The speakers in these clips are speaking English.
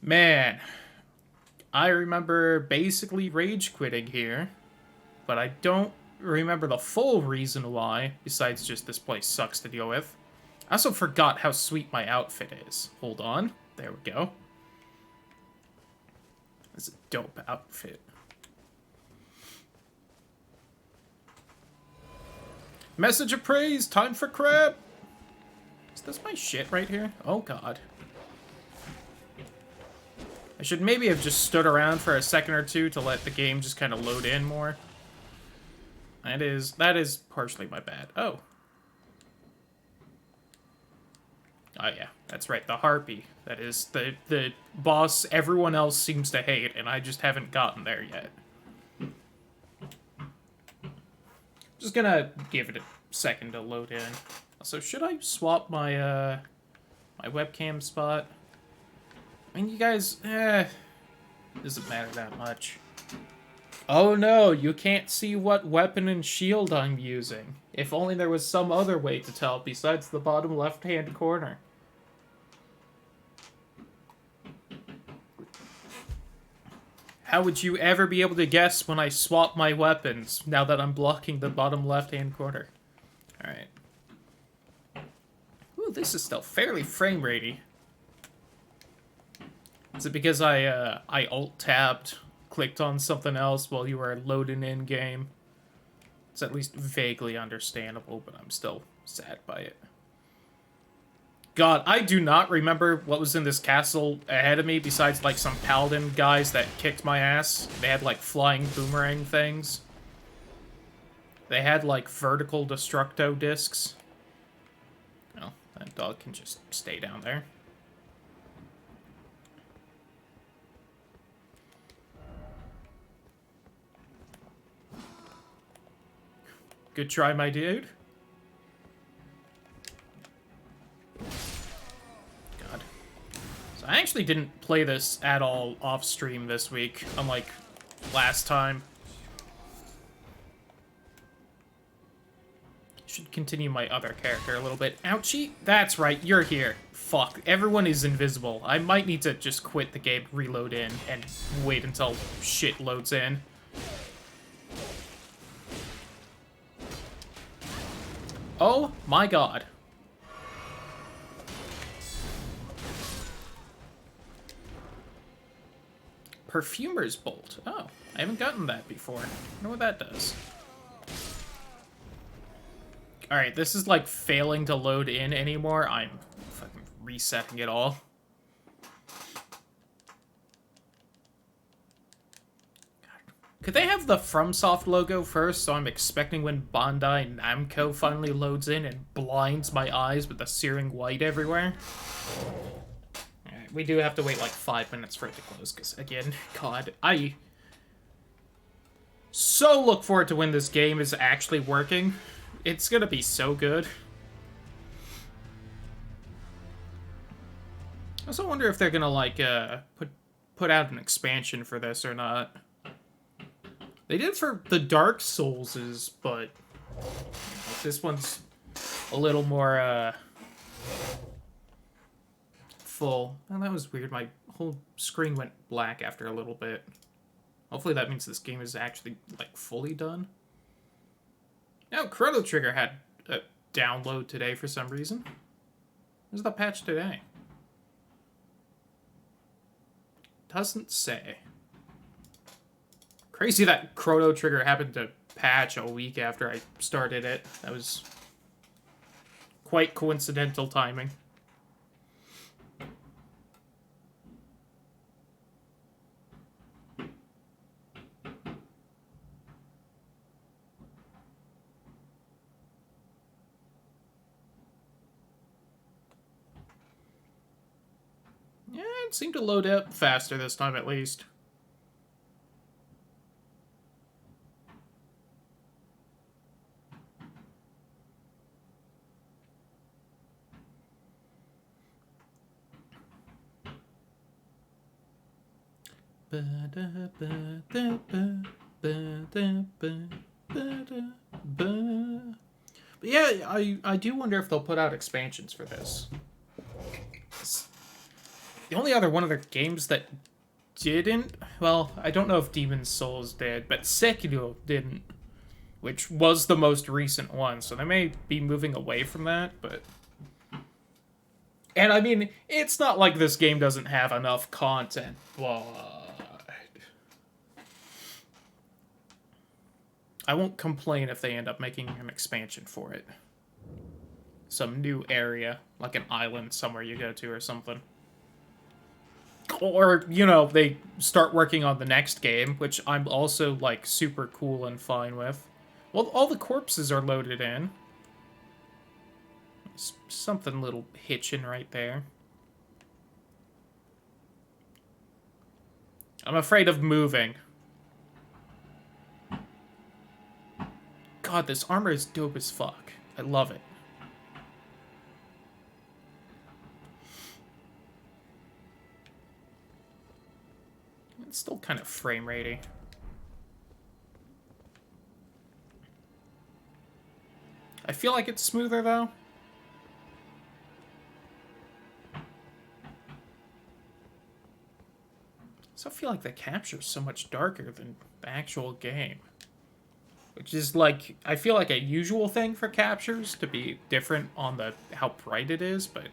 Man, I remember basically rage quitting here, but I don't remember the full reason why, besides just this place sucks to deal with. I also forgot how sweet my outfit is. Hold on. There we go. It's a dope outfit. Message of praise! Time for crap! Is this my shit right here? Oh god. I should maybe have just stood around for a second or two to let the game just kind of load in more. That is partially my bad. Oh. Oh yeah, that's right, the Harpy. That is the boss everyone else seems to hate, and I just haven't gotten there yet. Just gonna give it a second to load in. So should I swap my my webcam spot? I mean, you guys, doesn't matter that much. Oh no, you can't see what weapon and shield I'm using. If only there was some other way to tell besides the bottom left-hand corner. How would you ever be able to guess when I swap my weapons now that I'm blocking the bottom left-hand corner? Alright. Ooh, this is still fairly frame-ratey. Is it because I alt-tabbed, clicked on something else while you were loading in-game? It's at least vaguely understandable, but I'm still sad by it. God, I do not remember what was in this castle ahead of me besides, like, some paladin guys that kicked my ass. They had, like, flying boomerang things. They had, like, vertical destructo discs. Well, that dog can just stay down there. Good try, my dude. God. So I actually didn't play this at all off-stream this week, unlike last time. Should continue my other character a little bit. Ouchie? That's right, you're here. Fuck, everyone is invisible. I might need to just quit the game, reload in, and wait until shit loads in. Oh my god. Perfumer's Bolt. Oh, I haven't gotten that before. I wonder what that does. Alright, this is like failing to load in anymore. I'm fucking resetting it all. Could they have the FromSoft logo first, so I'm expecting when Bandai Namco finally loads in and blinds my eyes with the searing white everywhere? Alright, we do have to wait like 5 minutes for it to close, because again, God, I so look forward to when this game is actually working. It's gonna be so good. I also wonder if they're gonna, like, put out an expansion for this or not. They did for the Dark Soulses, but this one's a little more, full. Oh, that was weird. My whole screen went black after a little bit. Hopefully that means this game is actually, like, fully done. Now, Chrono Trigger had a download today for some reason. Where's the patch today? Doesn't say. Crazy that Chrono Trigger happened to patch a week after I started it. That was quite coincidental timing. Yeah, it seemed to load up faster this time at least. But yeah, I do wonder if they'll put out expansions for this. The only other one of their games that didn't, well, I don't know if Demon's Souls did, but Sekiro didn't, which was the most recent one, so they may be moving away from that, but... And I mean, it's not like this game doesn't have enough content, but... I won't complain if they end up making an expansion for it. Some new area, like an island somewhere you go to or something. Or, you know, they start working on the next game, which I'm also, like, super cool and fine with. Well, all the corpses are loaded in. Something little hitching right there. I'm afraid of moving. God, this armor is dope as fuck. I love it. It's still kind of frame ratey. I feel like it's smoother, though. So I feel like the capture is so much darker than the actual game. Which is, like, I feel like a usual thing for captures to be different on the how bright it is, but...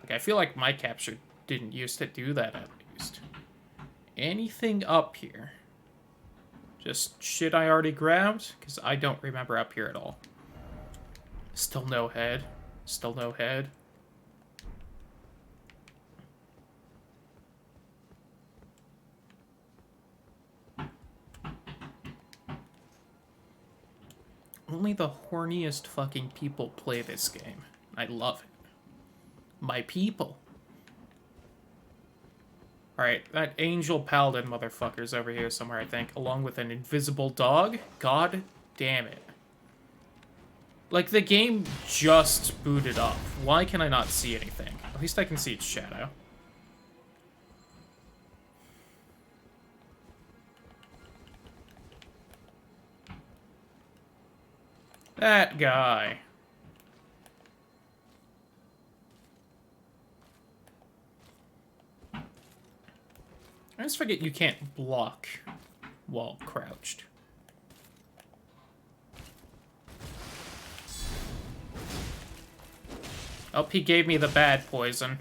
Like, I feel like my capture didn't used to do that, at least. Anything up here? Just shit I already grabbed? Because I don't remember up here at all. Still no head. Still no head. Only the horniest fucking people play this game. I love it. My people. Alright, that Angel Paladin motherfucker's over here somewhere, I think, along with an invisible dog. God damn it. Like, the game just booted up. Why can I not see anything? At least I can see its shadow. That guy. I just forget you can't block while crouched. Oh, he gave me the bad poison.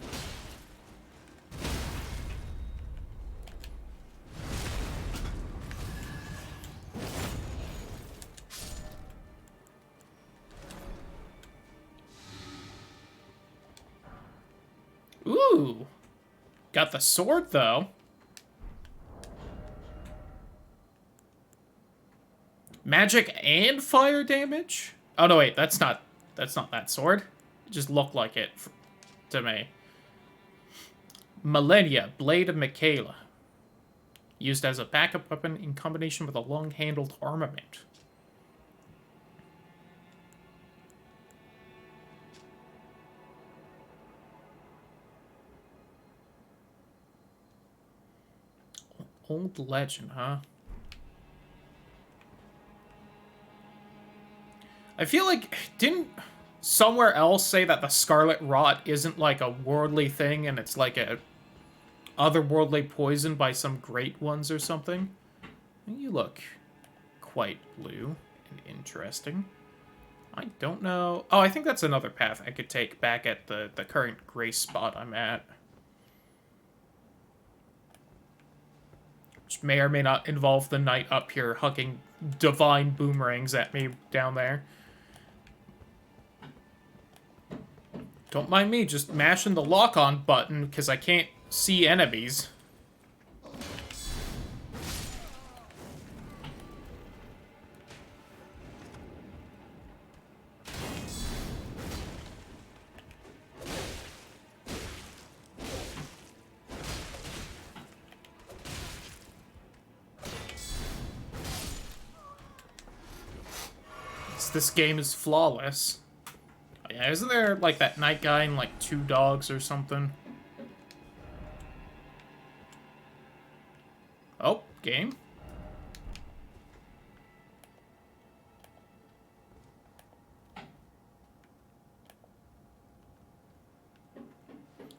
Ooh. Got the sword, though. Magic and fire damage? Oh, no, wait. That's not that sword. It just looked like it to me. Millennia, Blade of Michaela. Used as a backup weapon in combination with a long-handled armament. Old legend, huh? I feel like, didn't somewhere else say that the Scarlet Rot isn't like a worldly thing and it's like a otherworldly poison by some great ones or something? You look quite blue and interesting. I don't know. Oh, I think that's another path I could take back at the current gray spot I'm at. Which may or may not involve the knight up here hucking divine boomerangs at me down there. Don't mind me just mashing the lock-on button because I can't see enemies. This game is flawless. Yeah, isn't there, like, that night guy and, like, 2 dogs or something? Oh, game?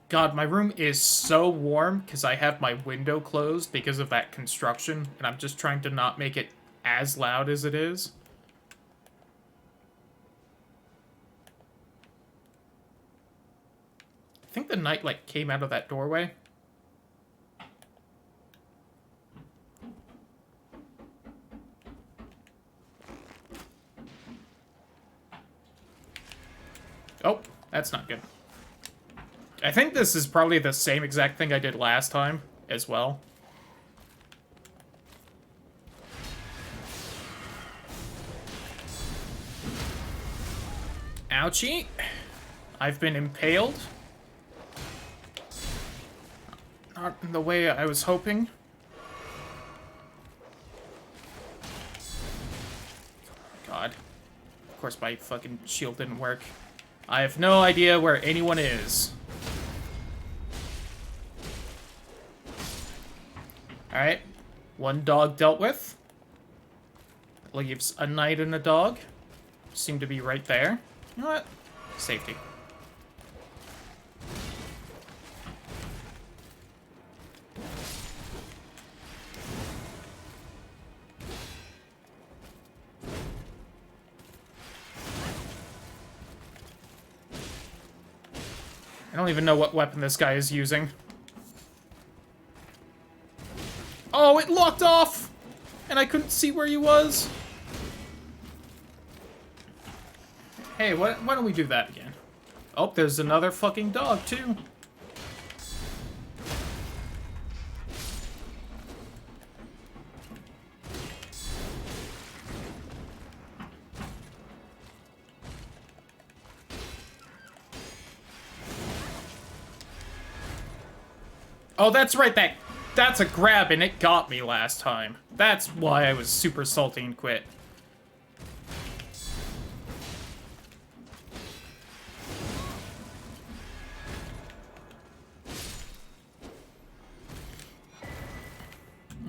God, my room is so warm because I have my window closed because of that construction, and I'm just trying to not make it as loud as it is. I think the knight, like, came out of that doorway. Oh, that's not good. I think this is probably the same exact thing I did last time as well. Ouchie. I've been impaled. Not in the way I was hoping. God. Of course my fucking shield didn't work. I have no idea where anyone is. Alright. One dog dealt with. Leaves a knight and a dog. Seem to be right there. You know what? Safety. I don't even know what weapon this guy is using. Oh, it locked off! And I couldn't see where he was. Hey, why don't we do that again? Oh, there's another fucking dog, too. Oh, that's right, that's a grab, and it got me last time. That's why I was super salty and quit.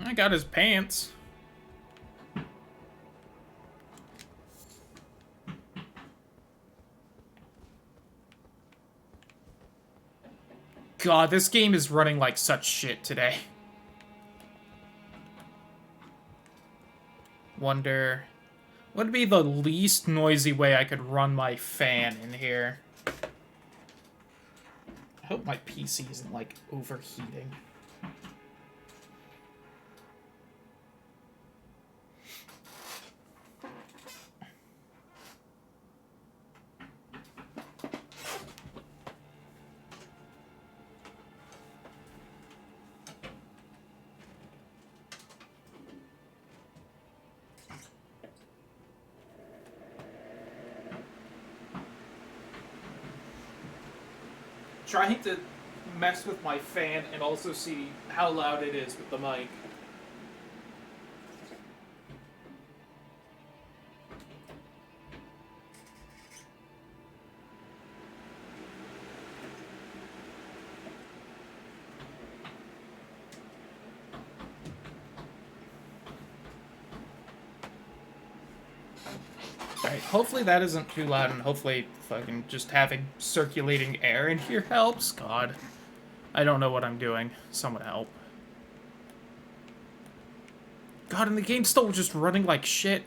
I got his pants. God, this game is running like such shit today. Wonder... what would be the least noisy way I could run my fan in here? I hope my PC isn't, like, overheating. Trying to mess with my fan and also see how loud it is with the mic. Alright, hopefully that isn't too loud, and hopefully fucking just having circulating air in here helps. God. I don't know what I'm doing. Someone help. God, and the game's still just running like shit.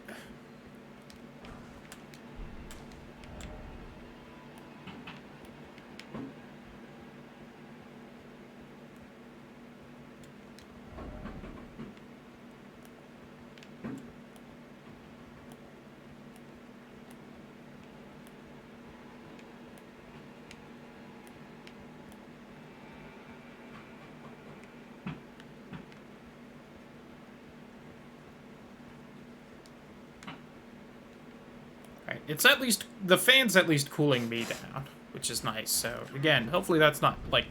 It's at least, the fan's at least cooling me down, which is nice. So, again, hopefully that's not, like,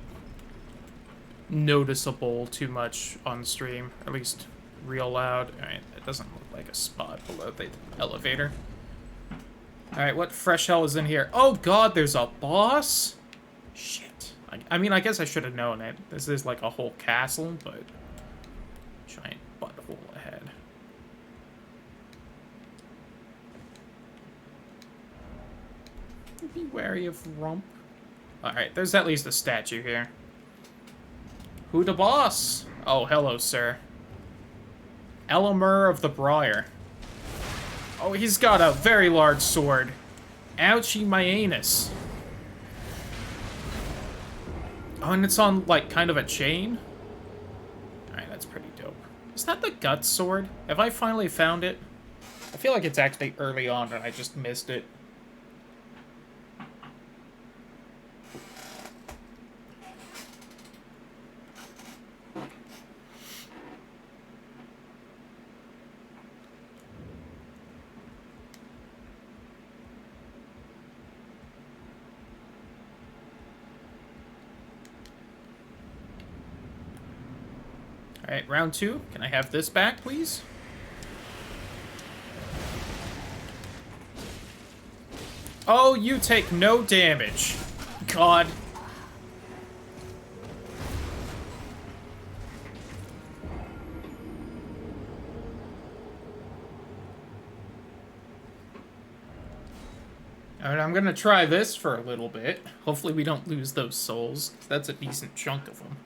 noticeable too much on stream. At least real loud. Alright, it doesn't look like a spot below the elevator. Alright, what fresh hell is in here? Oh god, there's a boss? Shit. I mean, I guess I should have known it. This is like a whole castle, but... giant butthole ahead. Be wary of Rump. Alright, there's at least a statue here. Who the boss? Oh, hello, sir. Elamur of the Briar. Oh, he's got a very large sword. Ouchie my anus. Oh, and it's on, like, kind of a chain? Alright, that's pretty dope. Is that the Guts sword? Have I finally found it? I feel like it's actually early on and I just missed it. Alright, round 2. Can I have this back, please? Oh, you take no damage. God. Alright, I'm gonna try this for a little bit. Hopefully we don't lose those souls, 'cause that's a decent chunk of them.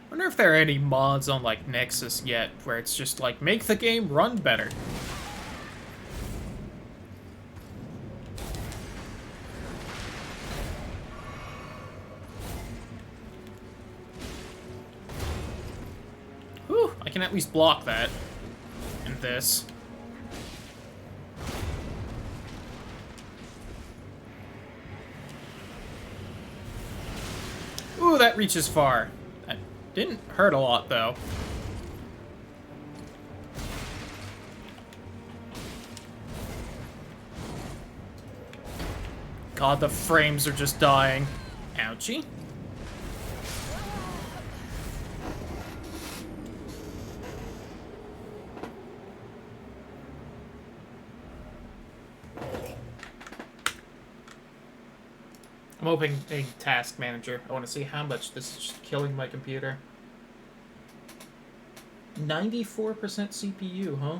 I wonder if there are any mods on, like, Nexus yet, where it's just like, make the game run better. Whew, I can at least block that. And this. Ooh, that reaches far. That didn't hurt a lot, though. God, the frames are just dying. Ouchie. I'm opening a task manager. I want to see how much this is just killing my computer. 94% CPU, huh?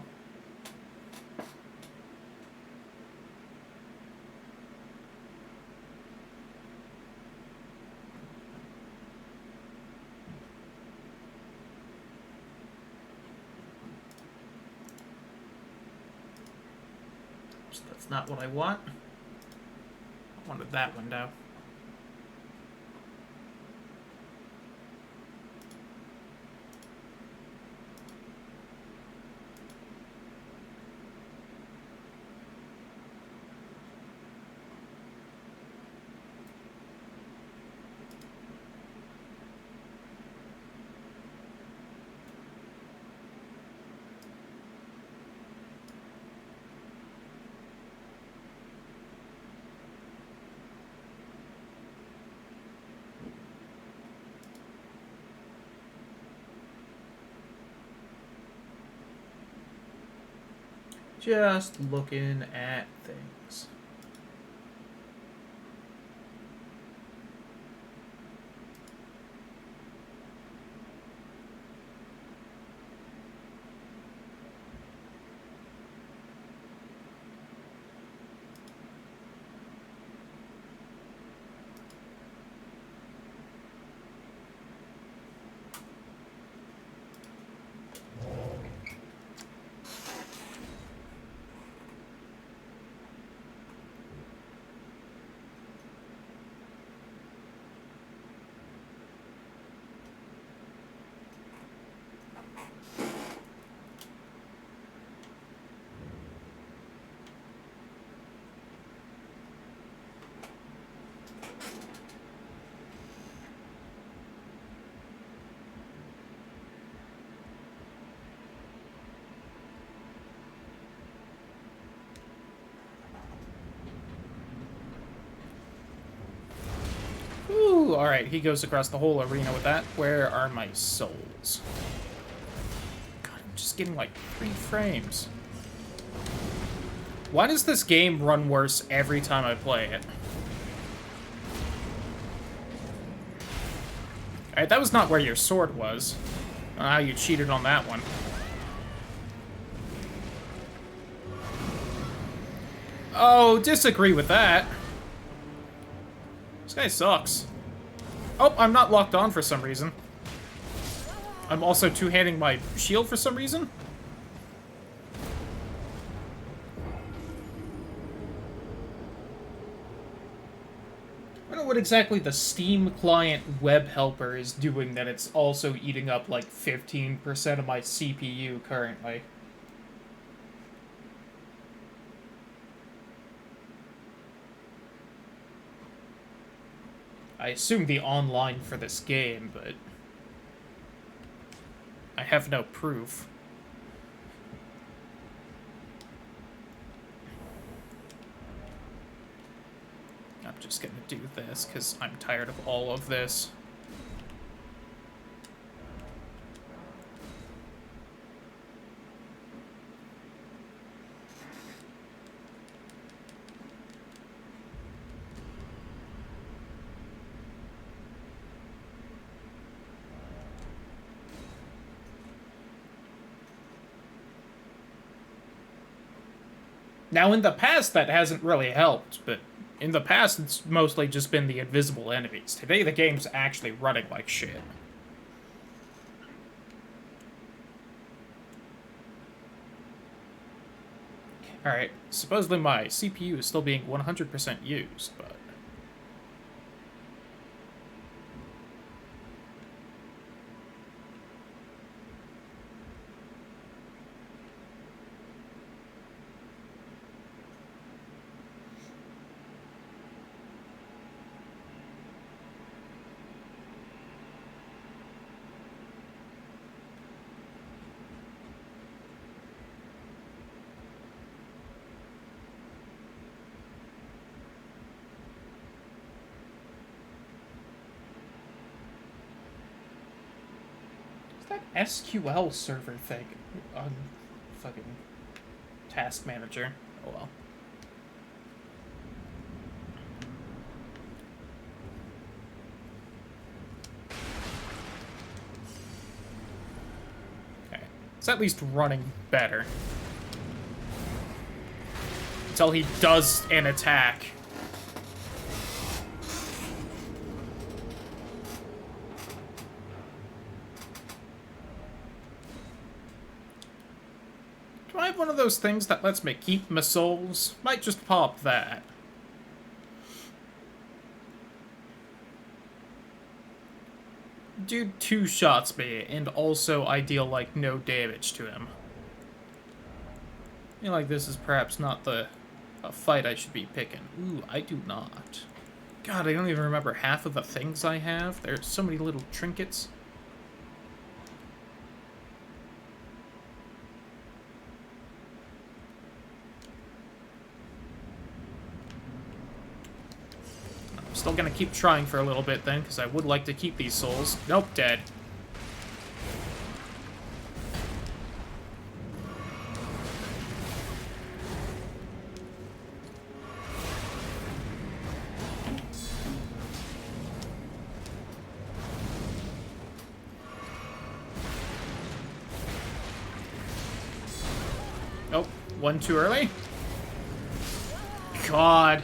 That's not what I want. I wanted that window. Just looking at things. Ooh, alright, he goes across the whole arena with that. Where are my souls? God, I'm just getting like 3 frames. Why does this game run worse every time I play it? Alright, that was not where your sword was. I don't know how you cheated on that one. Oh, disagree with that. This guy sucks. Oh, I'm not locked on for some reason. I'm also two-handing my shield for some reason. I don't know what exactly the Steam client web helper is doing that it's also eating up like 15% of my CPU currently. I assume the online for this game, but I have no proof. I'm just gonna do this because I'm tired of all of this. Now, in the past, that hasn't really helped, but in the past, it's mostly just been the invisible enemies. Today, the game's actually running like shit. Alright, supposedly my CPU is still being 100% used, but... that SQL server thing on fucking Task Manager. Oh well. Okay. It's at least running better. Until he does an attack. Do I have one of those things that lets me keep my souls? Might just pop that. Dude two-shots me, and also I deal, like, no damage to him. I feel like this is perhaps not the fight I should be picking. Ooh, I do not. God, I don't even remember half of the things I have. There's so many little trinkets. Still gonna keep trying for a little bit then, because I would like to keep these souls. Nope, dead. Nope, one too early. God.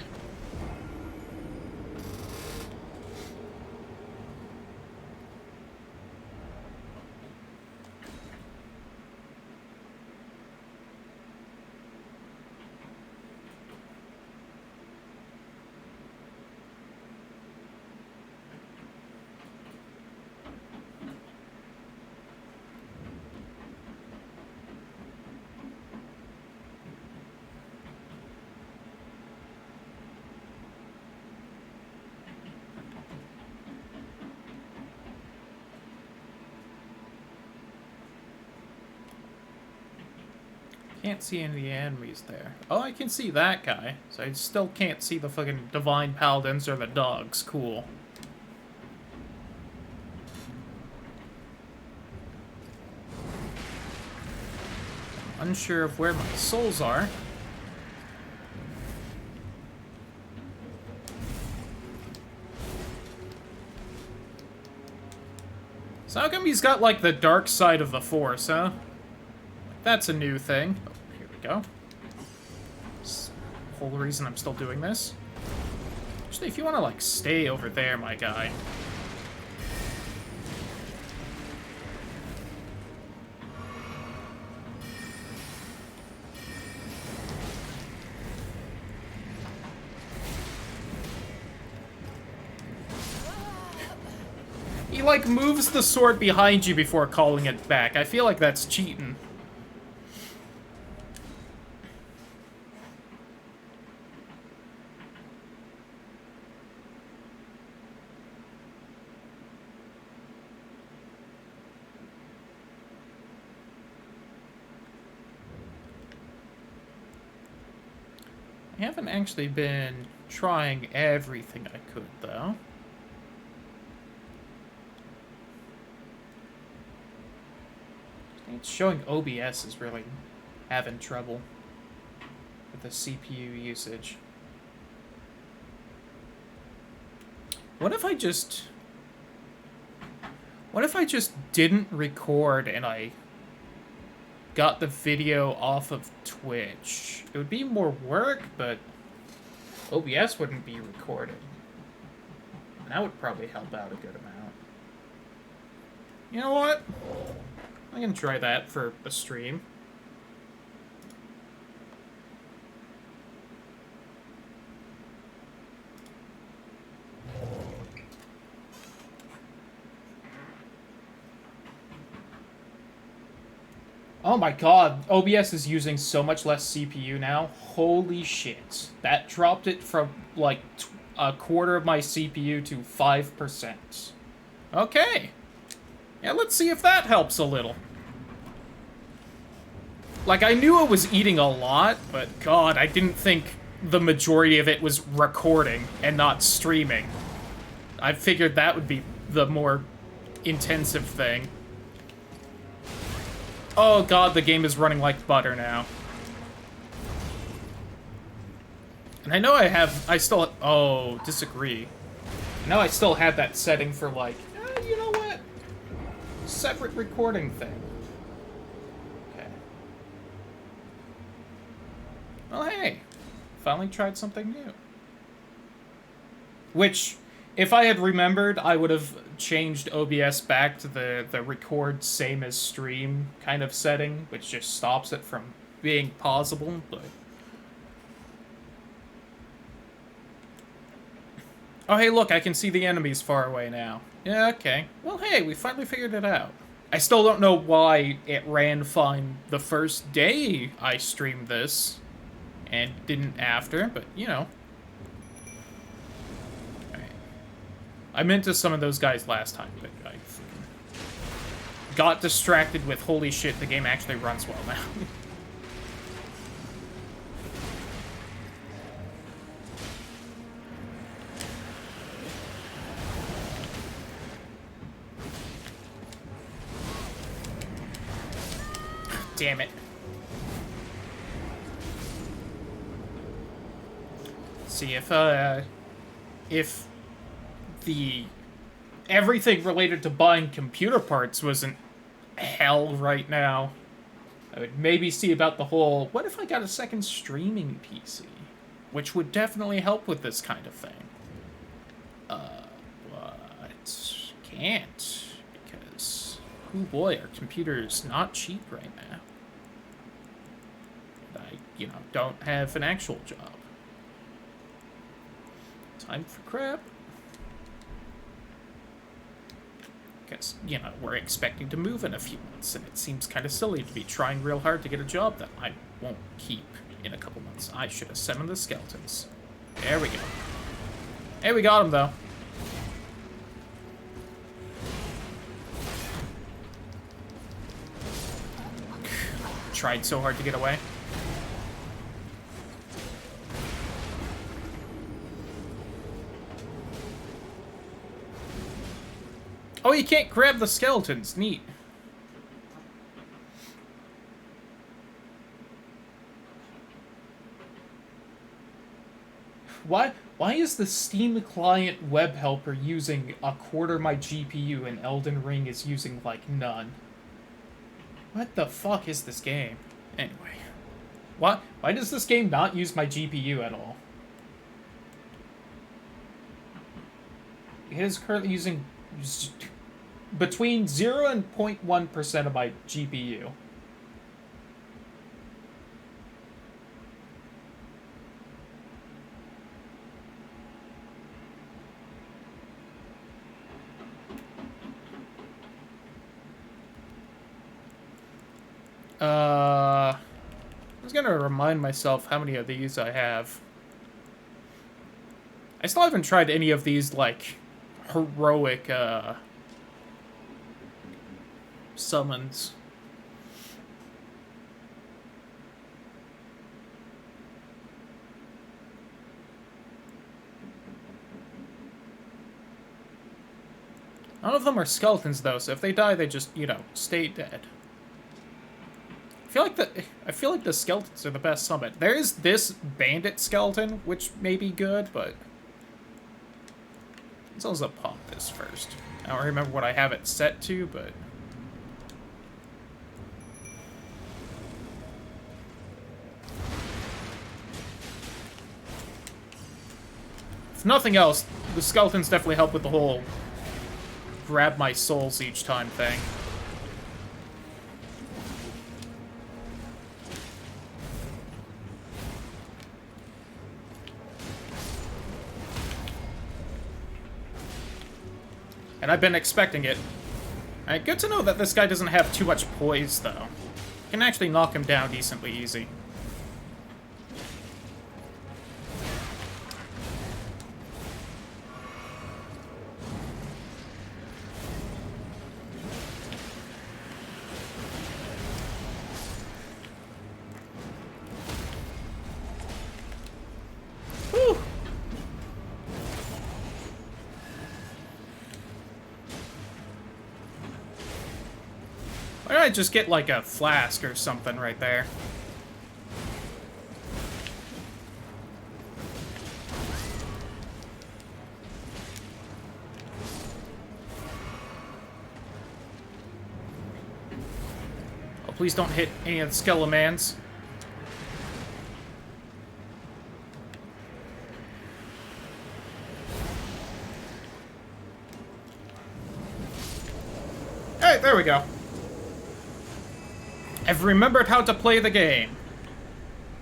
Can't see any of the enemies there. Oh, I can see that guy. So I still can't see the fucking Divine Paladins or the dogs. Cool. Unsure of where my souls are. So how come he's got, like, the dark side of the Force, huh? That's a new thing. Oh, here we go. That's the whole reason I'm still doing this. Actually, if you want to, like, stay over there, my guy. He, like, moves the sword behind you before calling it back. I feel like that's cheating. I haven't actually been trying everything I could, though. It's showing OBS is really having trouble with the CPU usage. What if I just didn't record and I got the video off of Twitch? It would be more work, but OBS wouldn't be recorded. And that would probably help out a good amount. You know what? I can try that for a stream. Oh my god, OBS is using so much less CPU now. Holy shit. That dropped it from, like, a quarter of my CPU to 5%. Okay. Yeah, let's see if that helps a little. Like, I knew it was eating a lot, but god, I didn't think the majority of it was recording and not streaming. I figured that would be the more intensive thing. Oh god, the game is running like butter now. And I know I still, oh, disagree. I know I still had that setting for, like, you know what? Separate recording thing. Okay. Well, hey. Finally tried something new. Which, if I had remembered, I would have changed OBS back to the record same as stream kind of setting, which just stops it from being pausable, but... Oh, hey, look, I can see the enemies far away now. Yeah, okay. Well, hey, we finally figured it out. I still don't know why it ran fine the first day I streamed this, and didn't after, but, you know. Alright. I meant to summon those guys last time, but I got distracted with, holy shit, the game actually runs well now. Damn it. See, if the everything related to buying computer parts wasn't hell right now, I would maybe see about the whole, what if I got a second streaming PC? Which would definitely help with this kind of thing. But can't, because, oh boy, our computer's not cheap right now. And I, you know, don't have an actual job. Time for crap. Because, you know, we're expecting to move in a few months, and it seems kind of silly to be trying real hard to get a job that I won't keep in a couple months. I should have summoned the skeletons. There we go. Hey, we got him, though. Tried so hard to get away. Oh, you can't grab the skeletons. Neat. Why Why is the Steam client web helper using a quarter my GPU and Elden Ring is using, like, none? What the fuck is this game? Anyway. What? Why does this game not use my GPU at all? It is currently using between 0 and 0.1% of my GPU. I was gonna remind myself how many of these I have. I still haven't tried any of these, like, heroic, summons. None of them are skeletons, though, so if they die, they just, you know, stay dead. I feel like the skeletons are the best summon. There is this bandit skeleton, which may be good, but let's also pop this first. I don't remember what I have it set to, but if nothing else, the skeletons definitely help with the whole grab my souls each time thing. And I've been expecting it. Alright, good to know that this guy doesn't have too much poise, though. Can actually knock him down decently easy. Whew. Why don't I just get, like, a flask or something right there? Oh, please don't hit any of the Skelemans. Alright, there we go. I've remembered how to play the game.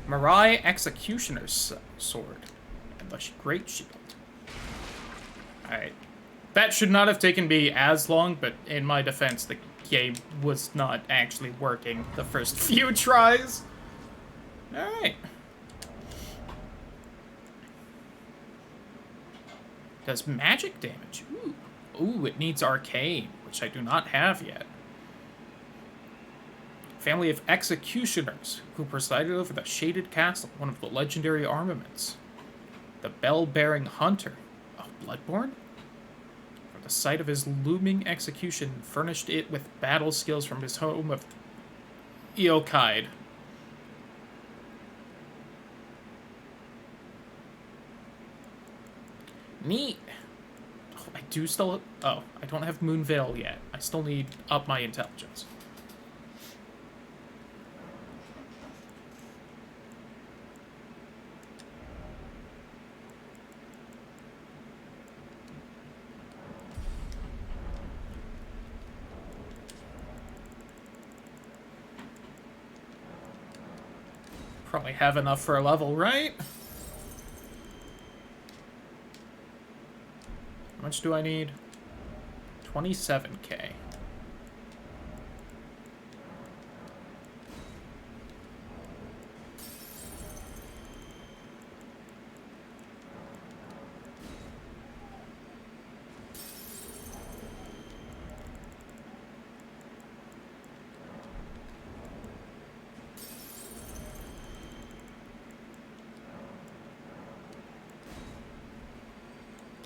Mirai Executioner's Sword. And the Great Shield. Alright. That should not have taken me as long, but in my defense, the game was not actually working the first few tries. Alright. Does magic damage. Ooh. Ooh, it needs arcane, which I do not have yet. Family of executioners who presided over the Shaded Castle, one of the legendary armaments. The bell-bearing hunter of Bloodborne? From the site of his looming execution, furnished it with battle skills from his home of Eokide. Neat. Oh, I do still... Oh, I don't have Moonveil yet. I still need up my intelligence. Probably have enough for a level, right? How much do I need? 27k.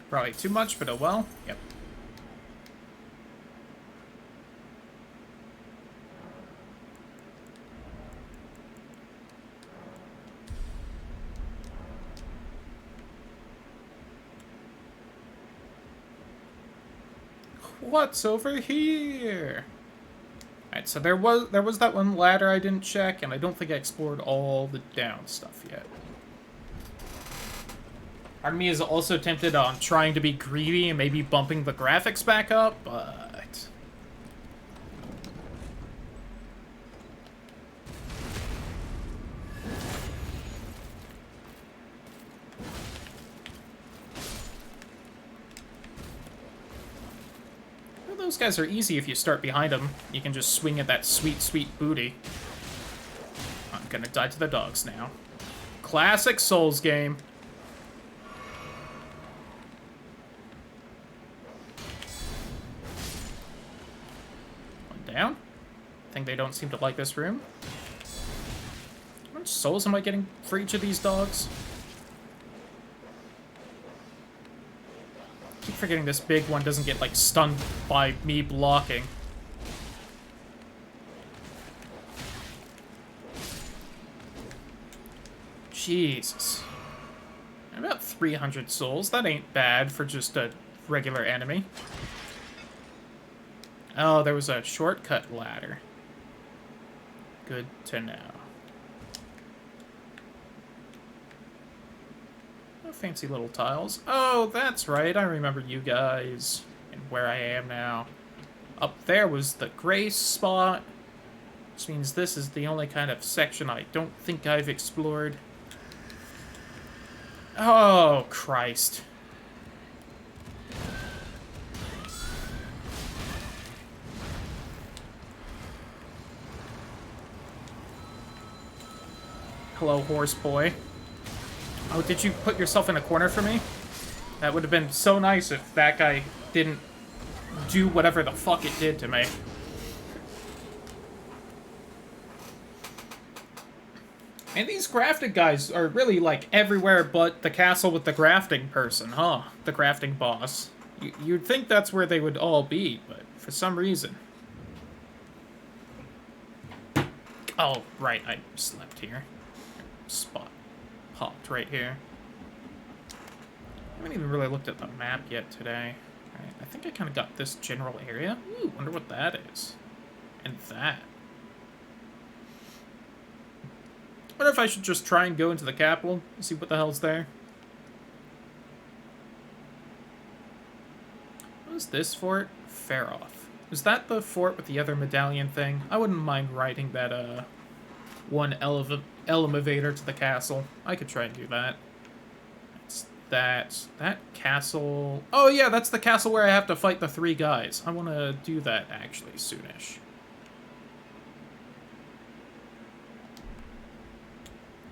Probably too much, but oh well. Yep. What's over here? Alright, so there was that one ladder I didn't check, and I don't think I explored all the down stuff yet. Part of me is also tempted on trying to be greedy and maybe bumping the graphics back up, but... Well, those guys are easy if you start behind them. You can just swing at that sweet, sweet booty. I'm gonna die to the dogs now. Classic Souls game. Down. I think they don't seem to like this room. How much souls am I getting for each of these dogs? I keep forgetting this big one doesn't get, like, stunned by me blocking. Jesus. About 300 souls. That ain't bad for just a regular enemy. Oh, there was a shortcut ladder. Good to know. Oh, fancy little tiles. Oh, that's right. I remember you guys and where I am now. Up there was the gray spot, which means this is the only kind of section I don't think I've explored. Oh, Christ. Hello, horse boy. Oh, did you put yourself in a corner for me? That would have been so nice if that guy didn't do whatever the fuck it did to me. And these grafted guys are really, like, everywhere but the castle with the grafting person, huh? The grafting boss. You'd think that's where they would all be, but for some reason. Oh, right, I slept here. Spot popped right here. I haven't even really looked at the map yet today. Right, I think I kind of got this general area. Ooh, wonder what that is. And that. Wonder if I should just try and go into the capital and see what the hell's there. What is this fort? Faroth. Is that the fort with the other medallion thing? I wouldn't mind riding that, one elevator to the castle. I could try and do that. That castle... Oh yeah, that's the castle where I have to fight the 3 guys. I want to do that, actually, soonish.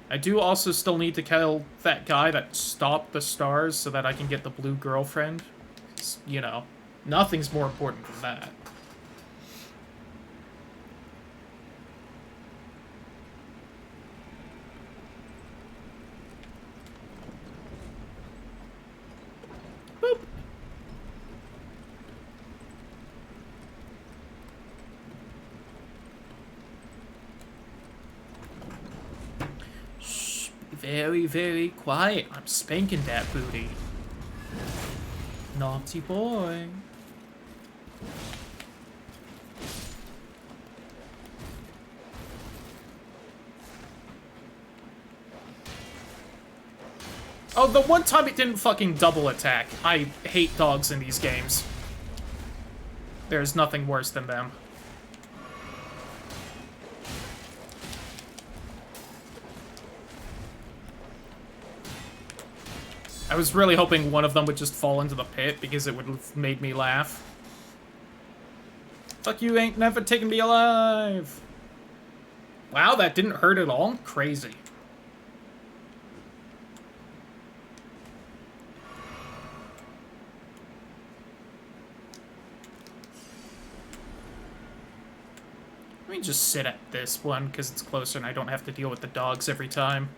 I do also still need to kill that guy that stopped the stars so that I can get the blue girlfriend. You know, nothing's more important than that. Boop. Shh, be very, very quiet. I'm spanking that booty. Naughty boy. Oh, the one time it didn't fucking double attack. I hate dogs in these games. There's nothing worse than them. I was really hoping one of them would just fall into the pit because it would have made me laugh. Fuck you, ain't never taken me alive. Wow, that didn't hurt at all? Crazy. Let me just sit at this one because it's closer and I don't have to deal with the dogs every time.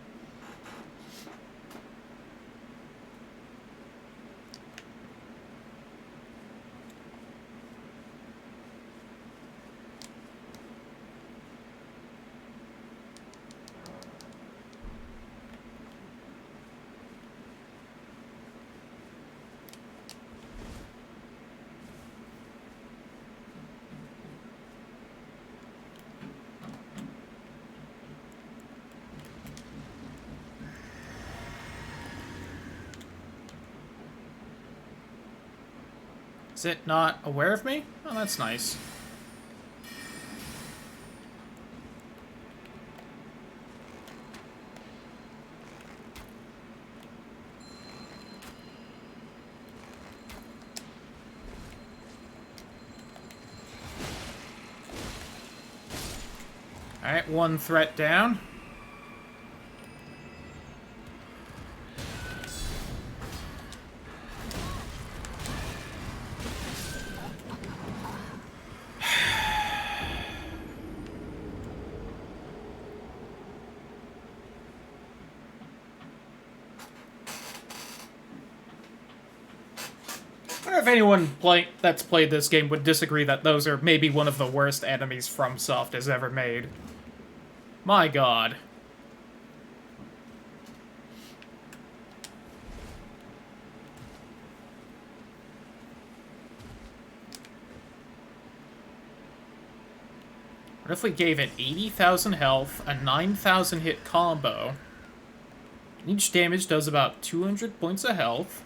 Is it not aware of me? Oh, that's nice. Alright, one threat down. I wonder if anyone that's played this game would disagree that those are maybe one of the worst enemies FromSoft has ever made. My god. What if we gave it 80,000 health, a 9,000 hit combo? Each damage does about 200 points of health.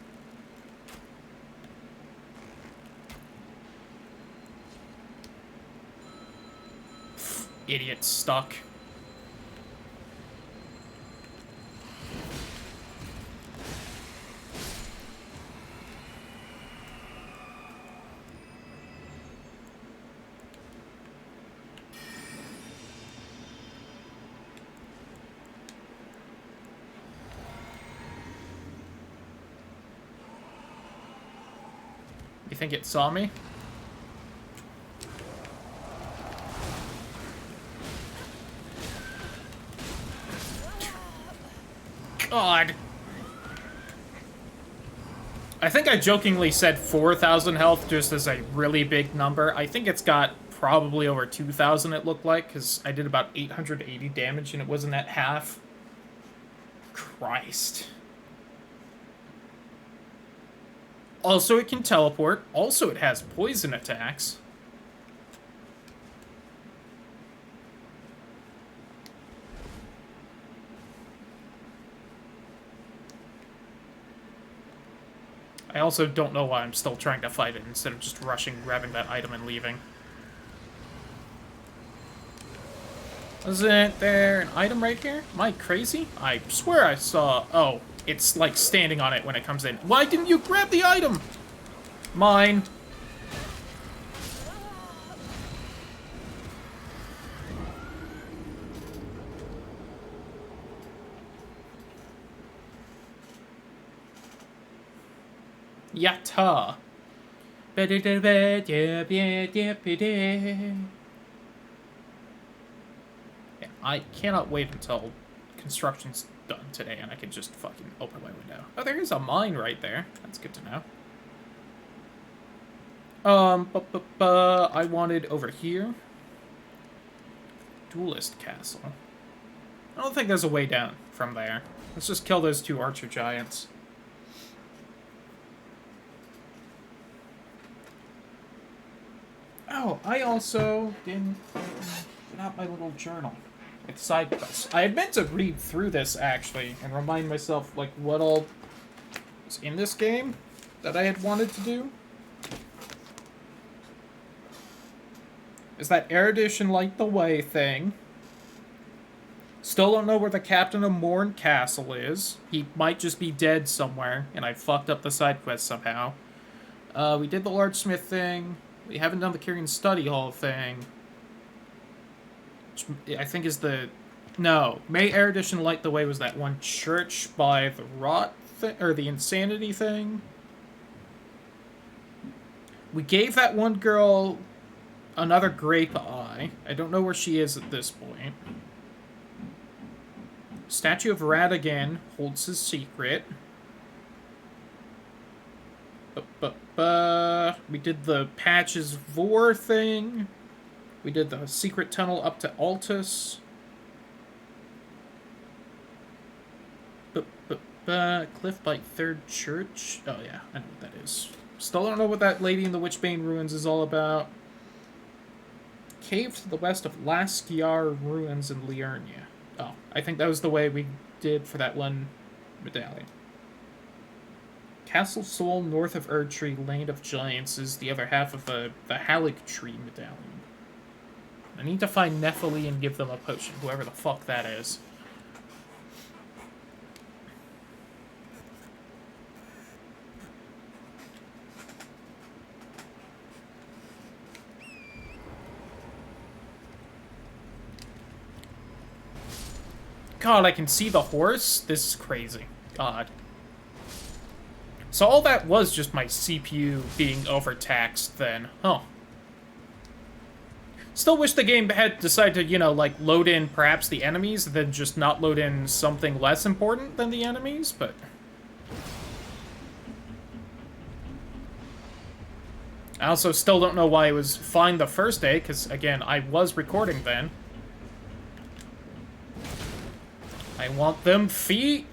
Idiot stuck. You think it saw me? God. I think I jokingly said 4,000 health just as a really big number. I think it's got probably over 2,000 it looked like, because I did about 880 damage and it wasn't at half. Christ. Also, it can teleport. Also, it has poison attacks. I also don't know why I'm still trying to fight it instead of just rushing, grabbing that item, and leaving. Isn't there an item right here? Am I crazy? I swear I saw... Oh, it's like standing on it when it comes in. Why didn't you grab the item? Mine. Yatta. Yeah, I cannot wait until construction's done today and I can just fucking open my window. Oh, there is a mine right there. That's good to know. I wanted over here. Duelist Castle. I don't think there's a way down from there. Let's just kill those two archer giants. Oh, I also didn't get out my little journal. It's side quests. I had meant to read through this, actually, and remind myself, like, what all was in this game that I had wanted to do. Is that Erudition Light the Way thing. Still don't know where the Captain of Morn Castle is. He might just be dead somewhere, and I fucked up the side quest somehow. We did the Large Smith thing. We haven't done the Kyrian Study Hall thing. Which I think is the... No. May Erudition Light the Way was that one church by the Rot thing, or the Insanity thing. We gave that one girl another grape eye. I don't know where she is at this point. Statue of Radigan holds his secret. We did the Patches Vor thing. We did the secret tunnel up to Altus. Cliffbite Third Church. Oh yeah, I know what that is. Still don't know what that Lady in the Witchbane Ruins is all about. Cave to the west of Laskiar Ruins in Liurnia. Oh, I think that was the way we did for that one medallion. Castle Soul, north of Erdtree, Land of Giants is the other half of the Halleck Tree medallion. I need to find Nephili and give them a potion, whoever the fuck that is. God, I can see the horse? This is crazy. God. So all that was just my CPU being overtaxed then. Huh. Still wish the game had decided to, you know, like, load in perhaps the enemies, then just not load in something less important than the enemies, but... I also still don't know why it was fine the first day, because, again, I was recording then. I want them feet!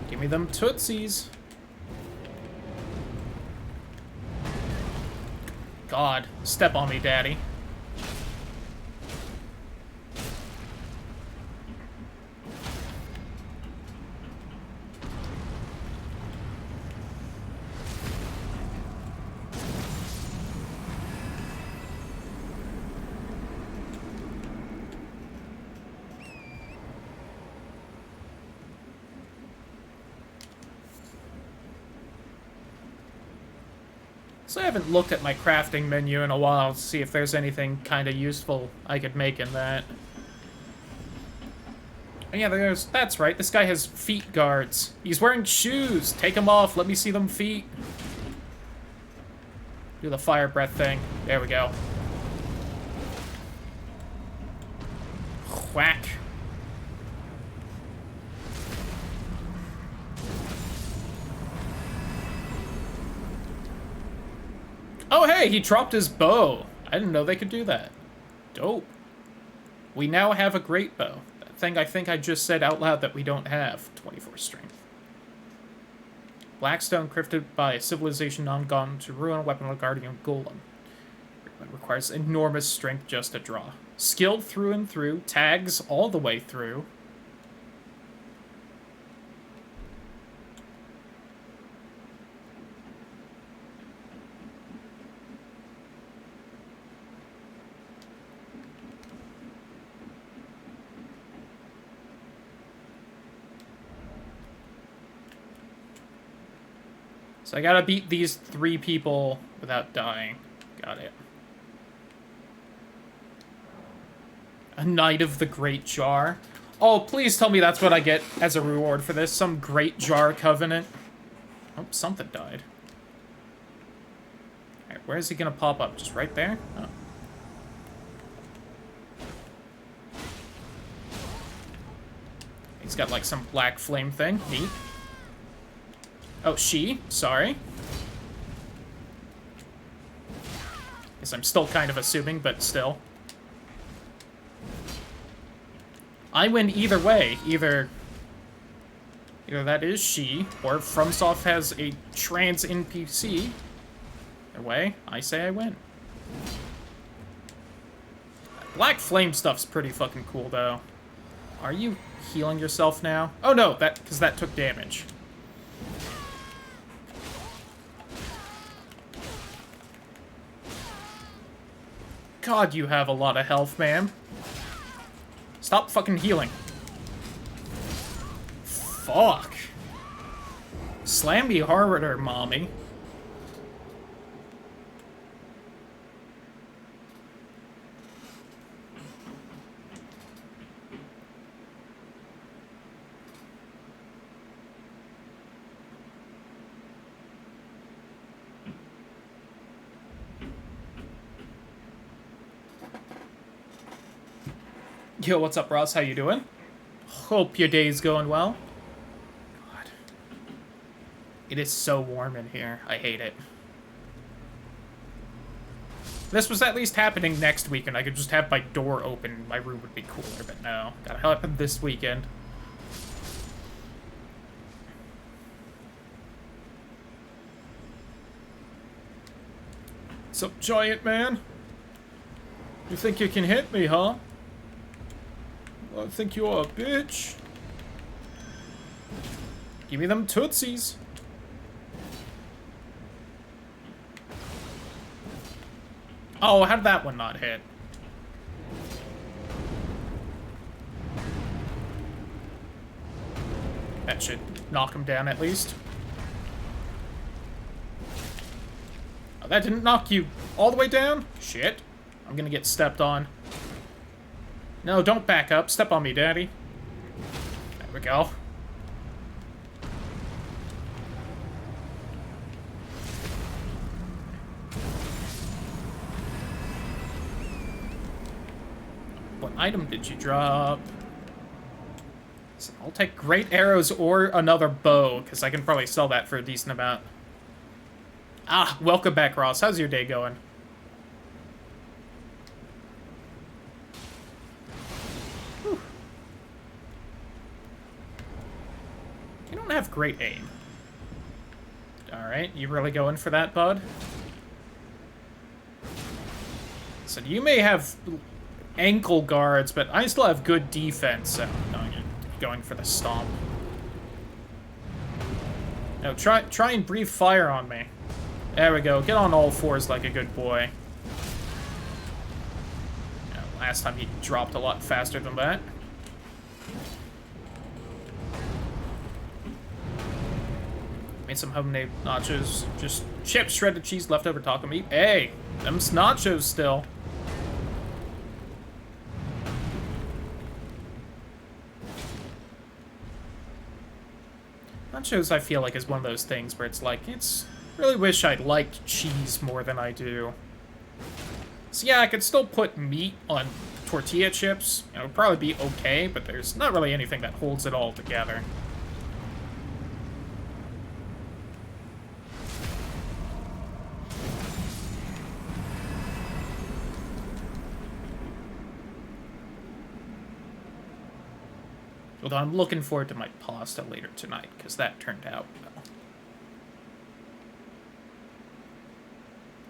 Give me them tootsies. God, step on me, daddy. So I haven't looked at my crafting menu in a while to see if there's anything kind of useful I could make in that. And yeah, that's right, this guy has feet guards. He's wearing shoes! Take them off, let me see them feet. Do the fire breath thing. There we go. Whack. Oh, hey, he dropped his bow. I didn't know they could do that. Dope. We now have a great bow. That thing I think I just said out loud that we don't have. 24 strength. Blackstone crafted by a civilization non-gone to ruin a weapon of a guardian golem. It requires enormous strength just to draw. Skilled through and through. Tags all the way through. So I gotta beat these 3 people without dying. Got it. A Knight of the Great Jar. Oh, please tell me that's what I get as a reward for this. Some Great Jar Covenant. Oh, something died. Alright, where is he gonna pop up? Just right there? Oh. He's got like some black flame thing. Neat. Oh, she? Sorry. Guess I'm still kind of assuming, but still. I win either way. Either that is she, or FromSoft has a trans NPC. Either way, I say I win. Black flame stuff's pretty fucking cool, though. Are you healing yourself now? Oh, no, because that took damage. God, you have a lot of health, ma'am. Stop fucking healing. Fuck. Slam me harder, mommy. Yo, what's up, Ross? How you doing? Hope your day's going well. God. It is so warm in here. I hate it. If this was at least happening next week and I could just have my door open, my room would be cooler, but no. Gotta happen this weekend. What's up, giant man? You think you can hit me, huh? I think you are a bitch. Give me them tootsies. Oh, how did that one not hit? That should knock him down at least. Oh, that didn't knock you all the way down? Shit. I'm gonna get stepped on. No, don't back up. Step on me, daddy. There we go. What item did you drop? So I'll take great arrows or another bow, because I can probably sell that for a decent amount. Ah, welcome back, Ross. How's your day going? Whew. You don't have great aim. Alright, you really going for that, bud? So you may have ankle guards, but I still have good defense, so no, you're going for the stomp. No, try and breathe fire on me. There we go. Get on all fours like a good boy. Yeah, last time he dropped a lot faster than that. Made some homemade nachos. Just chips, shredded cheese, leftover taco meat. Hey, them's nachos still. Nachos, I feel like, is one of those things where it's like, really wish I liked cheese more than I do. So yeah, I could still put meat on tortilla chips. It would probably be okay, but there's not really anything that holds it all together. Although I'm looking forward to my pasta later tonight, because that turned out well.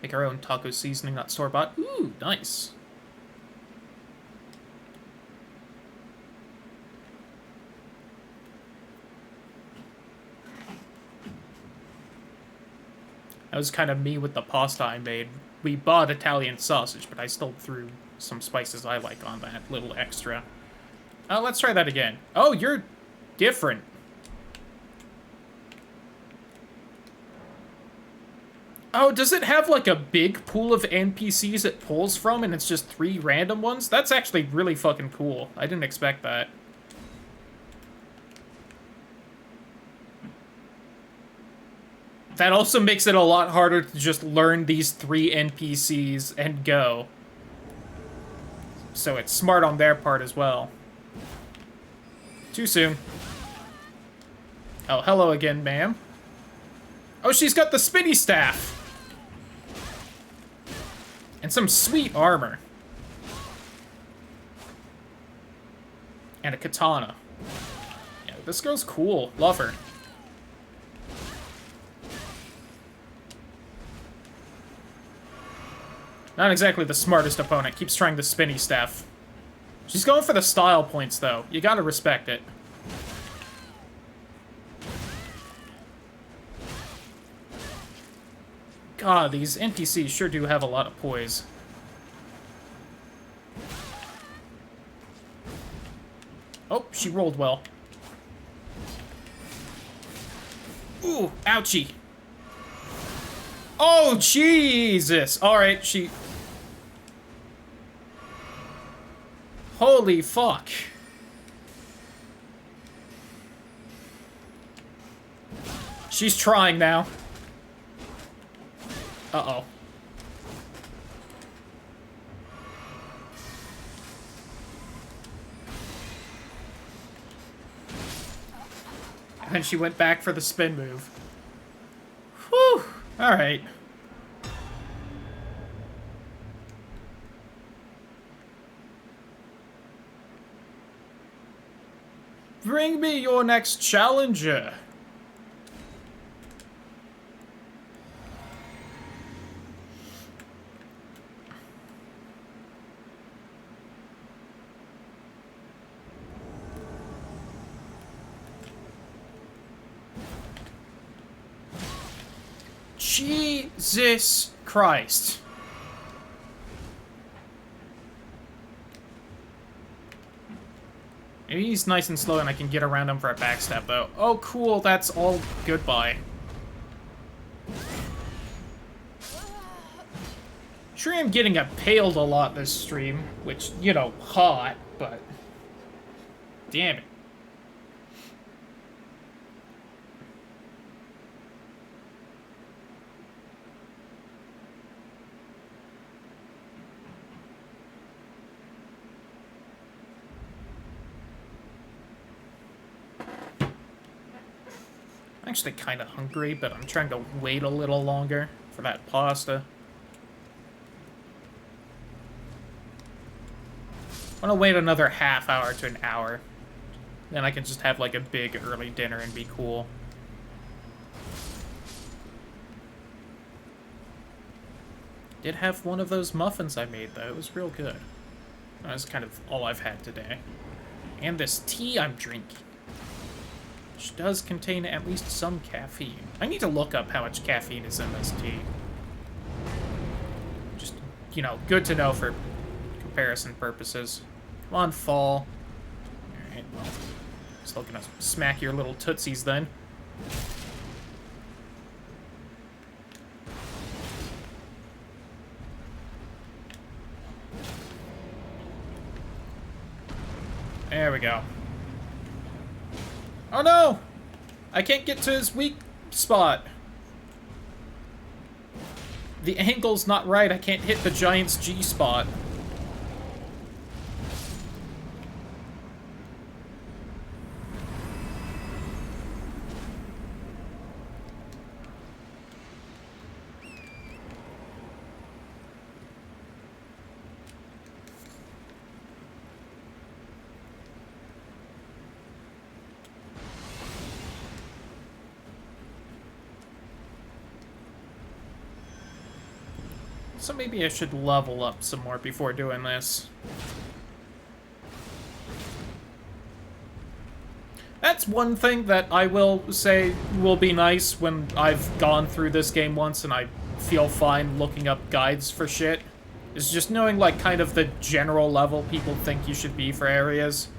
Make our own taco seasoning, not store-bought. Ooh, nice. That was kind of me with the pasta I made. We bought Italian sausage, but I still threw some spices I like on that little extra. Let's try that again. Oh, you're different. Oh, does it have like a big pool of NPCs it pulls from and it's just 3 random ones? That's actually really fucking cool. I didn't expect that. That also makes it a lot harder to just learn these 3 NPCs and go. So it's smart on their part as well. Too soon. Oh, hello again, ma'am. Oh, she's got the spinny staff. And some sweet armor. And a katana. Yeah, this girl's cool. Love her. Not exactly the smartest opponent. Keeps trying the spinny staff. She's going for the style points, though. You gotta respect it. God, these NPCs sure do have a lot of poise. Oh, she rolled well. Ooh, ouchie. Oh, Jesus! Alright, she... Holy fuck. She's trying now. Uh-oh. And then she went back for the spin move. Whew. Alright. Bring me your next challenger. Jesus Christ. Maybe he's nice and slow and I can get around him for a backstab, though. Oh, cool, that's all goodbye. Sure, I'm getting impaled a lot this stream, which, you know, hot, but... Damn it. I'm actually kind of hungry, but I'm trying to wait a little longer for that pasta. I want to wait another half hour to an hour. Then I can just have like a big early dinner and be cool. Did have one of those muffins I made, though. It was real good. That's kind of all I've had today. And this tea I'm drinking, which does contain at least some caffeine. I need to look up how much caffeine is in this tea. Just, you know, good to know for comparison purposes. Come on, fall. Alright, well, still gonna smack your little tootsies then. There we go. Oh no! I can't get to his weak spot. The angle's not right. I can't hit the giant's G spot. So maybe I should level up some more before doing this. That's one thing that I will say will be nice when I've gone through this game once and I feel fine looking up guides for shit. Is just knowing, like, kind of the general level people think you should be for areas.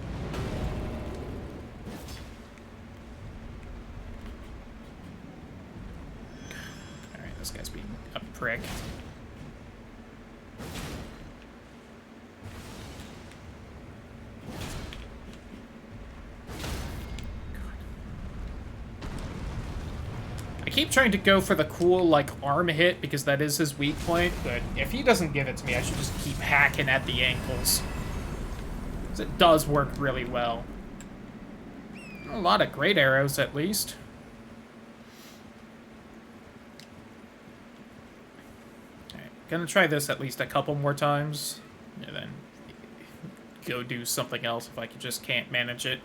Alright, this guy's being a prick. I keep trying to go for the cool, like, arm hit, because that is his weak point, but if he doesn't give it to me, I should just keep hacking at the ankles. Because it does work really well. A lot of great arrows, at least. Alright, gonna try this at least a couple more times, and then go do something else if I just can't manage it.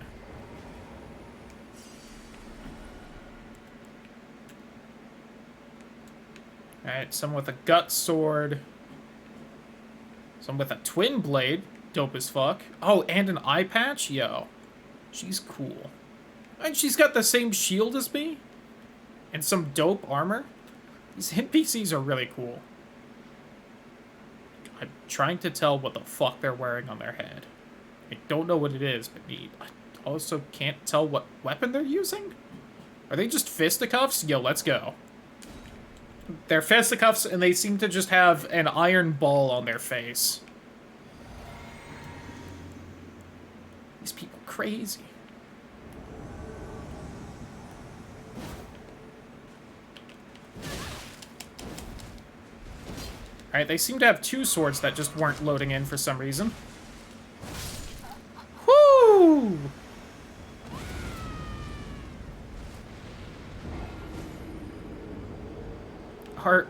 Alright, some with a gut sword. Some with a twin blade. Dope as fuck. Oh, and an eye patch? Yo. She's cool. And she's got the same shield as me? And some dope armor? These NPCs are really cool. I'm trying to tell what the fuck they're wearing on their head. I don't know what it is, but neat. I also can't tell what weapon they're using? Are they just fisticuffs? Yo, let's go. They're fisticuffs, and they seem to just have an iron ball on their face. These people are crazy. Alright, they seem to have two swords that just weren't loading in for some reason. Whoo!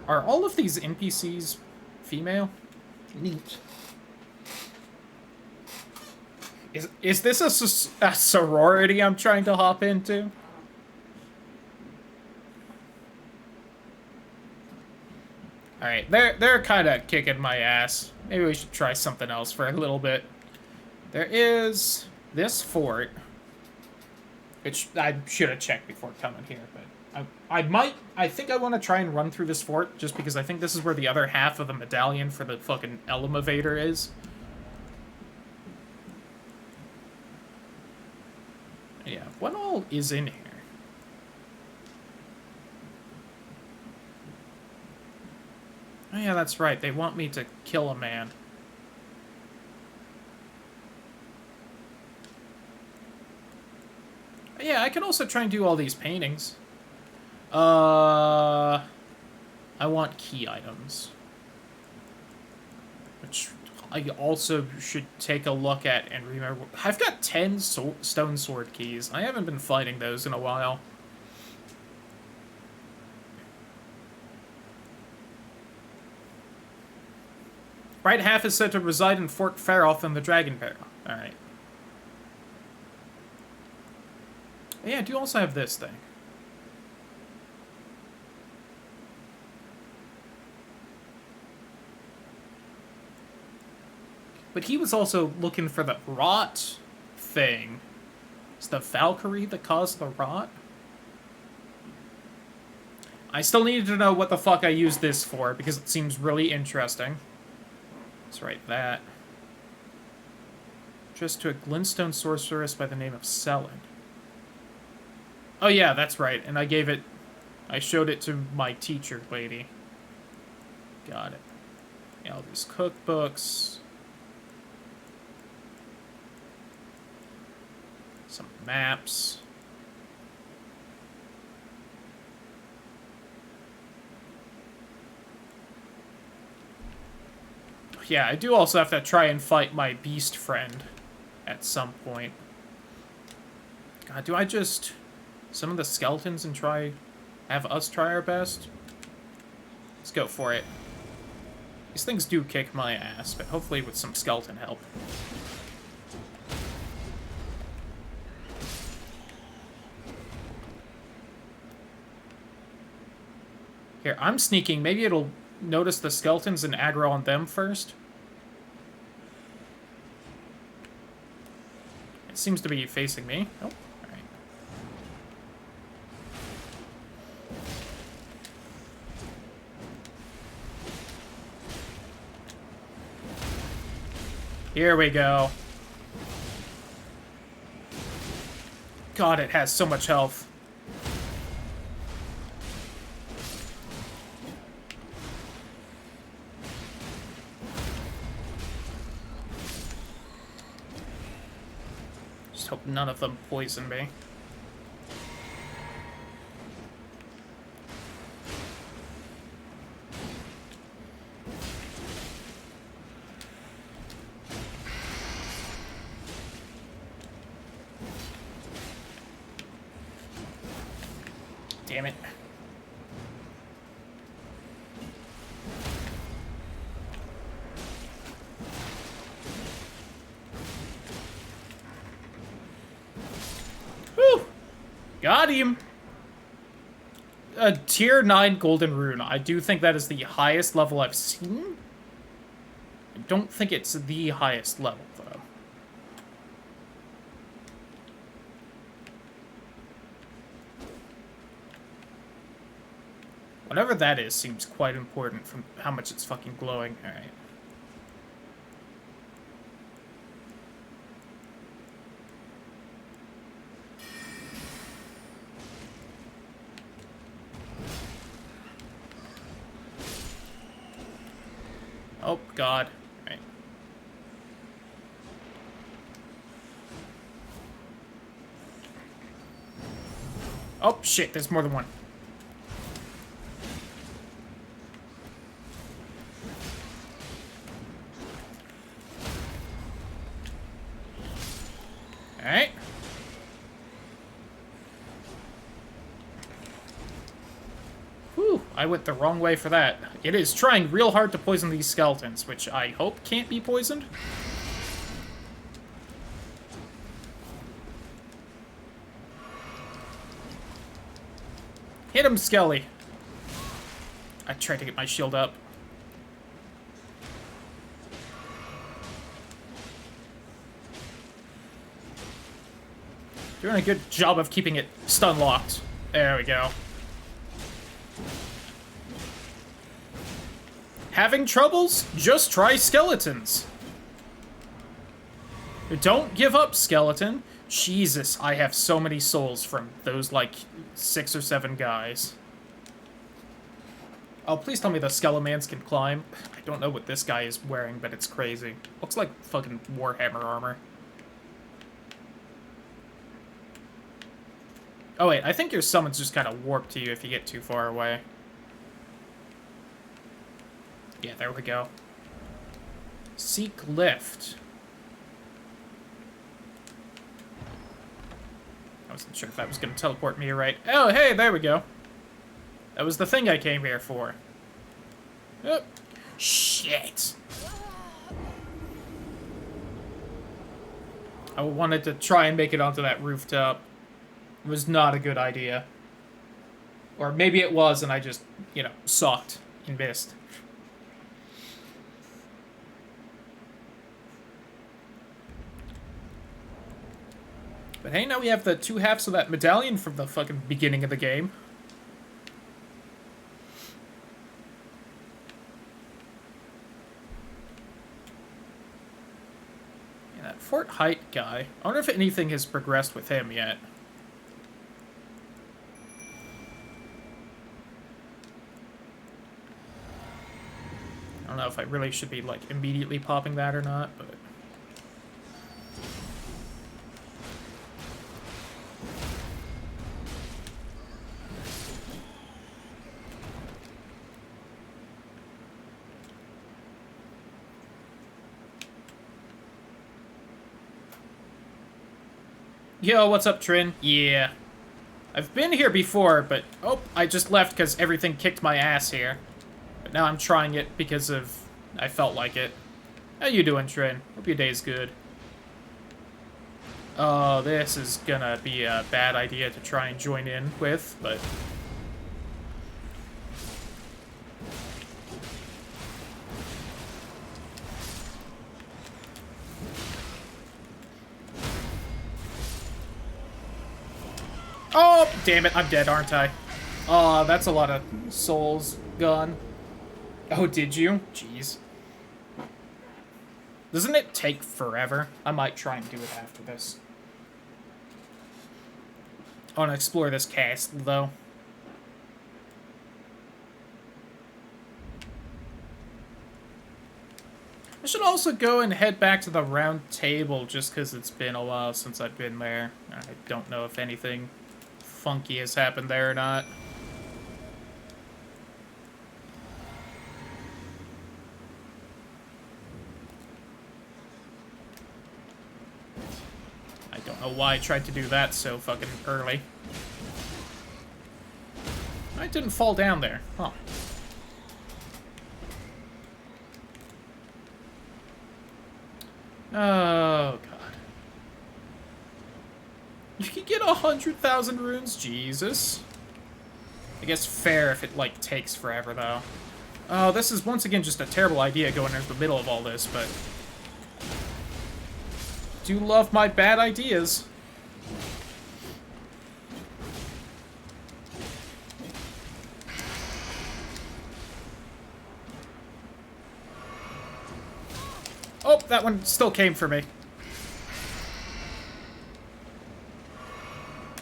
Are all of these NPCs female? Neat. Is this a sorority I'm trying to hop into? Alright, they're kind of kicking my ass. Maybe we should try something else for a little bit. There is this fort, which I should have checked before coming here, but I think I want to try and run through this fort, just because I think this is where the other half of the medallion for the fucking Elemovator is. Yeah, what all is in here? Oh yeah, that's right, they want me to kill a man. Yeah, I can also try and do all these paintings. I want key items. Which I also should take a look at and remember. I've got 10 stone sword keys. I haven't been fighting those in a while. Right half is said to reside in Fort Faroth and the Dragon Barrel. Alright. Yeah, I do also have this thing. But he was also looking for the rot thing. Is the Valkyrie that caused the rot? I still needed to know what the fuck I used this for, because it seems really interesting. Let's write that. Just to a glintstone sorceress by the name of Selin. Oh yeah, that's right, and I showed it to my teacher lady. Got it. Yeah, all these cookbooks. Some maps. Yeah, I do also have to try and fight my beast friend at some point. God, do I just summon the skeletons and have us try our best? Let's go for it. These things do kick my ass, but hopefully with some skeleton help. Here, I'm sneaking. Maybe it'll notice the skeletons and aggro on them first. It seems to be facing me. Oh, alright. Here we go. God, it has so much health. Just hope none of them poison me. Damn it. Whew! Got him! A tier 9 golden rune. I do think that is the highest level I've seen. I don't think it's the highest level, though. Whatever that is seems quite important from how much it's fucking glowing. Alright. Oh, God. Alright. Oh, shit, there's more than one. Alright. Whew, I went the wrong way for that. It is trying real hard to poison these skeletons, which I hope can't be poisoned. Hit him, Skelly. I tried to get my shield up. Doing a good job of keeping it stun locked. There we go. Having troubles? Just try skeletons. Don't give up, skeleton. Jesus, I have so many souls from those, like, 6 or 7 guys. Oh, please tell me the Skelemans can climb. I don't know what this guy is wearing, but it's crazy. Looks like fucking Warhammer armor. Oh wait, I think your summons just kind of warp to you if you get too far away. Yeah, there we go. Seek lift. I wasn't sure if that was going to teleport me right. Oh, hey, there we go. That was the thing I came here for. Oh, shit. I wanted to try and make it onto that rooftop. It was not a good idea. Or maybe it was and I just, you know, sucked and missed. But hey, now we have the 2 halves of that medallion from the fucking beginning of the game. Yeah, that Fort Height guy. I wonder if anything has progressed with him yet. I don't know if I really should be, like, immediately popping that or not, but... Yo, what's up, Trin? Yeah. I've been here before, but... Oh, I just left because everything kicked my ass here. But now I'm trying it because of... I felt like it. How you doing, Trin? Hope your day's good. Oh, this is gonna be a bad idea to try and join in with, but... Oh, damn it, I'm dead, aren't I? Oh, that's a lot of souls gone. Oh, did you? Jeez. Doesn't it take forever? I might try and do it after this. I want to explore this castle, though. I should also go and head back to the round table, just because it's been a while since I've been there. I don't know if anything funky has happened there or not. I don't know why I tried to do that so fucking early. I didn't fall down there. Huh. Oh, God. You can get 100,000 runes? Jesus. I guess fair if it, like, takes forever, though. Oh, this is once again just a terrible idea going into the middle of all this, but... do love my bad ideas. Oh, that one still came for me.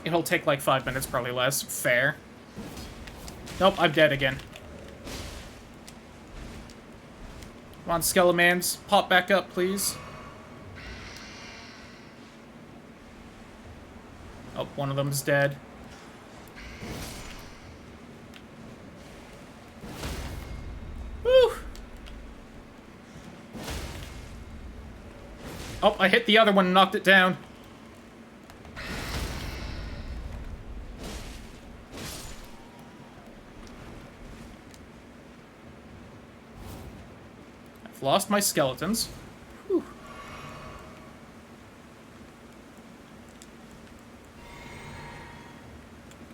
It'll take like 5 minutes, probably less. Fair. Nope, I'm dead again. Come on, Skelemans. Pop back up, please. Oh, one of them's dead. Woo! Oh, I hit the other one and knocked it down. I've lost my skeletons. Whew.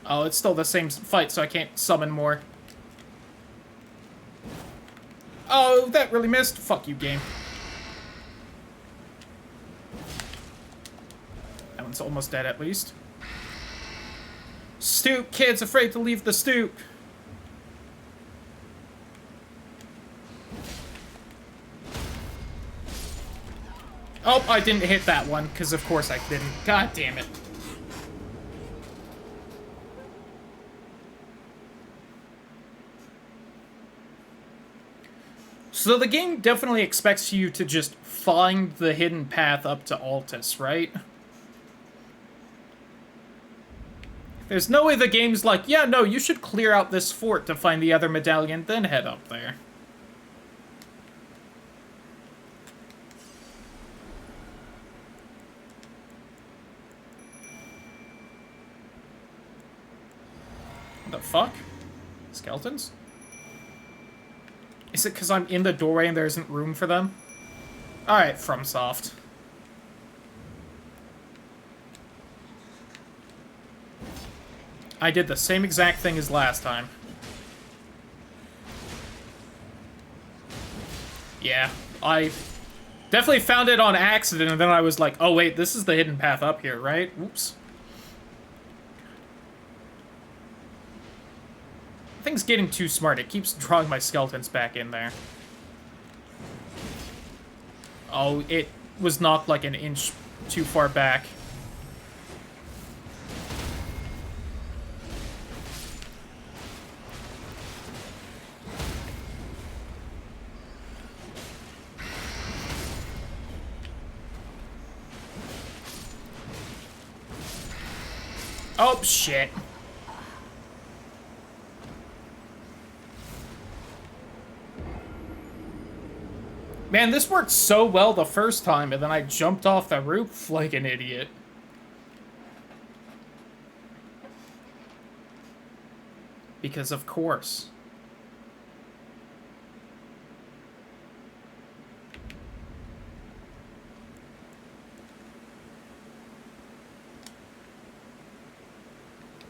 Oh, it's still the same fight, so I can't summon more. Oh, that really missed. Fuck you, game. That one's almost dead, at least. Stoop, kids afraid to leave the stoop. Oh, I didn't hit that one, because of course I didn't. God damn it. So the game definitely expects you to just find the hidden path up to Altus, right? There's no way the game's like, yeah, no, you should clear out this fort to find the other medallion, then head up there. What the fuck? Skeletons? Is it because I'm in the doorway and there isn't room for them? Alright, FromSoft. I did the same exact thing as last time. Yeah, I definitely found it on accident, and then I was like, oh wait, this is the hidden path up here, right? Oops. The thing's getting too smart. It keeps drawing my skeletons back in there. Oh, it was knocked like an inch too far back. Oh, shit. Man, this worked so well the first time, and then I jumped off the roof like an idiot. Because of course.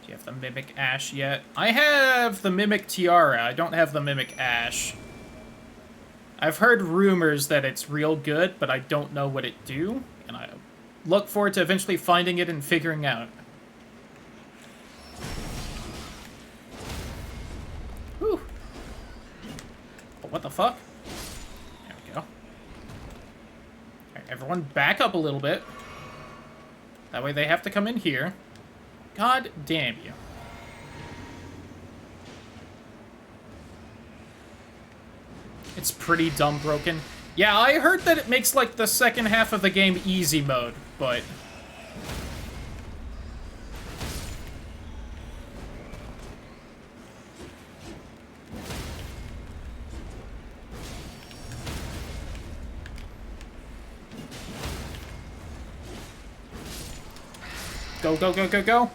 Do you have the Mimic Ash yet? I have the Mimic Tiara. I don't have the Mimic Ash. I've heard rumors that it's real good, but I don't know what it do, and I look forward to eventually finding it and figuring out. Whew. But what the fuck? There we go. Alright, everyone back up a little bit. That way they have to come in here. God damn you. It's pretty dumb broken. Yeah, I heard that it makes, like, the second half of the game easy mode, but... Go, go, go, go, go!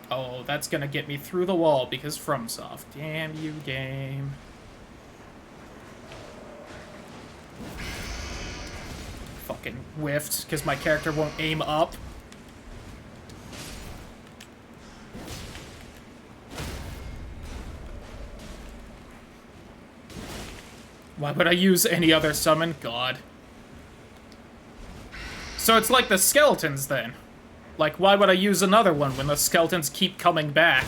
Oh, that's gonna get me through the wall because FromSoft. Damn you, game. Fucking whiffed because my character won't aim up. Why would I use any other summon? God. So it's like the skeletons then. Like, why would I use another one when the skeletons keep coming back?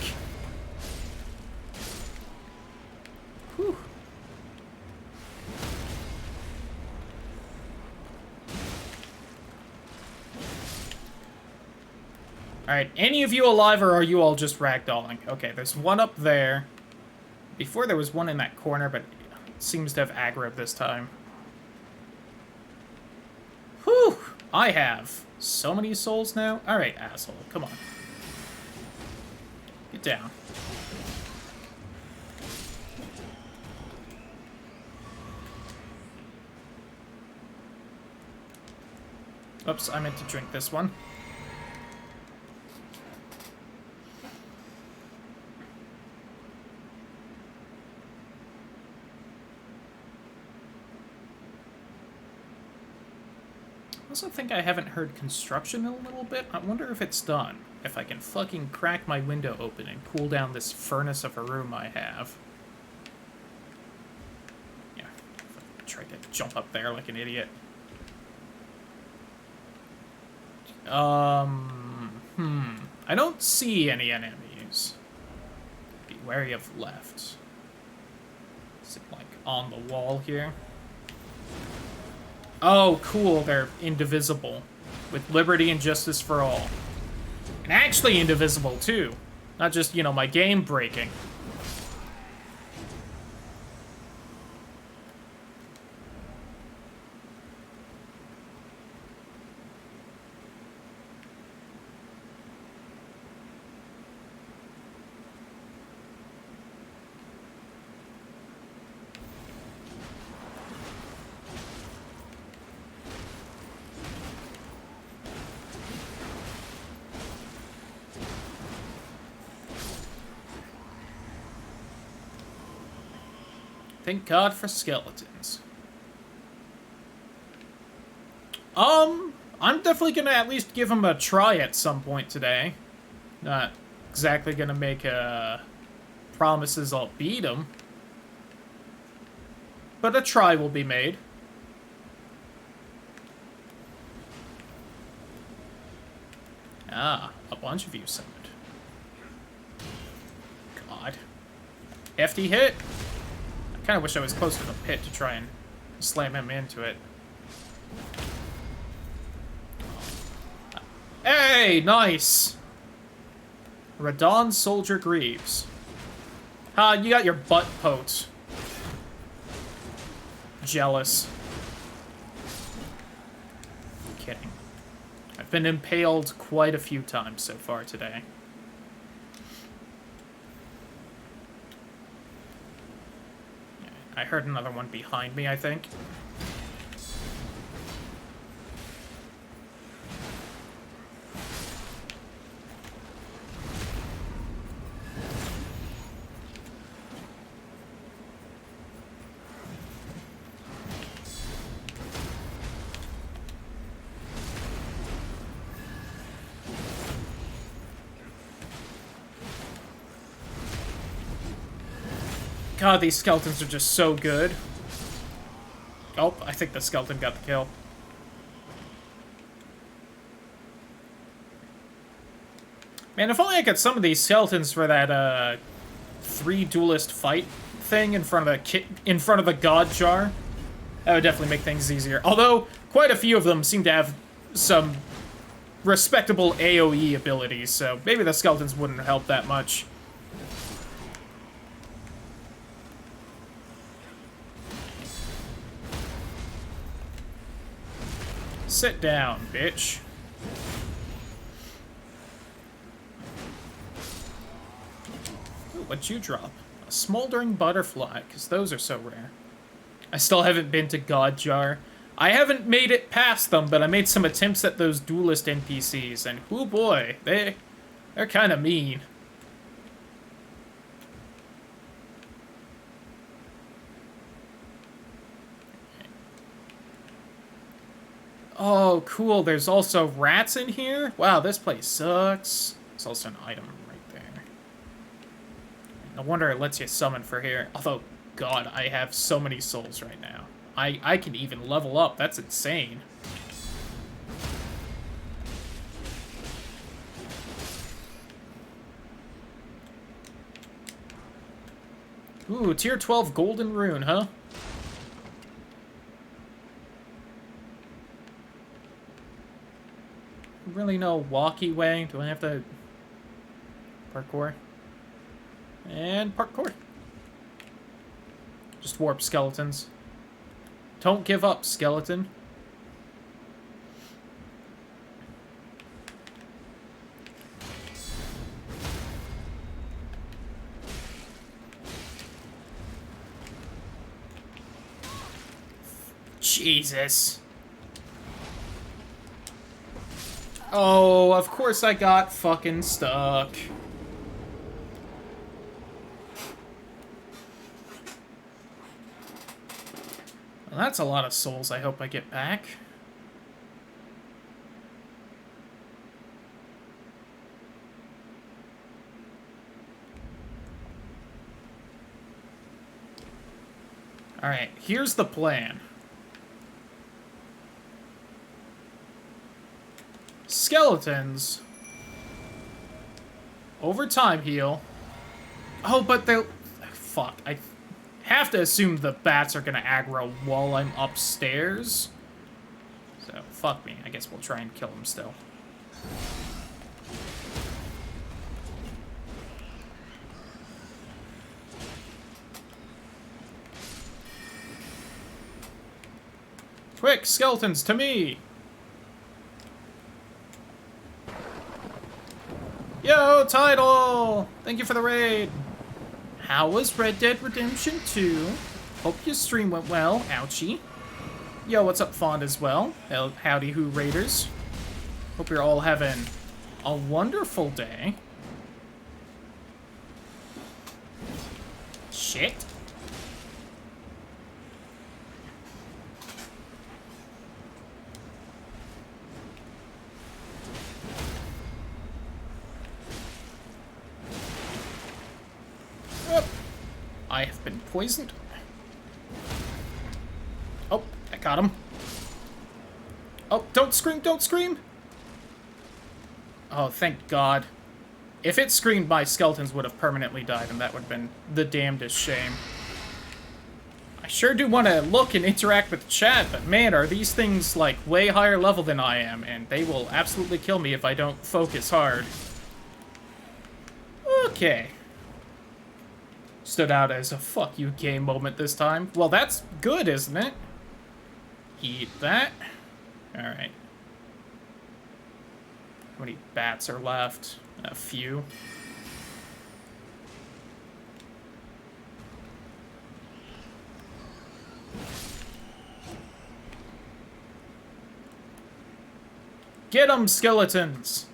Whew. Alright, any of you alive, or are you all just ragdolling? Okay, there's one up there. Before there was one in that corner, but it seems to have aggroed this time. Whew! I have so many souls now. Alright, asshole. Come on. Get down. Oops, I meant to drink this one. I also think I haven't heard construction in a little bit. I wonder if it's done. If I can fucking crack my window open and cool down this furnace of a room I have. Yeah, I tried to jump up there like an idiot. I don't see any enemies. Be wary of left. Is it like on the wall here? Oh, cool, they're indivisible. With liberty and justice for all. And actually indivisible, too. Not just, you know, my game breaking. Thank God for skeletons. I'm definitely gonna at least give him a try at some point today. Not exactly gonna make promises I'll beat him. But a try will be made. Ah, a bunch of you summoned. God. Hefty hit. I kind of wish I was close to the pit to try and slam him into it. Hey, nice! Radon Soldier Greaves. Ha, you got your butt poked. Jealous. Kidding. I've been impaled quite a few times so far today. I heard another one behind me, I think. God, these skeletons are just so good. Oh, I think the skeleton got the kill. Man, if only I could summon these skeletons for that 3 duelist fight thing in front of the god jar. That would definitely make things easier. Although quite a few of them seem to have some respectable AoE abilities, so maybe the skeletons wouldn't help that much. Sit down, bitch. Ooh, what'd you drop? A smoldering butterfly, because those are so rare. I still haven't been to God Jar. I haven't made it past them, but I made some attempts at those duelist NPCs, and oh boy, they're kind of mean. Oh, cool. There's also rats in here? Wow, this place sucks. There's also an item right there. No wonder it lets you summon for here. Although, God, I have so many souls right now. I can even level up. That's insane. Ooh, tier 12 golden rune, huh? Really no walkie way. Do I have to parkour? And parkour. Just warp skeletons. Don't give up, skeleton. Jesus. Oh, of course I got fucking stuck. Well, that's a lot of souls I hope I get back. Alright, here's the plan. Skeletons. Over time heal. Oh, but they'll... Fuck. I have to assume the bats are gonna aggro while I'm upstairs. So, fuck me. I guess we'll try and kill him still. Quick, skeletons, to me! Yo, Tidal! Thank you for the raid! How was Red Dead Redemption 2? Hope your stream went well. Ouchie. Yo, what's up, Fond, as well? Howdy, Who Raiders. Hope you're all having a wonderful day. Shit. I have been poisoned. Oh, I got him. Oh, don't scream, don't scream! Oh, thank God. If it screamed, my skeletons would have permanently died, and that would have been the damnedest shame. I sure do want to look and interact with the chat, but man, are these things, like, way higher level than I am, and they will absolutely kill me if I don't focus hard. Okay. Stood out as a fuck you game moment this time. Well, that's good, isn't it? Eat that. Alright. How many bats are left? A few. Get 'em, skeletons!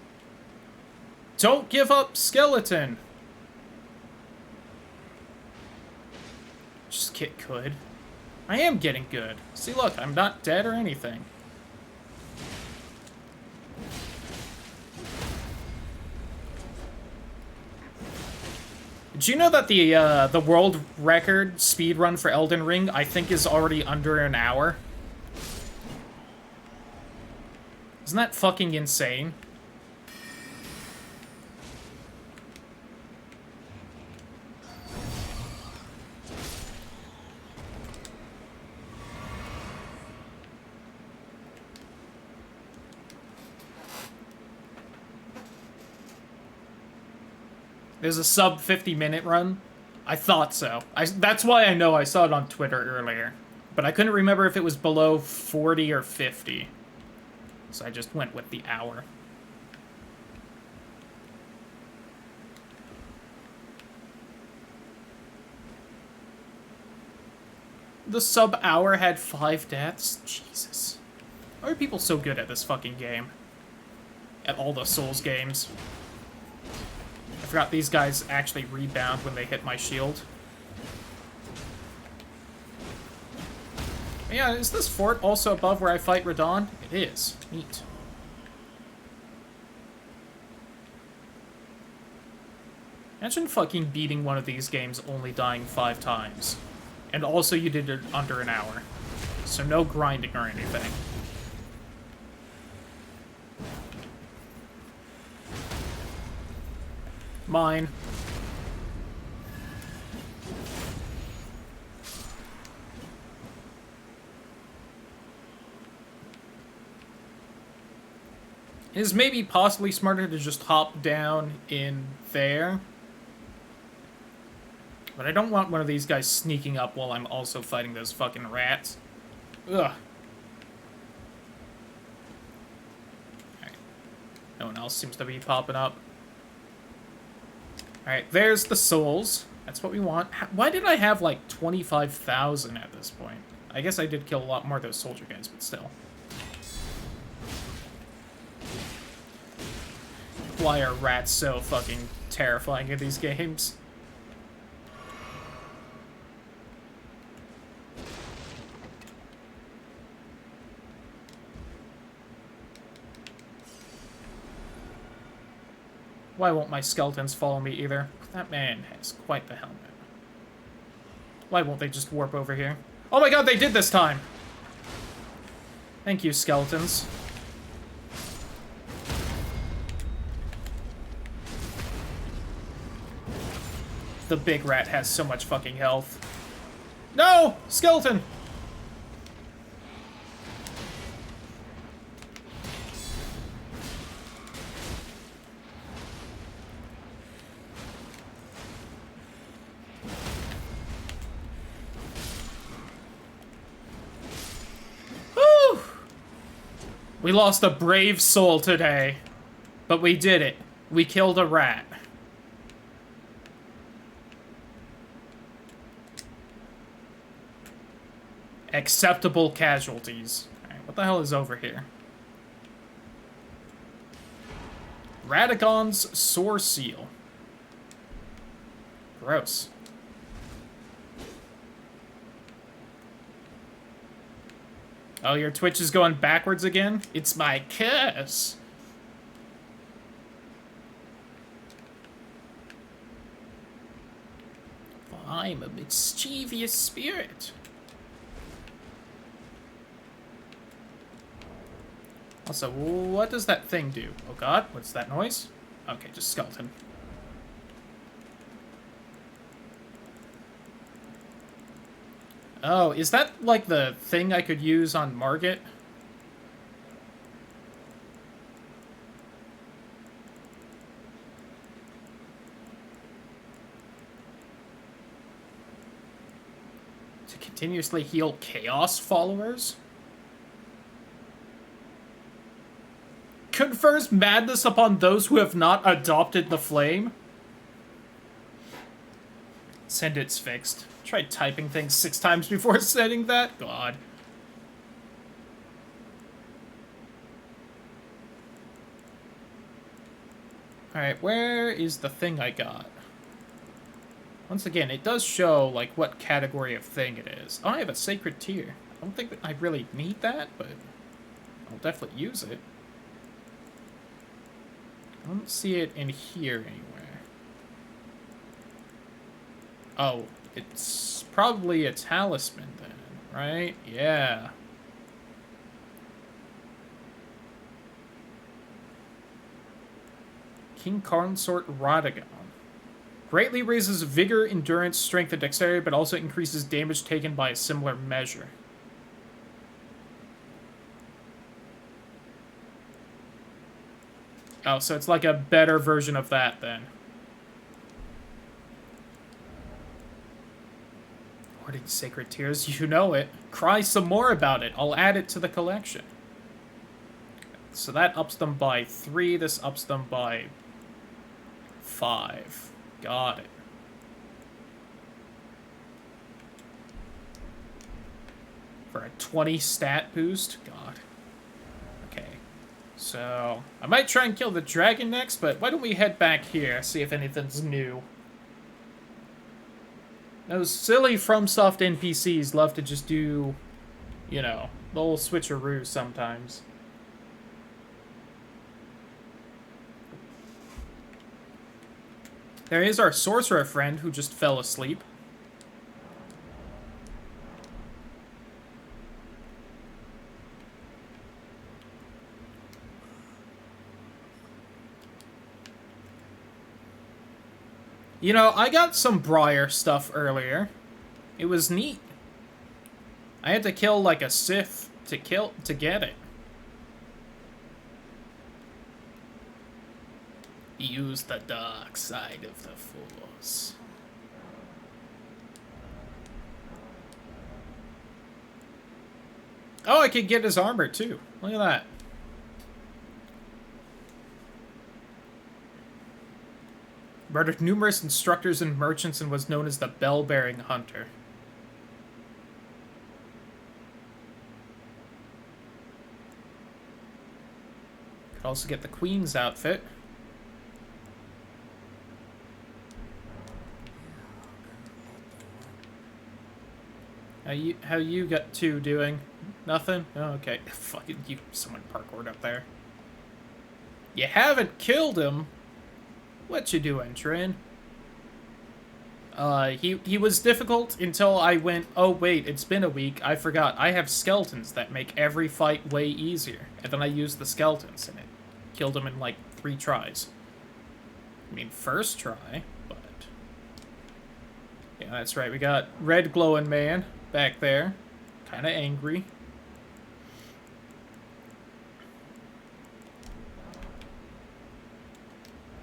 Don't give up, skeleton! Just get good. I am getting good. See, look, I'm not dead or anything. Did you know that the world record speedrun for Elden Ring, I think, is already under an hour? Isn't that fucking insane? There's a sub 50-minute run? I thought so. That's why I know I saw it on Twitter earlier. But I couldn't remember if it was below 40 or 50. So I just went with the hour. The sub hour had 5 deaths? Jesus. Why are people so good at this fucking game? At all the Souls games. I forgot these guys actually rebound when they hit my shield. Yeah, is this fort also above where I fight Radon? It is. Neat. Imagine fucking beating one of these games only dying 5 times. And also you did it under an hour. So no grinding or anything. Mine. It is maybe possibly smarter to just hop down in there. But I don't want one of these guys sneaking up while I'm also fighting those fucking rats. Ugh. Alright. No one else seems to be popping up. Alright, there's the souls. That's what we want. Why did I have, like, 25,000 at this point? I guess I did kill a lot more of those soldier guys, but still. Why are rats so fucking terrifying in these games? Why won't my skeletons follow me either? That man has quite the helmet. Why won't they just warp over here? Oh my god, they did this time! Thank you, skeletons. The big rat has so much fucking health. No! Skeleton! Woo! We lost a brave soul today. But we did it. We killed a rat. Acceptable casualties. Alright, what the hell is over here? Radagon's Sore Seal. Gross. Oh, your Twitch is going backwards again? It's my curse. I'm a mischievous spirit. Also, what does that thing do? Oh god, what's that noise? Okay, just skeleton. Oh, is that like the thing I could use on Margit? To continuously heal Chaos followers? Confers madness upon those who have not adopted the flame? Send it's fixed. Tried typing things 6 times before sending that? God. Alright, where is the thing I got? Once again, it does show, like, what category of thing it is. Oh, I have a sacred tear. I don't think that I really need that, but I'll definitely use it. I don't see it in here anywhere. Oh, it's probably a talisman then, right? Yeah. King Consort Radagon. Greatly raises vigor, endurance, strength, and dexterity, but also increases damage taken by a similar measure. Oh, so it's like a better version of that, then. Hoarding Sacred Tears, you know it. Cry some more about it. I'll add it to the collection. So that ups them by 3, this ups them by 5. Got it. For a 20 stat boost? God. Okay. So, I might try and kill the dragon next, but why don't we head back here, see if anything's new. Those silly FromSoft NPCs love to just do, you know, the whole switcheroo sometimes. There is our sorcerer friend who just fell asleep. You know, I got some Briar stuff earlier. It was neat. I had to kill like a Sith to get it. Use the dark side of the Force. Oh, I could get his armor too. Look at that. Murdered numerous instructors and merchants and was known as the Bell-Bearing Hunter. Could also get the Queen's outfit. How you got 2 doing? Nothing? Oh, okay. Fucking you, someone parkoured up there. You haven't killed him? What you doing, Trin? He was difficult until I went, oh wait, it's been a week, I forgot. I have skeletons that make every fight way easier. And then I used the skeletons and it killed him in like 3 tries. I mean, first try, but... Yeah, that's right. We got red glowing man back there. Kind of angry.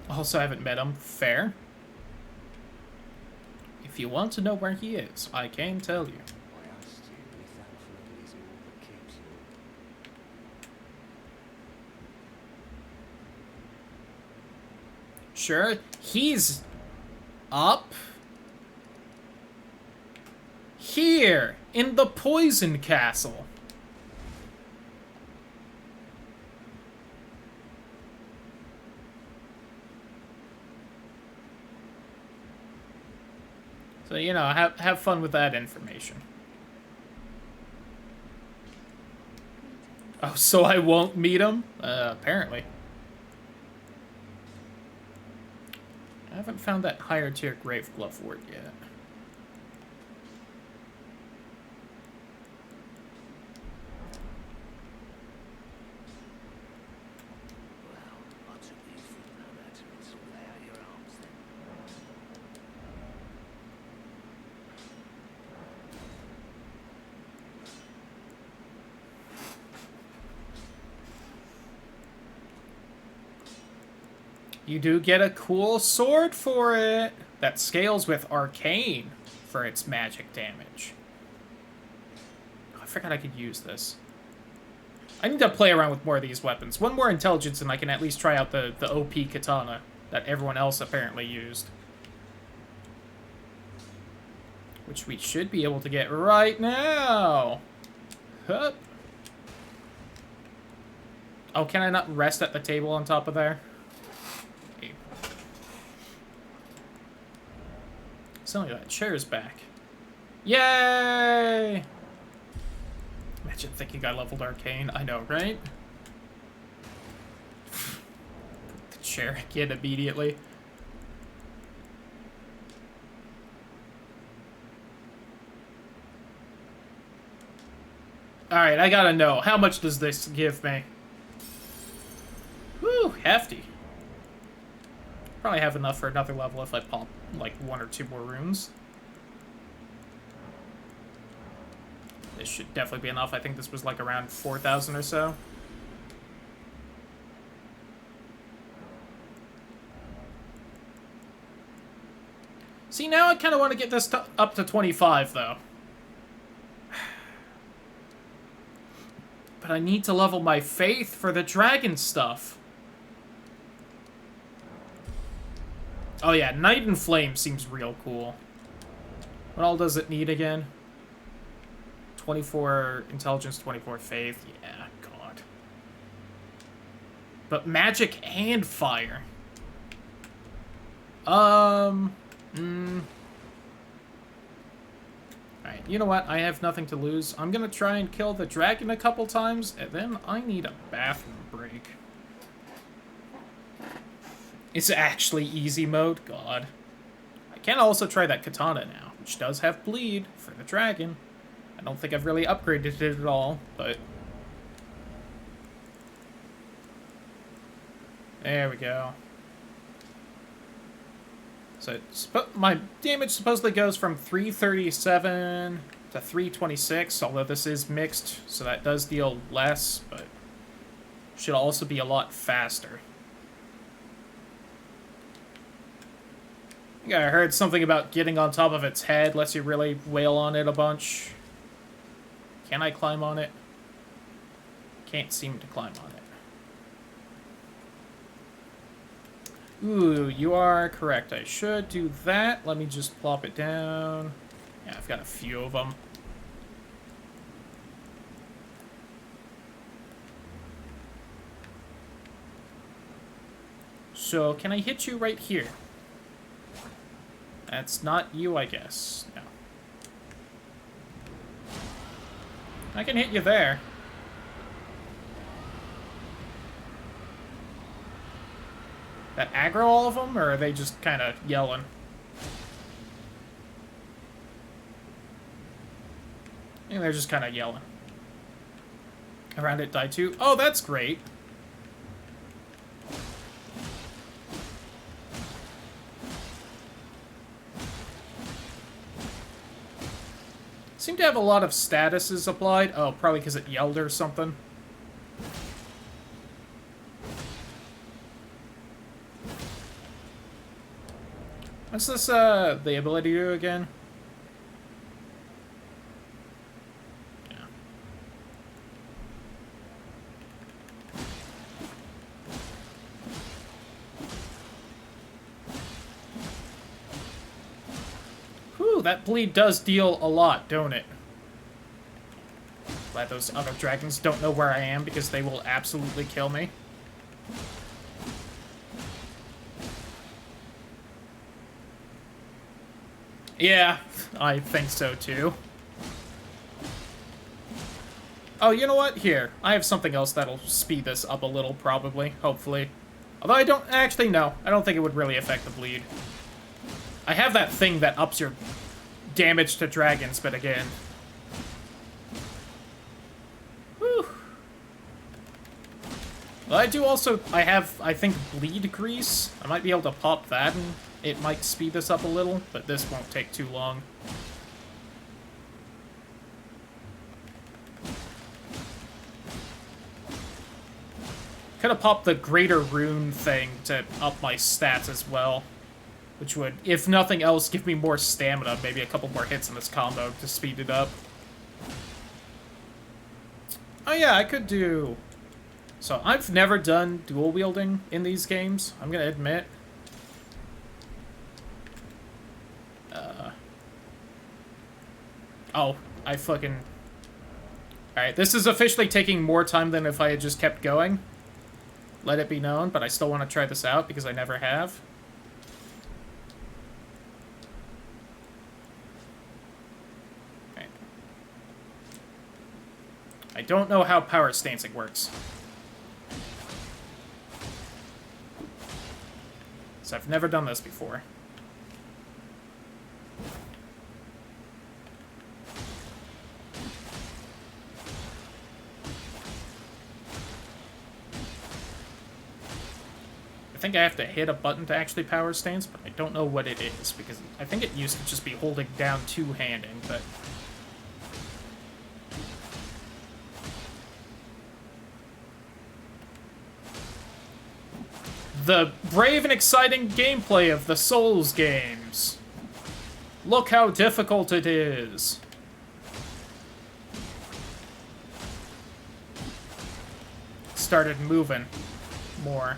Also, I haven't met him. Fair. If you want to know where he is, I can tell you. Sure, he's up here in the Poison Castle. So, you know, have fun with that information. Oh, so I won't meet him? Apparently. I haven't found that higher tier Grave Glove word yet. You do get a cool sword for it that scales with arcane for its magic damage. Oh, I forgot I could use this. I need to play around with more of these weapons. One more intelligence and I can at least try out the OP katana that everyone else apparently used. Which we should be able to get right now. Hup. Oh, can I not rest at the table on top of there? Suddenly that chair's back. Yay! Imagine thinking I leveled arcane. I know, right? The chair again immediately. Alright, I gotta know. How much does this give me? Whew, hefty. Probably have enough for another level if I pop like 1 or 2 more runes. This should definitely be enough. I think this was like around 4,000 or so. See, now I kind of want to get this up to 25, though. But I need to level my faith for the dragon stuff. Oh yeah, Night and Flame seems real cool. What all does it need again? 24 intelligence, 24 faith. Yeah, God. But magic and fire. Alright, you know what? I have nothing to lose. I'm gonna try and kill the dragon a couple times, and then I need a bathroom break. It's actually easy mode? God. I can also try that katana now, which does have bleed for the dragon. I don't think I've really upgraded it at all, but... There we go. So my damage supposedly goes from 337 to 326, although this is mixed, so that does deal less, but should also be a lot faster. I think I heard something about getting on top of its head lets you really wail on it a bunch. Can I climb on it? Can't seem to climb on it. Ooh, you are correct. I should do that. Let me just plop it down. Yeah, I've got a few of them. So, can I hit you right here? That's not you, I guess. No. I can hit you there. That aggro all of them, or are they just kind of yelling? I think they're just kind of yelling. Around it die too. Oh, that's great. Seem to have a lot of statuses applied. Oh, probably because it yelled or something. What's this, the ability to do again? Yeah. Whew, that bleed does deal a lot, don't it? Glad those other dragons don't know where I am because they will absolutely kill me. Yeah, I think so too. Oh, you know what? Here, I have something else that'll speed this up a little, probably, hopefully. Although I don't, actually, no. I don't think it would really affect the bleed. I have that thing that ups your damage to dragons, but again. Whew. Well, I do also, I have, I think, bleed grease. I might be able to pop that, and it might speed this up a little, but this won't take too long. Could have popped the greater rune thing to up my stats as well. Which would, if nothing else, give me more stamina. Maybe a couple more hits in this combo to speed it up. Oh yeah, I could do... So, I've never done dual wielding in these games, I'm gonna admit. Oh, I fucking... Alright, this is officially taking more time than if I had just kept going. Let it be known, but I still want to try this out because I never have. Okay. I don't know how power stancing works. So I've never done this before. I think I have to hit a button to actually power stance, but I don't know what it is, because I think it used to just be holding down two-handing, but... The brave and exciting gameplay of the Souls games. Look how difficult it is. Started moving more.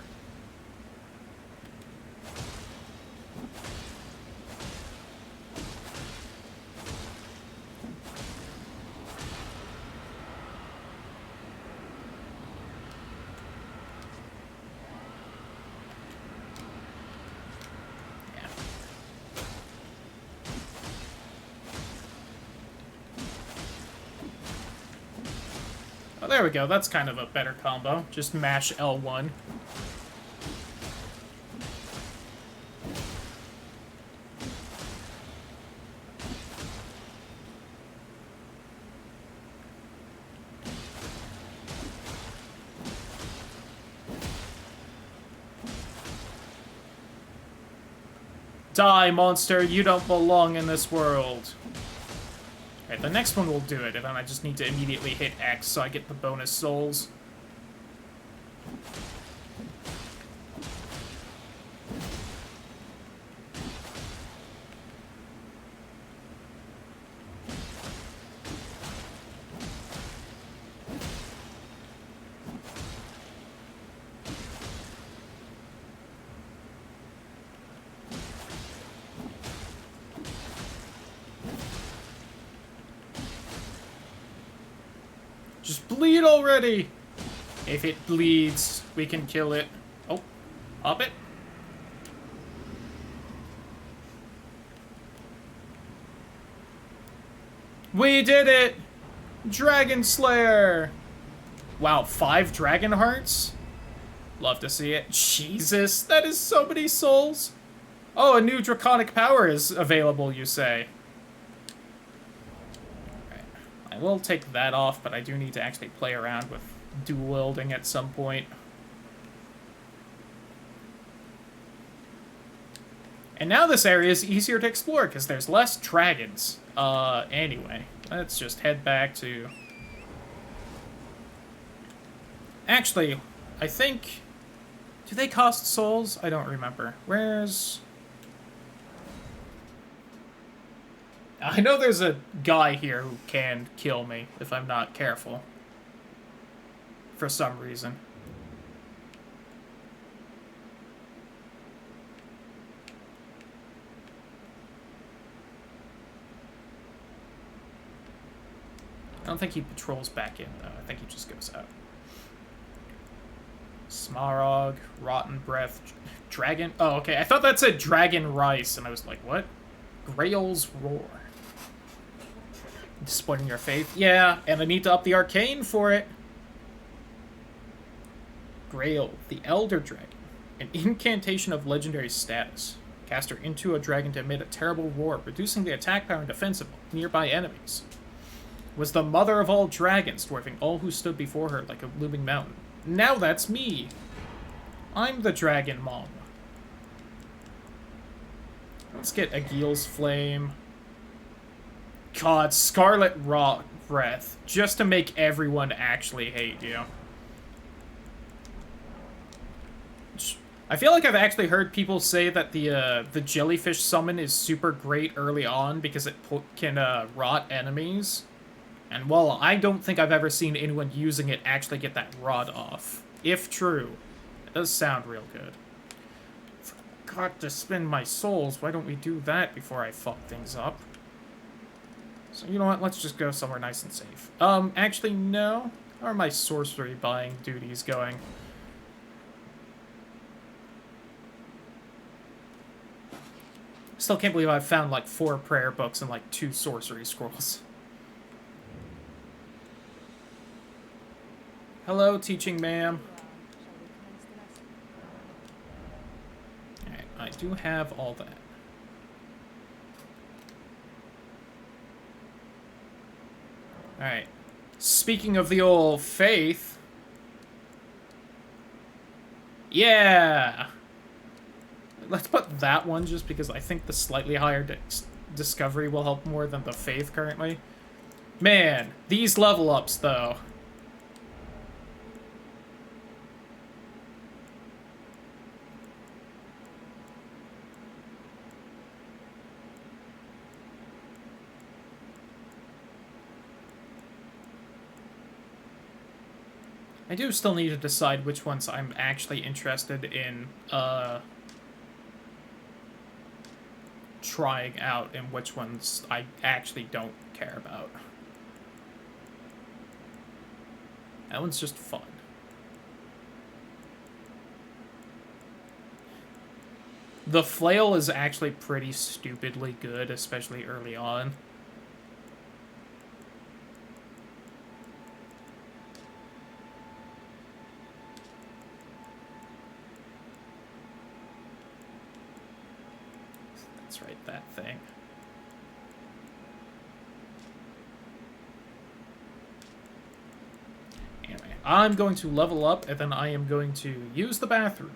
Oh, there we go. That's kind of a better combo. Just mash L1. Die, monster! You don't belong in this world. Alright, the next one will do it, and then I just need to immediately hit X so I get the bonus souls. Just bleed already! If it bleeds, we can kill it. Oh, pop it. We did it! Dragon Slayer! Wow, 5 dragon hearts? Love to see it. Jesus, that is so many souls! Oh, a new draconic power is available, you say? I will take that off, but I do need to actually play around with dual wielding at some point. And now this area is easier to explore, because there's less dragons. Anyway. Let's just head back to... Actually, I think... Do they cost souls? I don't remember. Where's... I know there's a guy here who can kill me if I'm not careful. For some reason. I don't think he patrols back in, though. I think he just goes out. Smarog, Rotten Breath, Dragon... Oh, okay. I thought that said Dragon Rice, and I was like, what? Grail's Roar. Disappointing your faith? Yeah, and I need to up the arcane for it. Grail, the Elder Dragon. An incantation of legendary status. Cast her into a dragon to emit a terrible roar, reducing the attack power and defense of nearby enemies. Was the mother of all dragons, dwarfing all who stood before her like a looming mountain. Now that's me. I'm the dragon mom. Let's get Agil's Flame. God, Scarlet Raw Breath. Just to make everyone actually hate you. I feel like I've actually heard people say that the jellyfish summon is super great early on because it can rot enemies. And while I don't think I've ever seen anyone using it actually get that rot off. If true, it does sound real good. Forgot to spend my souls. Why don't we do that before I fuck things up? So, you know what? Let's just go somewhere nice and safe. Actually, no. How are my sorcery buying duties going? Still can't believe I've found, like, 4 prayer books and, like, 2 sorcery scrolls. Hello, teaching ma'am. Alright, I do have all that. Alright. Speaking of the old faith... Yeah! Let's put that one just because I think the slightly higher discovery will help more than the faith currently. Man, these level ups, though. I do still need to decide which ones I'm actually interested in, trying out and which ones I actually don't care about. That one's just fun. The flail is actually pretty stupidly good, especially early on. That's right, that thing. Anyway, I'm going to level up, and then I am going to use the bathroom.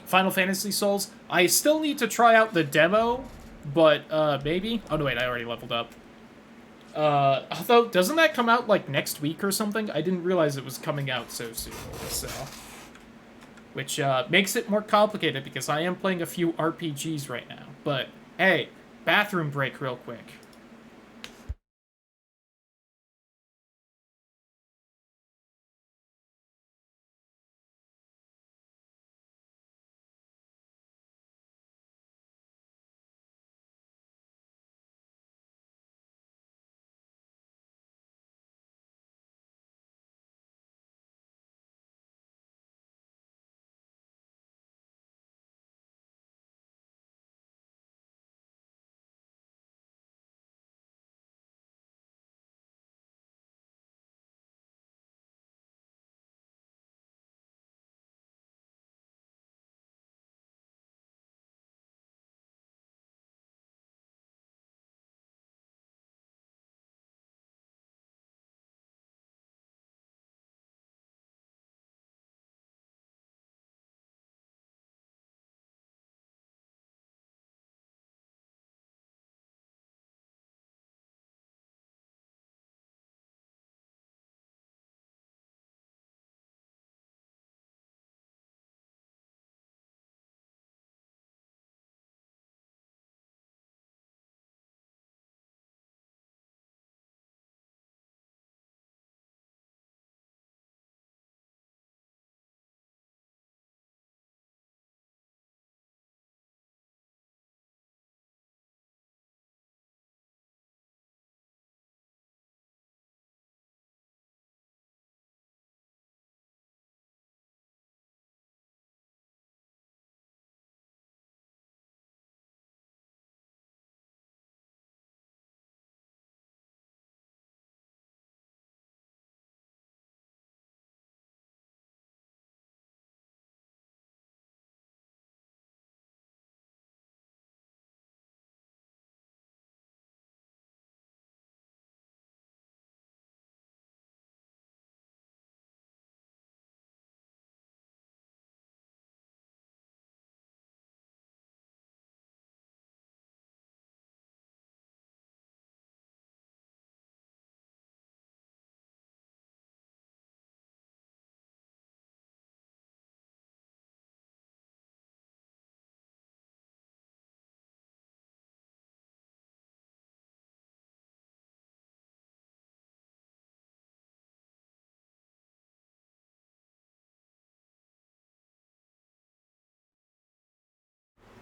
Final Fantasy Souls. I still need to try out the demo, but, maybe? Oh, no, wait, I already leveled up. Although, doesn't that come out, like, next week or something? I didn't realize it was coming out so soon, so... Which, makes it more complicated, because I am playing a few RPGs right now. But, hey, bathroom break real quick.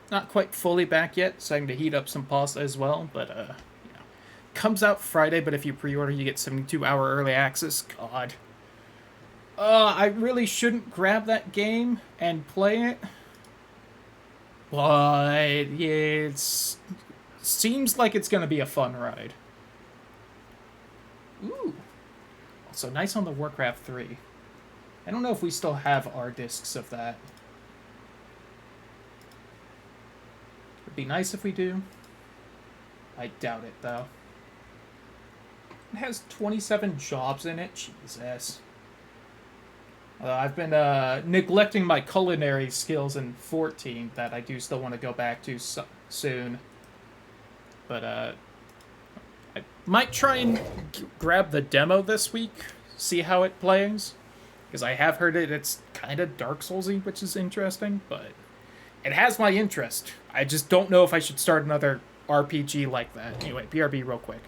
Not quite fully back yet, starting to heat up some pasta as well, but you know, comes out Friday. But if you pre-order, you get 72-hour early access. God, I really shouldn't grab that game and play it, but it seems like it's gonna be a fun ride. Ooh, also nice on the Warcraft 3. I don't know if we still have our discs of that. It'd be nice if we do. I doubt it though. It has 27 jobs in it. Jesus. I've been neglecting my culinary skills in 14 that I do still want to go back to soon. But I might try and grab the demo this week, see how it plays. Because I have heard it's kind of Dark Soulsy, which is interesting, but it has my interest. I just don't know if I should start another RPG like that. Anyway, BRB real quick.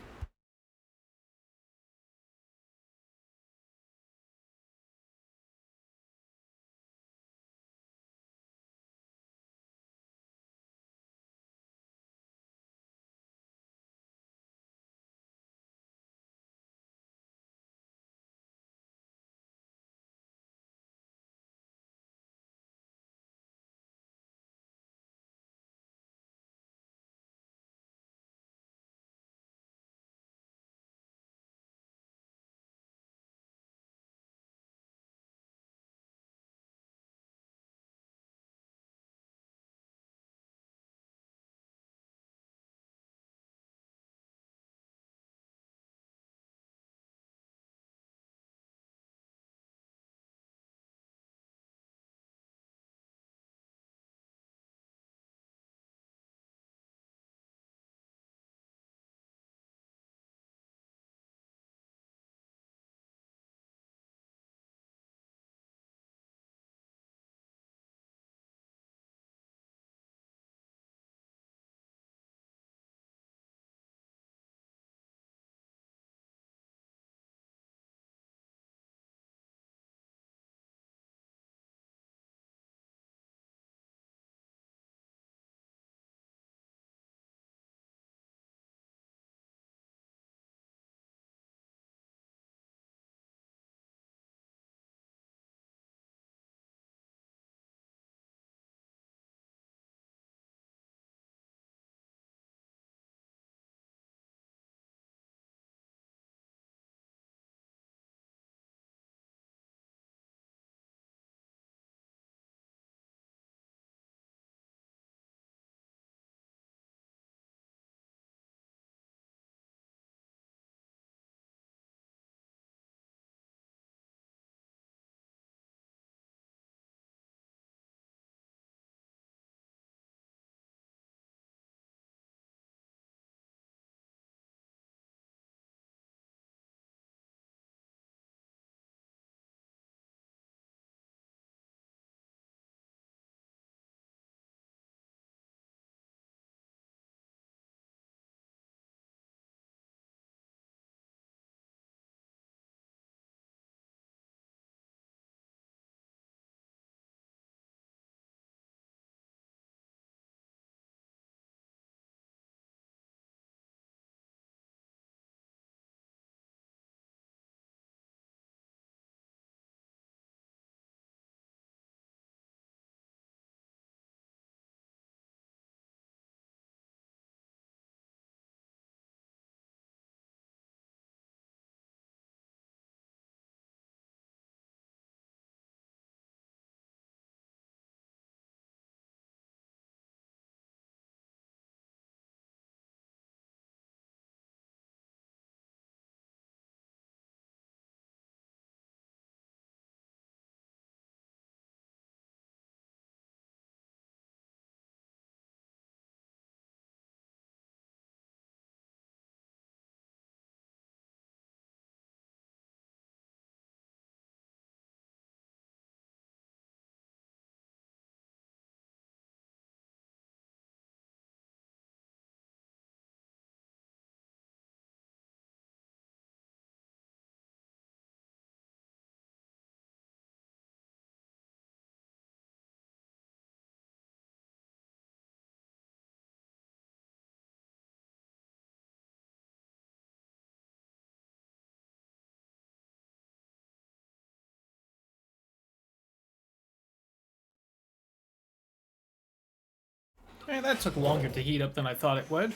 That took longer to heat up than I thought it would.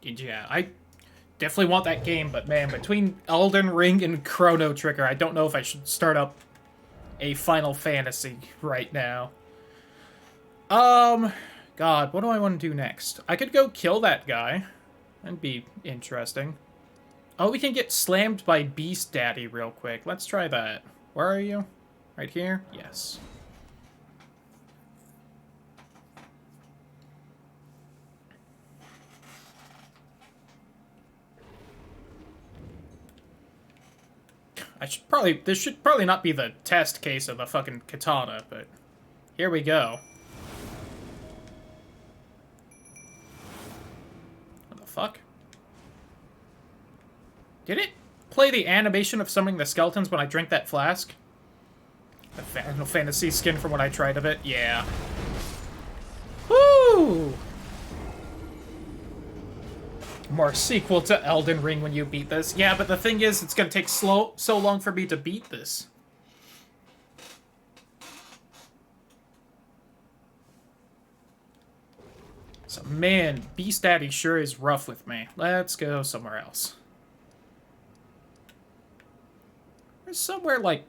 Yeah, I definitely want that game, but man, between Elden Ring and Chrono Trigger, I don't know if I should start up a Final Fantasy right now. God, what do I want to do next? I could go kill that guy. That'd be interesting. Oh, we can get slammed by Beast Daddy real quick. Let's try that. Where are you? Right here? Yes. This should probably not be the test case of a fucking katana, but here we go. What the fuck? Did it play the animation of summoning the skeletons when I drank that flask? The Final Fantasy skin from when I tried of it? Yeah. Woo! More sequel to Elden Ring when you beat this. Yeah, but the thing is, it's gonna take so long for me to beat this. So, man, Beast Daddy sure is rough with me. Let's go somewhere else. There's somewhere, like,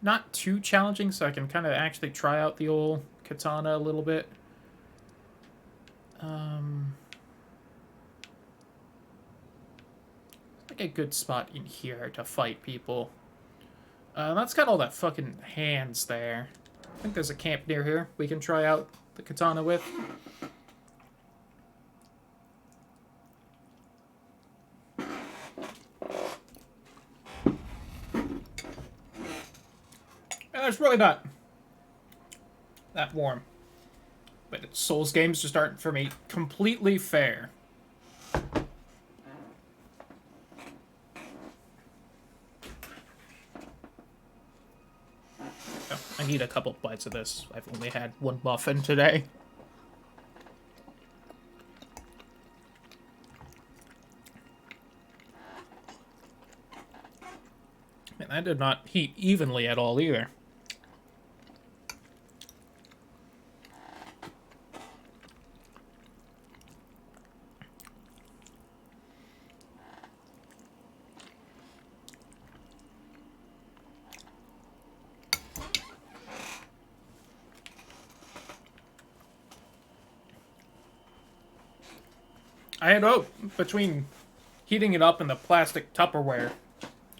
not too challenging, so I can kind of actually try out the old katana a little bit. Like a good spot in here to fight people. That's got all that fucking hands there. I think there's a camp near here we can try out the katana with. And it's really not that warm. But Souls games just aren't, for me, completely fair. I need a couple bites of this. I've only had one muffin today. Man, that did not heat evenly at all either. I had hoped between heating it up in the plastic Tupperware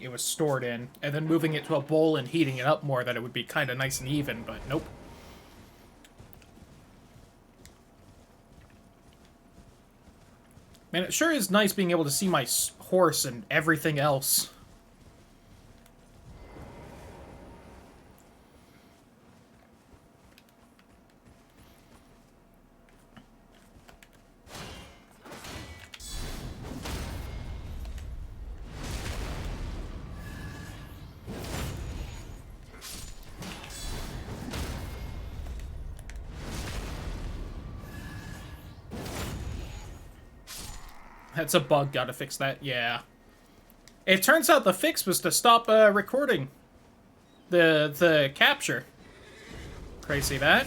it was stored in, and then moving it to a bowl and heating it up more, that it would be kind of nice and even, but nope. Man, it sure is nice being able to see my horse and everything else. That's a bug, gotta fix that, yeah. It turns out the fix was to stop recording the capture. Crazy that.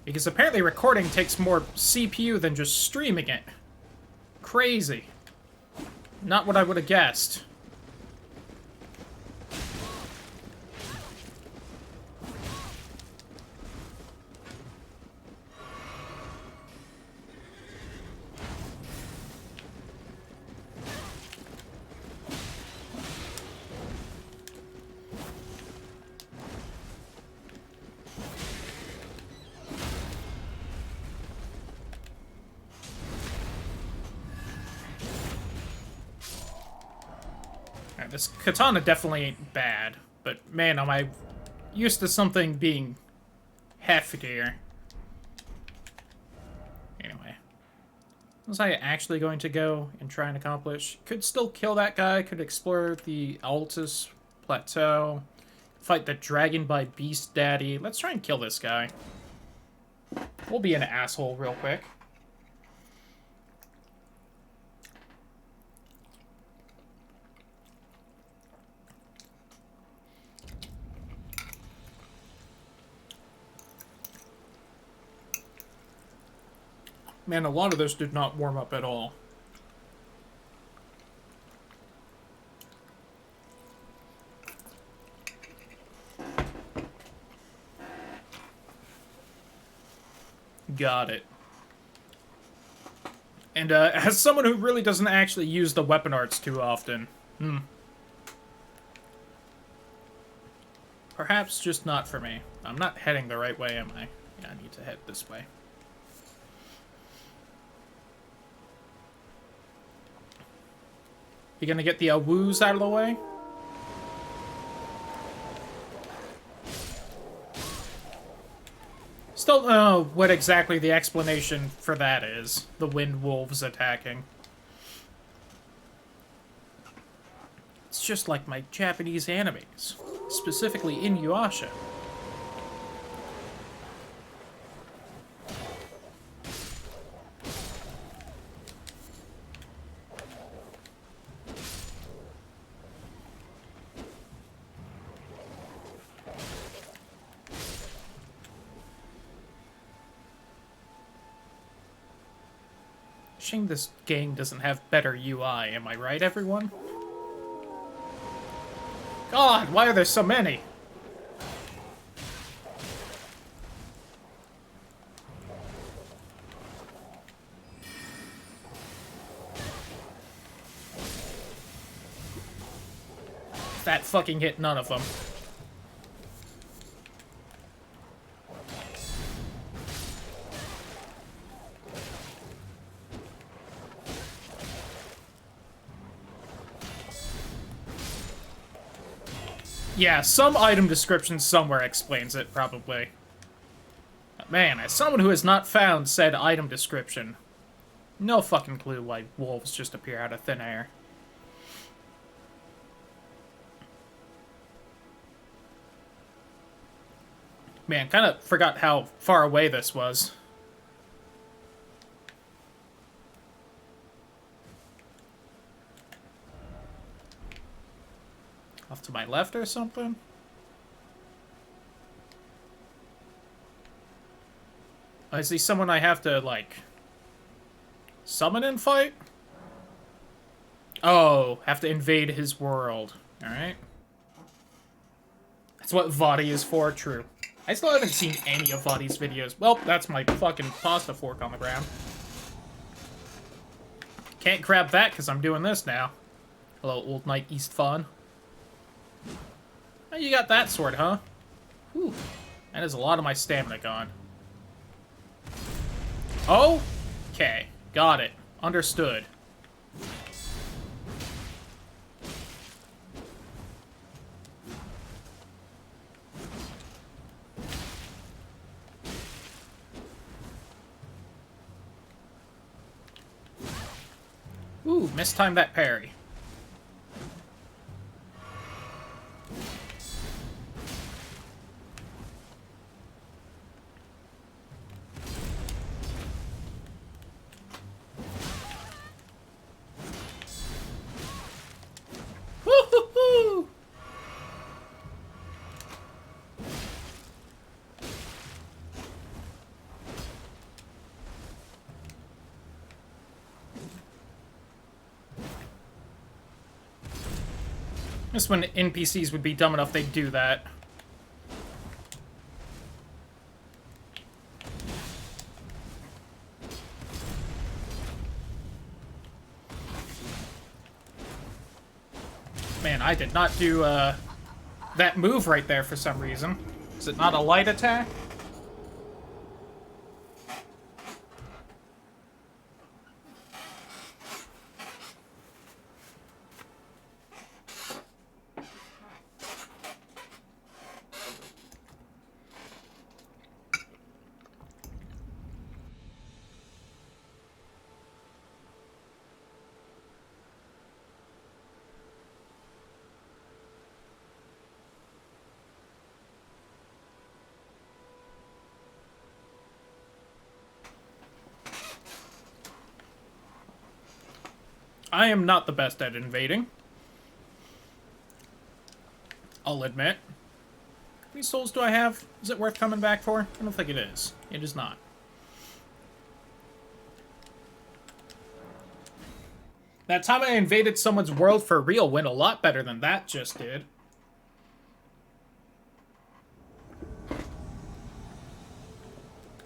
Because apparently recording takes more CPU than just streaming it. Crazy. Not what I would have guessed. This katana definitely ain't bad, but man, am I used to something being heftier. Anyway. What was I actually going to go and try and accomplish? Could still kill that guy, could explore the Altus Plateau, fight the dragon by Beast Daddy. Let's try and kill this guy. We'll be an asshole real quick. Man, a lot of this did not warm up at all. Got it. And as someone who really doesn't actually use the weapon arts too often, perhaps just not for me. I'm not heading the right way, am I? Yeah, I need to head this way. You gonna get the woos out of the way? Still don't know what exactly the explanation for that is. The wind wolves attacking. It's just like my Japanese animes, specifically Inuyasha. Shame this game doesn't have better UI, am I right, everyone? God, why are there so many? That fucking hit none of them. Yeah, some item description somewhere explains it, probably. But man, as someone who has not found said item description, no fucking clue why wolves just appear out of thin air. Man, kind of forgot how far away this was. Off to my left or something? I see someone I have to, like, summon and fight? Oh, have to invade his world. Alright. That's what Vadi is for, true. I still haven't seen any of Vadi's videos. Well, that's my fucking pasta fork on the ground. Can't grab that because I'm doing this now. Hello, Old Knight East Fun. Oh, you got that sword, huh? Whew. That is a lot of my stamina gone. Oh? Okay. Got it. Understood. Ooh, mistimed that parry. Woo-hoo-hoo! Just when NPCs would be dumb enough, they'd do that. Man, I did not do, that move right there for some reason. Is it not a light attack? I am not the best at invading. I'll admit. How many souls do I have? Is it worth coming back for? I don't think it is. It is not. That time I invaded someone's world for real went a lot better than that just did.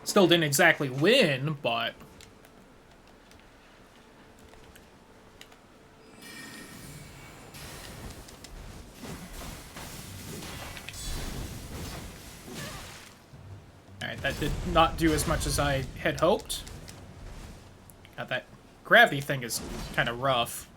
Still didn't exactly win, but... Alright, that did not do as much as I had hoped. God, that gravity thing is kind of rough.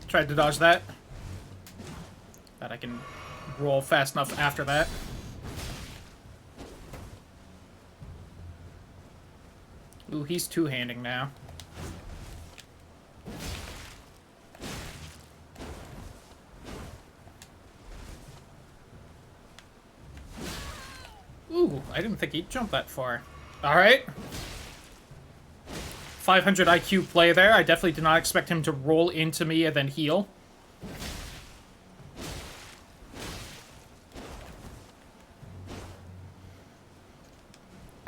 Tried to dodge that. But I can roll fast enough after that. Ooh, he's two-handing now. Ooh, I didn't think he'd jump that far. Alright. 500 IQ play there. I definitely did not expect him to roll into me and then heal.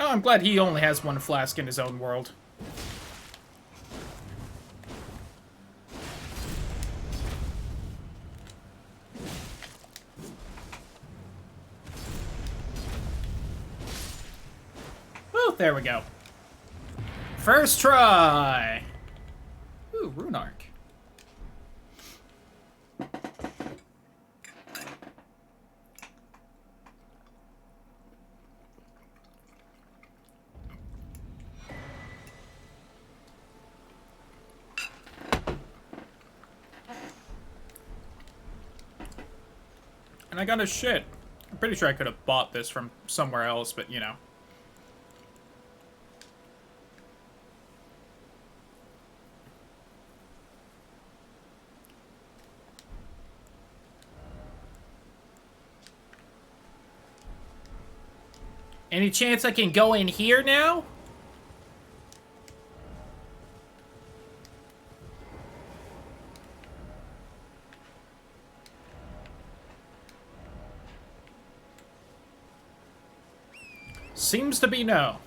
Oh, I'm glad he only has one flask in his own world. Oh, there we go. First try! Ooh, Rune Arc. And I got a shit. I'm pretty sure I could have bought this from somewhere else, but you know. Any chance I can go in here now? Seems to be no.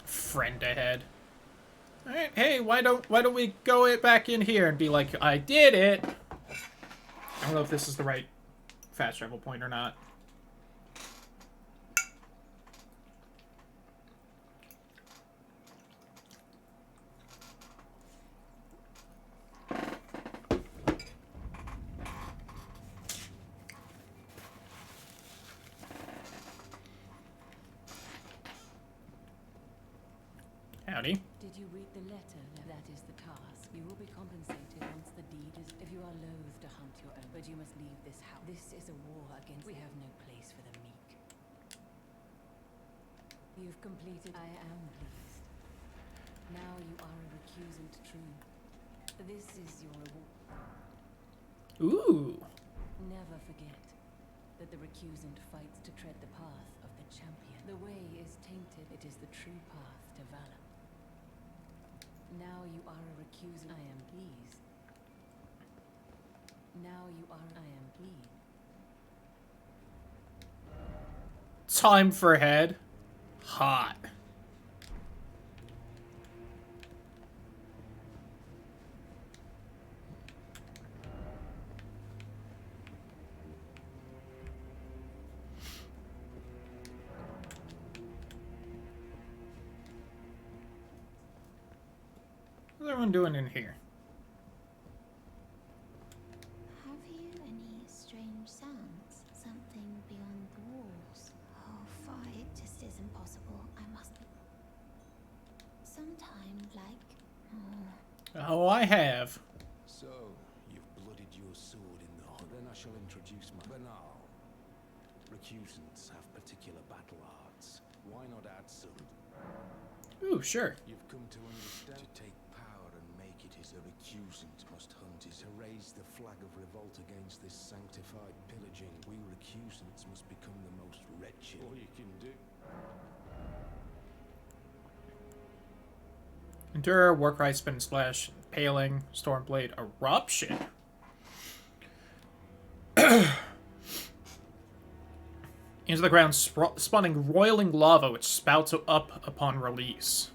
Friend ahead. Alright, hey, why don't we go it back in here and be like, I did it! I don't know if this is the right fast travel point or not. Howdy. Did you read the letter? That is the task. You will be compensated once the deed is... If you are loath to hunt your own, but you must leave this house. This is a war against... We have no place for the meek. You've completed... I am pleased. Now you are a recusant true. This is your reward. Ooh. Never forget that the recusant fights to tread the path of the champion. The way is tainted. It is the true path to valor. Now you are a recusant. I am pleased. Now you are... I am pleased. Time for head. Hot. What's everyone doing in here? Have you any strange sounds? Something beyond the walls? Oh, fight just isn't possible. I must... Sometime, like... Oh, I have. So, you've blooded your sword in the hunt. Then I shall introduce my banal. Recusants have particular battle arts. Why not add some? Ooh, sure. You've come to understand to take power and make it his a recusant must hunt is to raise the flag of revolt against this sanctified pillaging. We recusants must become the most wretched. All you can do. Endure, Warcry, Spin and Splash, Paling, Stormblade, Eruption. Into the ground, spawning roiling lava which spouts up upon release.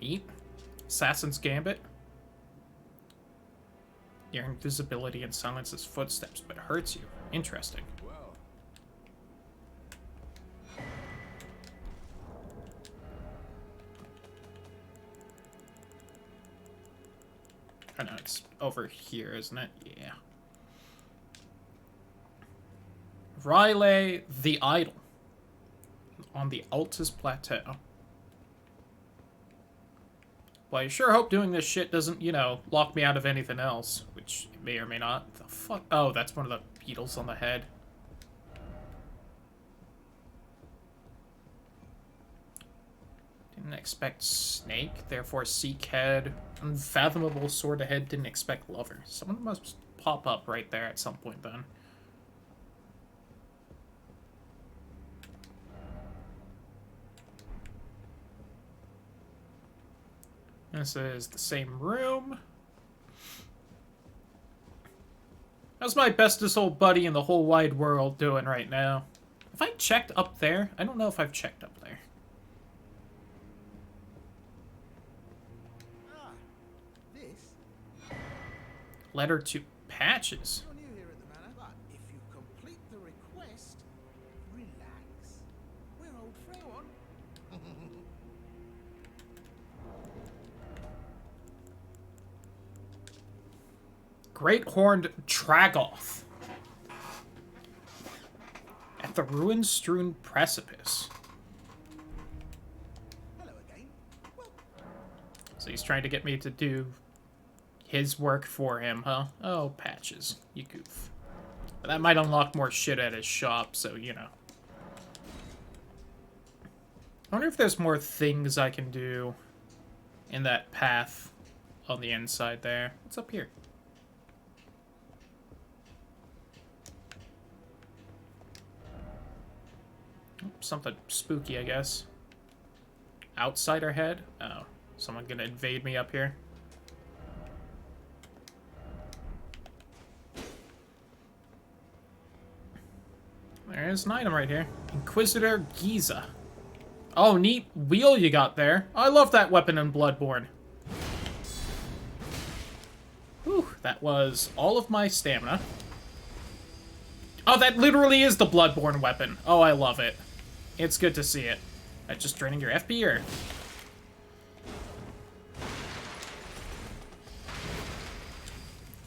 Neat. Assassin's Gambit. Your invisibility and silences footsteps, but hurts you. Interesting. Well, I know it's over here, isn't it? Yeah. Rylay the Idol. On the Altus Plateau. Well, I sure hope doing this shit doesn't, you know, lock me out of anything else. Which it may or may not. The fuck? Oh, that's one of the beetles on the head. Didn't expect snake, therefore seek head. Unfathomable sword ahead, didn't expect lover. Someone must pop up right there at some point then. This is the same room. How's my bestest old buddy in the whole wide world doing right now? Have I checked up there? I don't know if I've checked up there. This? Letter to Patches. You're new here at the manor, but if you complete the request, relax. We're old Freyon. Great Horned Tragoth. At the ruin-strewn precipice. Hello again. Well, So he's trying to get me to do his work for him, huh? Oh, Patches. You goof. But that might unlock more shit at his shop, so, you know. I wonder if there's more things I can do in that path on the inside there. What's up here? Something spooky, I guess. Outsider head? Oh, someone gonna invade me up here? There's an item right here. Inquisitor Giza. Oh, neat wheel you got there. I love that weapon in Bloodborne. Whew, that was all of my stamina. Oh, that literally is the Bloodborne weapon. Oh, I love it. It's good to see it. That's just draining your FP, or...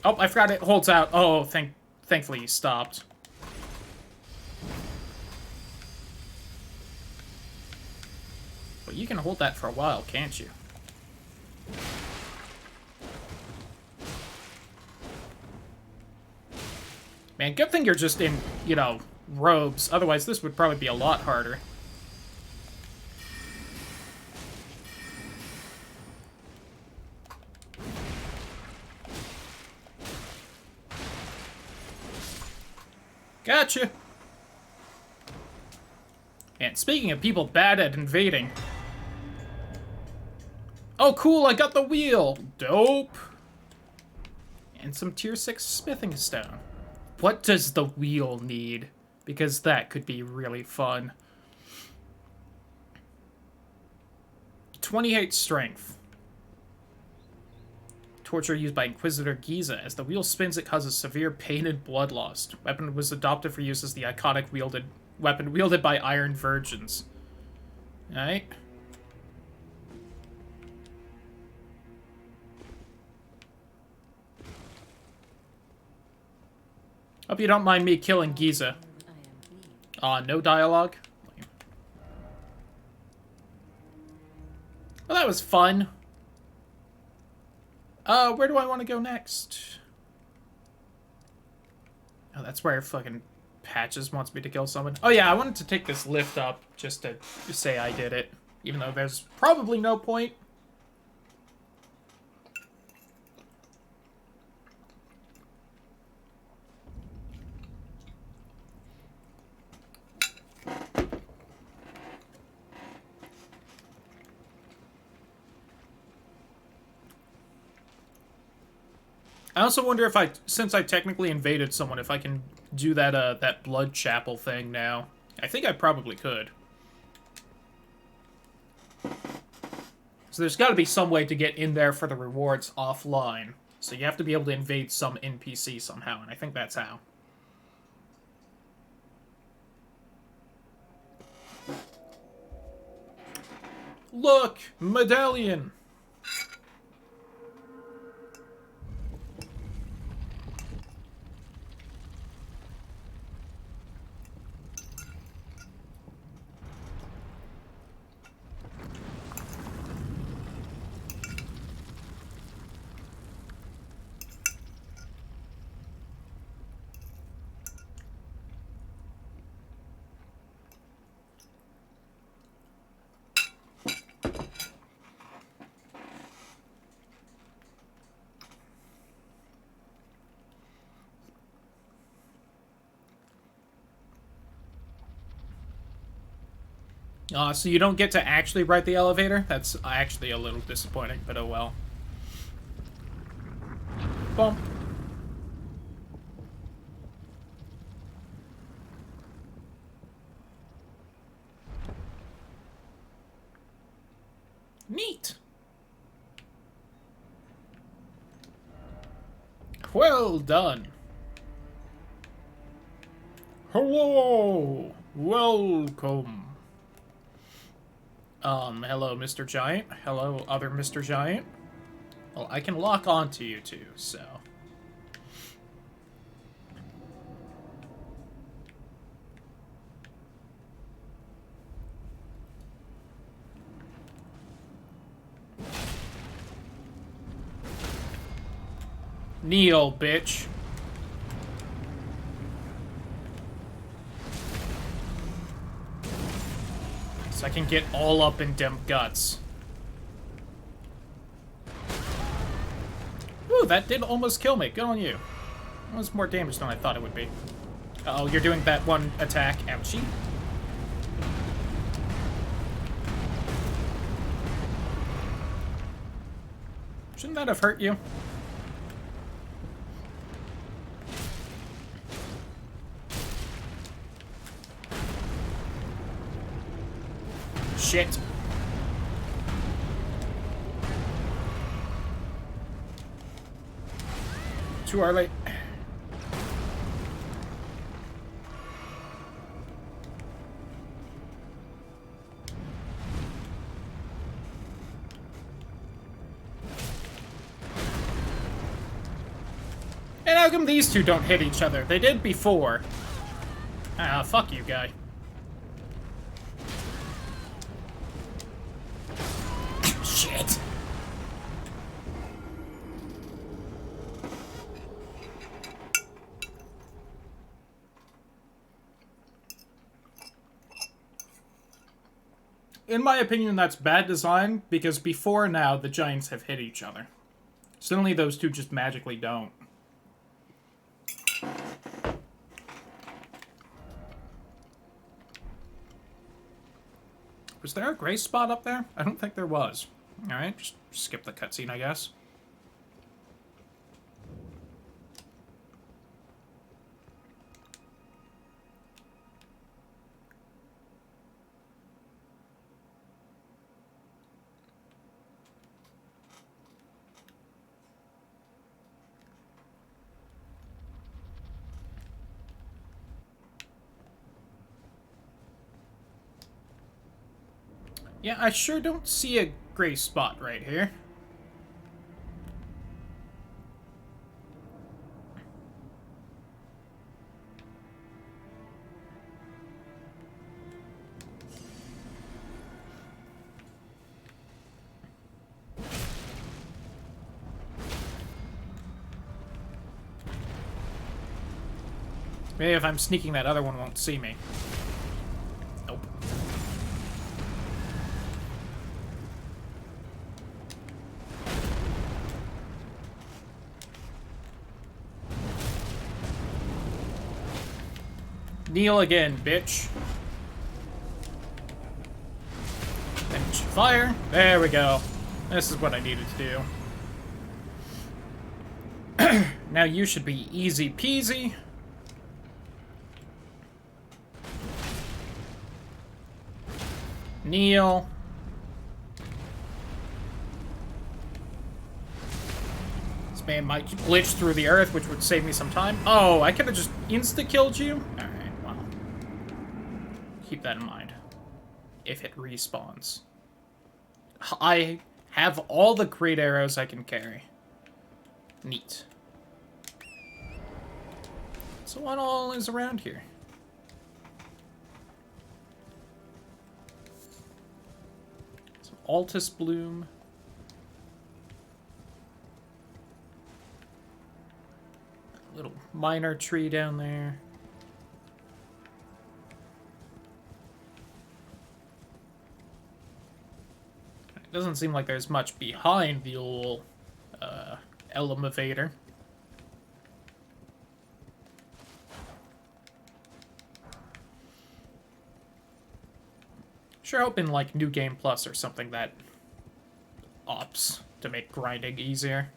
Oh, I forgot it holds out. Oh, thankfully he stopped. But you can hold that for a while, can't you? Man, good thing you're just in, you know, robes. Otherwise, this would probably be a lot harder. Gotcha. And speaking of people bad at invading. Oh, cool, I got the wheel. Dope. And some tier 6 smithing stone. What does the wheel need? Because that could be really fun. 28 strength. Torture used by Inquisitor Giza. As the wheel spins, it causes severe pain and blood loss. Weapon was adopted for use as the iconic weapon wielded by Iron Virgins. Alright. Hope you don't mind me killing Giza. No dialogue. Well, that was fun. Where do I want to go next? Oh, that's where fucking Patches wants me to kill someone. Oh yeah, I wanted to take this lift up just to say I did it. Even though there's probably no point. I also wonder if since I technically invaded someone, if I can do that, that blood chapel thing now. I think I probably could. So there's got to be some way to get in there for the rewards offline. So you have to be able to invade some NPC somehow, and I think that's how. Look! Medallion! So you don't get to actually ride the elevator? That's actually a little disappointing, but oh well. Bump. Neat. Well done. Hello. Welcome. Hello, Mr. Giant. Hello, other Mr. Giant. Well, I can lock onto you two, so... Kneel, bitch. So I can get all up in them guts. Ooh, that did almost kill me. Good on you. That was more damage than I thought it would be. Uh-oh, you're doing that one attack. Ouchie. Shouldn't that have hurt you? Shit. Too early. And how come these two don't hit each other? They did before. Ah, fuck you, guy. Shit. In my opinion, that's bad design, because before now, the giants have hit each other. Suddenly, those two just magically don't. Was there a gray spot up there? I don't think there was. Alright, just skip the cutscene, I guess. Yeah, I sure don't see a gray spot right here. Maybe if I'm sneaking, that other one won't see me. Nope. Kneel again, bitch. And fire. There we go. This is what I needed to do. Now you should be easy peasy. Kneel. This man might glitch through the earth, which would save me some time. Oh, I could have just insta-killed you? Alright, well. Keep that in mind. If it respawns. I have all the great arrows I can carry. Neat. So what all is around here? Some Altus Bloom. A little minor tree down there. It doesn't seem like there's much behind the old elevator. Sure hoping like New Game Plus or something that opts to make grinding easier.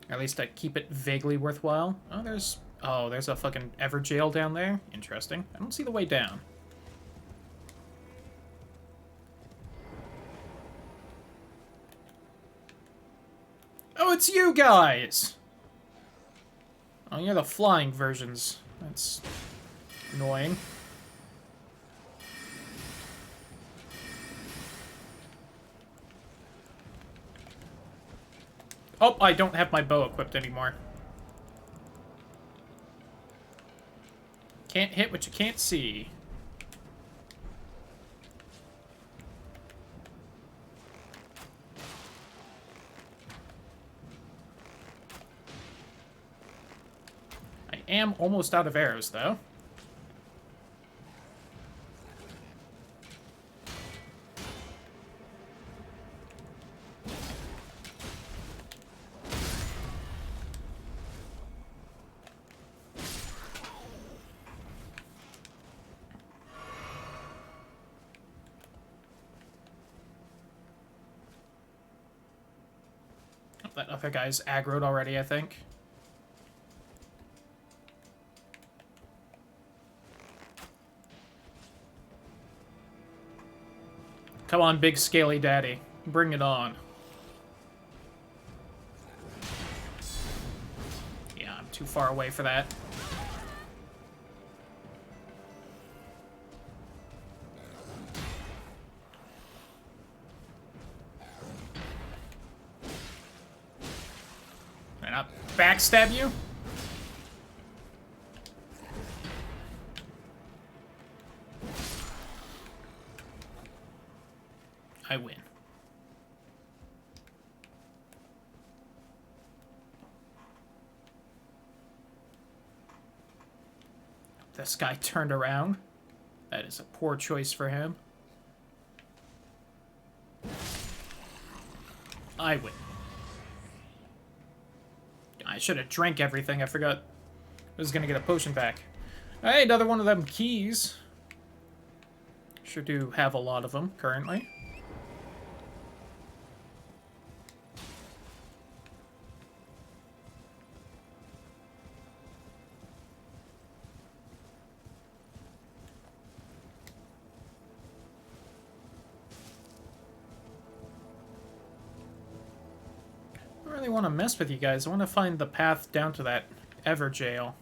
Or at least to keep it vaguely worthwhile. Oh, there's a fucking Everjail down there. Interesting. I don't see the way down. Oh, it's you guys! Oh, you're the flying versions. That's annoying. Oh, I don't have my bow equipped anymore. Can't hit what you can't see. I am almost out of arrows, though. That other guy's aggroed already, I think. Come on, big scaly daddy. Bring it on. Yeah, I'm too far away for that. Can I not backstab you? I win. This guy turned around. That is a poor choice for him. I win. I should have drank everything. I forgot I was gonna get a potion back. Hey, another one of them keys. Sure do have a lot of them currently. I really want to mess with you guys. I want to find the path down to that Everjail.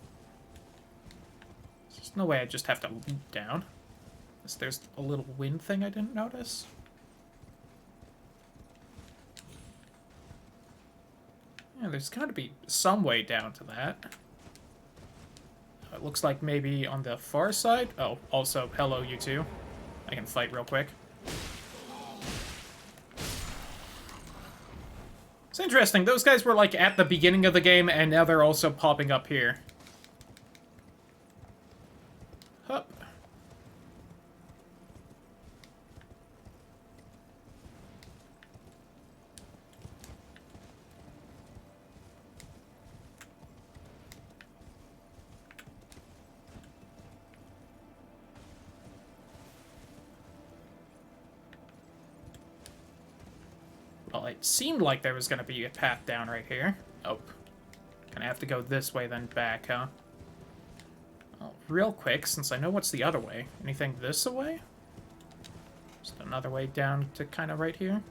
There's no way I just have to leap down. Unless there's a little wind thing I didn't notice. Yeah, there's got to be some way down to that. It looks like maybe on the far side. Oh, also, hello, you two. I can fight real quick. It's interesting. Those guys were, like, at the beginning of the game, and now they're also popping up here. Hup. Well, it seemed like there was going to be a path down right here. Oh, Gonna have to go this way, then back, huh? Well, real quick, since I know what's the other way. Anything this way? Just another way down to kind of right here.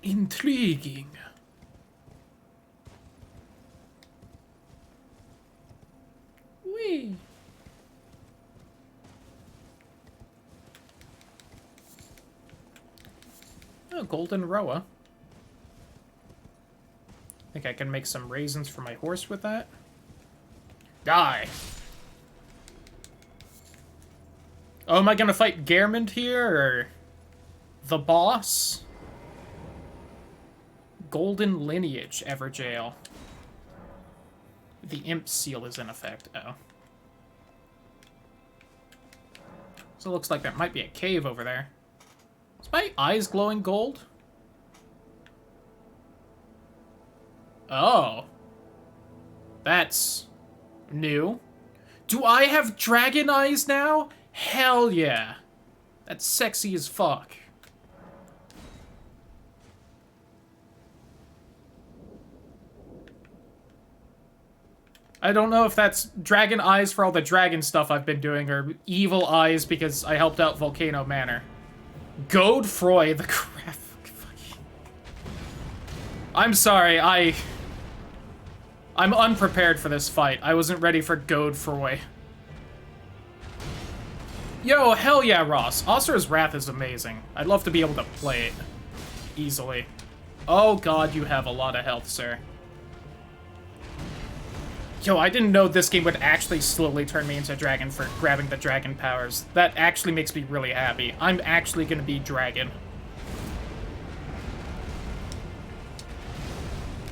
Intriguing. Whee! Oh, golden roa. Think I can make some raisins for my horse with that? Die! Oh, am I gonna fight Gehrmund here, or the boss? Golden lineage, Everjail. The imp seal is in effect. Oh. So it looks like there might be a cave over there. Is my eyes glowing gold? Oh. That's new. Do I have dragon eyes now? Hell yeah. That's sexy as fuck. I don't know if that's dragon eyes for all the dragon stuff I've been doing, or evil eyes because I helped out Volcano Manor. Godefroy the crap. I'm sorry, I'm unprepared for this fight. I wasn't ready for Godefroy. Yo, hell yeah, Ross. Osir's Wrath is amazing. I'd love to be able to play it easily. Oh god, you have a lot of health, sir. Yo, I didn't know this game would actually slowly turn me into a dragon for grabbing the dragon powers. That actually makes me really happy. I'm actually gonna be dragon.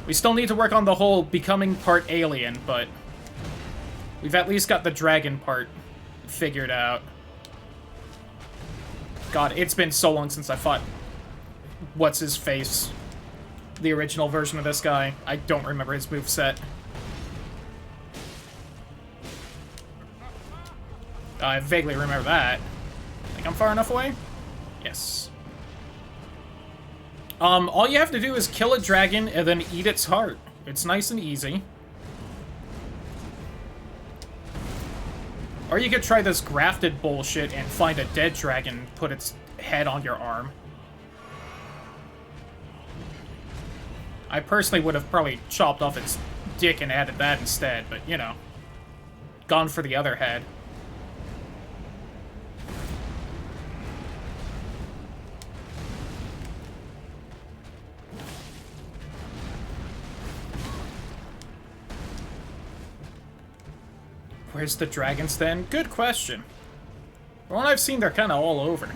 We still need to work on the whole becoming part alien, but we've at least got the dragon part figured out. God, it's been so long since I fought what's-his-face, the original version of this guy. I don't remember his moveset. I vaguely remember that. Think I'm far enough away? Yes. All you have to do is kill a dragon and then eat its heart. It's nice and easy. Or you could try this grafted bullshit and find a dead dragon, put its head on your arm. I personally would have probably chopped off its dick and added that instead, but, you know. Gone for the other head. Where's the dragons then? Good question. From what I've seen, they're kind of all over.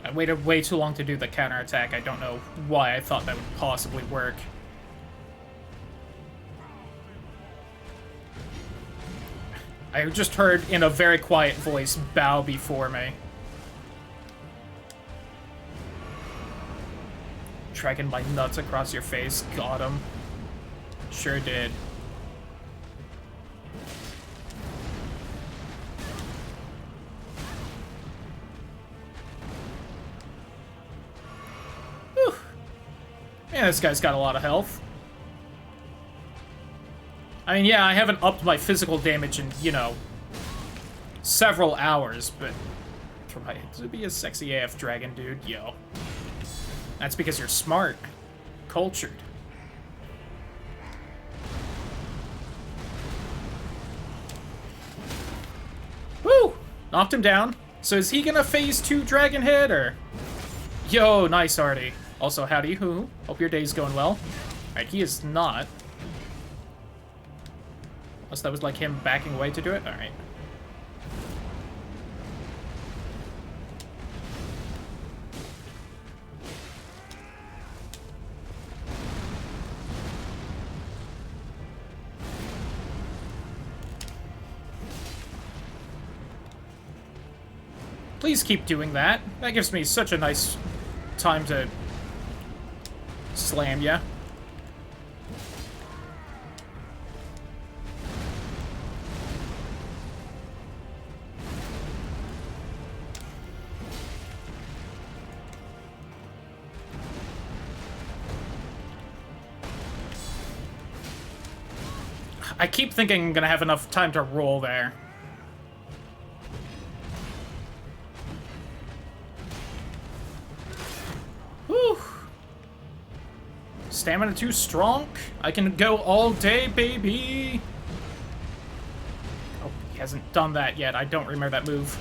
I waited way too long to do the counterattack. I don't know why I thought that would possibly work. I just heard in a very quiet voice, bow before me. Dragging my nuts across your face. Got him. Sure did. Whew. Man, this guy's got a lot of health. I mean, yeah, I haven't upped my physical damage in, you know, several hours, but try to be a sexy AF dragon, dude. Yo. That's because you're smart. Cultured. Woo! Knocked him down. So is he gonna phase 2 Dragon Head, or? Yo, nice, Artie. Also, howdy, who? Hope your day's going well. Alright, he is not. Unless that was like him backing away to do it? Alright. Please keep doing that. That gives me such a nice time to slam ya. I keep thinking I'm gonna have enough time to roll there. Whew. Stamina too strong? I can go all day, baby! Oh, he hasn't done that yet. I don't remember that move.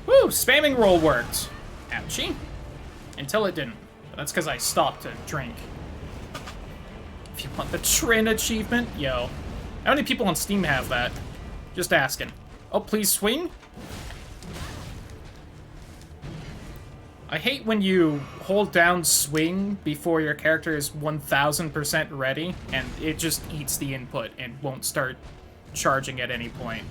Woo! Spamming roll worked. Ouchie. Until it didn't. But that's because I stopped to drink. If you want the Trin achievement, yo. How many people on Steam have that? Just asking. Oh, please swing? I hate when you hold down swing before your character is 1000% ready, and it just eats the input and won't start charging at any point.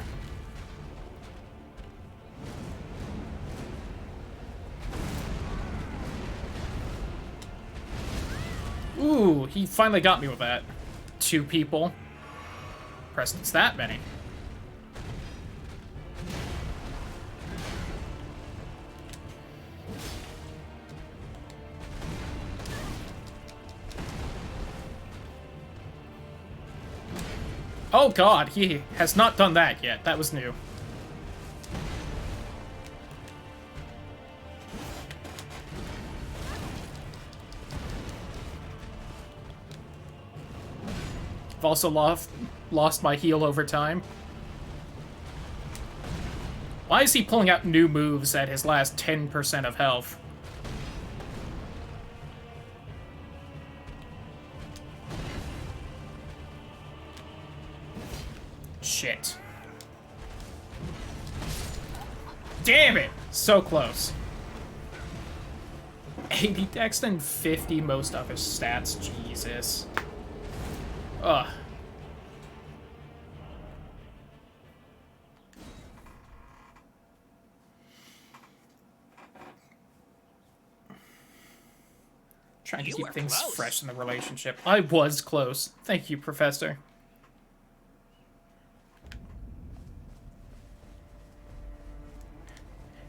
Ooh, he finally got me with that. 2 people. Preston's that many. Oh god, he has not done that yet. That was new. I've also lost my heal over time. Why is he pulling out new moves at his last 10% of health? Shit. Damn it! So close. 80 dex and 50 most other stats. Jesus. Ugh. Trying to keep things fresh in the relationship. I was close. Thank you, Professor.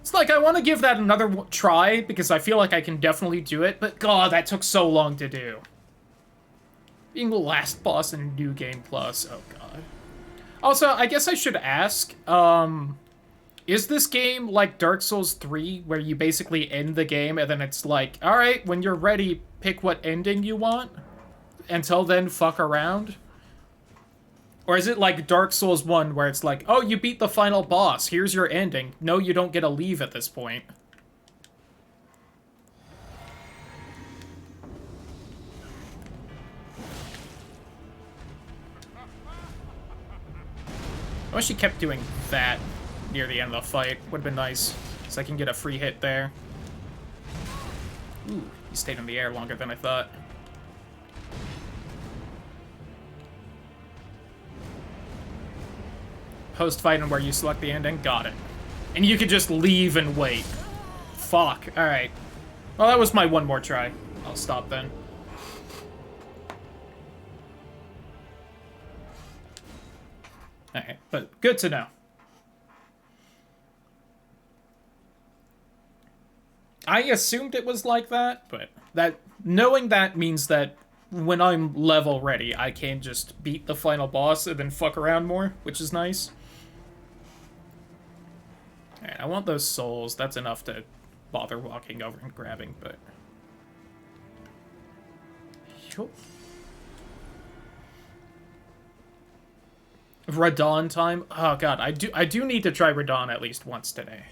It's like, I want to give that another try, because I feel like I can definitely do it, but god, that took so long to do. Being the last boss in New Game Plus. Oh, God. Also, I guess I should ask, is this game like Dark Souls 3, where you basically end the game and then it's like, alright, when you're ready, pick what ending you want? Until then, fuck around? Or is it like Dark Souls 1, where it's like, oh, you beat the final boss, here's your ending. No, you don't get to leave at this point. I wish he kept doing that near the end of the fight. Would have been nice, so I can get a free hit there. Ooh, he stayed in the air longer than I thought. Post-fighting where you select the ending? Got it. And you could just leave and wait. Fuck. Alright. Well, that was my one more try. I'll stop then. Alright, but good to know. I assumed it was like that, but knowing that means that when I'm level ready, I can just beat the final boss and then fuck around more, which is nice. Alright, I want those souls. That's enough to bother walking over and grabbing, but... Yup. Radon time? Oh god, I do need to try Radon at least once today.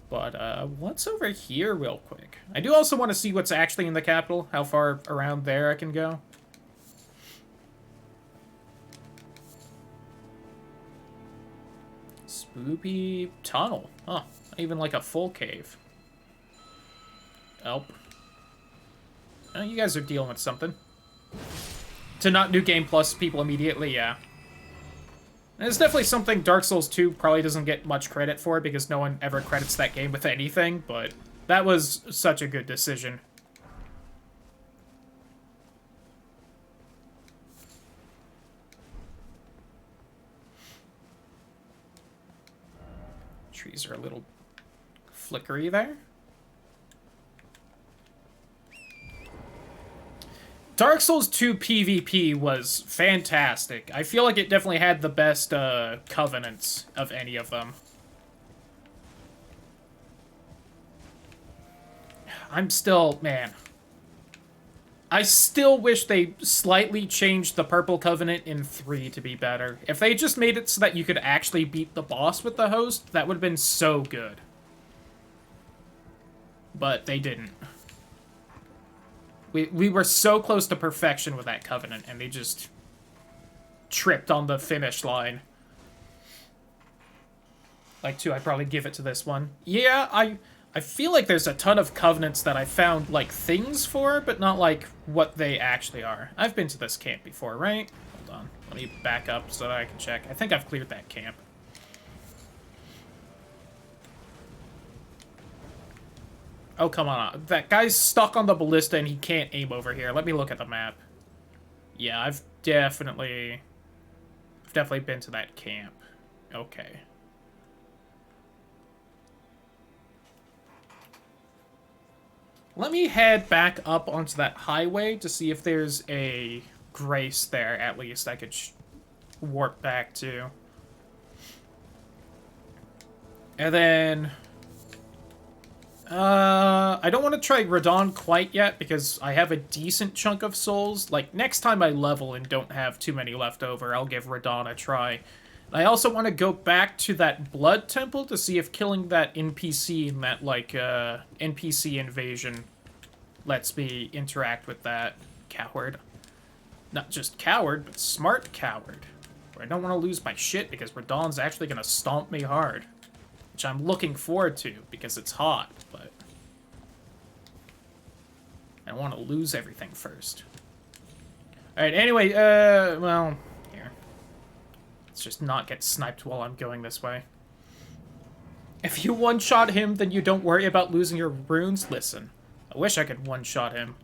But, what's over here real quick? I do also want to see what's actually in the capital, how far around there I can go. Spoopy tunnel. Huh, not even like a full cave. Oh. Oh, you guys are dealing with something. To not New Game Plus people immediately, yeah. And it's definitely something Dark Souls 2 probably doesn't get much credit for because no one ever credits that game with anything, but that was such a good decision. Trees are a little flickery there. Dark Souls 2 PvP was fantastic. I feel like it definitely had the best covenants of any of them. I'm still, man. I still wish they slightly changed the Purple Covenant in 3 to be better. If they just made it so that you could actually beat the boss with the host, that would have been so good. But they didn't. We were so close to perfection with that Covenant, and they just tripped on the finish line. Like 2, I'd probably give it to this one. Yeah, I feel like there's a ton of Covenants that I found, like, things for, but not, like, what they actually are. I've been to this camp before, right? Hold on. Let me back up so that I can check. I think I've cleared that camp. Oh, come on. That guy's stuck on the ballista and he can't aim over here. Let me look at the map. Yeah, I've definitely been to that camp. Okay. Let me head back up onto that highway to see if there's a grace there, at least, I could warp back to. And then... I don't want to try Radon quite yet, because I have a decent chunk of souls. Like, next time I level and don't have too many left over, I'll give Radon a try. I also want to go back to that Blood Temple to see if killing that NPC in that, like, NPC invasion lets me interact with that coward. Not just coward, but smart coward. Where I don't want to lose my shit because Radon's actually going to stomp me hard. Which I'm looking forward to, because it's hot, but... I want to lose everything first. Alright, anyway, well, here. Let's just not get sniped while I'm going this way. If you one-shot him, then you don't worry about losing your runes? Listen, I wish I could one-shot him.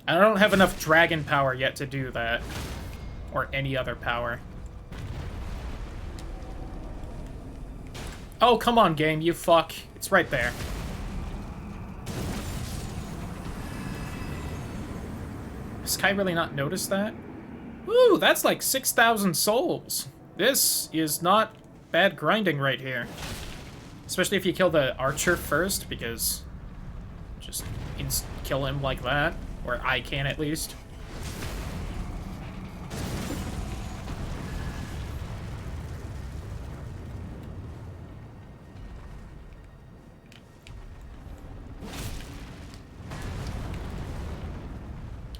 I don't have enough dragon power yet to do that. Or any other power. Oh, come on, game, you fuck. It's right there. Has Kai really not noticed that? Ooh, that's like 6,000 souls. This is not bad grinding right here. Especially if you kill the archer first, because... just kill him like that. Or I can, at least.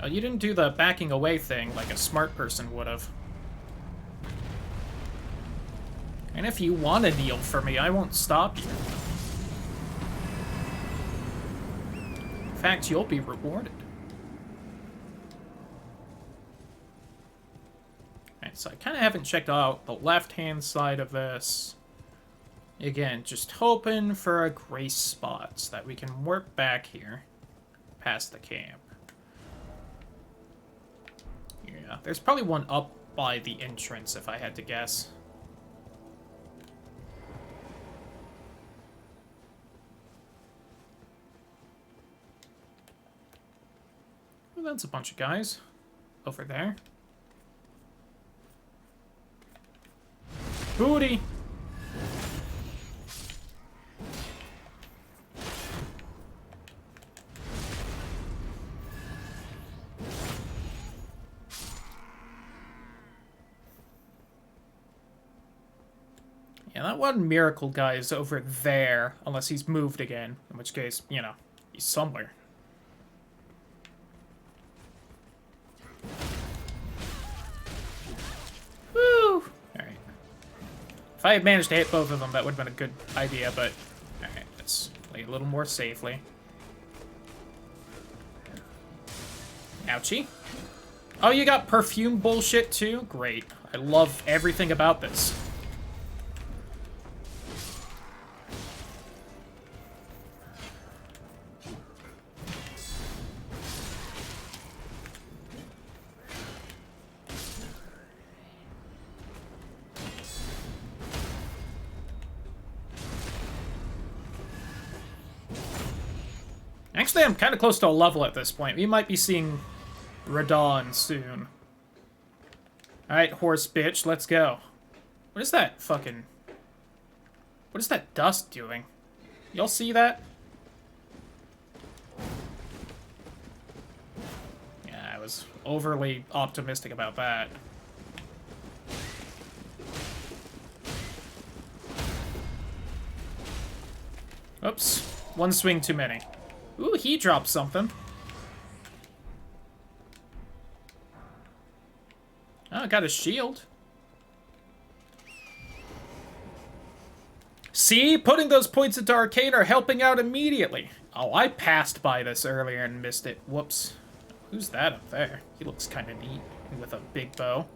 Oh, you didn't do the backing away thing like a smart person would have. And if you want to kneel for me, I won't stop you. In fact, you'll be rewarded. Alright, so I kind of haven't checked out the left-hand side of this. Again, just hoping for a grace spot so that we can work back here past the camp. Yeah, there's probably one up by the entrance, if I had to guess. Well, that's a bunch of guys over there. Booty! Yeah, that one miracle guy is over there, unless he's moved again, in which case, you know, he's somewhere. Woo! Alright. If I had managed to hit both of them, that would have been a good idea, but... Alright, let's play a little more safely. Ouchie. Oh, you got perfume bullshit too? Great. I love everything about this. Actually, I'm kind of close to a level at this point. We might be seeing Radon soon. Alright, horse bitch, let's go. What is that fucking... What is that dust doing? Y'all see that? Yeah, I was overly optimistic about that. Oops. One swing too many. Ooh, he dropped something. Oh, got a shield. See? Putting those points into arcane are helping out immediately. Oh, I passed by this earlier and missed it. Whoops. Who's that up there? He looks kind of neat with a big bow.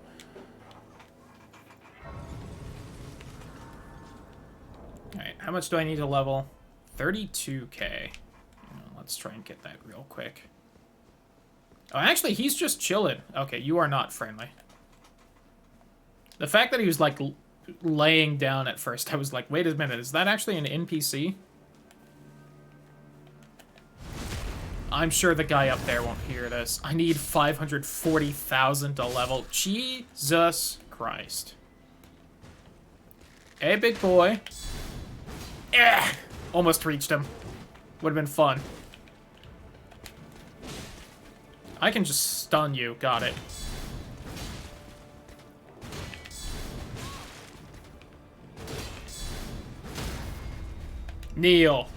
Alright, how much do I need to level? 32k. Let's try and get that real quick. Oh, actually, he's just chilling. Okay, you are not friendly. The fact that he was, like, laying down at first, I was like, wait a minute, is that actually an NPC? I'm sure the guy up there won't hear this. I need 540,000 to level. Jesus Christ. Hey, big boy. Eh! Almost reached him. Would have been fun. I can just stun you. Got it. Kneel.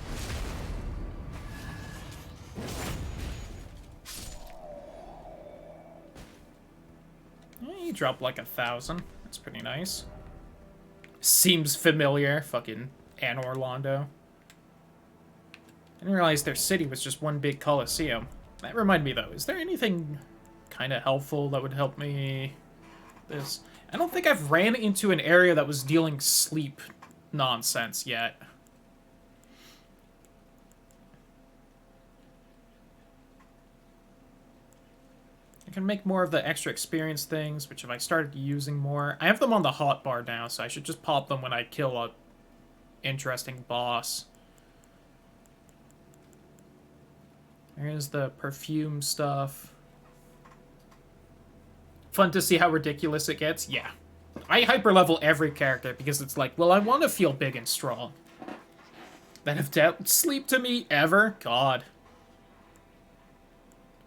You dropped like 1,000. That's pretty nice. Seems familiar. Fucking Anor Londo. I didn't realize their city was just one big coliseum. That reminded me, though, is there anything kind of helpful that would help me this? I don't think I've ran into an area that was dealing sleep nonsense yet. I can make more of the extra experience things, which if I started using more... I have them on the hotbar now, so I should just pop them when I kill a interesting boss. There's the perfume stuff. Fun to see how ridiculous it gets? Yeah. I hyper-level every character because it's like, well, I want to feel big and strong. That have dealt sleep to me ever? God.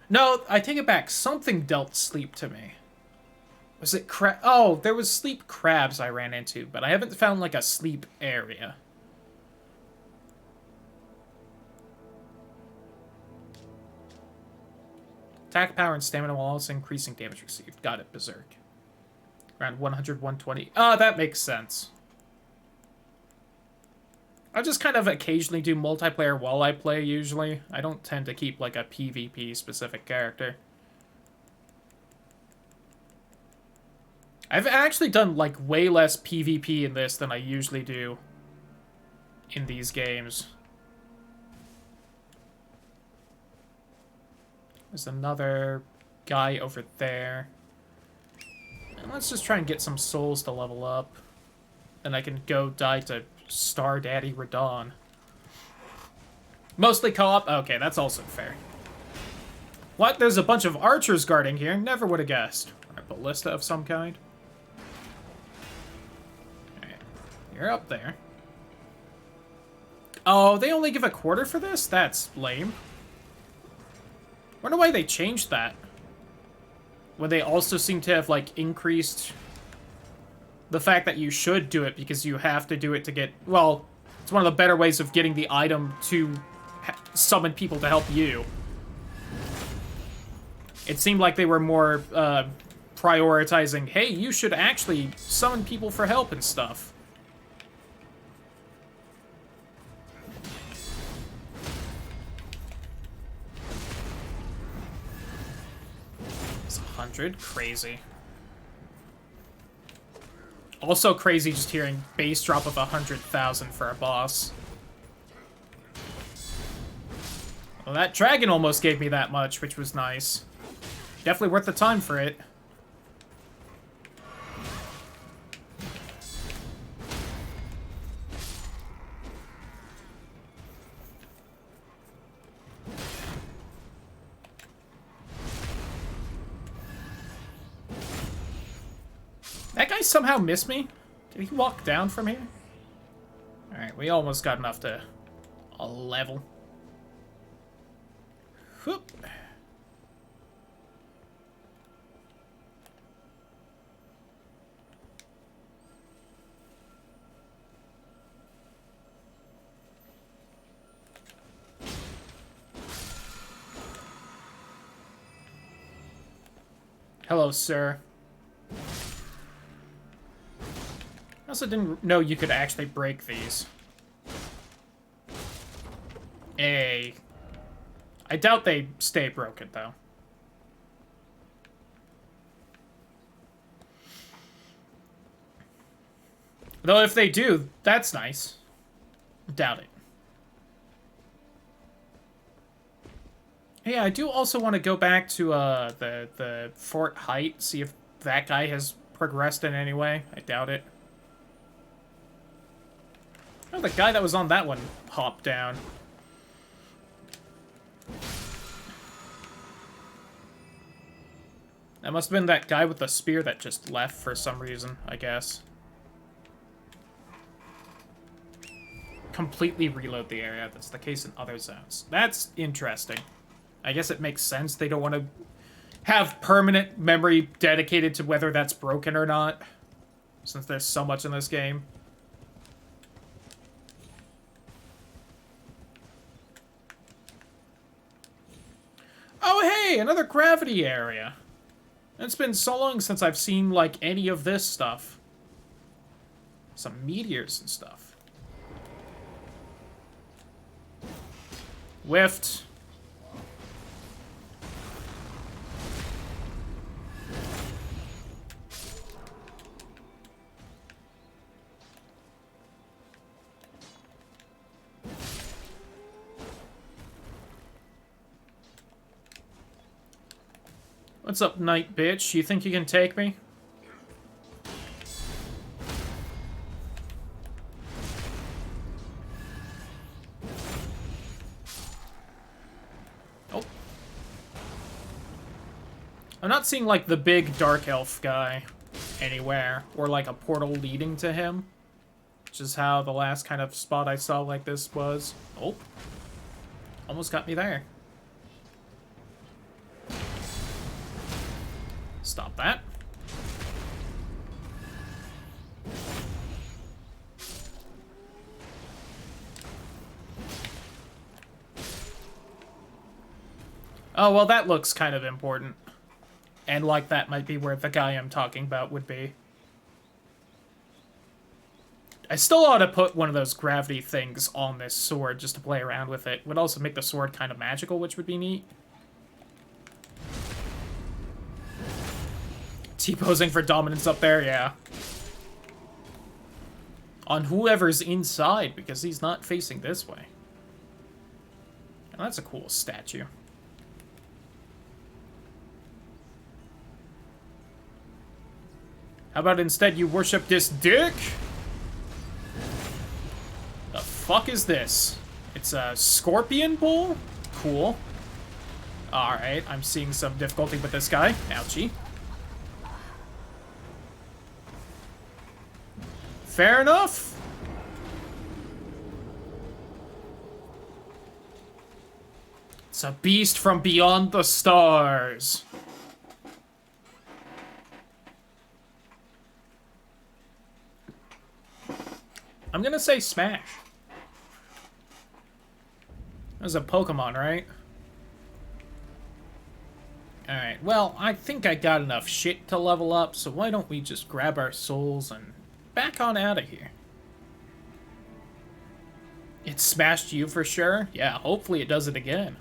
No, I take it back. Something dealt sleep to me. Was it crab? Oh, there was sleep crabs I ran into, but I haven't found, like, a sleep area. Attack power and stamina while also increasing damage received. Got it, Berserk. Around 100, 120. Oh, that makes sense. I just kind of occasionally do multiplayer while I play, usually. I don't tend to keep, like, a PvP-specific character. I've actually done, like, way less PvP in this than I usually do in these games. There's another guy over there. And let's just try and get some souls to level up. Then I can go die to Star Daddy Radon. Mostly co-op? Okay, that's also fair. What? There's a bunch of archers guarding here? Never would have guessed. A ballista of some kind. Alright. You're up there. Oh, they only give a quarter for this? That's lame. Wonder why they changed that. When they also seem to have, like, increased the fact that you should do it because you have to do it to get... Well, it's one of the better ways of getting the item to summon people to help you. It seemed like they were more prioritizing, hey, you should actually summon people for help and stuff. 100. Crazy. Also crazy just hearing base drop of 100,000 for a boss. Well, that dragon almost gave me that much, which was nice. Definitely worth the time for it. That guy somehow missed me? Did he walk down from here? Alright, we almost got enough to a level. Whoop. Hello, sir. I also didn't know you could actually break these. Hey. I doubt they stay broken, though. Though if they do, that's nice. Doubt it. Yeah, I do also want to go back to the Fort Height, see if that guy has progressed in any way. I doubt it. Oh, the guy that was on that one hopped down. That must have been that guy with the spear that just left for some reason, I guess. Completely reload the area. That's the case in other zones. That's interesting. I guess it makes sense. They don't want to have permanent memory dedicated to whether that's broken or not, since there's so much in this game. Oh, hey, another gravity area. It's been so long since I've seen, like, any of this stuff. Some meteors and stuff. Whiffed. What's up, night bitch? You think you can take me? Oh. I'm not seeing, like, the big dark elf guy anywhere, or, like, a portal leading to him, which is how the last kind of spot I saw like this was. Oh. Almost got me there. Stop that. Oh, well, that looks kind of important. And, like, that might be where the guy I'm talking about would be. I still ought to put one of those gravity things on this sword just to play around with it. Would also make the sword kind of magical, which would be neat. T-posing for dominance up there, yeah. On whoever's inside, because he's not facing this way. And that's a cool statue. How about instead you worship this dick? The fuck is this? It's a scorpion bull? Cool. Alright, I'm seeing some difficulty with this guy. Ouchie. Fair enough. It's a beast from beyond the stars. I'm gonna say smash. That was a Pokemon, right? Alright, well, I think I got enough shit to level up, so why don't we just grab our souls and back on out of here. It smashed you for sure? Yeah, hopefully it does it again.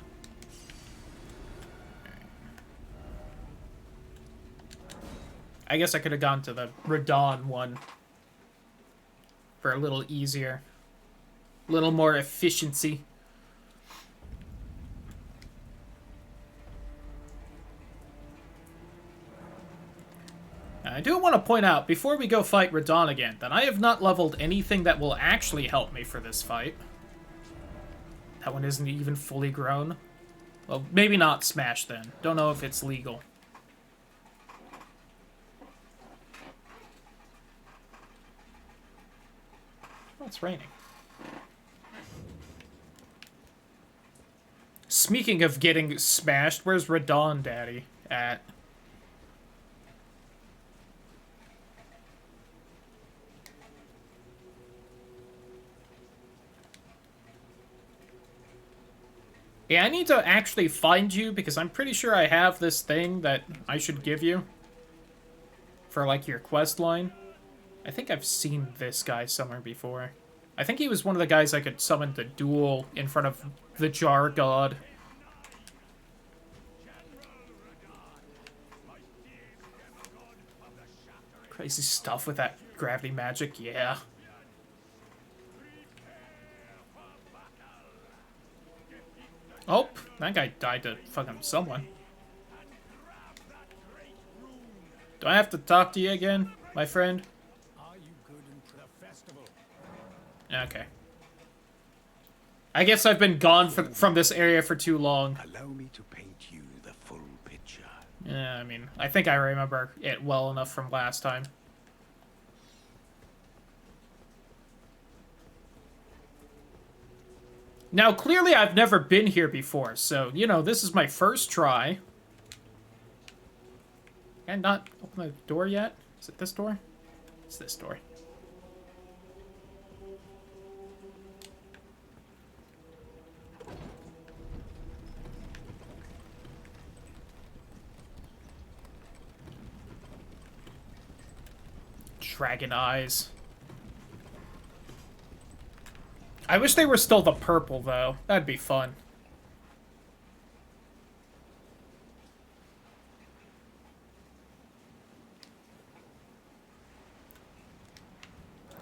I guess I could have gone to the Radon one for a little easier. A little more efficiency. I do want to point out, before we go fight Radon again, that I have not leveled anything that will actually help me for this fight. That one isn't even fully grown. Well, maybe not Smash then. Don't know if it's legal. Oh, it's raining. Speaking of getting smashed, where's Radon Daddy at? Yeah, I need to actually find you, because I'm pretty sure I have this thing that I should give you. For, like, your quest line. I think I've seen this guy somewhere before. I think he was one of the guys I could summon to duel in front of the Jar God. Crazy stuff with that gravity magic, yeah. Oh, that guy died to fucking someone. Do I have to talk to you again, my friend? Are you good for the festival? Okay. I guess I've been gone from this area for too long. Allow me to paint you the full picture. Yeah, I mean, I think I remember it well enough from last time. Now, clearly I've never been here before, so, you know, this is my first try. Can I not open the door yet? Is it this door? It's this door. Dragon eyes. I wish they were still the purple, though. That'd be fun.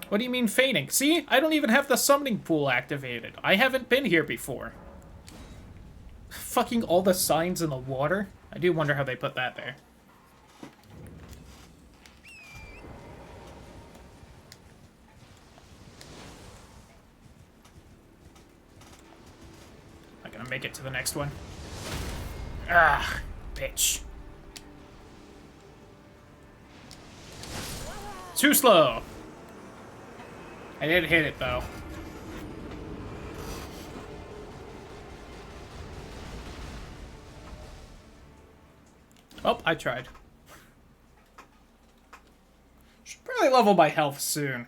What do you mean fainting? See? I don't even have the summoning pool activated. I haven't been here before. Fucking all the signs in the water? I do wonder how they put that there. Not gonna make it to the next one. Ah, bitch. Too slow. I did hit it, though. Oh, I tried. Should probably level my health soon.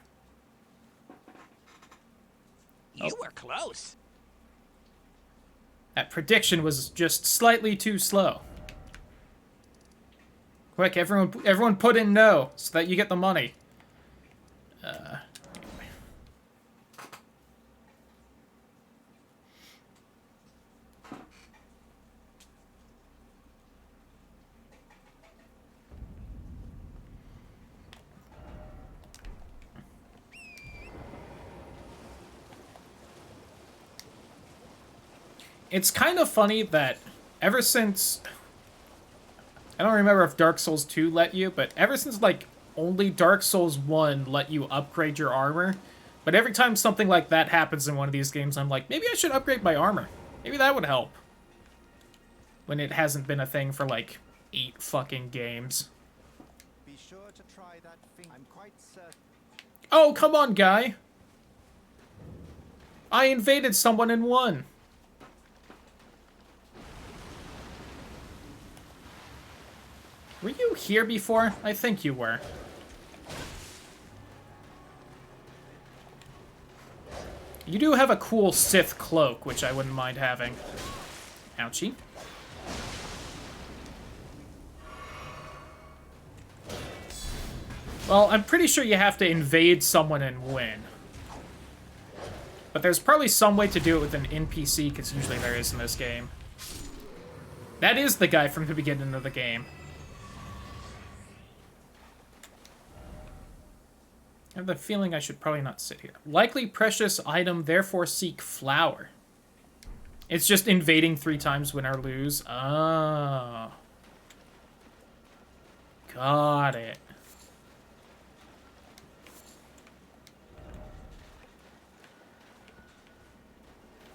You were close. That prediction was just slightly too slow. Quick, everyone put in no, so that you get the money. Anyway. It's kind of funny that ever since... I don't remember if Dark Souls 2 let you, but ever since, like, only Dark Souls 1 let you upgrade your armor. But every time something like that happens in one of these games, I'm like, maybe I should upgrade my armor. Maybe that would help. When it hasn't been a thing for, like, 8 fucking games. Be sure to try that thing. I'm quite certain. Oh, come on, guy! I invaded someone and won. Were you here before? I think you were. You do have a cool Sith cloak, which I wouldn't mind having. Ouchie. Well, I'm pretty sure you have to invade someone and win. But there's probably some way to do it with an NPC, because usually there is in this game. That is the guy from the beginning of the game. I have the feeling I should probably not sit here. Likely precious item, therefore seek flower. It's just invading 3 times, win or lose. Oh. Got it.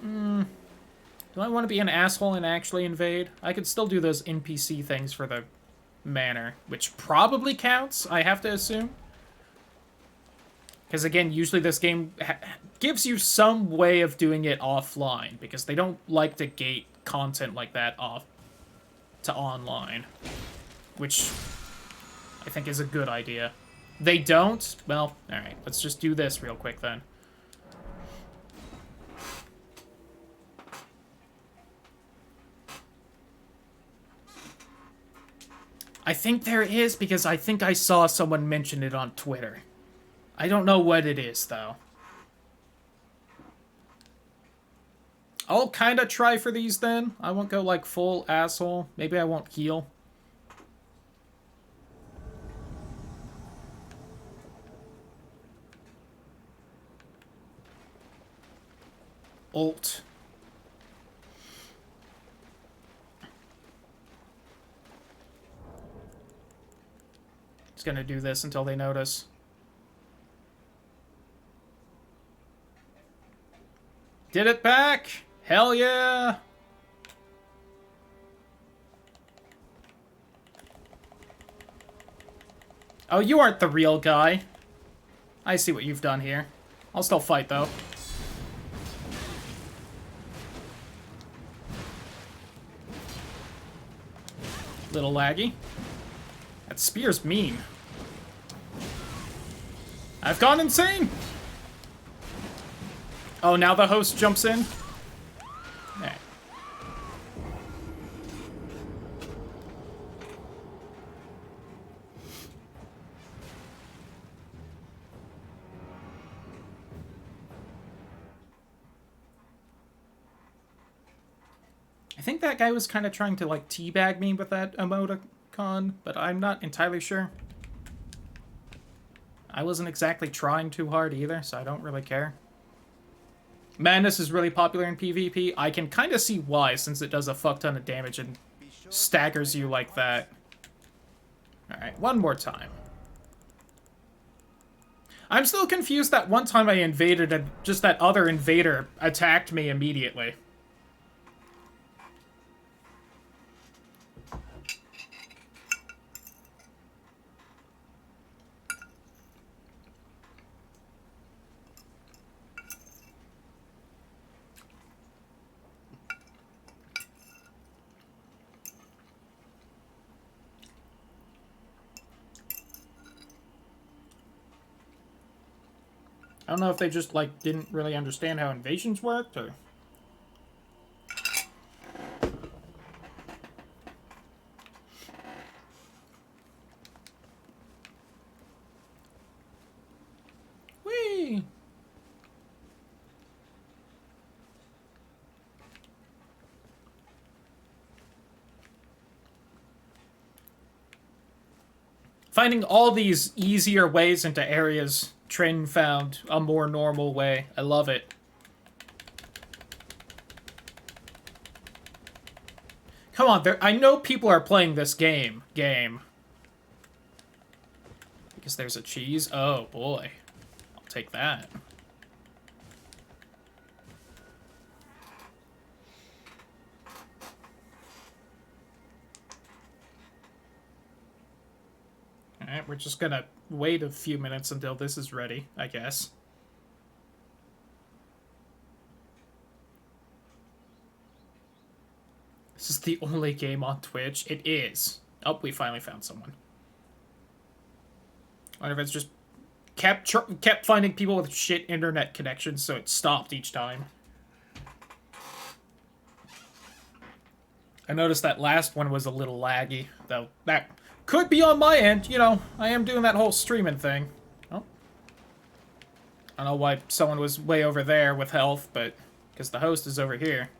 Do I want to be an asshole and actually invade? I could still do those NPC things for the manor, which probably counts, I have to assume. Because again, usually this game gives you some way of doing it offline, because they don't like to gate content like that off to online, which I think is a good idea. They don't? Well, alright, let's just do this real quick then. I think there is, because I think I saw someone mention it on Twitter. I don't know what it is, though. I'll kind of try for these, then. I won't go, like, full asshole. Maybe I won't heal. Ult. It's gonna do this until they notice. Did it back! Hell yeah! Oh, you aren't the real guy. I see what you've done here. I'll still fight, though. Little laggy. That spear's mean. I've gone insane! Oh, now the host jumps in? Alright. I think that guy was kind of trying to, like, teabag me with that emoticon, but I'm not entirely sure. I wasn't exactly trying too hard either, so I don't really care. Madness is really popular in PvP. I can kind of see why, since it does a fuck ton of damage and staggers you like that. Alright, one more time. I'm still confused that one time I invaded and just that other invader attacked me immediately. I don't know if they just, like, didn't really understand how invasions worked, or... Whee! Finding all these easier ways into areas... Trin found a more normal way. I love it. Come on, I know people are playing this game. Because there's a cheese? Oh, boy. I'll take that. Alright, we're just gonna wait a few minutes until this is ready, I guess. This is the only game on Twitch. It is. Oh, we finally found someone. I wonder if it's just kept finding people with shit internet connections, so it stopped each time. I noticed that last one was a little laggy, though that could be on my end. You know, I am doing that whole streaming thing. Oh. I don't know why someone was way over there with health, but because the host is over here.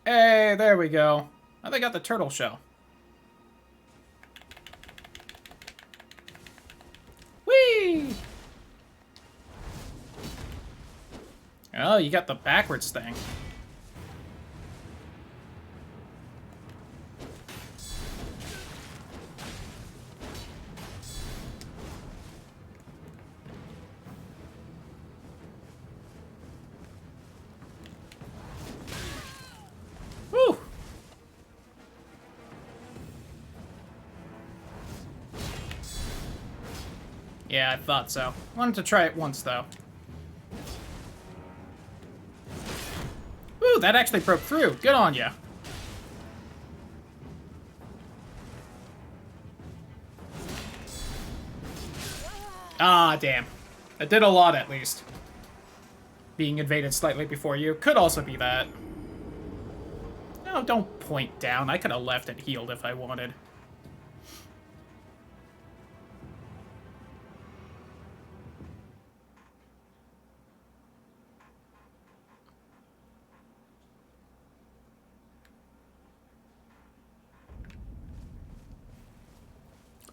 Hey, there we go. Oh, they got the turtle shell. Whee! Oh, you got the backwards thing. Woo! Yeah, I thought so. Wanted to try it once, though. Ooh, that actually broke through. Good on ya. Ah, damn. It did a lot, at least. Being invaded slightly before you. Could also be that. No, don't point down. I could have left and healed if I wanted.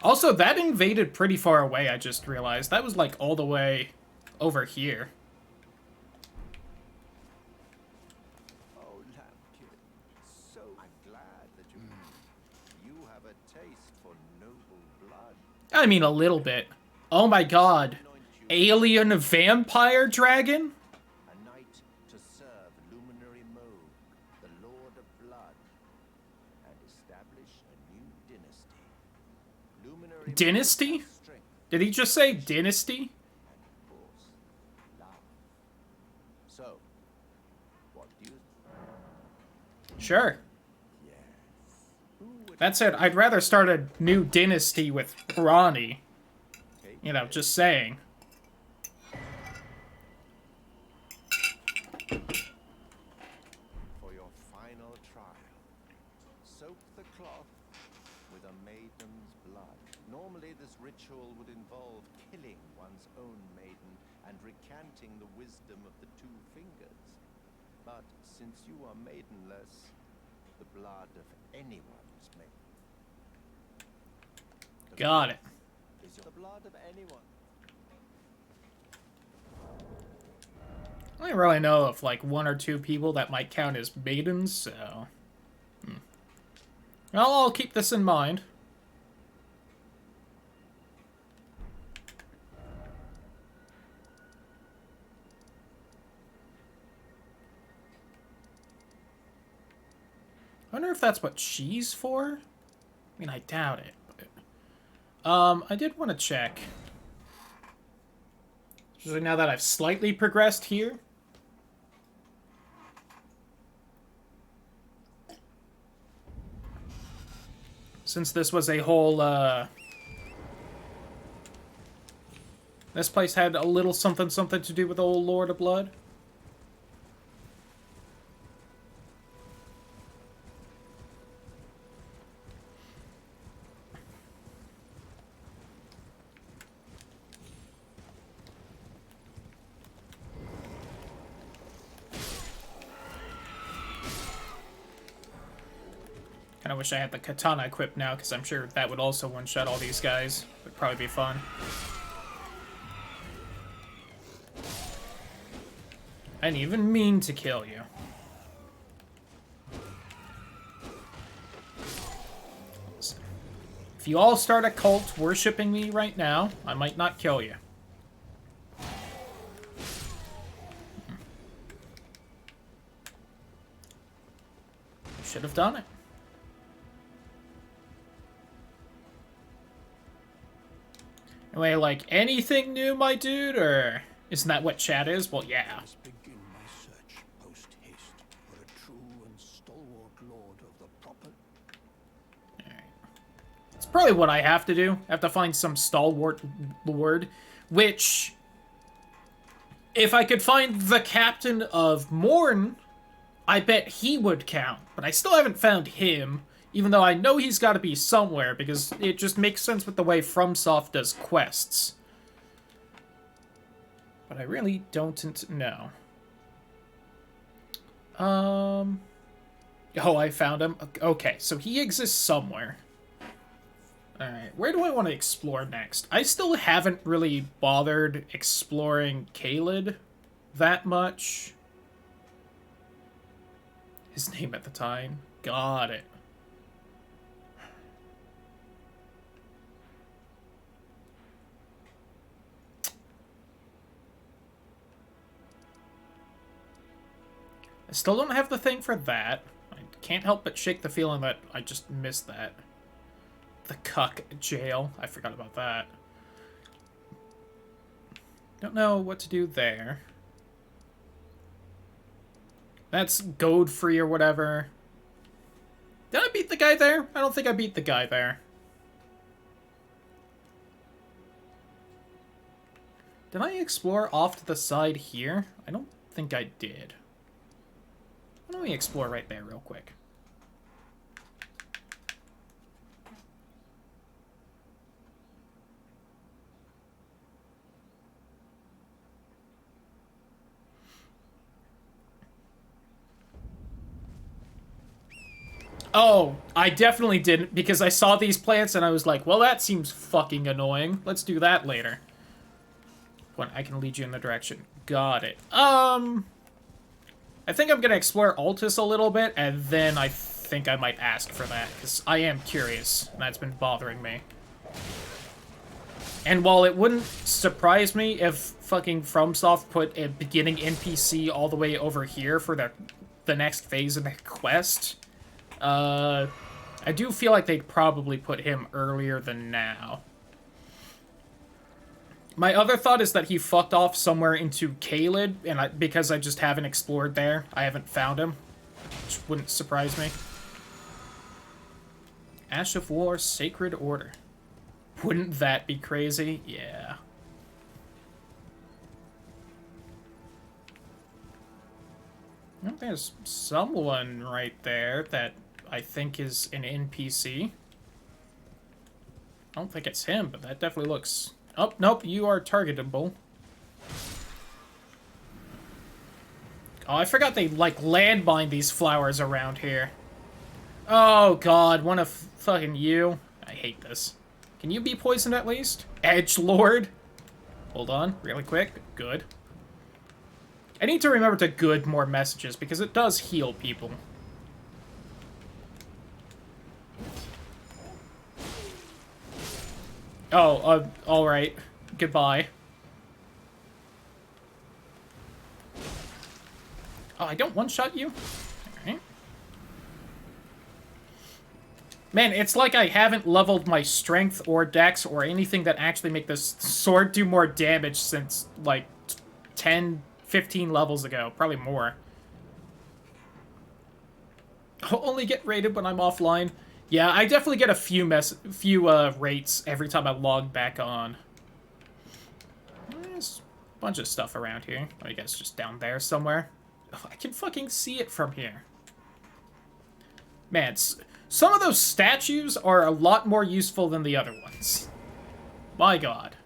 Also, that invaded pretty far away, I just realized. That was, like, all the way over here. Oh, Lambkin, so I'm glad that you have a taste for noble blood. I mean, a little bit. Oh my god. Alien vampire dragon? A knight to serve Luminary Moog, the Lord of Blood, and establish a new dynasty. Luminary Dynasty? Moog has strength Did he just say dynasty? and, of course, love. So, what do you... Sure. Yes. Who would That said, I'd rather start a new dynasty with Ronnie. take You know, just saying. for your final trial? Soak the cloth with a maiden's blood. Normally, this ritual would involve killing one's own maiden and recanting the wisdom of the two fingers. But since you are maidenless, the blood of anyone's maiden. Got it. Is the blood of anyone. I don't really know of, like, one or two people that might count as maidens, so... Well, I'll keep this in mind. I wonder if that's what she's for? I mean, I doubt it, but... I did want to check. Especially now that I've slightly progressed here. Since this was a whole, this place had a little something to do with the old Lord of Blood. Kinda wish I had the katana equipped now, because I'm sure that would also one-shot all these guys. Would probably be fun. I didn't even mean to kill you. If you all start a cult worshipping me right now, I might not kill you. Should have done it. Anyway, like, anything new, my dude, or isn't that what chat is? Well, yeah. Must begin my search post haste for a true and stalwart lord of the proper. Alright. It's probably what I have to do. I have to find some stalwart lord, which, if I could find the captain of Morn, I bet he would count. But I still haven't found him. Even though I know he's got to be somewhere, because it just makes sense with the way FromSoft does quests. But I really don't know. Oh, I found him. Okay, so he exists somewhere. Alright, where do I want to explore next? I still haven't really bothered exploring Caelid that much. His name at the time. Got it. I still don't have the thing for that. I can't help but shake the feeling that I just missed that. The Cuck Jail. I forgot about that. Don't know what to do there. That's gold free or whatever. Did I beat the guy there? I don't think I beat the guy there. Did I explore off to the side here? I don't think I did. Why don't we explore right there real quick? Oh, I definitely didn't, because I saw these plants and I was like, well, that seems fucking annoying. Let's do that later. When I can lead you in the direction. Got it. I think I'm gonna explore Altus a little bit, and then I think I might ask for that, because I am curious, and that's been bothering me. And while it wouldn't surprise me if fucking FromSoft put a beginning NPC all the way over here for the next phase of the quest, I do feel like they'd probably put him earlier than now. My other thought is that he fucked off somewhere into Caelid, and because I just haven't explored there, I haven't found him, which wouldn't surprise me. Ash of War, Sacred Order. Wouldn't that be crazy? Yeah. Well, there's someone right there that I think is an NPC. I don't think it's him, but that definitely looks... Oh, nope, you are targetable. Oh, I forgot they, like, landmine these flowers around here. Oh, God, one of fucking you. I hate this. Can you be poisoned at least? Edgelord? Hold on, really quick. Good. I need to remember to good more messages, because it does heal people. Oh, alright. Goodbye. Oh, I don't one-shot you? Alright. Man, it's like I haven't leveled my strength or dex or anything that actually make this sword do more damage since, like, 10, 15 levels ago. Probably more. I'll only get rated when I'm offline. Yeah, I definitely get a few rates every time I log back on. There's a bunch of stuff around here. I guess just down there somewhere. Oh, I can fucking see it from here. Man, some of those statues are a lot more useful than the other ones. My god.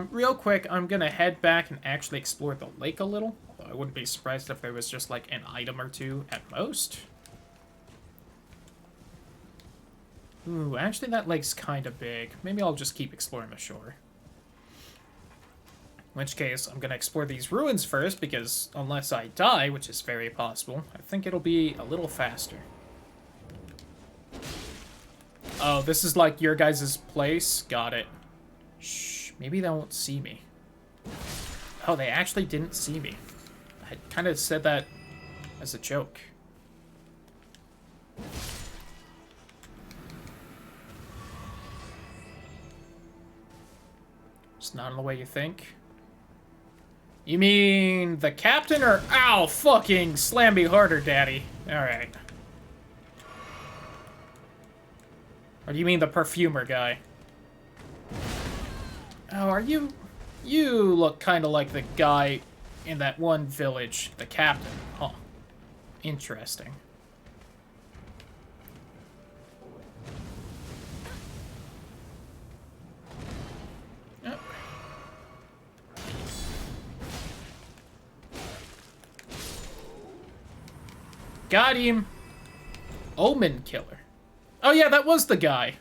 Real quick, I'm gonna head back and actually explore the lake a little. Although I wouldn't be surprised if there was just, like, an item or two at most. Ooh, actually that lake's kind of big. Maybe I'll just keep exploring the shore. In which case, I'm gonna explore these ruins first, because unless I die, which is very possible, I think it'll be a little faster. Oh, this is like your guys' place? Got it. Shh, maybe they won't see me. Oh, they actually didn't see me. I kind of said that as a joke. It's not in the way you think. You mean the captain or... Ow, fucking slam me harder, daddy. Alright. Or do you mean the perfumer guy? Oh, are you... You look kind of like the guy in that one village, the captain. Huh. Interesting. Oh. Got him. Omen Killer. Oh yeah, that was the guy.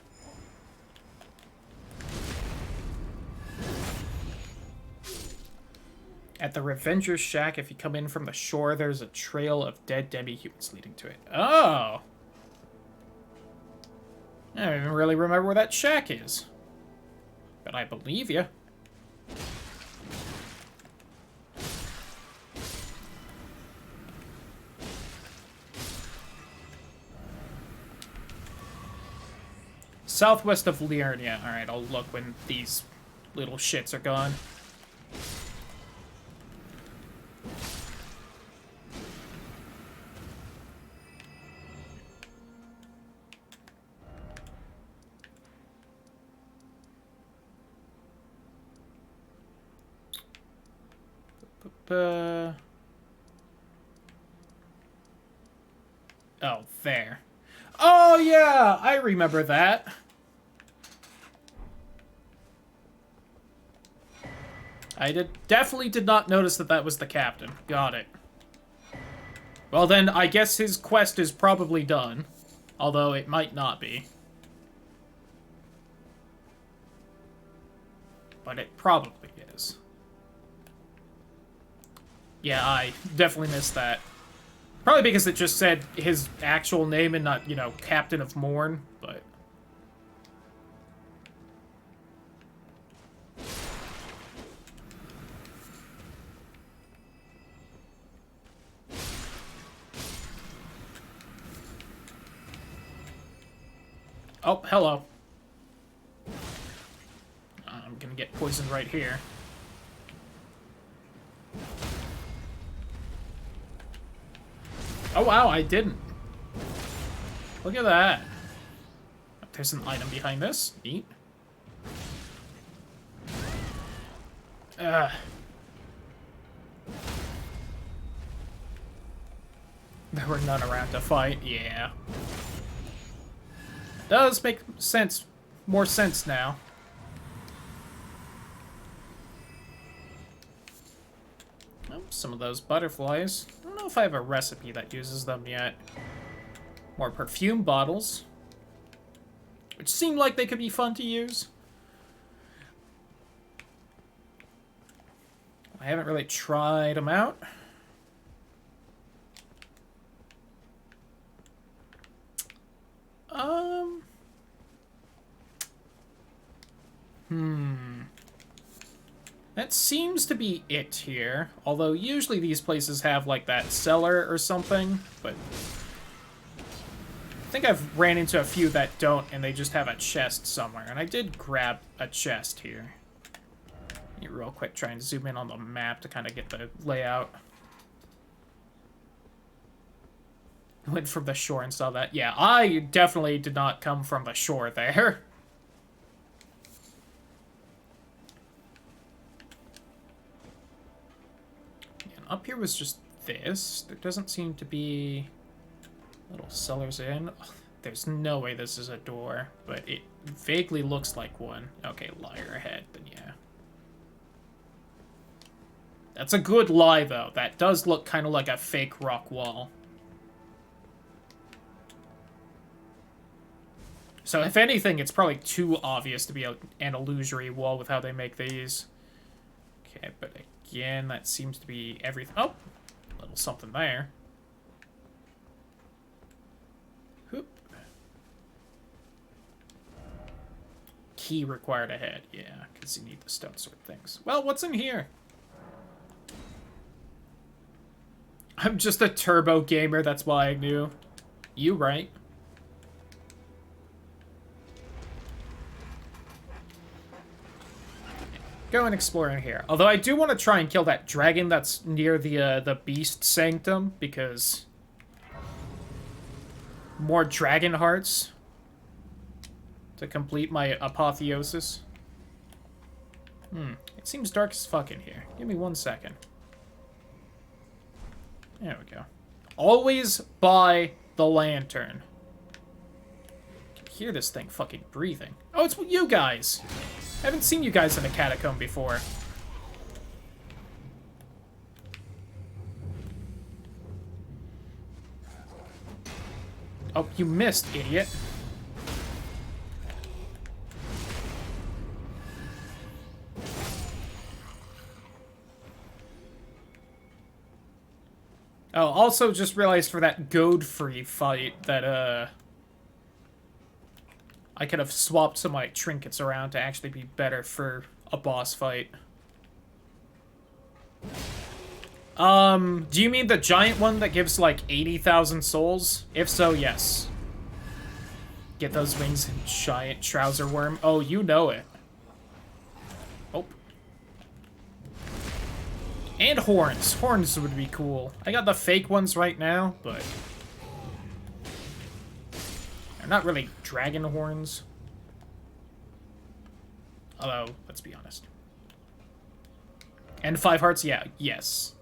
At the Revenger's Shack, if you come in from the shore, there's a trail of dead demi-humans leading to it. Oh! I don't even really remember where that shack is. But I believe you. Southwest of Liurnia. Alright, I'll look when these little shits are gone. Oh, there. Oh, yeah! I remember that. I definitely did not notice that that was the captain. Got it. Well then, I guess his quest is probably done. Although it might not be. But it probably is. Yeah, I definitely missed that. Probably because it just said his actual name and not, you know, Captain of Morn, but... Oh, hello. I'm gonna get poisoned right here. Oh wow, I didn't. Look at that. There's an item behind this. Neat. There were none around to fight. Yeah. Does make sense. More sense now. Oh, some of those butterflies. I don't know if I have a recipe that uses them yet. More perfume bottles. Which seem like they could be fun to use. I haven't really tried them out. That seems to be it here. Although usually these places have like that cellar or something, but I think I've ran into a few that don't and they just have a chest somewhere. And I did grab a chest here. Let me real quick try and zoom in on the map to kind of get the layout. Went from the shore and saw that. Yeah, I definitely did not come from the shore there. And up here was just this. There doesn't seem to be little cellars in. Ugh, there's no way this is a door, but it vaguely looks like one. Okay, liar ahead, then yeah. That's a good lie, though. That does look kind of like a fake rock wall. So if anything, it's probably too obvious to be an illusory wall with how they make these. Okay, but again, that seems to be everything. Oh, a little something there. Whoop. Key required ahead. Yeah, because you need the stone sword things. Well, what's in here? I'm just a turbo gamer, that's why I knew. You right. Go and explore in here. Although I do want to try and kill that dragon that's near the beast sanctum, because more dragon hearts to complete my apotheosis. It seems dark as fuck in here. Give me 1 second. There we go. Always buy the lantern. I can hear this thing fucking breathing. Oh, it's you guys! I haven't seen you guys in a catacomb before. Oh, you missed, idiot. Oh, also just realized for that goad-free fight that, I could have swapped some of my trinkets around to actually be better for a boss fight. Do you mean the giant one that gives, like, 80,000 souls? If so, yes. Get those wings and giant trouser worm. Oh, you know it. Oh. And horns. Horns would be cool. I got the fake ones right now, but... they're not really dragon horns. Although, let's be honest. And 5 hearts, yeah, yes.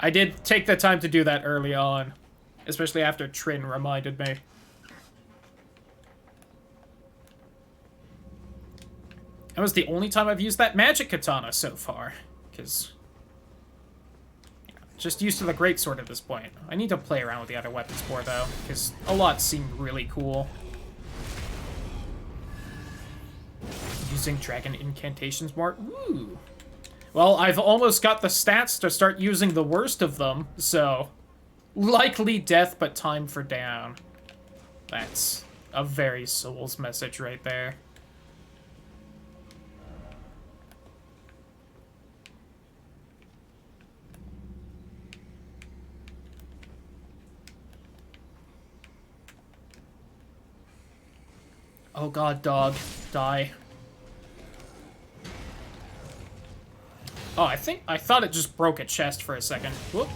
I did take the time to do that early on. Especially after Trin reminded me. That was the only time I've used that magic katana so far. Because... just used to the greatsword at this point. I need to play around with the other weapons more, though. Because a lot seem really cool. Using dragon incantations more? Ooh. Well, I've almost got the stats to start using the worst of them, so... likely death, but time for down. That's a very Souls message right there. Oh god, dog. Die. Oh, I thought it just broke a chest for a second. Whoop.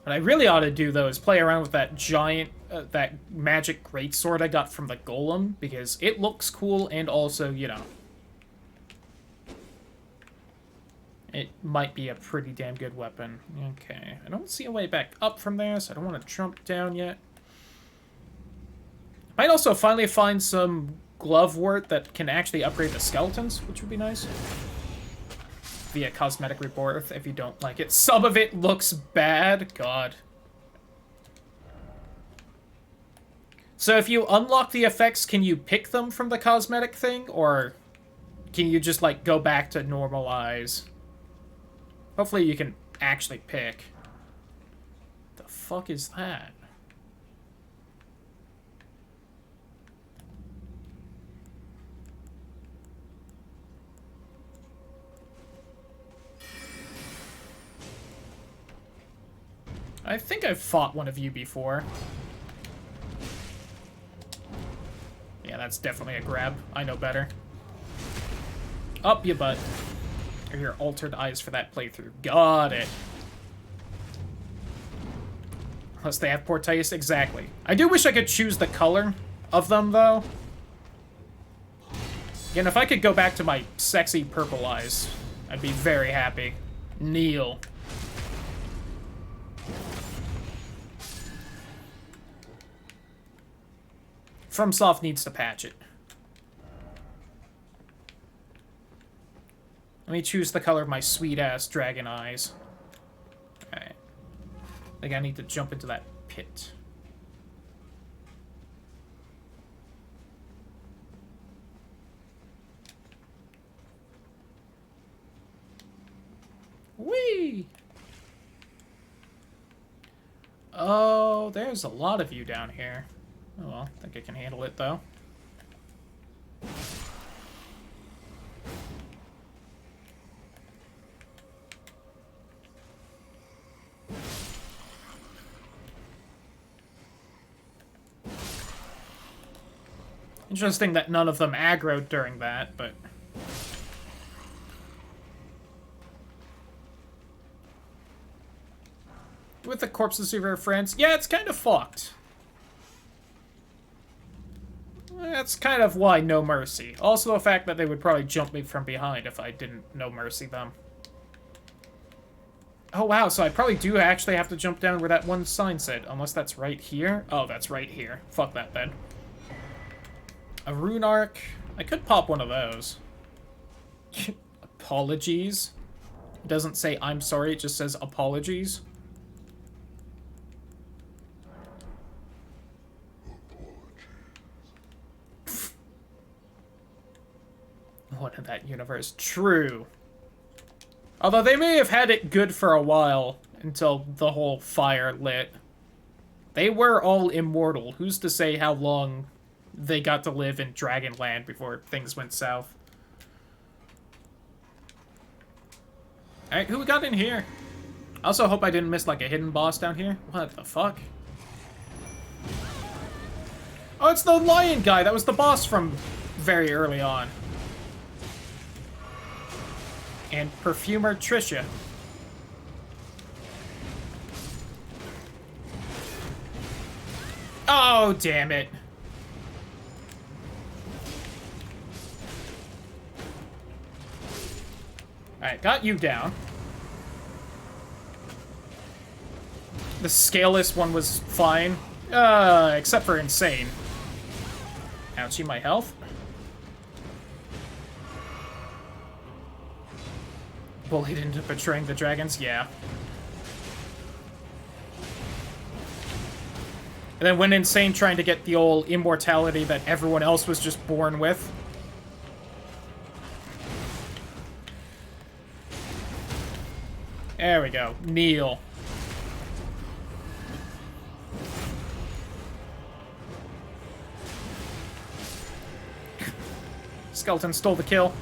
What I really ought to do, though, is play around with that giant, that magic greatsword I got from the golem, because it looks cool, and also, you know, it might be a pretty damn good weapon. Okay, I don't see a way back up from there, so I don't want to jump down yet. Might also finally find some glove wort that can actually upgrade the skeletons, which would be nice. Via cosmetic rebirth, if you don't like it. Some of it looks bad. God. So if you unlock the effects, can you pick them from the cosmetic thing? Or can you just, like, go back to normal eyes? Hopefully you can actually pick. The fuck is that? I think I've fought one of you before. Yeah, that's definitely a grab. I know better. Up your butt. Or your altered eyes for that playthrough. Got it. Unless they have poor taste. Exactly. I do wish I could choose the color of them, though. Again, if I could go back to my sexy purple eyes, I'd be very happy. Kneel. FromSoft needs to patch it. Let me choose the color of my sweet-ass dragon eyes. Alright. I think I need to jump into that pit. Whee! Oh, there's a lot of you down here. Oh well, I think I can handle it, though. Interesting that none of them aggroed during that, but... with the corpses of your friends, yeah, it's kind of fucked. That's kind of why no mercy. Also the fact that they would probably jump me from behind if I didn't no mercy them. Oh wow, so I probably do actually have to jump down where that one sign said, unless that's right here. Oh, that's right here. Fuck that then. A rune arc. I could pop one of those. Apologies. It doesn't say I'm sorry, it just says apologies. One in that universe. True. Although they may have had it good for a while until the whole fire lit. They were all immortal. Who's to say how long they got to live in Dragonland before things went south? Alright, who we got in here? I also hope I didn't miss, like, a hidden boss down here. What the fuck? Oh, it's the lion guy! That was the boss from very early on. And Perfumer Trisha. Oh, damn it. Alright, got you down. The scaleless one was fine. Except for insane. Ouchie, my health. Bullied into betraying the dragons? Yeah. And then went insane trying to get the old immortality that everyone else was just born with. There we go. Kneel. Skeleton stole the kill.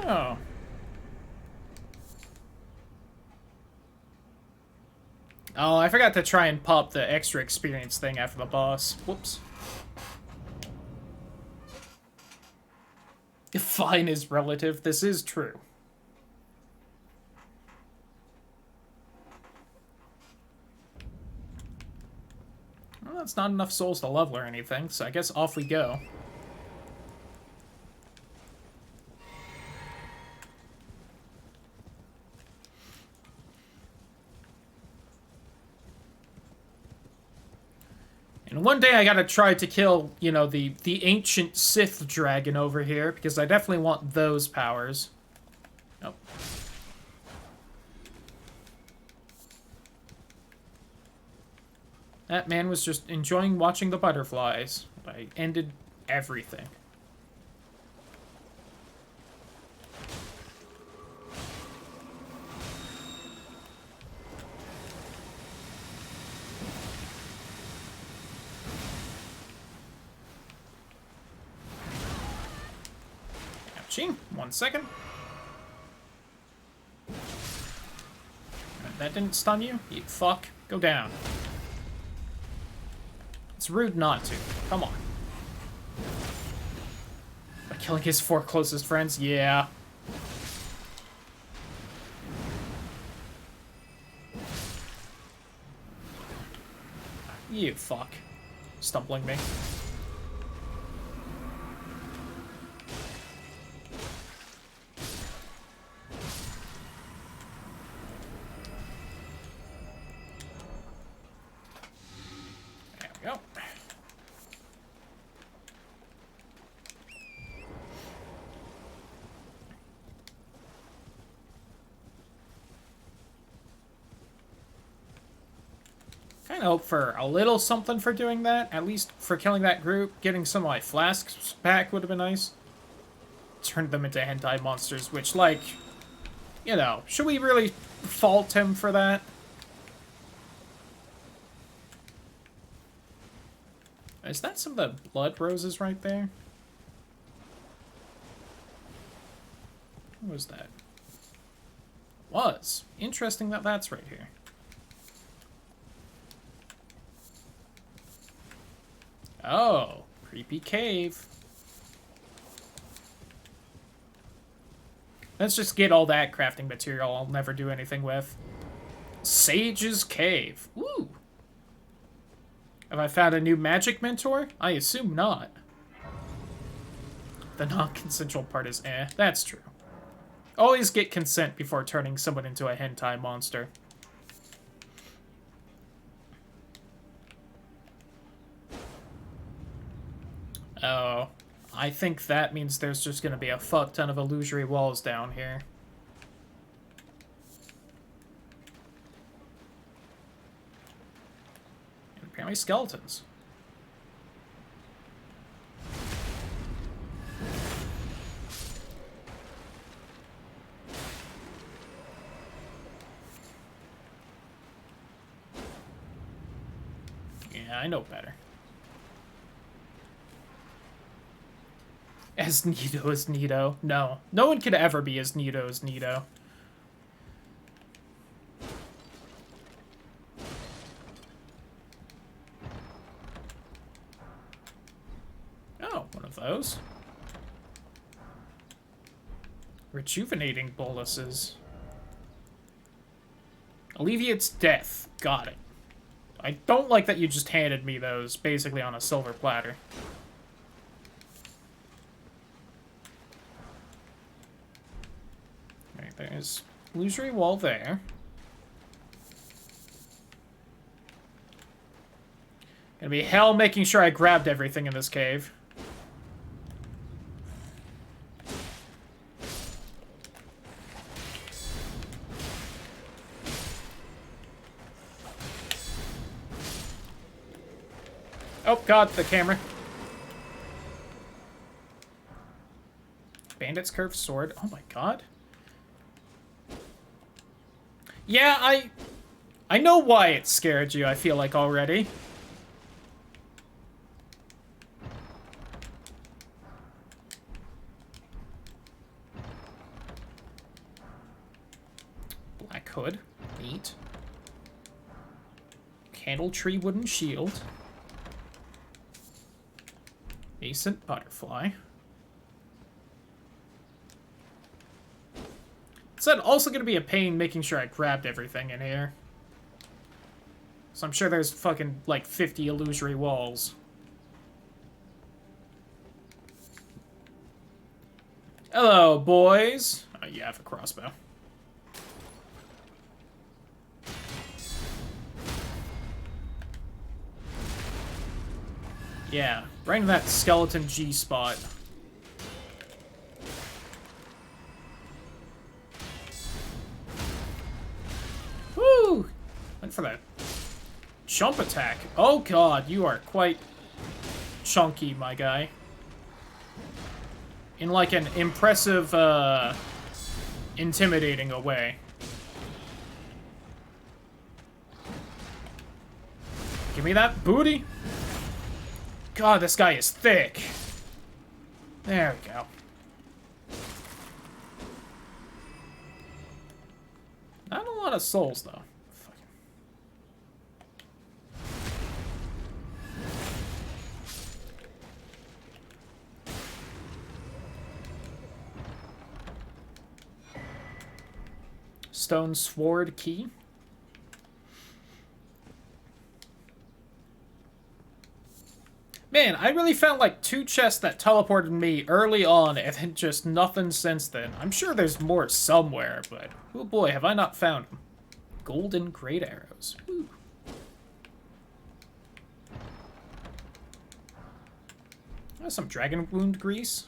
Oh. Oh, I forgot to try and pop the extra experience thing after the boss. Whoops. Fine is relative. This is true. Well, that's not enough souls to level or anything, so I guess off we go. And one day I gotta try to kill, you know, the ancient Sith dragon over here, because I definitely want those powers. Nope. That man was just enjoying watching the butterflies. I ended everything. Ouchie. 1 second. That didn't stun you? You fuck. Go down. It's rude not to. Come on. By killing his 4 closest friends? Yeah. You fuck. Stumbling me. I hope for a little something for doing that. At least for killing that group. Getting some of my flasks back would have been nice. Turned them into hentai monsters, which, like, you know, should we really fault him for that? Is that some of the blood roses right there? What was that? Was. Interesting that that's right here. Oh, creepy cave. Let's just get all that crafting material I'll never do anything with. Sage's Cave. Ooh. Have I found a new magic mentor? I assume not. The non-consensual part is eh. That's true. Always get consent before turning someone into a hentai monster. Oh, I think that means there's just gonna be a fuck ton of illusory walls down here. And apparently skeletons. Yeah, I know better. As Nito as Nito. No. No one could ever be as Nito as Nito. Oh, one of those. Rejuvenating boluses. Alleviates death. Got it. I don't like that you just handed me those, basically on a silver platter. Alright, there's illusory wall there. Gonna be hell making sure I grabbed everything in this cave. Oh god, the camera. Bandit's curved sword. Oh my god. Yeah, I know why it scared you, I feel like, already. Black hood. Neat. Candle tree wooden shield. Nascent butterfly. It's also going to be a pain making sure I grabbed everything in here. So I'm sure there's fucking, like, 50 illusory walls. Hello, boys. Oh, you have a crossbow. Yeah, right in that skeleton G spot. Woo! Went for that jump attack. Oh god, you are quite chunky, my guy. In like an impressive, intimidating a way. Give me that booty. God, this guy is thick. There we go. Not a lot of souls, though. Fuck. Stone sword key. Man, I really found like 2 chests that teleported me early on and then just nothing since then. I'm sure there's more somewhere, but oh boy, have I not found them. Golden great arrows. Woo. Oh, some dragon wound grease.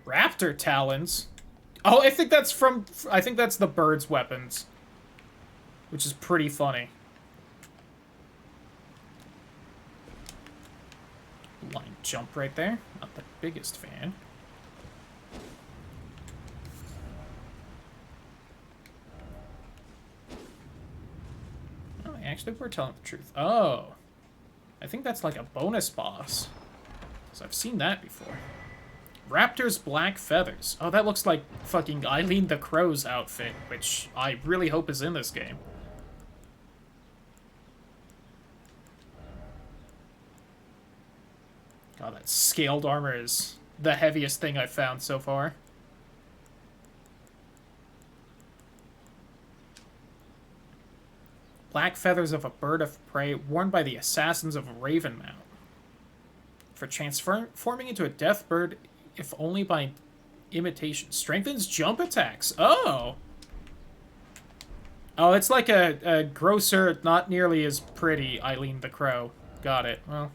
Raptor talons. Oh, I think that's the bird's weapons. Which is pretty funny. Line jump right there. Not the biggest fan. Oh, actually, we're telling the truth. Oh. I think that's like a bonus boss. Because I've seen that before. Raptor's black feathers. Oh, that looks like fucking Eileen the Crow's outfit, which I really hope is in this game. God, that scaled armor is the heaviest thing I've found so far. Black feathers of a bird of prey worn by the assassins of Ravenmount. For transforming into a death bird, if only by imitation. Strengthens jump attacks. Oh! Oh, it's like a grosser, not nearly as pretty Eileen the Crow. Got it. Well,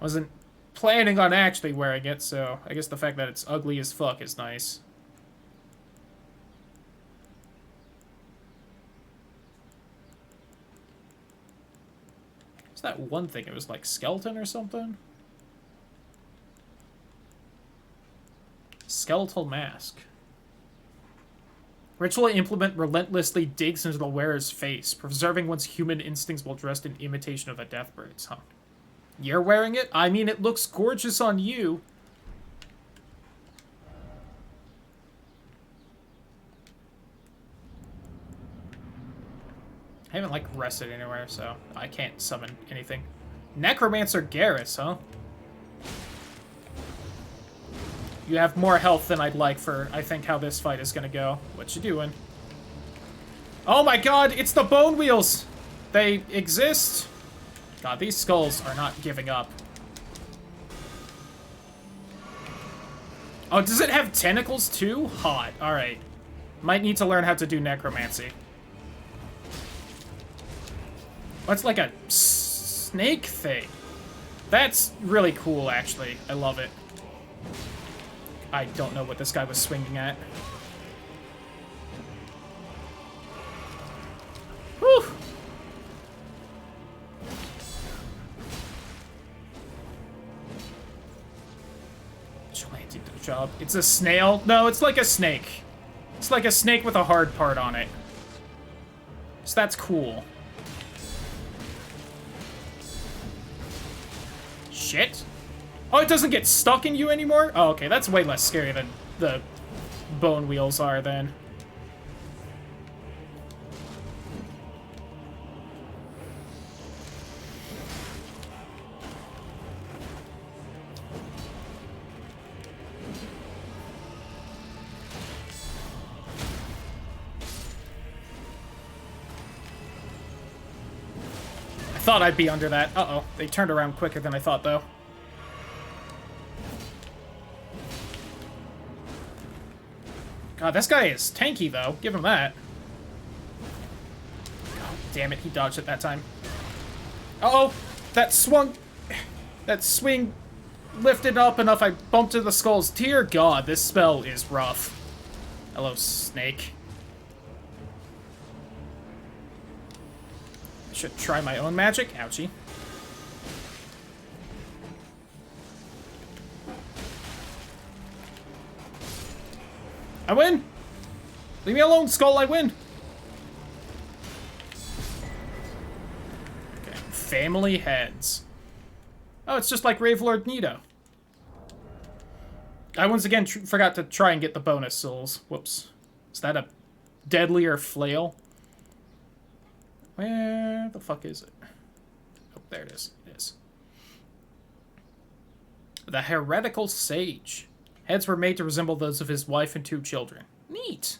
Wasn't planning on actually wearing it, so I guess the fact that it's ugly as fuck is nice. What's that one thing? It was like skeleton or something? Skeletal mask. Ritual implement relentlessly digs into the wearer's face, preserving one's human instincts while dressed in imitation of a deathbird's. Huh. You're wearing it? I mean, it looks gorgeous on you. I haven't, like, rested anywhere, so I can't summon anything. Necromancer Garrus, huh? You have more health than I'd like for, I think, how this fight is gonna go. What you doing? Oh my god, it's the bone wheels! They exist? God, these skulls are not giving up. Oh, does it have tentacles too? Hot. Alright. Might need to learn how to do necromancy. What's like a snake thing? That's really cool, actually. I love it. I don't know what this guy was swinging at. Whew! Vigilante did the job. It's a snail? No, it's like a snake. It's like a snake with a hard part on it. So that's cool. Shit. Oh, it doesn't get stuck in you anymore? Oh, okay, that's way less scary than the bone wheels are then. I thought I'd be under that. Uh-oh, they turned around quicker than I thought, though. God, this guy is tanky, though. Give him that. God damn it, he dodged it that time. Uh-oh! That swung... That swing lifted up enough, I bumped into the skulls. Dear God, this spell is rough. Hello, snake. I should try my own magic. Ouchie. I win! Leave me alone, Skull, I win! Okay, family heads. Oh, it's just like Ravelord Nito. I once again forgot to try and get the bonus souls. Whoops. Is that a deadlier flail? Where the fuck is it? Oh, there it is. It is. The Heretical Sage. Heads were made to resemble those of his wife and 2 children. Neat.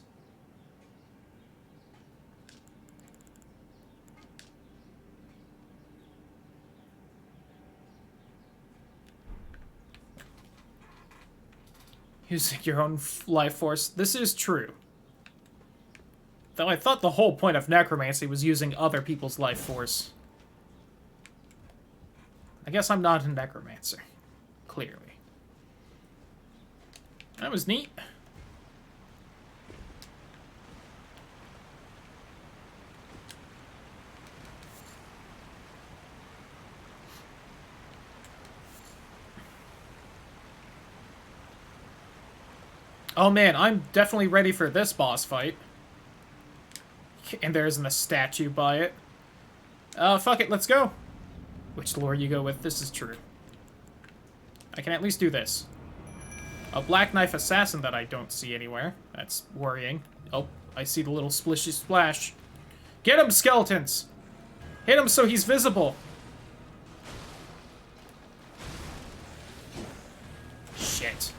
Using your own life force. This is true. Though I thought the whole point of necromancy was using other people's life force. I guess I'm not a necromancer. Clearly. That was neat. Oh man, I'm definitely ready for this boss fight. And there isn't a statue by it. Fuck it, let's go. Which lore you go with, this is true. I can at least do this. A Black Knife Assassin that I don't see anywhere. That's worrying. Oh, I see the little splishy splash. Get him, skeletons! Hit him so he's visible. Shit.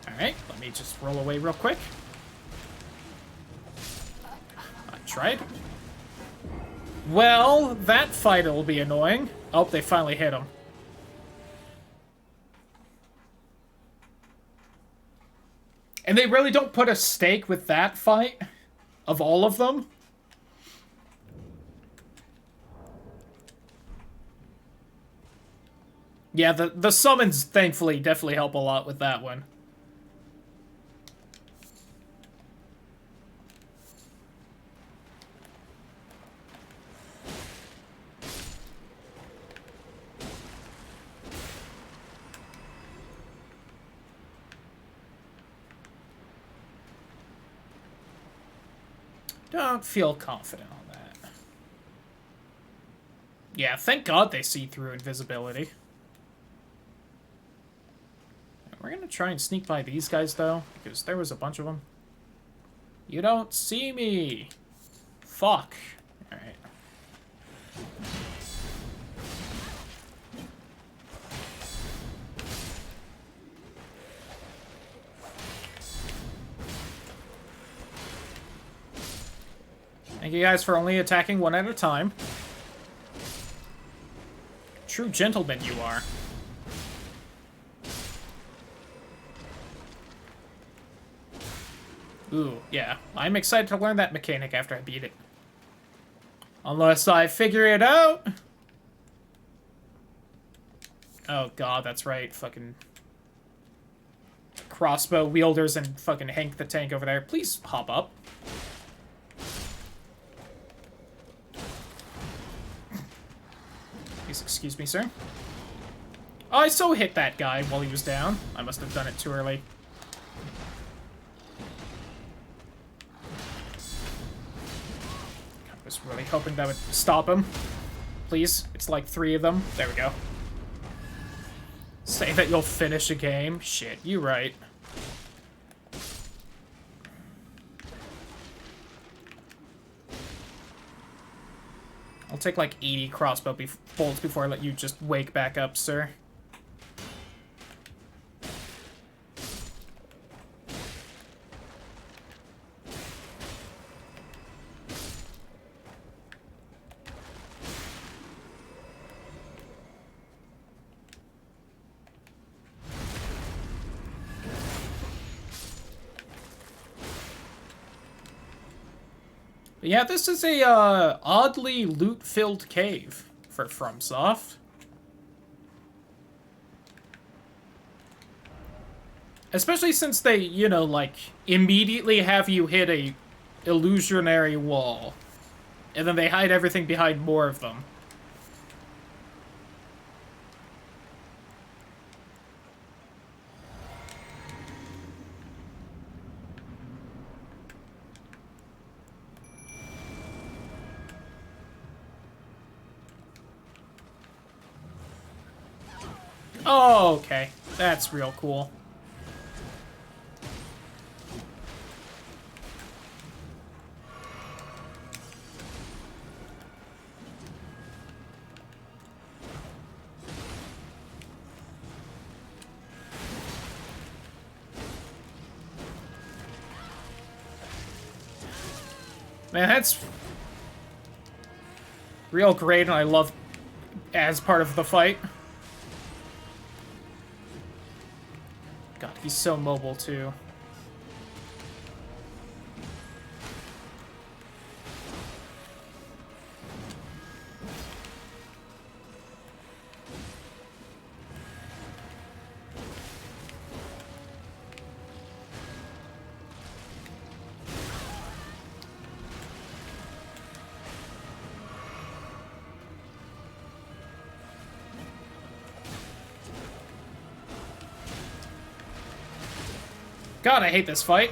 Alright, let me just roll away real quick. I tried. Well, that fight will be annoying. Oh, they finally hit him. And they really don't put a stake with that fight? Of all of them? Yeah, the summons, thankfully, definitely help a lot with that one. Don't feel confident on that. Yeah, thank God they see through invisibility. We're gonna try and sneak by these guys, though, because there was a bunch of them. You don't see me! Fuck. Alright. Thank you guys for only attacking one at a time. True gentleman you are. Ooh, yeah. I'm excited to learn that mechanic after I beat it. Unless I figure it out! Oh god, that's right. Fucking crossbow wielders and fucking Hank the Tank over there. Please hop up. Please excuse me, sir. Oh, I so hit that guy while he was down. I must have done it too early. I was really hoping that would stop him. Please. It's like 3 of them. There we go. Say that you'll finish a game? Shit, you right. I'll take like 80 crossbow bolts before I let you just wake back up, sir. But yeah, this is a oddly loot-filled cave for FromSoft. Especially since they, you know, like, immediately have you hit a illusionary wall. And then they hide everything behind more of them. Oh, okay. That's real cool. Man, that's real great, and I love as part of the fight. God, he's so mobile, too. God, I hate this fight.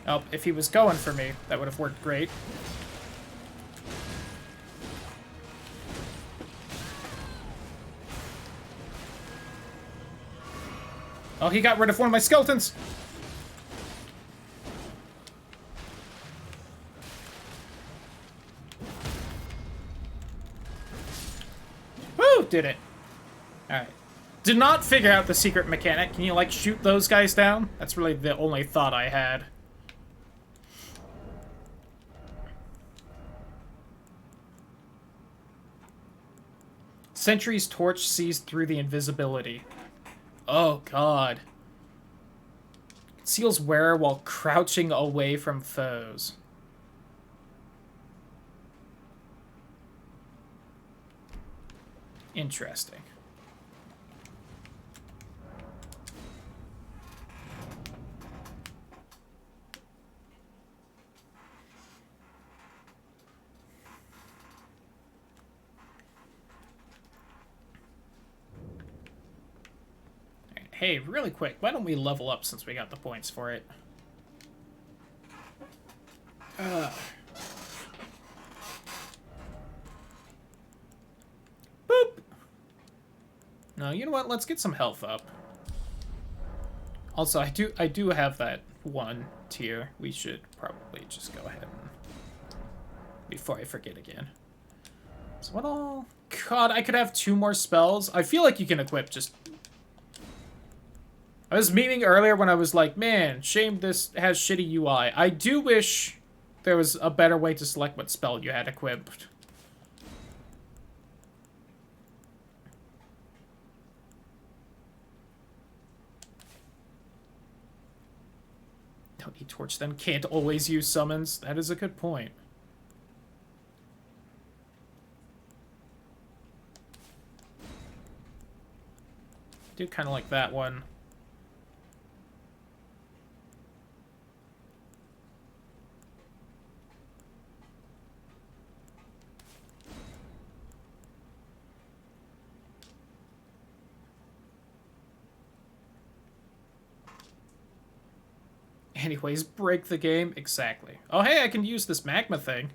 Oh, if he was going for me, that would have worked great. Oh, he got rid of one of my skeletons! Woo! Did it. Alright. Did not figure out the secret mechanic. Can you, like, shoot those guys down? That's really the only thought I had. Sentry's torch sees through the invisibility. Oh, God. Seals wearer while crouching away from foes. Interesting. Hey, really quick, why don't we level up since we got the points for it? Boop! No, you know what? Let's get some health up. Also, I do have that one tier. We should probably just go ahead and... before I forget again. So what all... God, I could have 2 more spells. I feel like you can equip just... I was meaning earlier when I was like, man, shame this has shitty UI. I do wish there was a better way to select what spell you had equipped. Don't need torch then. Can't always use summons. That is a good point. Do kind of like that one. Anyways, break the game. Exactly. Oh, hey, I can use this magma thing.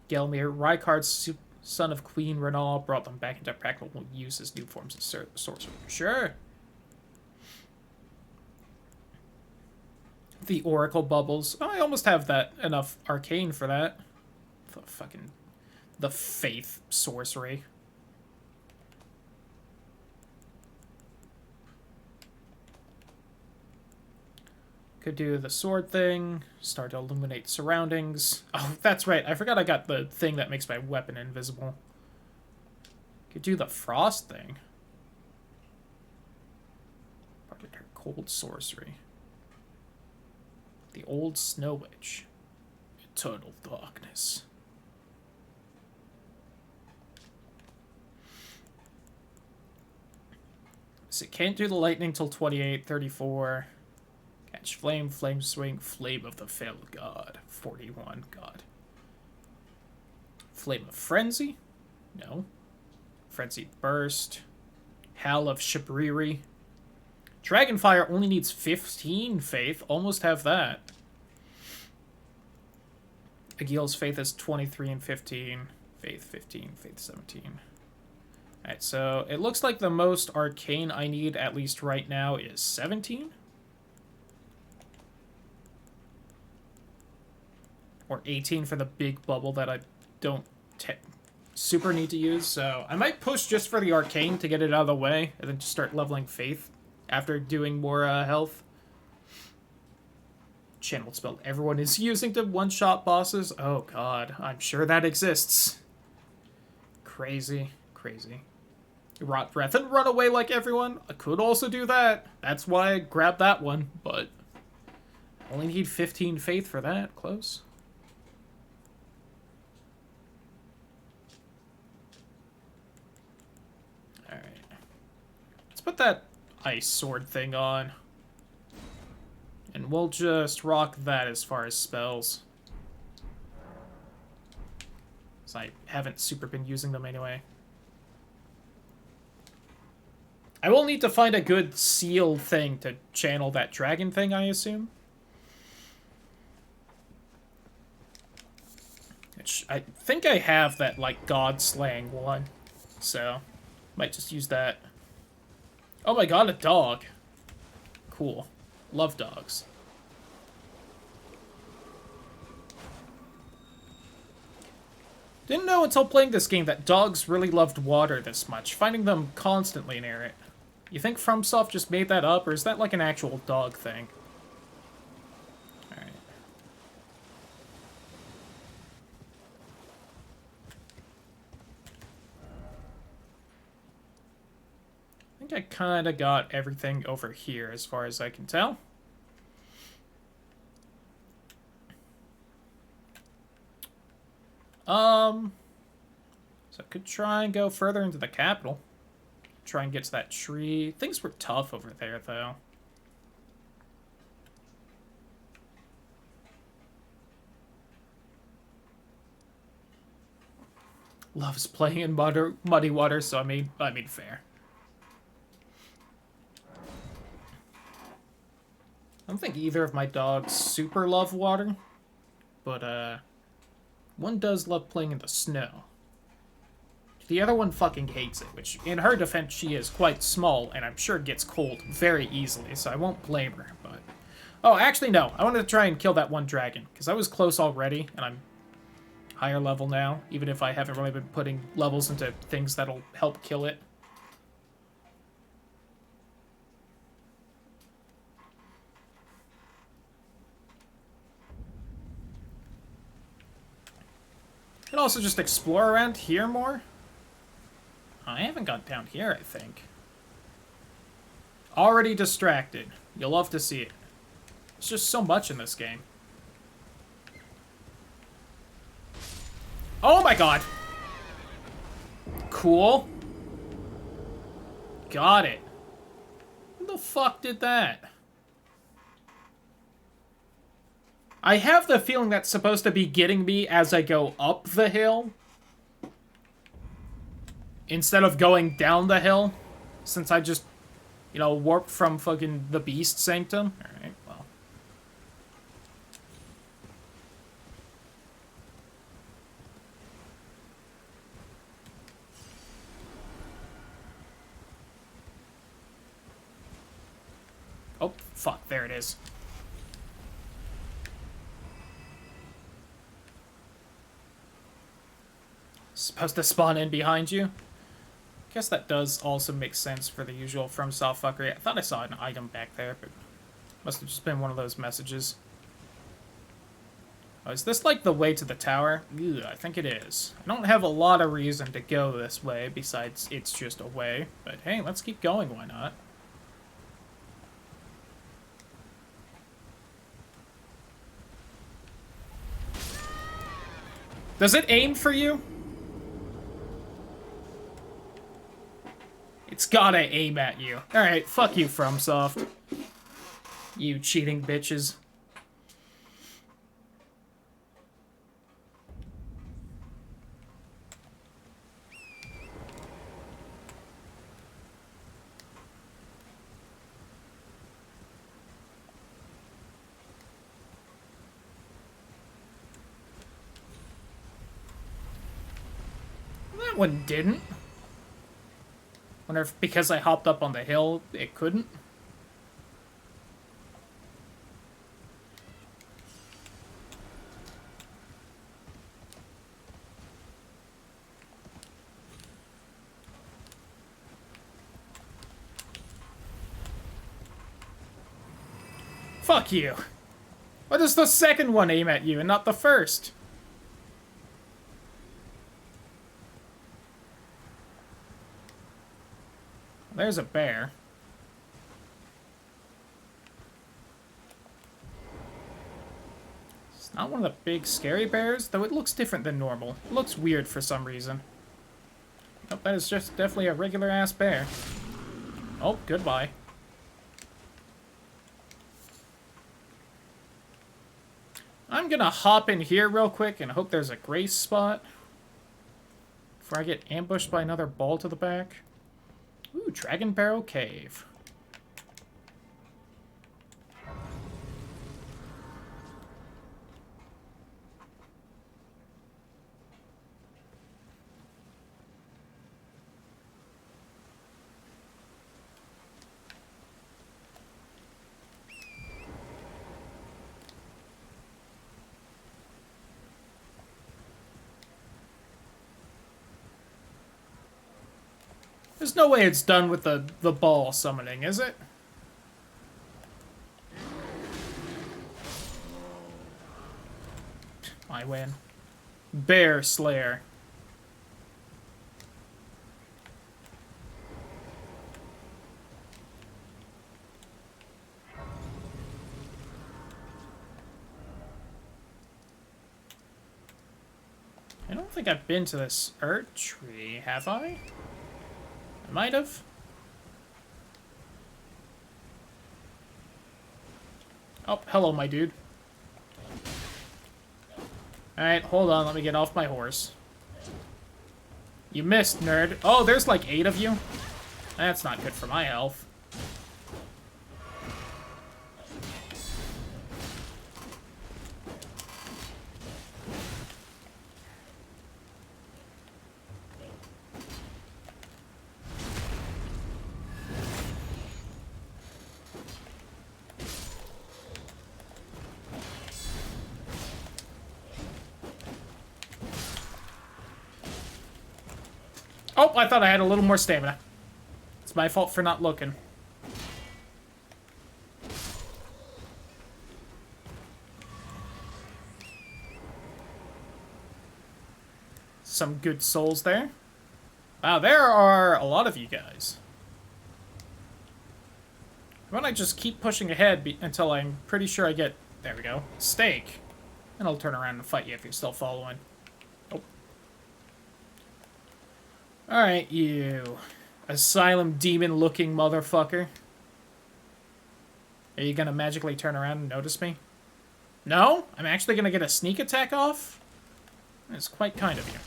Gelmir, Rykard's son of Queen Renal, brought them back into practical use as new forms of sorcery. Sure. The Oracle Bubbles. Oh, I almost have that enough arcane for that. The Faith sorcery. Could do the sword thing, start to illuminate surroundings. Oh, that's right. I forgot I got the thing that makes my weapon invisible. Could do the frost thing. Part of her cold sorcery. The old snow witch. Eternal darkness. So it can't do the lightning till 28, 34. Catch flame, flame swing, flame of the fell god. 41, god. Flame of frenzy? No. Frenzy burst. Howl of Shibriri. Dragonfire only needs 15 faith. Almost have that. Agil's faith is 23 and 15. Faith 15, faith 17. Alright, so it looks like the most arcane I need, at least right now, is 17. Or 18 for the big bubble that I don't super need to use. So I might push just for the arcane to get it out of the way, and then just start leveling faith after doing more health. Channeled spell everyone is using to one-shot bosses. Oh god, I'm sure that exists. Crazy, crazy. Rot breath and run away like everyone. I could also do that. That's why I grabbed that one, but I only need 15 faith for that. Close. Alright. Let's put that ice sword thing on. And we'll just rock that as far as spells. So I haven't super been using them anyway. I will need to find a good seal thing to channel that dragon thing, I assume. Which I think I have that, like, god-slaying one. So, might just use that. Oh my god, a dog. Cool. Love dogs. Didn't know until playing this game that dogs really loved water this much, finding them constantly near it. You think FromSoft just made that up, or is that like an actual dog thing? Alright. I think think I kind of got everything over here as far as I can tell. So I could try and go further into the capital. Try and get to that tree. Things were tough over there, though. Loves playing in muddy water, so I mean fair. I don't think either of my dogs super love water, but one does love playing in the snow. The other one fucking hates it, which, in her defense, she is quite small, and I'm sure gets cold very easily, so I won't blame her, but... Oh, actually, no. I wanted to try and kill that one dragon, because I was close already, and I'm higher level now, even if I haven't really been putting levels into things that'll help kill it. And also just explore around here more. I haven't got down here, I think. Already distracted. You'll love to see it. There's just so much in this game. Oh my god! Cool. Got it. Who the fuck did that? I have the feeling that's supposed to be getting me as I go up the hill, instead of going down the hill, since I just, you know, warped from fucking the Beast Sanctum. Alright, well. Oh, fuck, there it is. Supposed to spawn in behind you? Guess that does also make sense for the usual FromSoft fuckery. I thought I saw an item back there, but must have just been one of those messages. Oh, is this like the way to the tower? Ew, I think it is. I don't have a lot of reason to go this way, besides it's just a way. But hey, let's keep going, why not? Does it aim for you? It's gotta aim at you. Alright, fuck you, FromSoft. You cheating bitches. That one didn't. Wonder if because I hopped up on the hill, it couldn't? Fuck you. Why does the second one aim at you and not the first? There's a bear. It's not one of the big scary bears, though it looks different than normal. It looks weird for some reason. Nope, that is just definitely a regular-ass bear. Oh, goodbye. I'm gonna hop in here real quick and hope there's a grace spot before I get ambushed by another ball to the back. Ooh, Dragon Barrel Cave. There's no way it's done with the ball summoning, is it? I win. Bear Slayer. I don't think I've been to this Earth tree, have I? I might have. Oh, hello, my dude. Alright, hold on, let me get off my horse. You missed, nerd. Oh, there's like 8 of you? That's not good for my health. Oh, I thought I had a little more stamina. It's my fault for not looking. Some good souls there. Wow, there are a lot of you guys. Why don't I just keep pushing ahead until I'm pretty sure I get... There we go. Steak. And I'll turn around and fight you if you're still following. Oh. Alright, you. Asylum demon-looking motherfucker. Are you gonna magically turn around and notice me? No? I'm actually gonna get a sneak attack off? That's quite kind of you.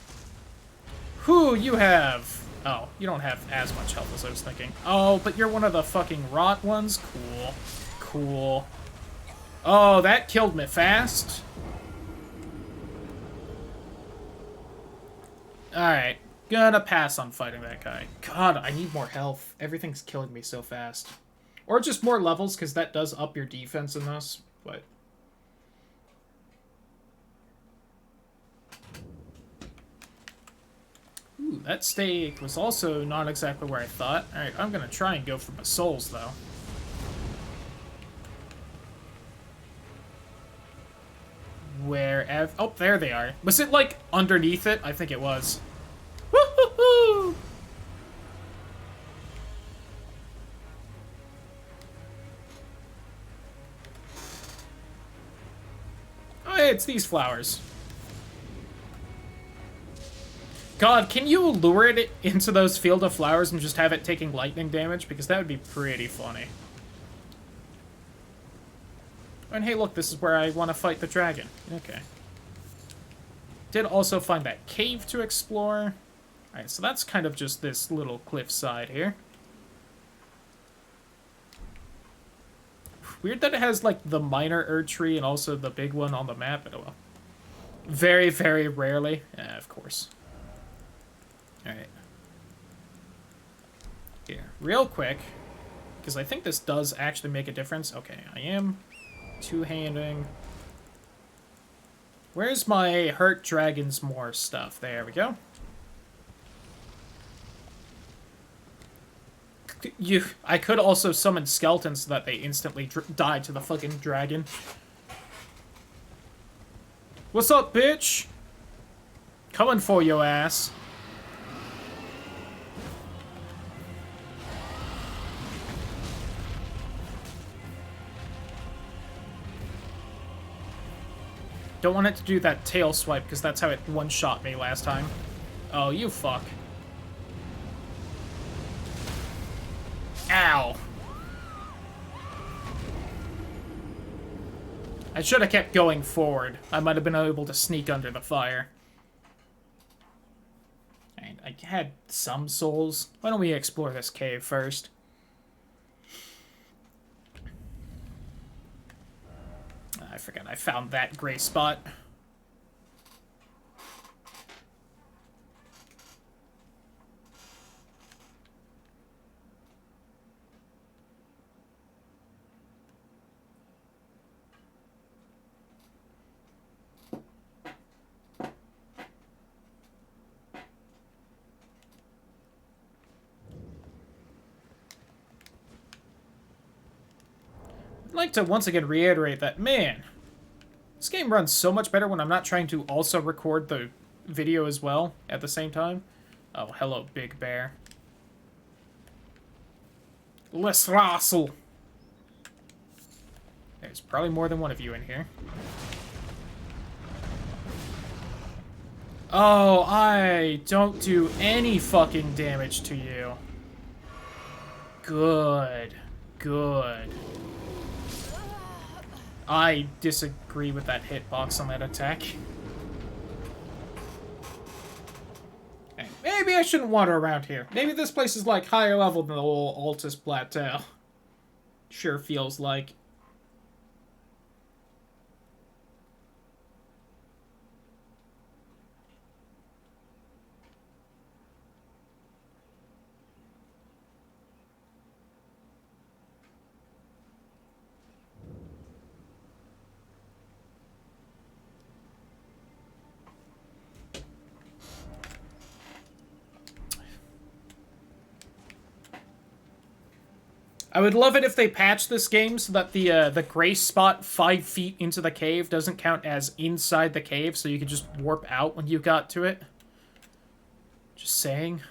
Whew, you have... Oh, you don't have as much health as I was thinking. Oh, but you're one of the fucking rot ones? Cool. Cool. Oh, that killed me fast. Alright. Gonna pass on fighting that guy. God, I need more health. Everything's killing me so fast. Or just more levels, because that does up your defense in this, but... Ooh, that steak was also not exactly where I thought. Alright, I'm gonna try and go for my souls, though. Wherever... Oh, there they are. Was it, like, underneath it? I think it was. Woo-hoo-hoo! Oh, hey, it's these flowers. God, can you lure it into those field of flowers and just have it taking lightning damage? Because that would be pretty funny. And hey, look, this is where I want to fight the dragon. Okay. Did also find that cave to explore. Alright, so that's kind of just this little cliffside here. Weird that it has, like, the minor Erd tree and also the big one on the map, but oh well. Very, very rarely. Yeah, of course. Alright. Here, real quick, because I think this does actually make a difference. Okay, I am two-handing. Where's my Hurt Dragon's More stuff? There we go. I could also summon skeletons so that they instantly die to the fucking dragon. What's up, bitch? Coming for your ass. Don't want it to do that tail swipe, because that's how it one-shot me last time. Oh, you fuck. Ow. I should have kept going forward. I might have been able to sneak under the fire. And I had some souls. Why don't we explore this cave first? I forgot I found that gray spot. I'd like to once again reiterate that, man, this game runs so much better when I'm not trying to also record the video as well at the same time. Oh, hello, Big Bear. Let's wrestle. There's probably more than one of you in here. Oh, I don't do any fucking damage to you. Good. Good. I disagree with that hitbox on that attack. Hey, maybe I shouldn't wander around here. Maybe this place is like higher level than the whole Altus Plateau. Sure feels like. I would love it if they patched this game so that the gray spot 5 feet into the cave doesn't count as inside the cave, so you can just warp out when you got to it. Just saying.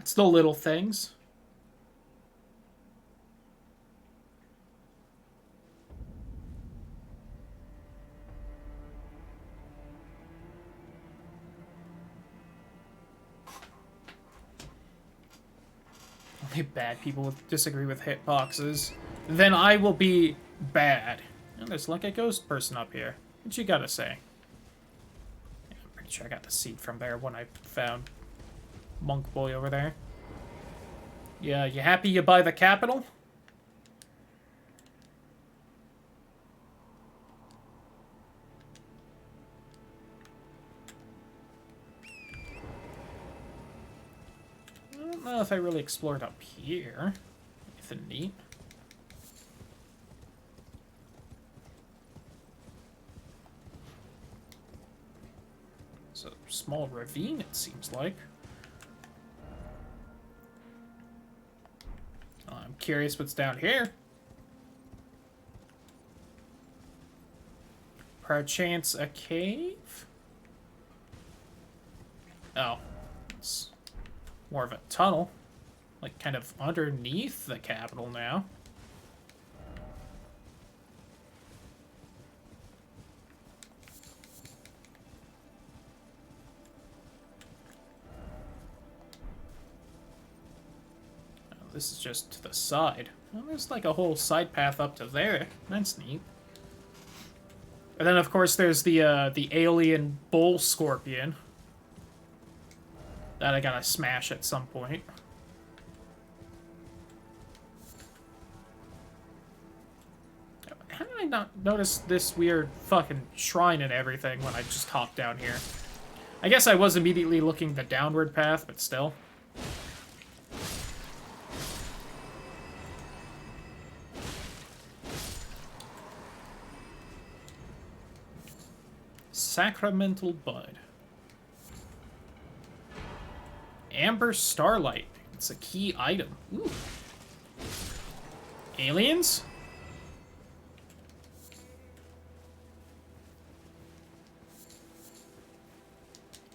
It's the little things. Only bad people will disagree with hitboxes. Then I will be bad. Oh, there's like a ghost person up here. What you gotta say? Yeah, I'm pretty sure I got the seed from there when I found Monk Boy over there. Yeah, you happy you buy the capital? I don't know if I really explored up here. Anything neat? It's a small ravine, it seems like. I'm curious what's down here. Perchance a cave? Oh. It's more of a tunnel. Like, kind of underneath the capital now. This is just to the side. Well, there's like a whole side path up to there. That's neat. And then, of course, there's the alien bull scorpion that I gotta smash at some point. How did I not notice this weird fucking shrine and everything when I just hopped down here? I guess I was immediately looking the downward path, but still. Sacramental Bud. Amber Starlight. It's a key item. Ooh. Aliens?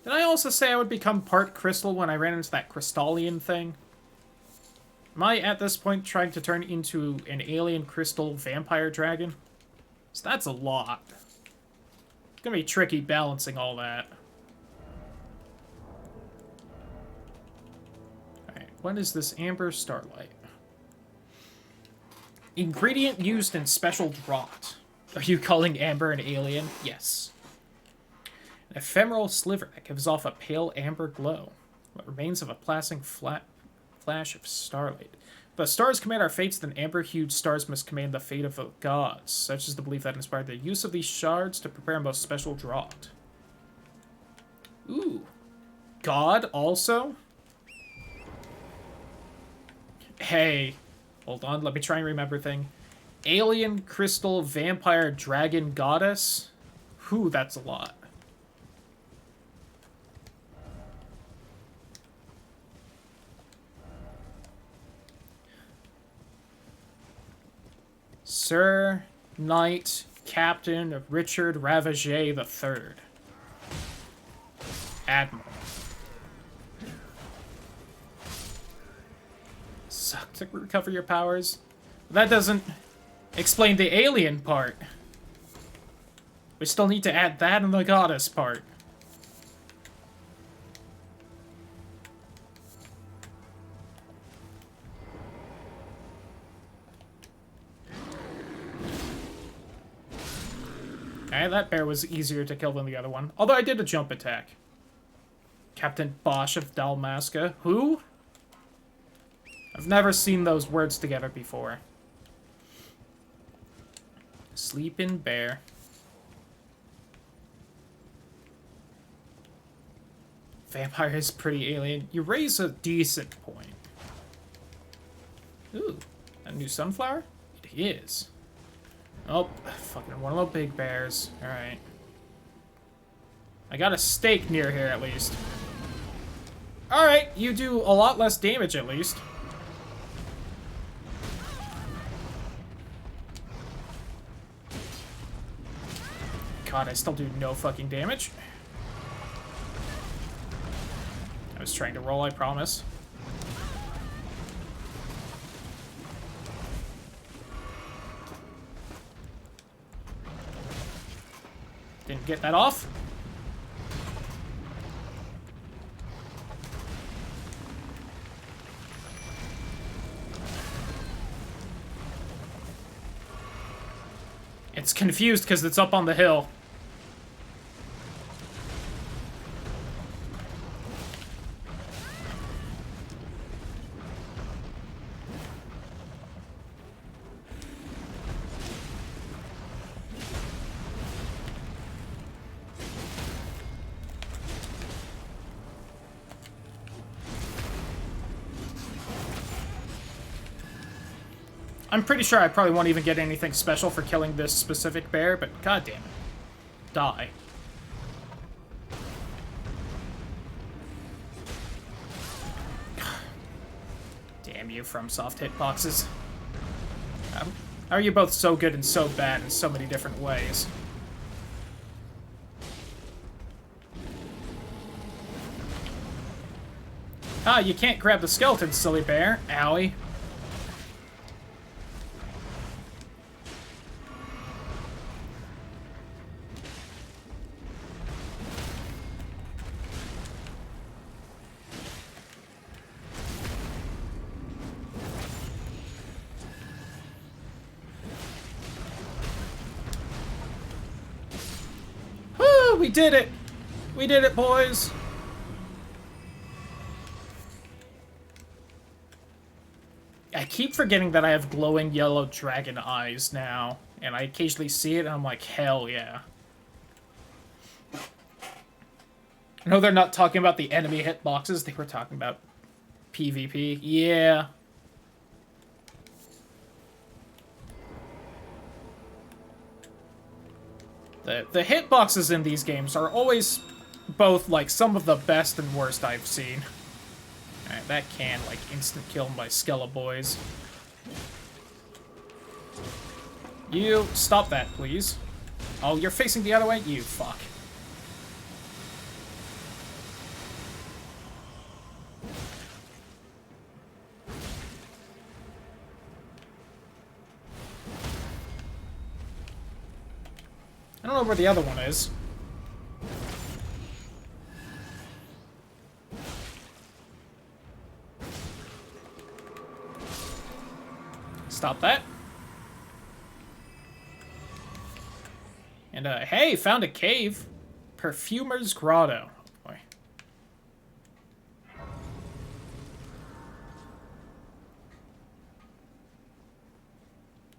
Did I also say I would become part crystal when I ran into that crystallian thing? Am I, at this point, trying to turn into an alien crystal vampire dragon? So that's a lot. It's gonna be tricky balancing all that. Alright, what is this Amber Starlight? Ingredient used in special draught. Are you calling Amber an alien? Yes. An ephemeral sliver that gives off a pale amber glow. What remains of a passing flash of starlight. If the stars command our fates, then amber-hued stars must command the fate of the gods. Such is the belief that inspired the use of these shards to prepare a most special draught. Ooh. God also? Hey. Hold on, let me try and remember thing. Alien, crystal, vampire, dragon, goddess? Whew, that's a lot. Sir Knight Captain Richard Ravager III. Admiral. Suck to recover your powers. that doesn't explain the alien part. We still need to add that in the goddess part. Okay, that bear was easier to kill than the other one. Although I did a jump attack. Captain Bosch of Dalmasca. Who? I've never seen those words together before. Sleeping bear. Vampire is pretty alien. You raise a decent point. Ooh, a new sunflower? It is. Oh, fucking one of the big bears. Alright. I got a stake near here, at least. Alright, you do a lot less damage, at least. God, I still do no fucking damage. I was trying to roll, I promise. Didn't get that off. It's confused because it's up on the hill. I'm pretty sure I probably won't even get anything special for killing this specific bear, but goddamn it. Die. Damn you, from soft hitboxes. How are you both so good and so bad in so many different ways? Ah, you can't grab the skeleton, silly bear. Owie. We did it! We did it, boys! I keep forgetting that I have glowing yellow dragon eyes now, and I occasionally see it and I'm like, hell yeah. I know they're not talking about the enemy hitboxes, they were talking about PvP. Yeah. The hitboxes in these games are always both, like, some of the best and worst I've seen. Alright, that can, like, instant kill my Skeleboys. You, stop that, please. Oh, you're facing the other way? You fuck. I don't know where the other one is. Stop that. And, hey, found a cave. Perfumer's Grotto. Oh, boy.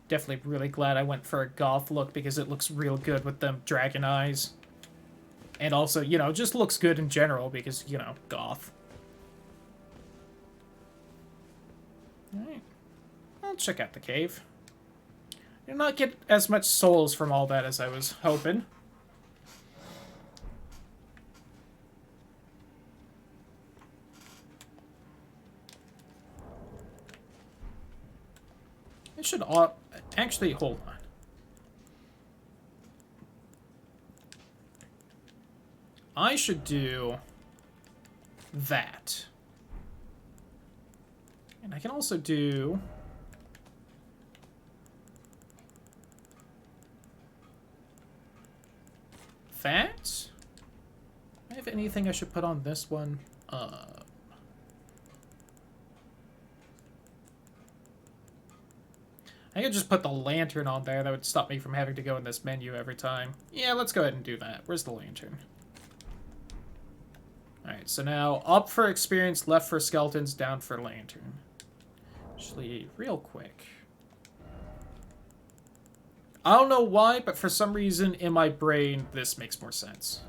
Definitely really glad I went for a goth look because it looks real good with them dragon eyes. And also, you know, just looks good in general because, you know, goth. Alright. I'll check out the cave. Did not get as much souls from all that as I was hoping. I should actually hold on. I should do that. And I can also do that. Do I have anything I should put on this one? I could just put the lantern on there. That would stop me from having to go in this menu every time. Yeah, let's go ahead and do that. Where's the lantern? Alright, so now up for experience, left for skeletons, down for lantern. Actually, real quick. I don't know why, but for some reason in my brain, this makes more sense.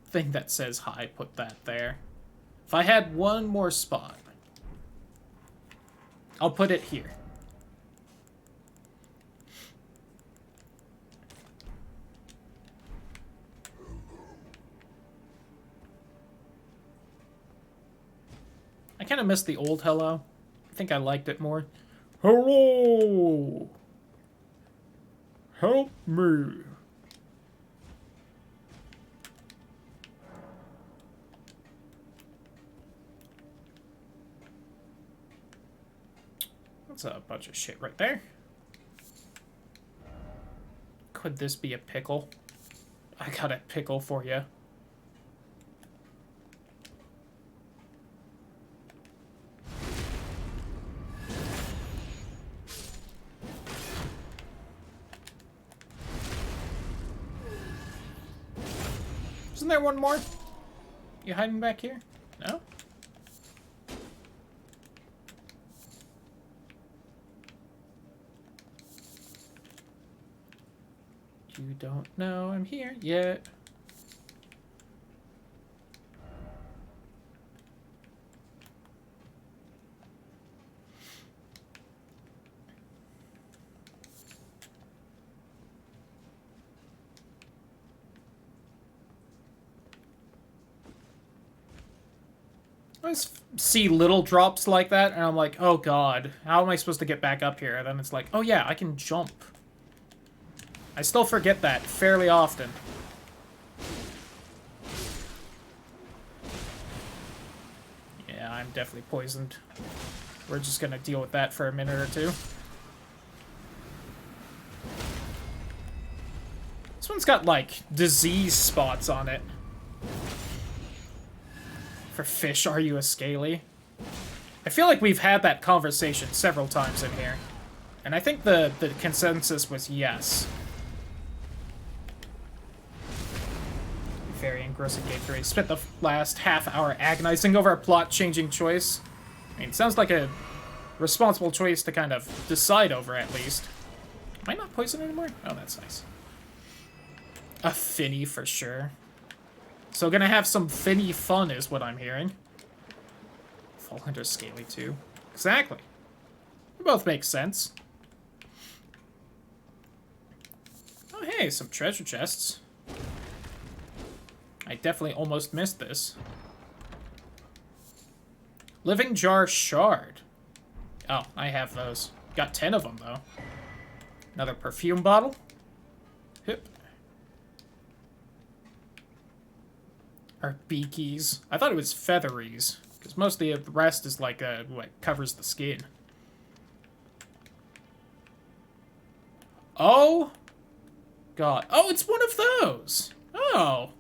The thing that says hi, put that there. If I had one more spot, I'll put it here. I kind of missed the old hello. I think I liked it more. Hello! Help me! That's a bunch of shit right there. Could this be a pickle? I got a pickle for you. Isn't there one more? You hiding back here? No? You don't know I'm here yet. I always see little drops like that, and I'm like, oh god, how am I supposed to get back up here? And then it's like, oh yeah, I can jump. I still forget that fairly often. Yeah, I'm definitely poisoned. We're just gonna deal with that for a minute or two. This one's got, like, disease spots on it. For fish, are you a scaly? I feel like we've had that conversation several times in here. And I think the consensus was yes. Very engrossing game 3. Spent the last half hour agonizing over a plot-changing choice. I mean, it sounds like a responsible choice to kind of decide over, at least. Am I not poisoned anymore? Oh, that's nice. A finny for sure. So gonna have some finny fun is what I'm hearing. Fall under scaly too. Exactly. They both make sense. Oh hey, some treasure chests. I definitely almost missed this. Living jar shard. Oh, I have those. Got 10 of them though. Another perfume bottle. Hip. Or beakies. I thought it was featheries. Because most of the rest is like, what covers the skin. Oh! God. Oh, it's one of those! Oh!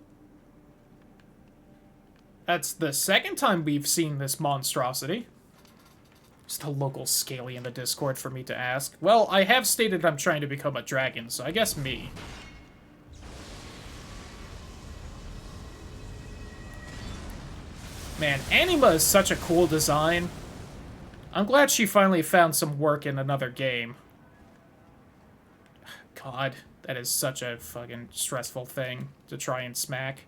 That's the second time we've seen this monstrosity. Just a local scaly in the Discord for me to ask. Well, I have stated I'm trying to become a dragon, so I guess me. Man, Anima is such a cool design. I'm glad she finally found some work in another game. God, that is such a fucking stressful thing to try and smack.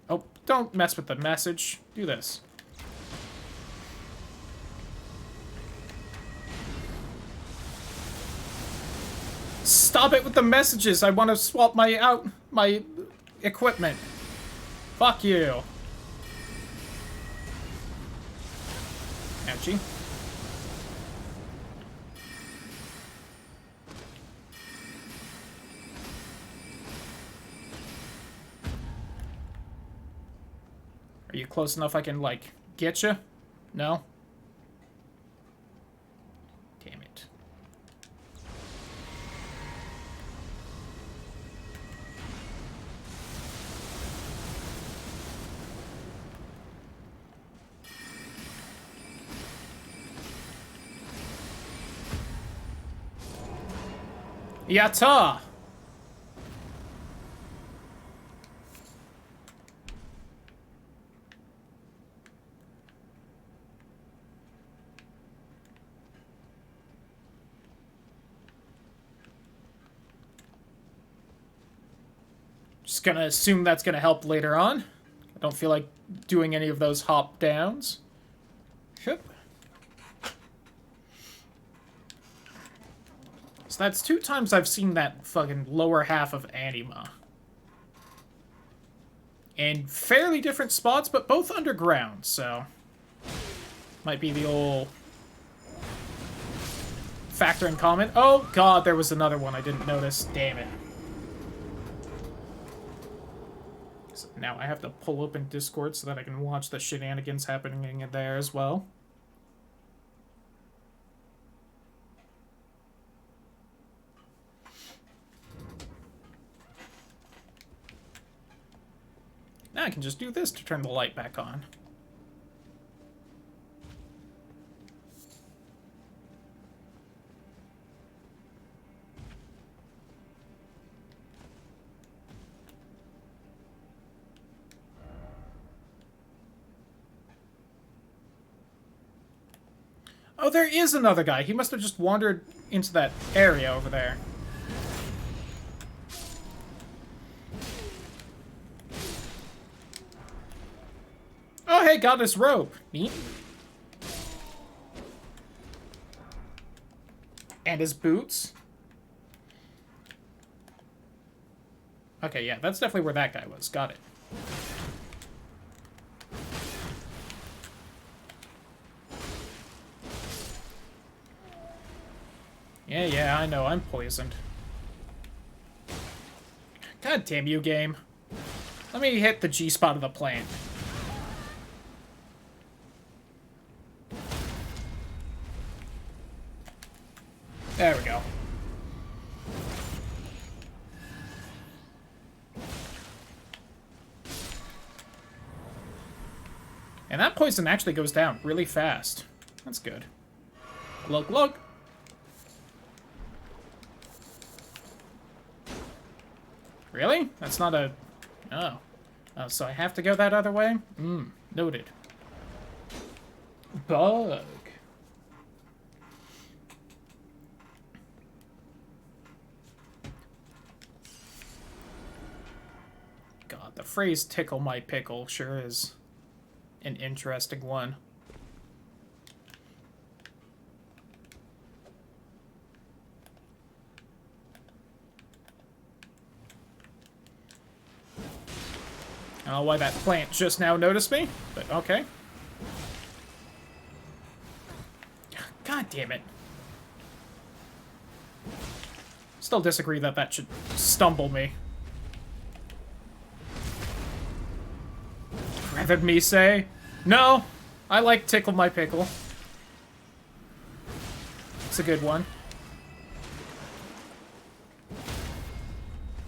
Oh, don't mess with the message. Do this. Stop it with the messages! I want to swap my equipment. Fuck you. Ouchie. Are you close enough I can, like, get you? No? Damn it. Yatta! Just gonna assume that's gonna help later on. I don't feel like doing any of those hop downs. Yep. So that's 2 times I've seen that fucking lower half of Anima. In fairly different spots, but both underground, so... Might be the old... factor in common. Oh god, there was another one I didn't notice. Damn it. So now I have to pull open Discord so that I can watch the shenanigans happening in there as well. Now I can just do this to turn the light back on. Oh, there is another guy. He must have just wandered into that area over there. Oh, hey, got his rope. Neat. And his boots. Okay, yeah, that's definitely where that guy was. Got it. Yeah, I know, I'm poisoned. God damn you, game. Let me hit the G-spot of the plant. There we go. And that poison actually goes down really fast. That's good. Glug glug. Really? That's not a... Oh. Oh, so I have to go that other way? Noted. Bug. God, the phrase tickle my pickle sure is an interesting one. I don't know why that plant just now noticed me, but okay. God damn it. Still disagree that that should stumble me. Rather than me say, no, I like tickle my pickle. It's a good one.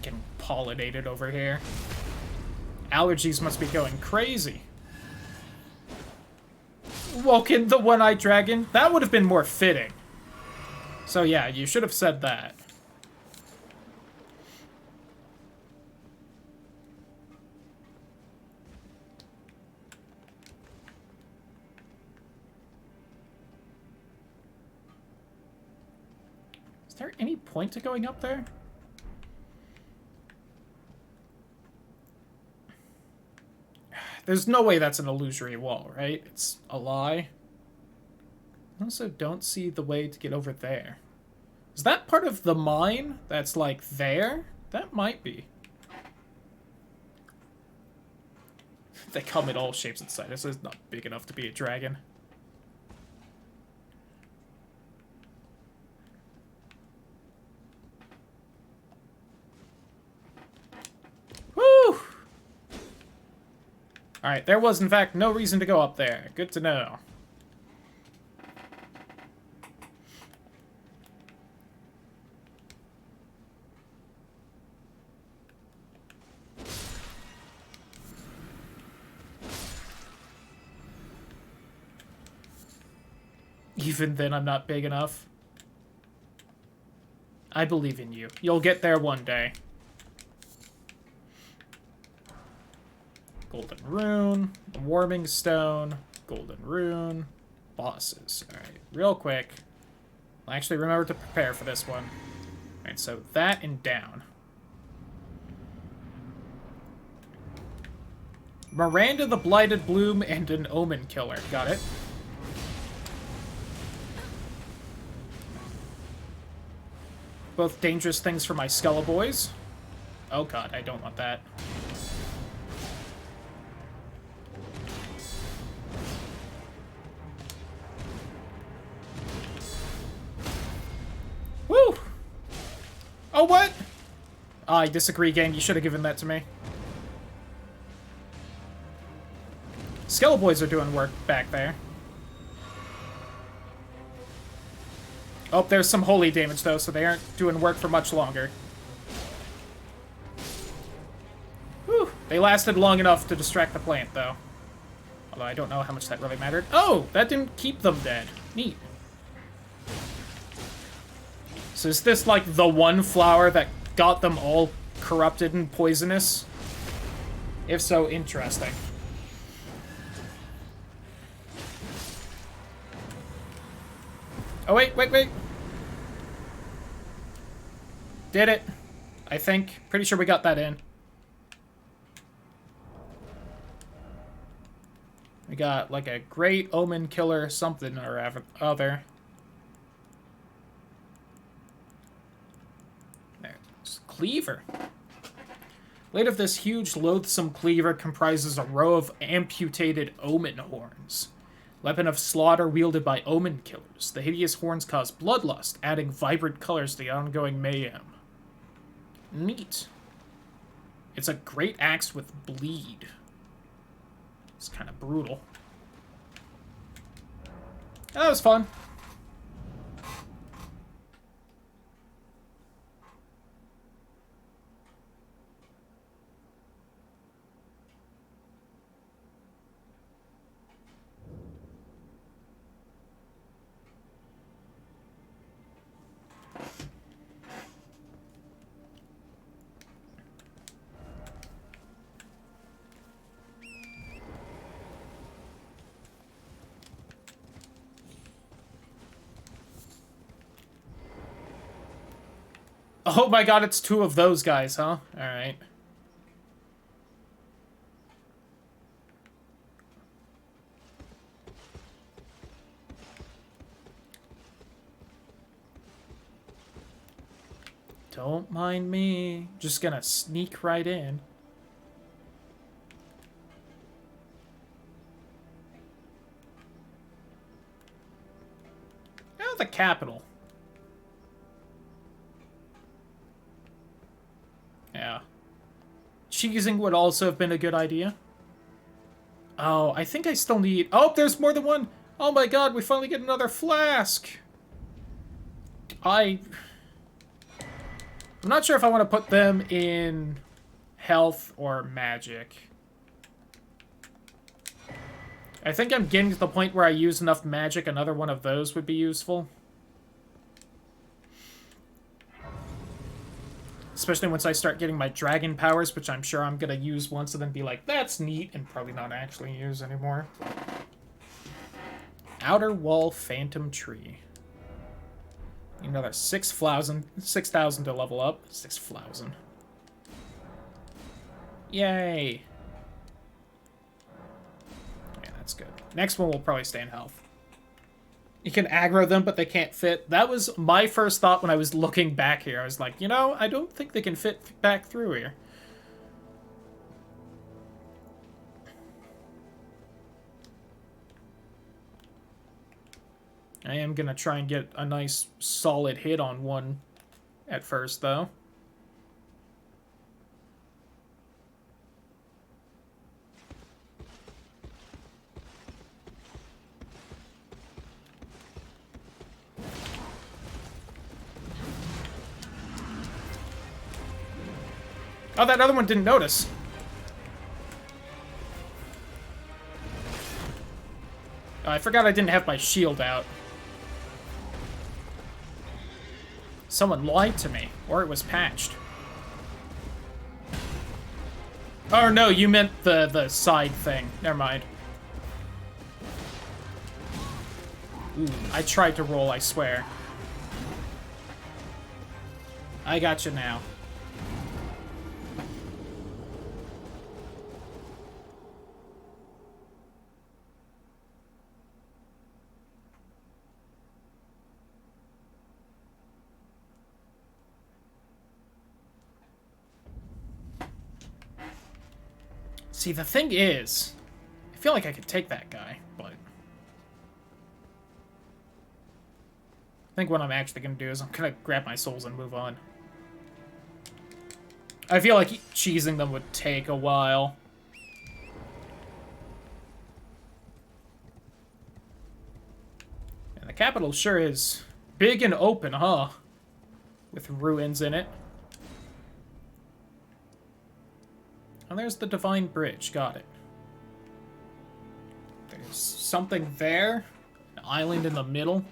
Getting pollinated over here. Allergies must be going crazy. Woken the one-eyed dragon? That would have been more fitting. So yeah, you should have said that. Is there any point to going up there? There's no way that's an illusory wall, right? It's a lie. I also don't see the way to get over there. Is that part of the mine that's, like, there? That might be. They come in all shapes and sizes. It's not big enough to be a dragon. Woo! Alright, there was, in fact, no reason to go up there. Good to know. Even then, I'm not big enough. I believe in you. You'll get there one day. Golden rune, warming stone, golden rune, bosses. Alright, real quick. I'll actually remember to prepare for this one. Alright, so that and down. Miranda the Blighted Bloom and an Omen Killer. Got it. Both dangerous things for my Skeleboys. Oh god, I don't want that. Woo! Oh, what? I disagree, game. You should have given that to me. Skeleboys are doing work back there. Oh, there's some holy damage, though, so they aren't doing work for much longer. Whew. They lasted long enough to distract the plant, though. Although I don't know how much that really mattered. Oh, that didn't keep them dead. Neat. So is this, like, the one flower that got them all corrupted and poisonous? If so, interesting. Oh, wait. Did it. I think. Pretty sure we got that in. We got, like, a great omen killer something or other. There's Cleaver. Blade of this huge, loathsome cleaver comprises a row of amputated omen horns. Weapon of slaughter wielded by omen killers. The hideous horns cause bloodlust, adding vibrant colors to the ongoing mayhem. Neat. It's a great axe with bleed. It's kind of brutal. That was fun. Oh my god, it's two of those guys, huh? Alright. Don't mind me. Just gonna sneak right in. Oh, the capital. Yeah. Cheesing would also have been a good idea. Oh, I think I still need... Oh, there's more than one! Oh my god, we finally get another flask! I'm not sure if I want to put them in health or magic. I think I'm getting to the point where I use enough magic, another one of those would be useful. Especially once I start getting my dragon powers, which I'm sure I'm going to use once and then be like, that's neat, and probably not actually use anymore. Outer Wall Phantom Tree. Another 6,000 to level up. 6,000. Yay. Yeah, that's good. Next one will probably stay in health. You can aggro them, but they can't fit. That was my first thought when I was looking back here. I was like, you know, I don't think they can fit back through here. I am going to try and get a nice solid hit on one at first, though. Oh, that other one didn't notice. Oh, I forgot I didn't have my shield out. Someone lied to me, or it was patched. Oh no, you meant the side thing. Never mind. Ooh, I tried to roll, I swear. I got you now. See, the thing is, I feel like I could take that guy, but I think what I'm actually going to do is I'm going to grab my souls and move on. I feel like cheesing them would take a while. And the capital sure is big and open, huh? With ruins in it. And there's the Divine Bridge. Got it. There's something there. An island in the middle.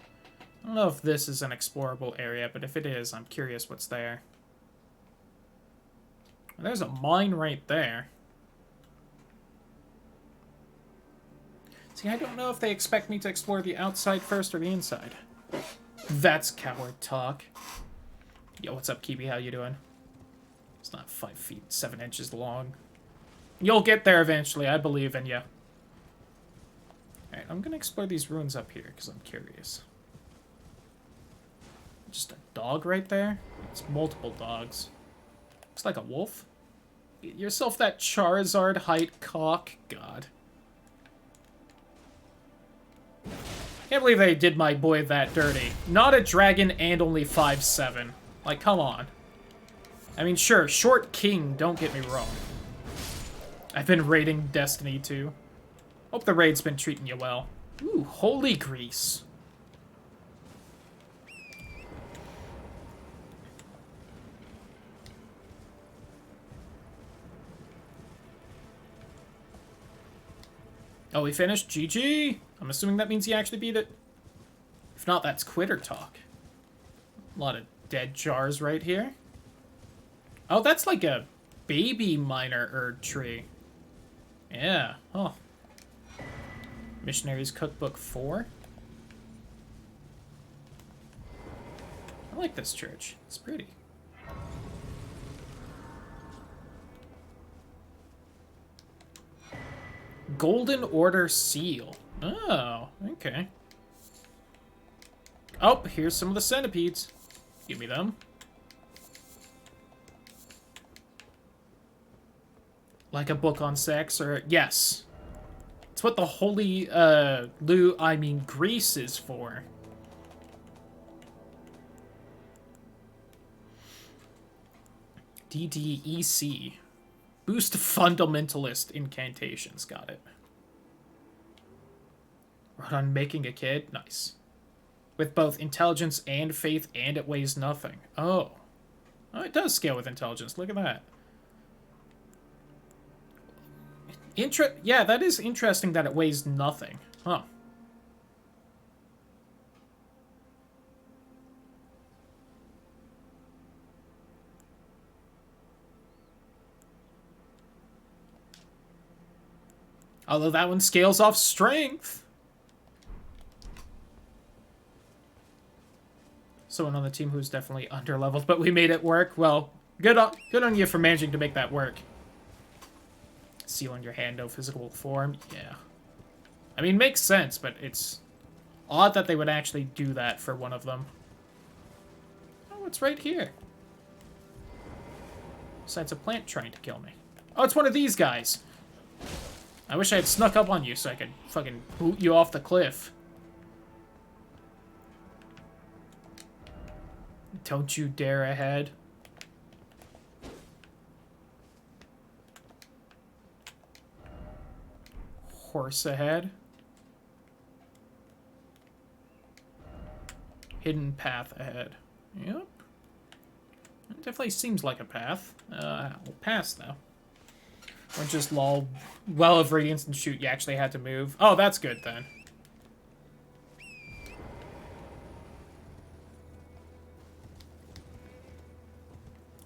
I don't know if this is an explorable area, but if it is, I'm curious what's there. There's a mine right there. See, I don't know if they expect me to explore the outside first or the inside. That's coward talk. Yo, what's up, Kiwi? How you doing? It's not 5 feet 7 inches long. You'll get there eventually. I believe in you. Alright, I'm gonna explore these ruins up here, because I'm curious. Just a dog right there? It's multiple dogs. Looks like a wolf. Get yourself that Charizard height cock. God. Can't believe they did my boy that dirty. Not a dragon and only 5'7". Like, come on. I mean, sure, short king, don't get me wrong. I've been raiding Destiny too. Hope the raid's been treating you well. Ooh, holy grease. Oh, we finished? GG! I'm assuming that means he actually beat it. If not, that's quitter talk. A lot of dead jars right here. Oh, that's like a baby minor Erd tree. Yeah, huh. Missionaries Cookbook 4. I like this church. It's pretty. Golden Order Seal. Oh, okay. Oh, here's some of the centipedes. Give me them. Like a book on sex, or... Yes. It's what the holy, grease is for. DDEC. Boost fundamentalist incantations. Got it. Wrote on making a kid. Nice. With both intelligence and faith, and it weighs nothing. Oh. Oh, it does scale with intelligence. Look at that. Yeah, that is interesting that it weighs nothing. Huh. Although that one scales off strength. Someone on the team who's definitely underleveled, but we made it work. Well, good on you for managing to make that work. Seal on your hand, no physical form. Yeah. I mean, makes sense, but it's odd that they would actually do that for one of them. Oh, it's right here. Besides a plant trying to kill me. Oh, it's one of these guys. I wish I had snuck up on you so I could fucking boot you off the cliff. Don't you dare ahead. Horse ahead. Hidden path ahead. Yep. It definitely seems like a path. We'll pass, though. Or just lol. Well of Radiance and shoot, you actually had to move. Oh, that's good, then.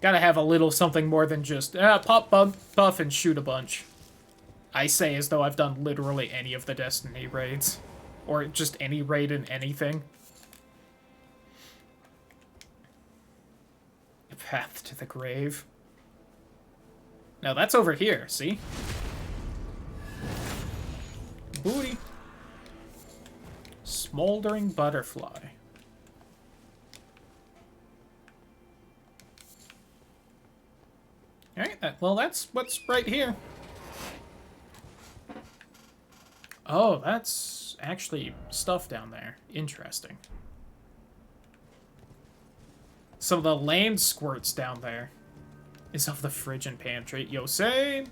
Gotta have a little something more than just, pop, buff, and shoot a bunch. I say as though I've done literally any of the Destiny raids. Or just any raid in anything. A path to the grave. Now that's over here, see? Booty. Smoldering butterfly. Alright, well that's what's right here. Oh, that's actually stuff down there. Interesting. Some of the land squirts down there is of the fridge and pantry. Yo, say.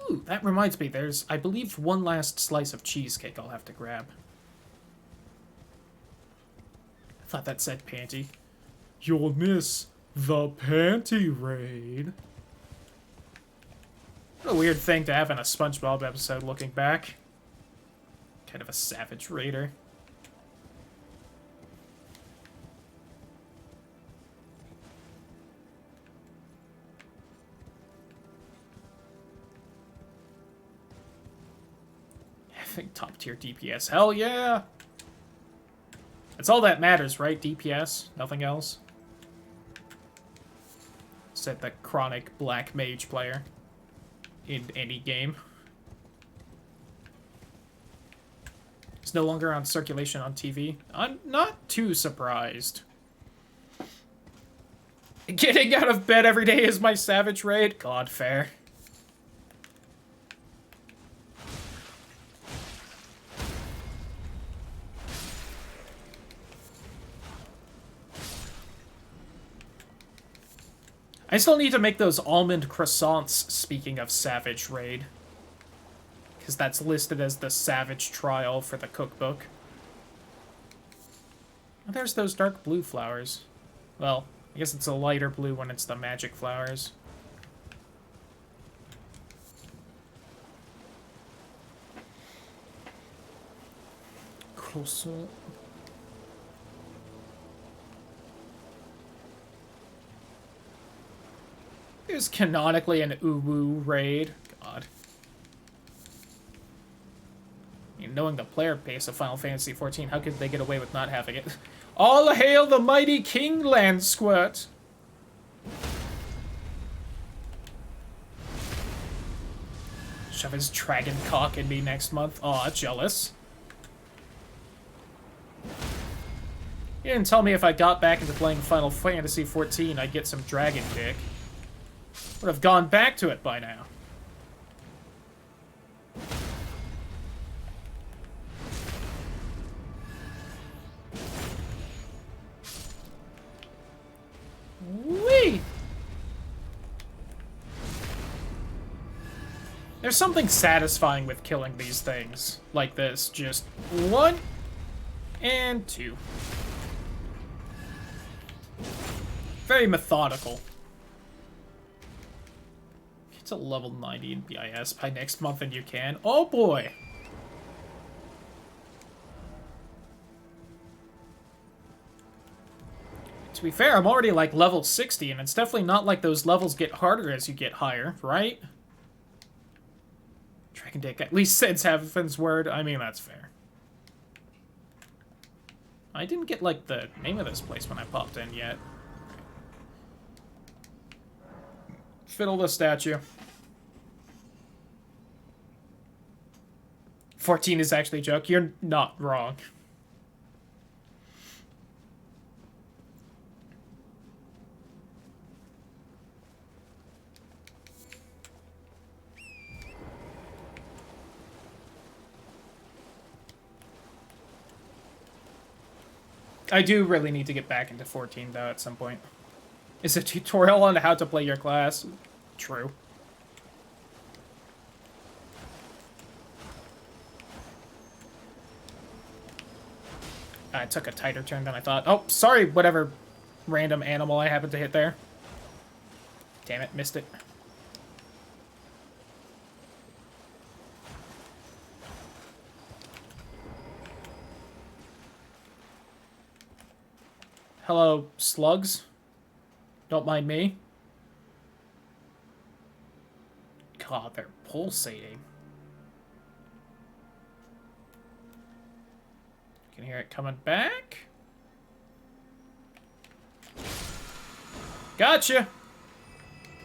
Ooh, that reminds me, there's, I believe, one last slice of cheesecake I'll have to grab. I thought that said panty. You'll miss the panty raid. What a weird thing to have in a SpongeBob episode looking back. Kind of a savage raider. Having top tier DPS. Hell yeah! That's all that matters, right? DPS? Nothing else? Said the chronic black mage player in any game. It's no longer on circulation on TV. I'm not too surprised. Getting out of bed every day is my savage raid? God, fair. I still need to make those almond croissants, speaking of savage raid. Because that's listed as the savage trial for the cookbook. Oh, there's those dark blue flowers. Well, I guess it's a lighter blue when it's the magic flowers. Croissant. There's canonically an Uwu raid. God. I mean, knowing the player base of Final Fantasy XIV, how could they get away with not having it? All hail the mighty King Landsquirt! Shove his dragon cock in me next month. Aw, jealous. He didn't tell me if I got back into playing Final Fantasy XIV, I'd get some dragon dick. Would have gone back to it by now. Whee! There's something satisfying with killing these things like this. Just 1 and 2. Very methodical. Get to level 90 in BIS by next month and you can. Oh boy! To be fair, I'm already like level 60 and it's definitely not like those levels get harder as you get higher, right? Dragon Dick at least says Heaven's Word. I mean, that's fair. I didn't get like the name of this place when I popped in yet. Fiddle the statue. 14 is actually a joke. You're not wrong. I do really need to get back into 14, though, at some point. Is a tutorial on how to play your class? True. I took a tighter turn than I thought. Oh, sorry, whatever random animal I happened to hit there. Damn it, missed it. Hello, slugs. Don't mind me. God, they're pulsating. Can hear it coming back. Gotcha!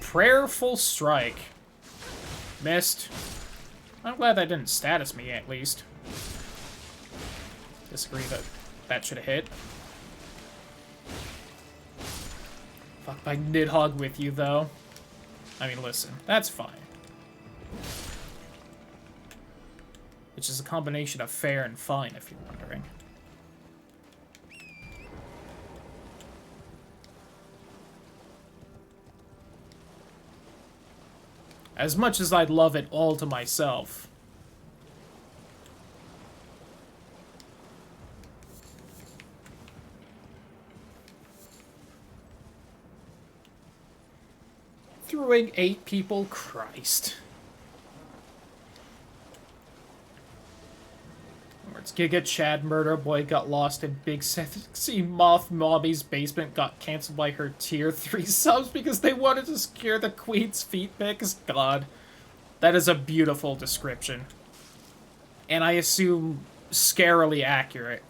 Prayerful strike. Missed. I'm glad that didn't status me, at least. Disagree that that should have hit. Fuck my Nidhogg with you, though. I mean, listen, that's fine. Which is a combination of fair and fine, if you're wondering. As much as I'd love it all to myself. Throwing 8 people? Christ. Words Giga Chad Murder Boy got lost in Big Sexy Moth Mobby's basement, got cancelled by her tier 3 subs because they wanted to secure the queen's feet pics. God. That is a beautiful description. And I assume scarily accurate.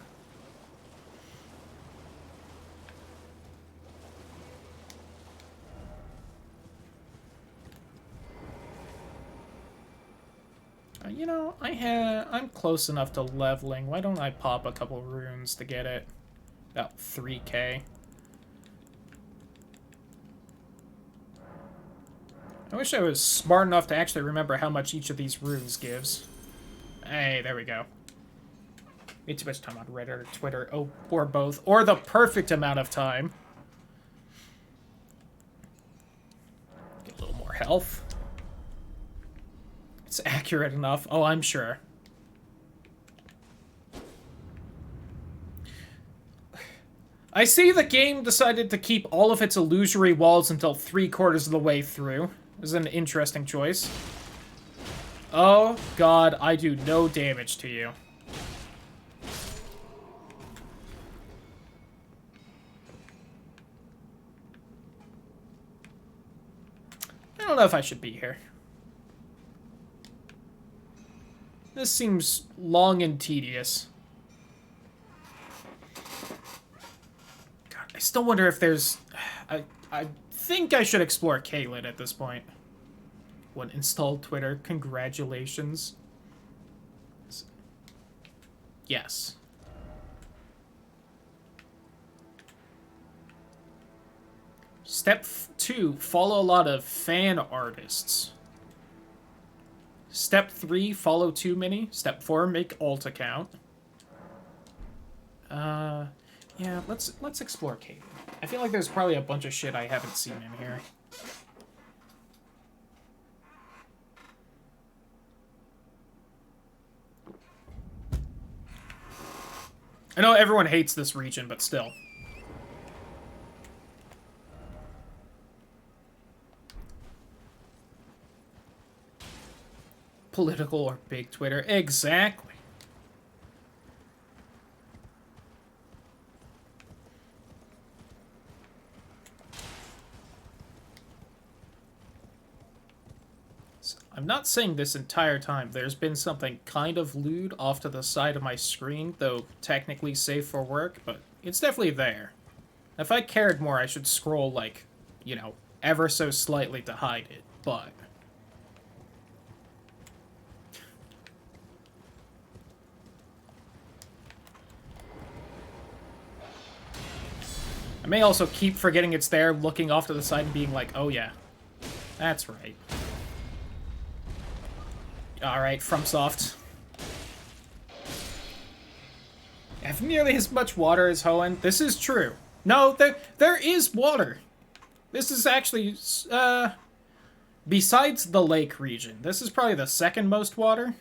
You know, I'm close enough to leveling. Why don't I pop a couple runes to get it? About 3k. I wish I was smart enough to actually remember how much each of these runes gives. Hey, there we go. Way too much time on Reddit or Twitter. Oh, or both. Or the perfect amount of time. Get a little more health. It's accurate enough. Oh, I'm sure. I see the game decided to keep all of its illusory walls until 3/4 of the way through. This is an interesting choice. Oh, God, I do no damage to you. I don't know if I should be here. This seems long and tedious. God, I still wonder if there's... I think I should explore Caitlyn at this point. When installed Twitter, congratulations. Yes. Step 2, follow a lot of fan artists. Step 3, follow too many. Step 4, make alt account. Yeah, let's explore Caitlyn. I feel like there's probably a bunch of shit I haven't seen in here. I know everyone hates this region, but still. Political or big Twitter. Exactly. I'm not saying this entire time. There's been something kind of lewd off to the side of my screen, though technically safe for work, but it's definitely there. If I cared more, I should scroll, like, you know, ever so slightly to hide it, but... I may also keep forgetting it's there, looking off to the side and being like, oh yeah, that's right. Alright, FromSoft. Have nearly as much water as Hoenn. This is true. No, there is water. This is actually, besides the lake region, this is probably the second most water.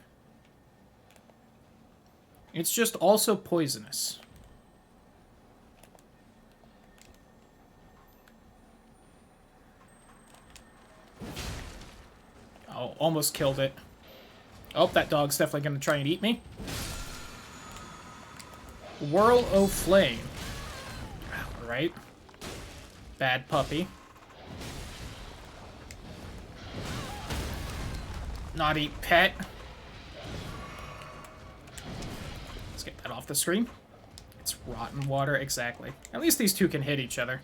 It's just also poisonous. Oh, almost killed it. Oh, that dog's definitely gonna try and eat me. Whirl o' Flame. right. Bad puppy. Naughty pet. Let's get that off the screen. It's rotten water, exactly. At least these two can hit each other.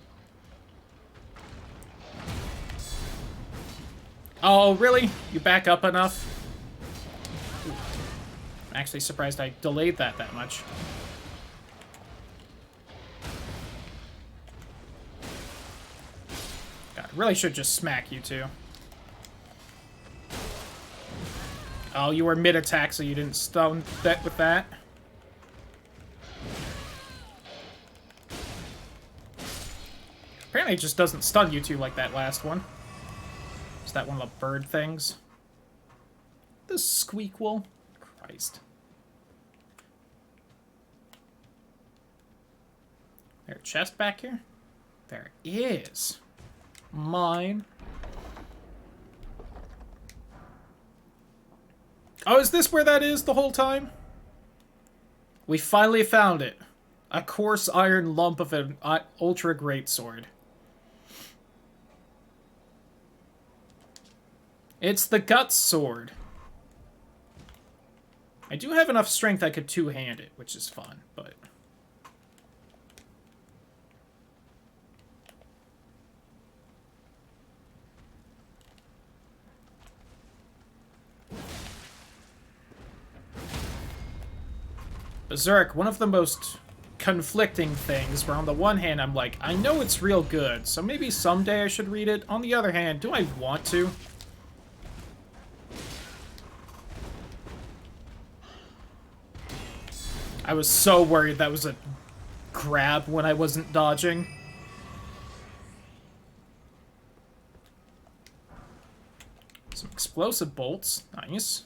Oh, really? You back up enough? I'm actually surprised I delayed that much. God, I really should just smack you two. Oh, you were mid-attack, so you didn't stun that with that. Apparently it just doesn't stun you two like that last one. Is that one of the bird things? The squeakquel? Christ. There a chest back here? There is. Mine. Oh, is this where that is the whole time? We finally found it. A coarse iron lump of an ultra greatsword. It's the Guts Sword. I do have enough strength I could two-hand it, which is fun, but... Berserk, one of the most conflicting things, where on the one hand I'm like, I know it's real good, so maybe someday I should read it. On the other hand, do I want to? I was so worried that was a grab when I wasn't dodging. Some explosive bolts. Nice.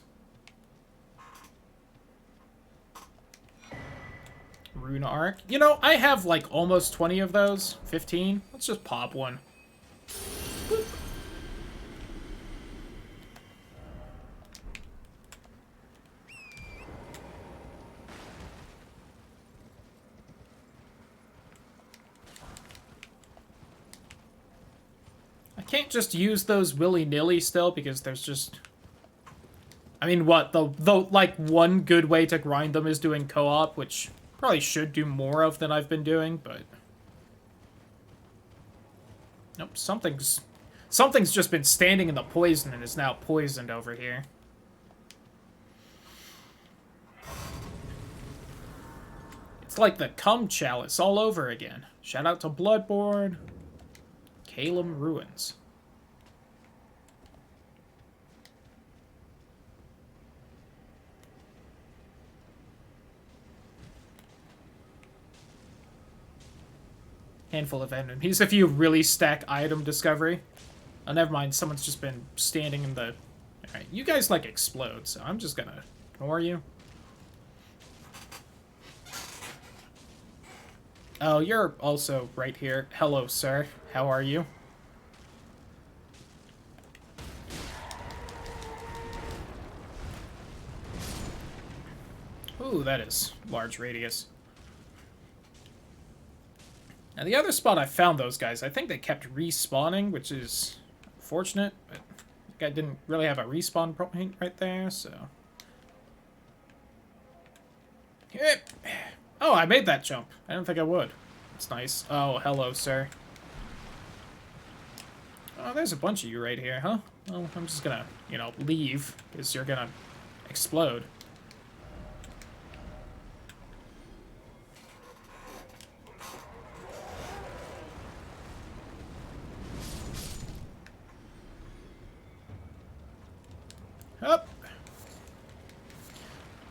Rune arc. You know, I have like almost 20 of those. 15. Let's just pop one. Boop. I can't just use those willy-nilly still because there's just... I mean, what? The like, one good way to grind them is doing co-op, which probably should do more of than I've been doing, but... Nope, something's just been standing in the poison and is now poisoned over here. It's like the cum chalice all over again. Shout out to Bloodborne. Calum Ruins. Handful of enemies if you really stack item discovery. Oh, never mind. Someone's just been standing in the... Alright, you guys, like, explode, so I'm just gonna ignore you. Oh, you're also right here. Hello, sir. How are you? Ooh, that is large radius. Now, the other spot I found those guys, I think they kept respawning, which is unfortunate, but I didn't really have a respawn point right there, so... Oh, I made that jump. I didn't think I would. It's nice. Oh, hello, sir. Oh, there's a bunch of you right here, huh? Well, I'm just gonna, you know, leave, because you're gonna explode. Up.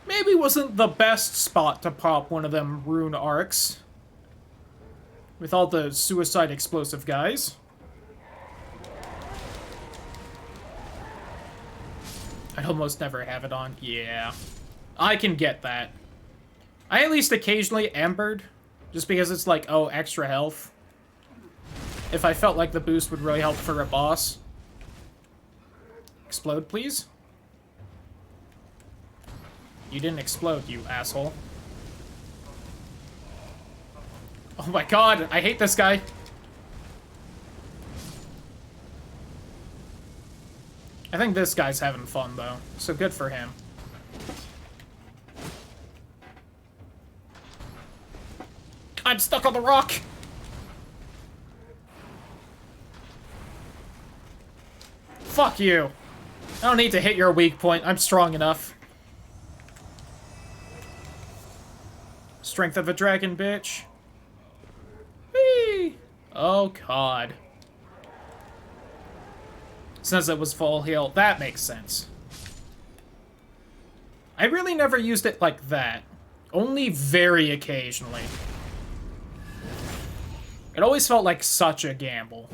Maybe wasn't the best spot to pop one of them rune arcs. With all the suicide explosive guys. I'd almost never have it on. Yeah. I can get that. I at least occasionally embered. Just because it's like, oh, extra health. If I felt like the boost would really help for a boss. Explode, please. You didn't explode, you asshole. Oh my god, I hate this guy. I think this guy's having fun, though, so good for him. I'm stuck on the rock! Fuck you! I don't need to hit your weak point, I'm strong enough. Strength of a dragon, bitch. Whee! Oh, God. Since it was full heal, that makes sense. I really never used it like that. Only very occasionally. It always felt like such a gamble.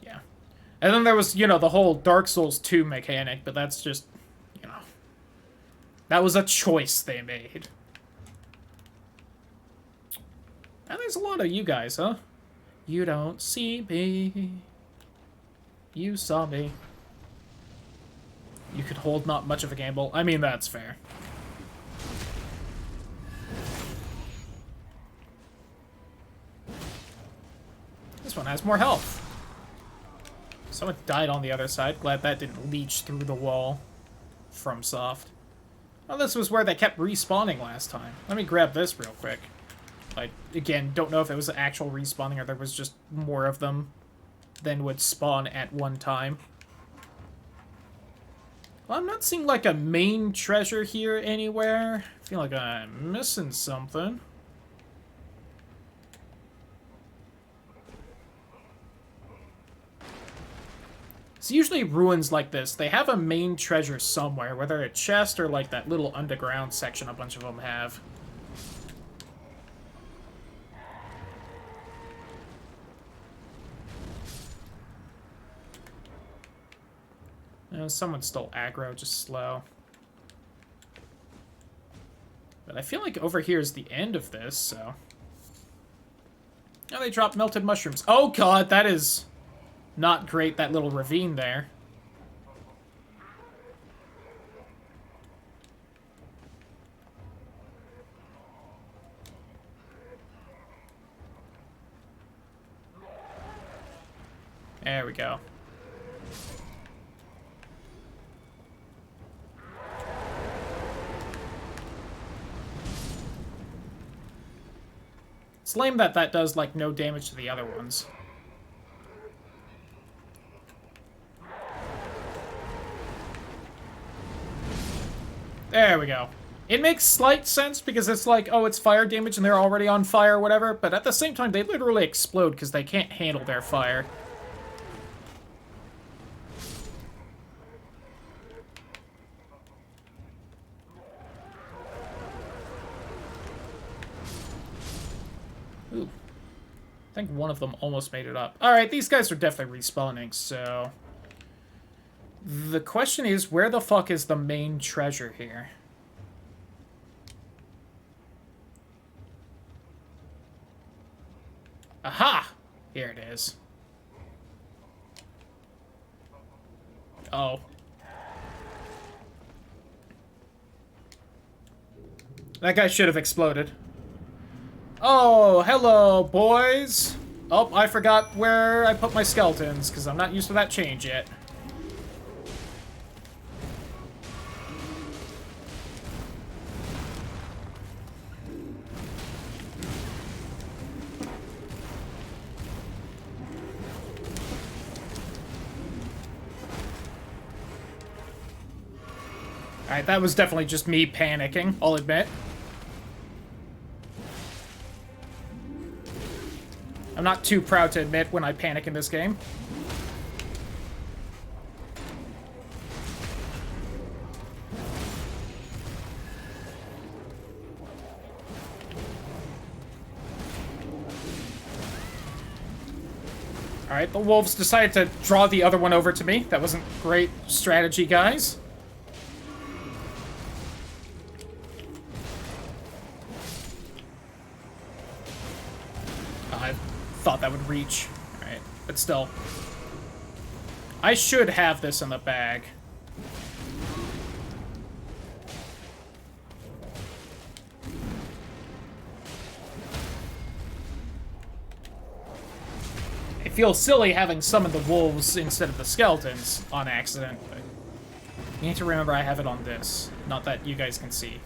Yeah. And then there was, you know, the whole Dark Souls 2 mechanic, but that's just, you know... That was a choice they made. And there's a lot of you guys, huh? You don't see me. You saw me. You could hold not much of a gamble. I mean, that's fair. This one has more health. Someone died on the other side. Glad that didn't leech through the wall. From Soft. Well, this was where they kept respawning last time. Let me grab this real quick. I, again, don't know if it was actual respawning or there was just more of them than would spawn at one time. Well, I'm not seeing, like, a main treasure here anywhere. I feel like I'm missing something. It's usually ruins like this. They have a main treasure somewhere, whether a chest or, like, that little underground section a bunch of them have. Someone's still aggro, just slow. But I feel like over here is the end of this, so... Oh, they dropped melted mushrooms. Oh god, that is not great, that little ravine there. There we go. It's lame that that does, like, no damage to the other ones. There we go. It makes slight sense because it's like, oh, it's fire damage and they're already on fire or whatever, but at the same time, they literally explode because they can't handle their fire. Ooh. I think one of them almost made it up. Alright, these guys are definitely respawning, so... The question is, where the fuck is the main treasure here? Aha! Here it is. Oh. That guy should have exploded. Oh, hello, boys. Oh, I forgot where I put my skeletons, because I'm not used to that change yet. Alright, that was definitely just me panicking, I'll admit. I'm not too proud to admit when I panic in this game. Alright, the wolves decided to draw the other one over to me. That wasn't great strategy, guys. I thought that would reach. Alright, but still. I should have this in the bag. I feel silly having summoned the wolves instead of the skeletons on accident, but you need to remember I have it on this. Not that you guys can see.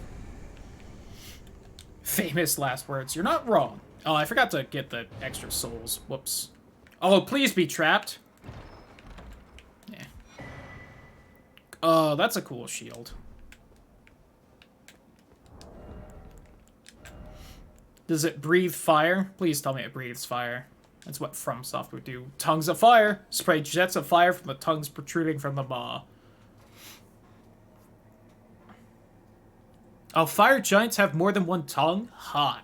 Famous last words. You're not wrong. Oh, I forgot to get the extra souls. Whoops. Oh, please be trapped. Yeah. Oh, that's a cool shield. Does it breathe fire? Please tell me it breathes fire. That's what FromSoft would do. Tongues of fire. Spray jets of fire from the tongues protruding from the maw. Oh, fire giants have more than one tongue? Hot.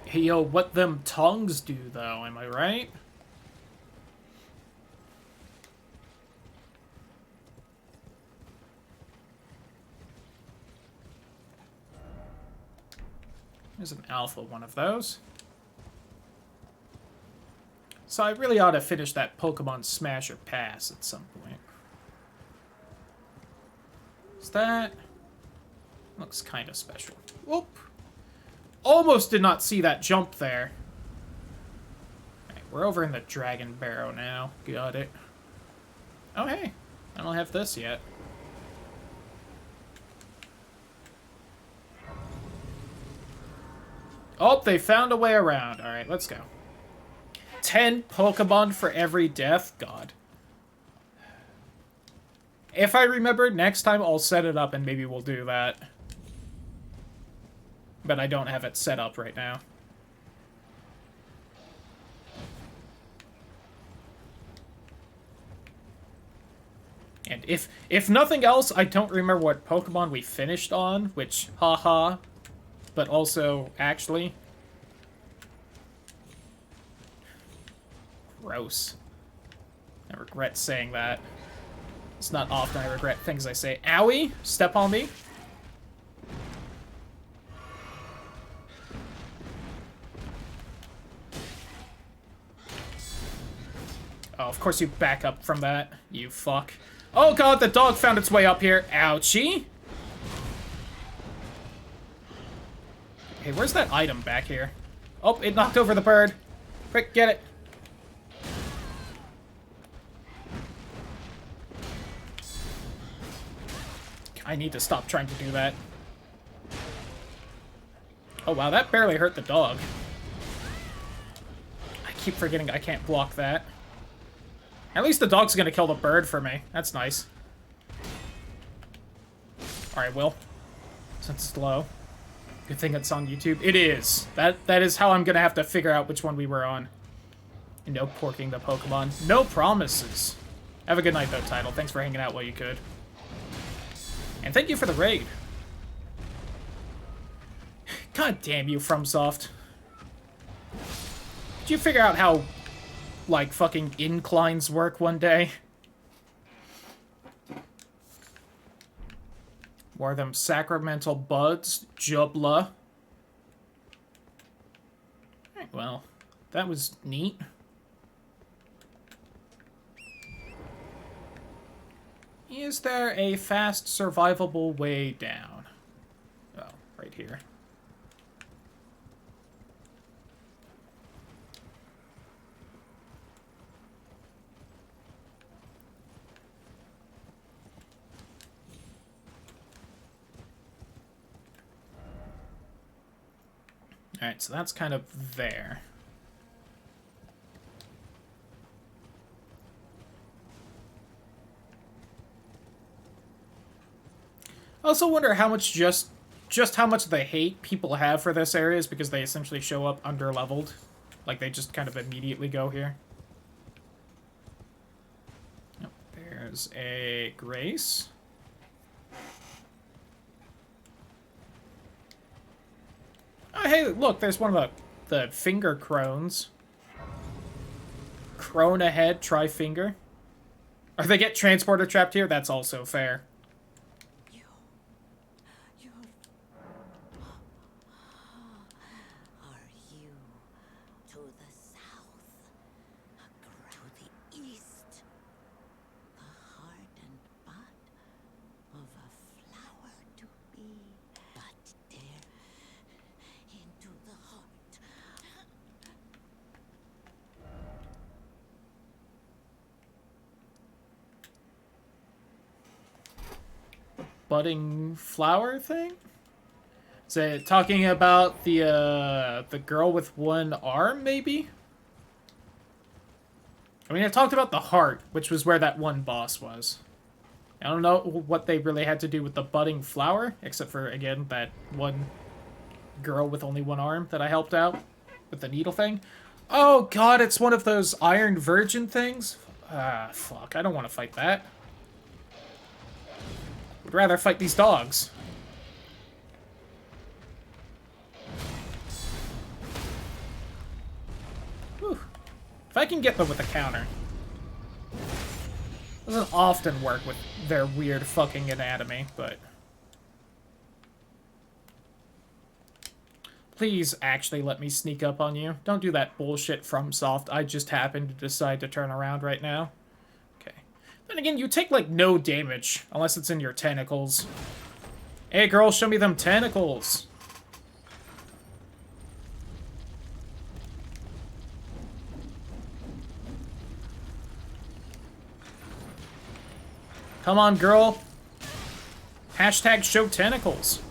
Hey, yo, what them tongues do, though, am I right? There's an alpha one of those. So I really ought to finish that Pokemon Smash or Pass at some point. Is that... Looks kind of special. Whoop! Almost did not see that jump there. Alright, we're over in the Dragon Barrow now. Got it. Oh, hey. I don't have this yet. Oh, they found a way around. Alright, let's go. 10 Pokemon for every death? God. If I remember, next time I'll set it up and maybe we'll do that. But I don't have it set up right now. And if nothing else, I don't remember what Pokemon we finished on, which, haha, but also, actually. Gross. I regret saying that. It's not often I regret things I say. Owie! Step on me. Oh, of course you back up from that, you fuck. Oh god, the dog found its way up here. Ouchie! Hey, where's that item back here? Oh, it knocked over the bird. Quick, get it. I need to stop trying to do that. Oh wow, that barely hurt the dog. I keep forgetting I can't block that. At least the dog's gonna kill the bird for me. That's nice. Alright, Will. Since it's low. Good thing it's on YouTube. It is. That is how I'm gonna have to figure out which one we were on. No porking the Pokemon. No promises. Have a good night, though, Tidal. Thanks for hanging out while you could. And thank you for the raid. God damn you, FromSoft. Did you figure out how, like, fucking inclines work one day? More of them sacramental buds. Jubla. Alright, well, that was neat. Is there a fast, survivable way down? Oh, right here. Alright, so that's kind of there. I also wonder how much just how much the hate people have for this area is because they essentially show up under-leveled. Like, they just kind of immediately go here. Oh, there's a Grace. Oh, hey, look, there's one of the finger crones. Crone ahead, try finger. Or they get transporter trapped here, that's also fair. You. Are you to the south? To the east? The heart and bud of a flower to be. But dare into the heart. Budding flower thing? Is it talking about the girl with one arm, maybe? I mean, I talked about the heart, which was where that one boss was. I don't know what they really had to do with the budding flower, except for, again, that one girl with only one arm that I helped out with the needle thing. Oh god, it's one of those Iron Virgin things? Ah, fuck, I don't want to fight that. Would rather fight these dogs. Whew. If I can get them with a counter. Doesn't often work with their weird fucking anatomy, but... Please actually let me sneak up on you. Don't do that bullshit FromSoft. I just happened to decide to turn around right now. Okay. Then again, you take, like, no damage, unless it's in your tentacles. Hey, girl, show me them tentacles. Come on, girl. Hashtag show tentacles.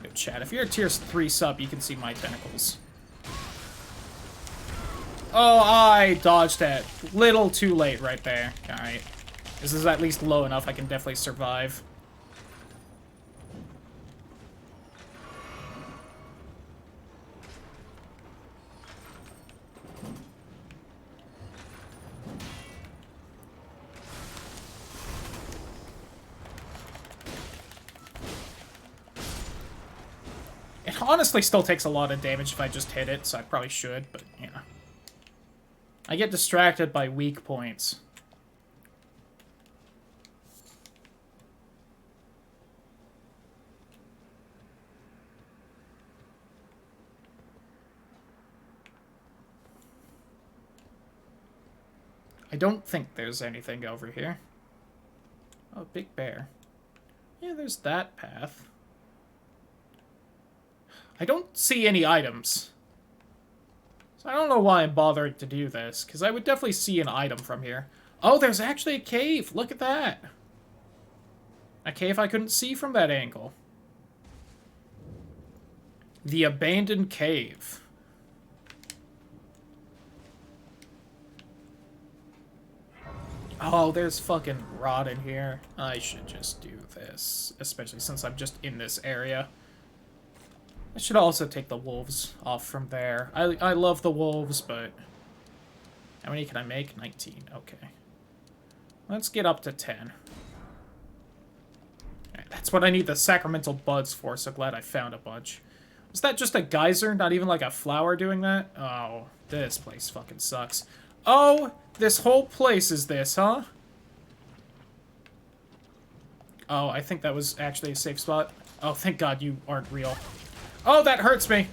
Yo, chat, if you're a tier 3 sub, you can see my tentacles. Oh, I dodged that. Little too late right there. Alright. This is at least low enough I can definitely survive. It honestly still takes a lot of damage if I just hit it, so I probably should, but, you know. I get distracted by weak points. I don't think there's anything over here. Oh, big bear. Yeah, there's that path. I don't see any items. So I don't know why I'm bothering to do this, because I would definitely see an item from here. Oh, there's actually a cave! Look at that! A cave I couldn't see from that angle. The abandoned cave. Oh, there's fucking rot in here. I should just do this, especially since I'm just in this area. I should also take the wolves off from there. I love the wolves, but... How many can I make? 19. Okay. Let's get up to 10. Alright, that's what I need the sacramental buds for, so glad I found a bunch. Was that just a geyser? Not even like a flower doing that? Oh, this place fucking sucks. Oh, this whole place is this, huh? Oh, I think that was actually a safe spot. Oh, thank God you aren't real. Oh, that hurts me!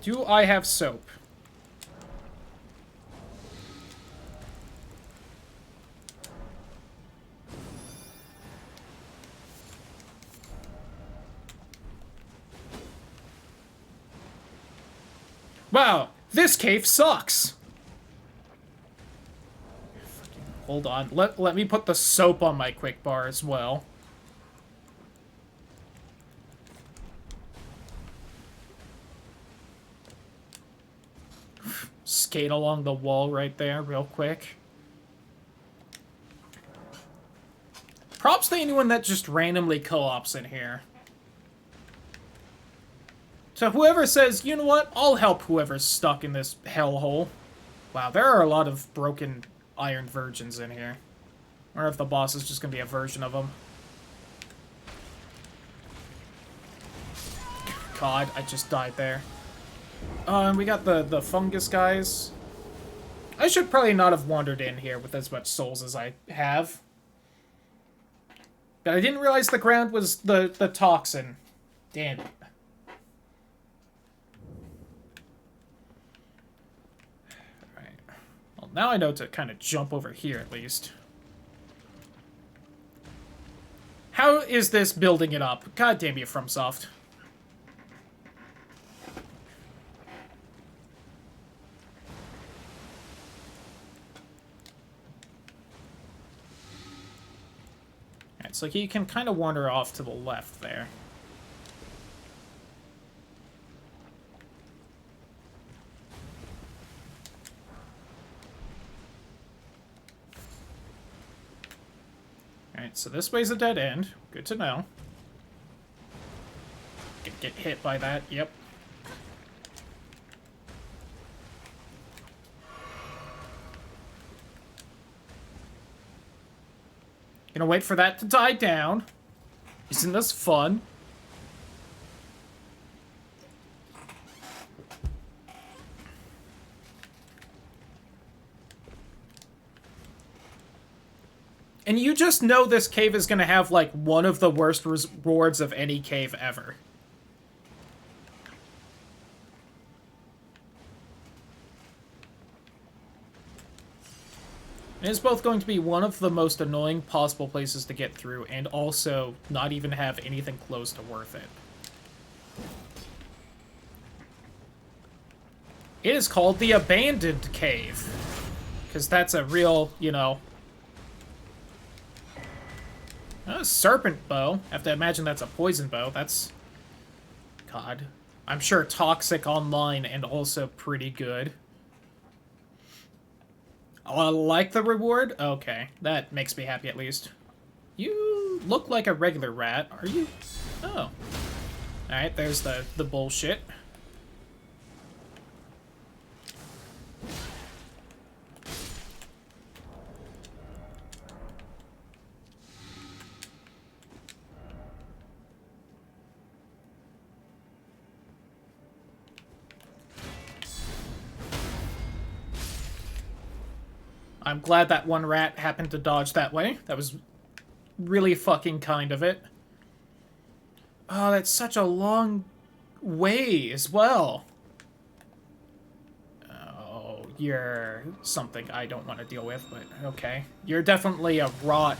Do I have soap? Wow, this cave sucks! Hold on, let me put the soap on my quick bar as well. Skate along the wall right there real quick. Props to anyone that just randomly co-ops in here. So whoever says, you know what, I'll help whoever's stuck in this hellhole. Wow, there are a lot of broken Iron Virgins in here. I wonder if the boss is just gonna be a version of them. God, I just died there. And we got the fungus guys. I should probably not have wandered in here with as much souls as I have. But I didn't realize the ground was the toxin. Damn it. Alright. Well, now I know to kind of jump over here at least. How is this building it up? God damn you, FromSoft. Alright, so you can kind of wander off to the left there. Alright, so this way's a dead end. Good to know. Get hit by that, yep. Gonna wait for that to die down. Isn't this fun? And you just know this cave is gonna have, like, one of the worst rewards of any cave ever. And it's both going to be one of the most annoying possible places to get through, and also not even have anything close to worth it. It is called the Abandoned Cave. Because that's a real, you know... serpent bow. I have to imagine that's a poison bow. That's... God. I'm sure toxic online and also pretty good. Oh, I like the reward? Okay, that makes me happy at least. You look like a regular rat, are you? Oh. Alright, there's the bullshit. I'm glad that one rat happened to dodge that way. That was really fucking kind of it. Oh, that's such a long way as well. Oh, you're something I don't want to deal with, but okay. You're definitely a rot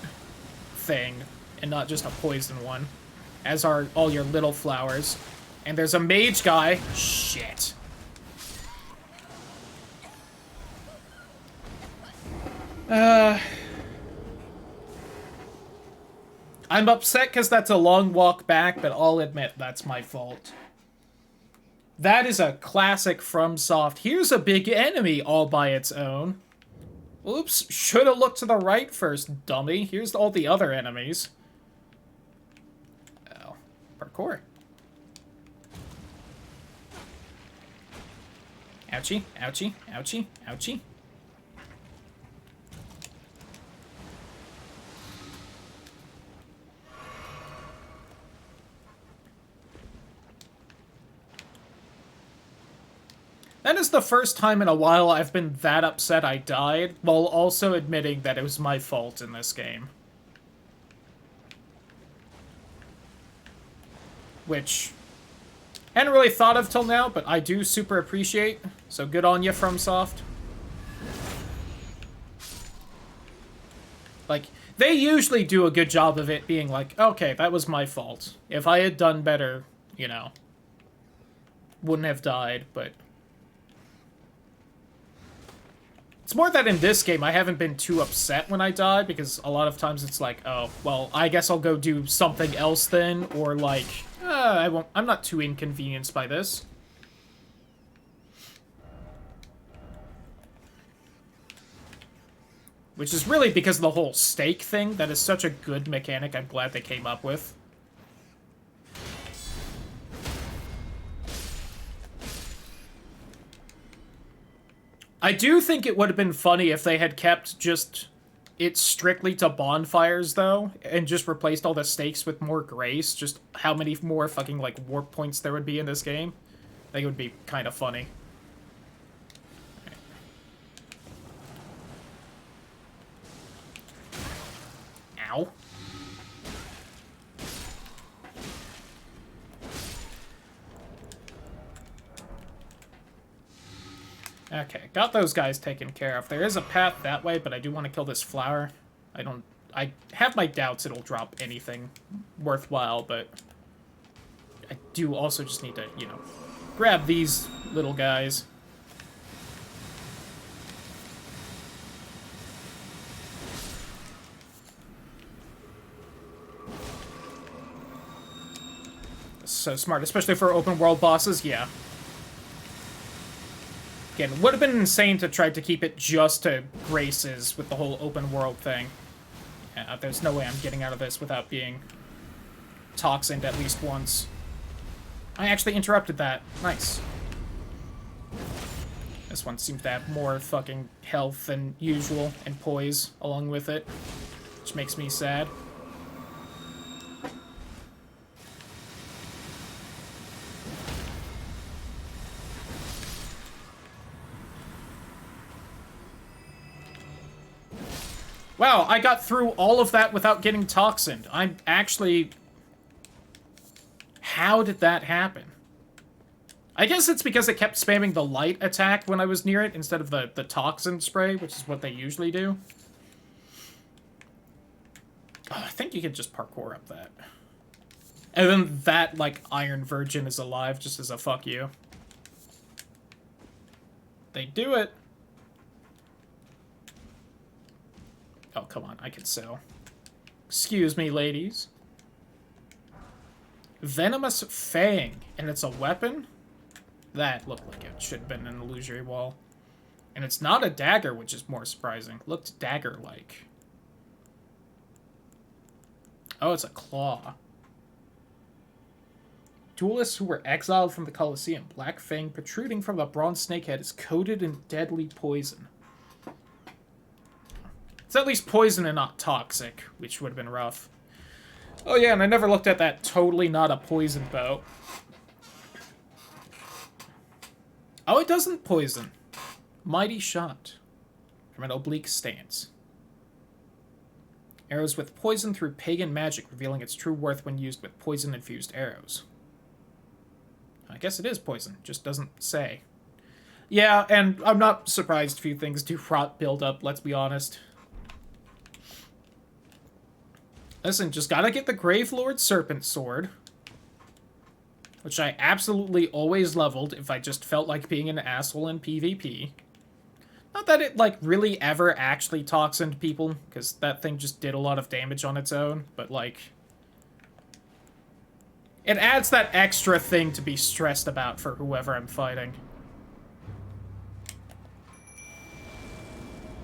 thing, and not just a poison one. As are all your little flowers. And there's a mage guy. Shit. I'm upset because that's a long walk back, but I'll admit that's my fault. That is a classic FromSoft. Here's a big enemy all by its own. Oops, should have looked to the right first, dummy. Here's all the other enemies. Oh, parkour. Ouchie, ouchie, ouchie, ouchie. That is the first time in a while I've been that upset I died, while also admitting that it was my fault in this game. Which, I hadn't really thought of till now, but I do super appreciate, so good on you, FromSoft. Like, they usually do a good job of it being like, okay, that was my fault. If I had done better, you know, wouldn't have died, but... It's more that in this game, I haven't been too upset when I die, because a lot of times it's like, oh, well, I guess I'll go do something else then, or like, I'm not too inconvenienced by this. Which is really because of the whole stake thing. That is such a good mechanic I'm glad they came up with. I do think it would have been funny if they had kept just it strictly to bonfires, though, and just replaced all the stakes with more grace. Just how many more fucking, like, warp points there would be in this game. I think it would be kind of funny. Ow. Okay, got those guys taken care of. There is a path that way, but I do want to kill this flower. I have my doubts it'll drop anything worthwhile, but I do also just need to, you know, grab these little guys. So smart, especially for open world bosses, yeah. Again, would have been insane to try to keep it just to Graces with the whole open world thing. Yeah, there's no way I'm getting out of this without being toxined at least once. I actually interrupted that. Nice. This one seems to have more fucking health than usual and poise along with it, which makes me sad. Wow, I got through all of that without getting toxined. I'm actually... How did that happen? I guess it's because it kept spamming the light attack when I was near it instead of the toxin spray, which is what they usually do. Oh, I think you could just parkour up that. And then that, like, Iron Virgin is alive just as a fuck you. They do it. Oh, come on, I can sell. Excuse me, ladies. Venomous Fang, and it's a weapon? That looked like it should have been an illusory wall. And it's not a dagger, which is more surprising. Looked dagger-like. Oh, it's a claw. Duelists who were exiled from the Colosseum. Black Fang protruding from the bronze snakehead is coated in deadly poison. It's at least poison and not toxic, which would have been rough. Oh yeah, and I never looked at that totally not a poison bow. Oh, it doesn't poison. Mighty shot. From an oblique stance. Arrows with poison through pagan magic, revealing its true worth when used with poison-infused arrows. I guess it is poison, just doesn't say. Yeah, and I'm not surprised few things do rot build up, let's be honest. Listen, just gotta get the Gravelord Serpent Sword. Which I absolutely always leveled if I just felt like being an asshole in PvP. Not that it, like, really ever actually toxined people, because that thing just did a lot of damage on its own, but, like... It adds that extra thing to be stressed about for whoever I'm fighting.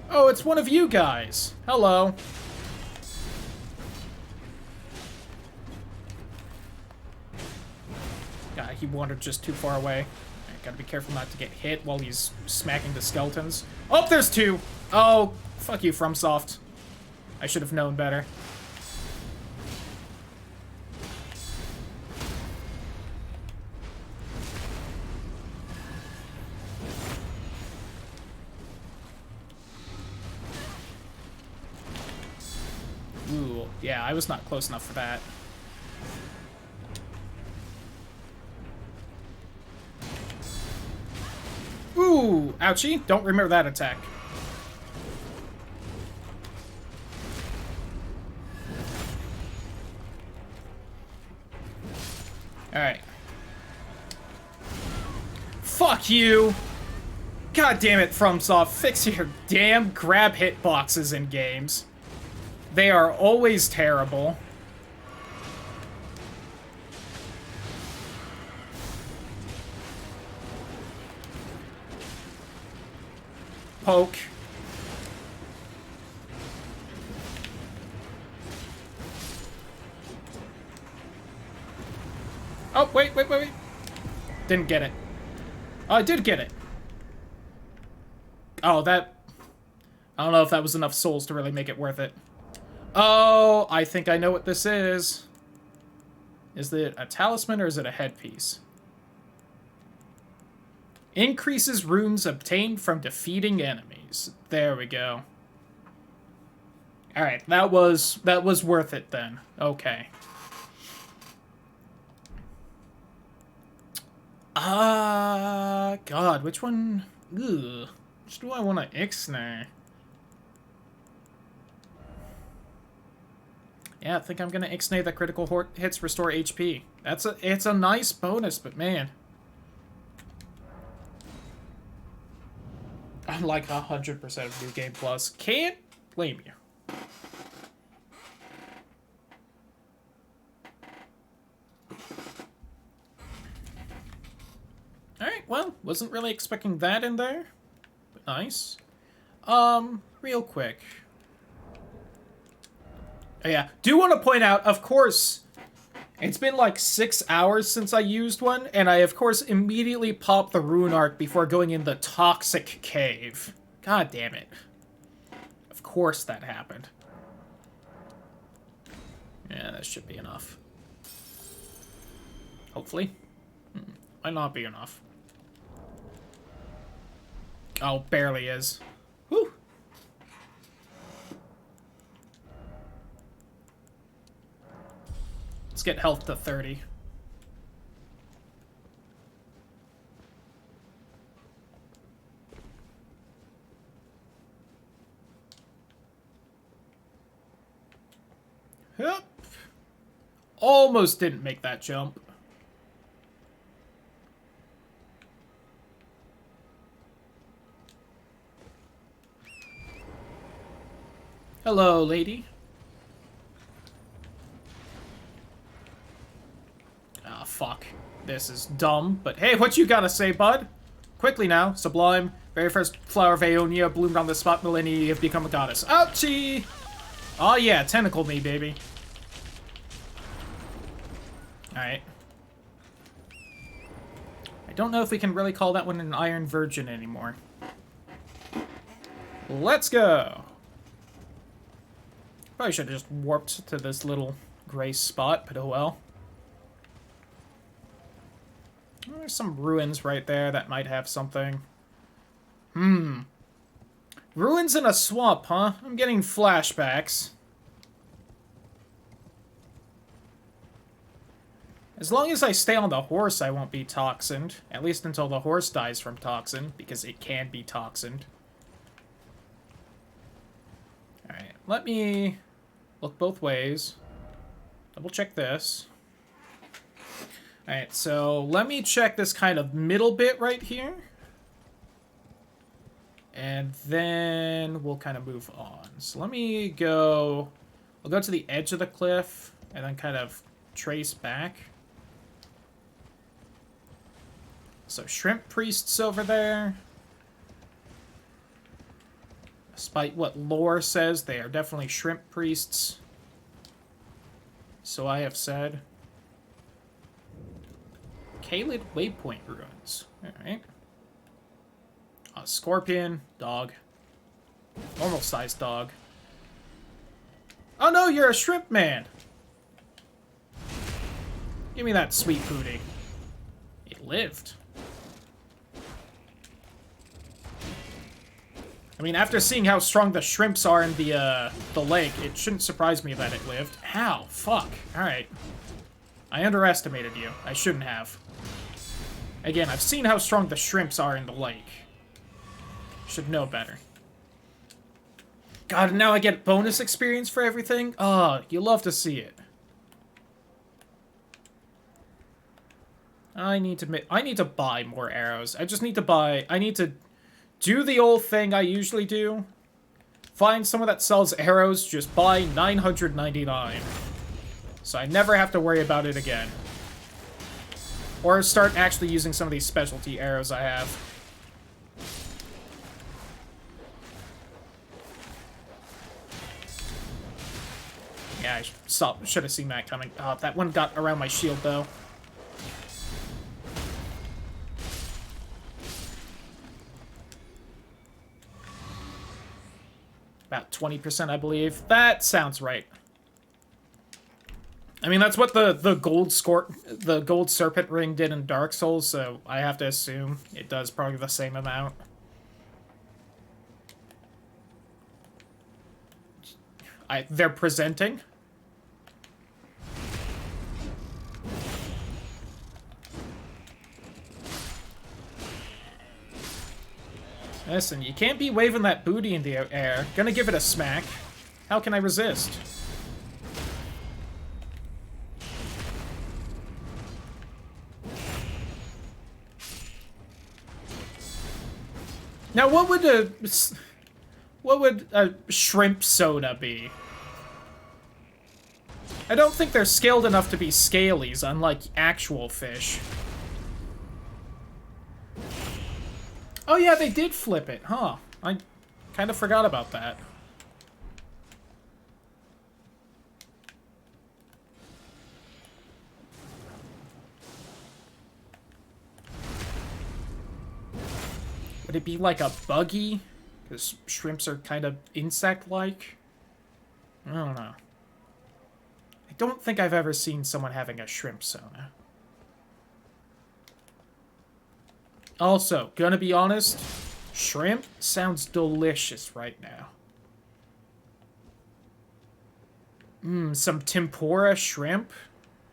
Oh, it's one of you guys. Hello. God, he wandered just too far away. I gotta be careful not to get hit while he's smacking the skeletons. Oh, there's two! Oh, fuck you, FromSoft. I should have known better. Ooh, yeah, I was not close enough for that. Ooh, ouchie. Don't remember that attack. Alright. Fuck you! God damn it, FromSoft. Fix your damn grab hitboxes in games. They are always terrible. Poke. Oh, wait, wait, wait, wait. Didn't get it. Oh, I did get it. Oh, that... I don't know if that was enough souls to really make it worth it. Oh, I think I know what this is. Is it a talisman or is it a headpiece? Increases runes obtained from defeating enemies. There we go. Alright, that was worth it then. Okay. God, which one? Ugh. Which do I want to ixnay? Yeah, I think I'm gonna ixnay the critical hits restore HP. It's a nice bonus, but man. I'm like 100% of New Game Plus. Can't blame you. Alright, well, wasn't really expecting that in there. But nice. Real quick. Oh, yeah, do want to point out, of course, it's been like 6 hours since I used one, and I, of course, immediately popped the rune arc before going in the toxic cave. God damn it. Of course that happened. Yeah, that should be enough. Hopefully. Might not be enough. Oh, barely is. Whew. Let's get health to 30. Yep. Almost didn't make that jump. Hello, lady. Ah, fuck. This is dumb, but hey, what you gotta say, bud? Quickly now, Sublime. Very first flower of Aeonia bloomed on the spot millennia you have become a goddess. Ouchie! Oh yeah, tentacle me, baby. Alright. I don't know if we can really call that one an Iron Virgin anymore. Let's go! Probably should have just warped to this little gray spot, but oh well. There's some ruins right there that might have something. Ruins in a swamp, huh? I'm getting flashbacks. As long as I stay on the horse, I won't be toxined. At least until the horse dies from toxin, because it can be toxined. Alright, let me look both ways. Double check this. Alright, so let me check this kind of middle bit right here. And then we'll kind of move on. So let me go... I'll go to the edge of the cliff and then kind of trace back. So shrimp priests over there. Despite what lore says, they are definitely shrimp priests. So I have said. Kaled Waypoint Ruins. Alright. A scorpion. Dog. Normal-sized dog. Oh no, you're a shrimp man! Give me that sweet booty. It lived. I mean, after seeing how strong the shrimps are in the lake, it shouldn't surprise me that it lived. Ow, fuck. Alright. I underestimated you. I shouldn't have. Again, I've seen how strong the shrimps are in the lake. Should know better. God, and now I get bonus experience for everything? Oh, you love to see it. I need to buy more arrows. I just need to buy... I need to do the old thing I usually do. Find someone that sells arrows, just buy 999. So I never have to worry about it again. Or start actually using some of these specialty arrows I have. Yeah, I should have seen that coming. Oh, that one got around my shield, though. About 20%, I believe. That sounds right. I mean, that's what the gold serpent ring did in Dark Souls, so I have to assume it does probably the same amount. They're presenting. Listen, you can't be waving that booty in the air. Gonna give it a smack. How can I resist? Now, what would a shrimp soda be? I don't think they're scaled enough to be scalies, unlike actual fish. Oh yeah, they did flip it, huh? I kind of forgot about that. Would it be like a buggy? Because shrimps are kind of insect-like? I don't know. I don't think I've ever seen someone having a shrimp soda. Also, gonna be honest, shrimp sounds delicious right now. Some tempura shrimp?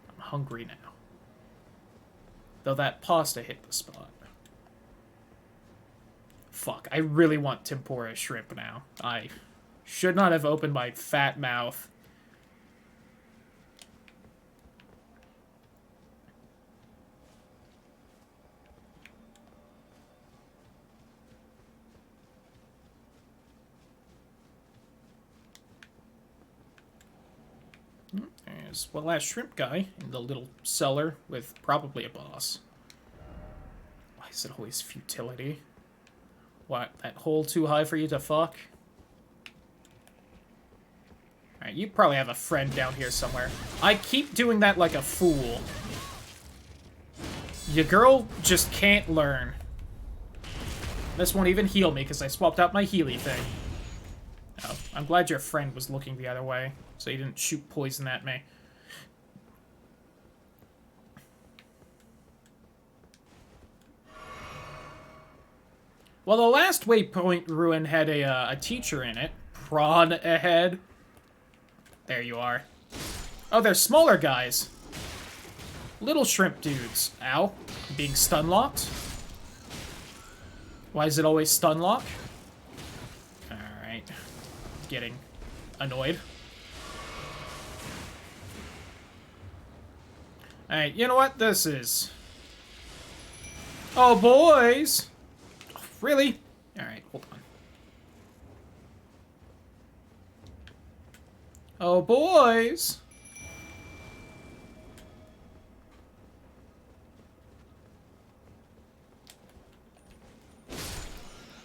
I'm hungry now. Though that pasta hit the spot. Fuck, I really want tempura shrimp now. I should not have opened my fat mouth. There's one last shrimp guy in the little cellar with probably a boss. Why is it always futility? What, that hole too high for you to fuck? Alright, you probably have a friend down here somewhere. I keep doing that like a fool. Your girl just can't learn. This won't even heal me because I swapped out my Healy thing. Oh, I'm glad your friend was looking the other way, so he didn't shoot poison at me. Well, the last Waypoint Ruin had a teacher in it. Prawn ahead. There you are. Oh, they're smaller guys. Little shrimp dudes. Ow. Being stun-locked. Why is it always stun-lock? Alright. Getting annoyed. Alright, you know what this is? Oh, boys! Really? Alright, hold on. Oh, boys!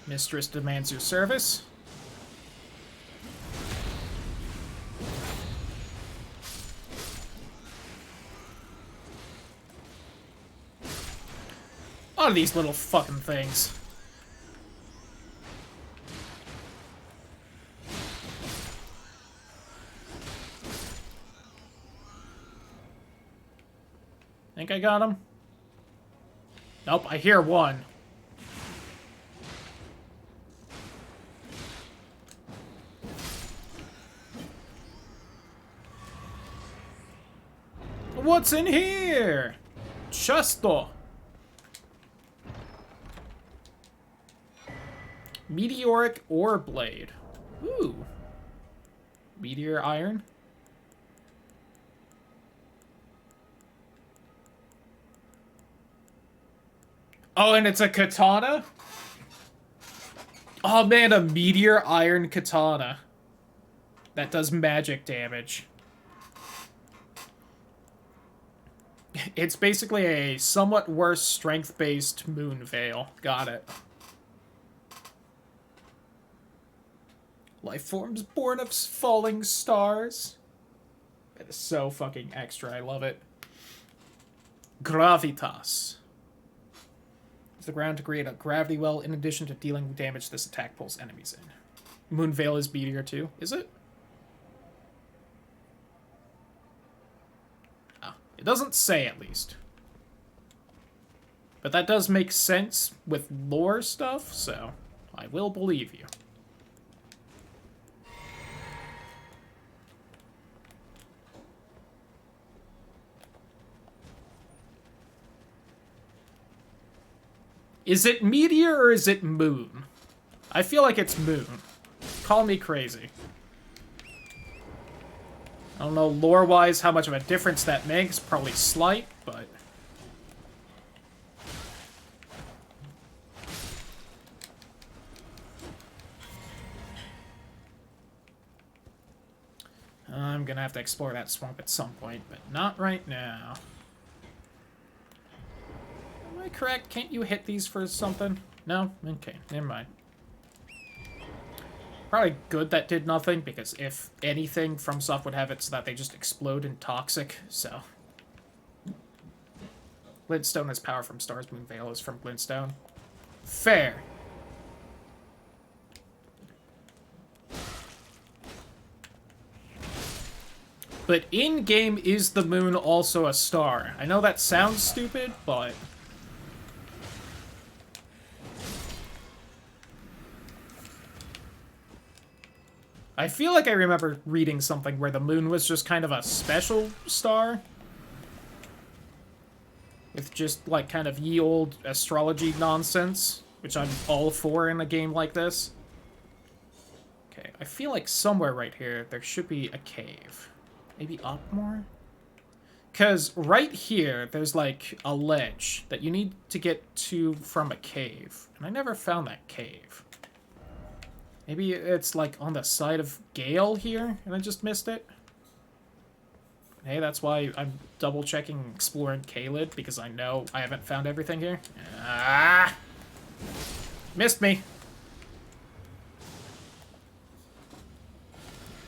Mistress demands your service. A lot of these little fucking things. Think I got him? Nope, I hear one. What's in here? Chusto. Meteoric ore blade. Ooh. Meteor iron. Oh, and it's a katana? Oh man, a meteor iron katana. That does magic damage. It's basically a somewhat worse strength-based moon veil. Got it. Life forms born of falling stars. That is so fucking extra. I love it. Gravitas. The ground to create a gravity well in addition to dealing damage this attack pulls enemies in. Moonveil is meteor too. Is it? Oh, it doesn't say, at least. But that does make sense with lore stuff, so I will believe you. Is it meteor or is it moon? I feel like it's moon. Call me crazy. I don't know lore-wise how much of a difference that makes. Probably slight, but... I'm gonna have to explore that swamp at some point, but not right now. Am I correct? Can't you hit these for something? No? Okay, never mind. Probably good that did nothing, because if anything, FromSoft would have it so that they just explode in toxic, so... Glintstone has power from stars, Moonveil is from Glintstone. Fair. But in-game, is the moon also a star? I know that sounds stupid, but... I feel like I remember reading something where the moon was just kind of a special star. With just, like, kind of ye old astrology nonsense, which I'm all for in a game like this. Okay, I feel like somewhere right here there should be a cave. Maybe up more? Because right here, there's, like, a ledge that you need to get to from a cave. And I never found that cave. Maybe it's, like, on the side of Gale here, and I just missed it? Hey, that's why I'm double-checking exploring Caelid, because I know I haven't found everything here. Ah! Missed me!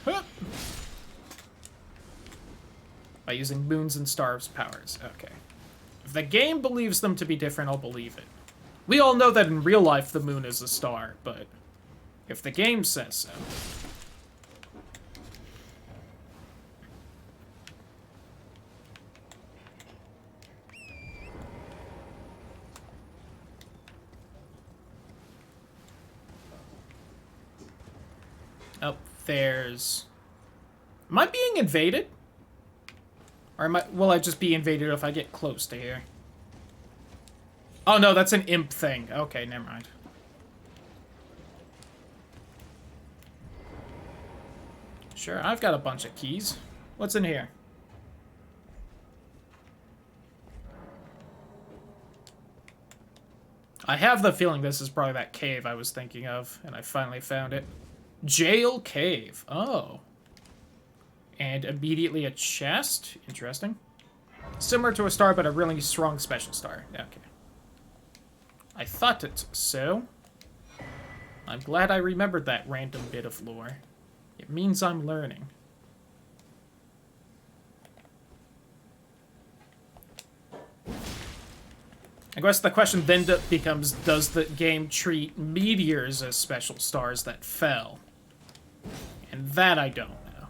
Huh. By using moons and stars powers. Okay. If the game believes them to be different, I'll believe it. We all know that in real life the moon is a star, but if the game says so. Oh, there's... Am I being invaded? Or will I just be invaded if I get close to here? Oh no, that's an imp thing. Okay, never mind. Sure, I've got a bunch of keys. What's in here? I have the feeling this is probably that cave I was thinking of, and I finally found it. Jail Cave. Oh. And immediately a chest. Interesting. Similar to a star, but a really strong special star. Okay. I thought it so. I'm glad I remembered that random bit of lore. It means I'm learning. I guess the question then becomes, does the game treat meteors as special stars that fell? And that I don't know.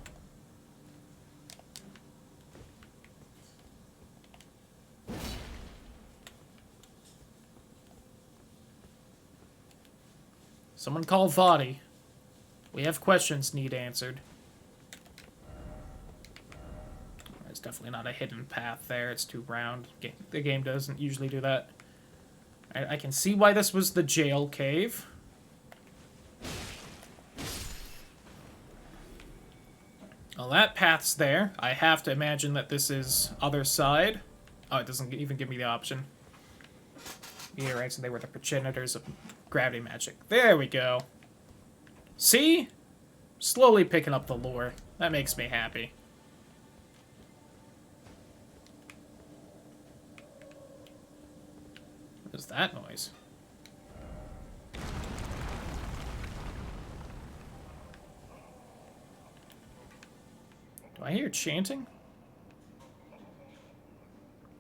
Someone call Vadi. We have questions need answered. There's definitely not a hidden path there. It's too round. The game doesn't usually do that. I can see why this was the jail cave. Well, that path's there. I have to imagine that this is other side. Oh, it doesn't even give me the option. Yeah, right, so they were the progenitors of gravity magic. There we go. See? Slowly picking up the lore. That makes me happy. What is that noise? Do I hear chanting?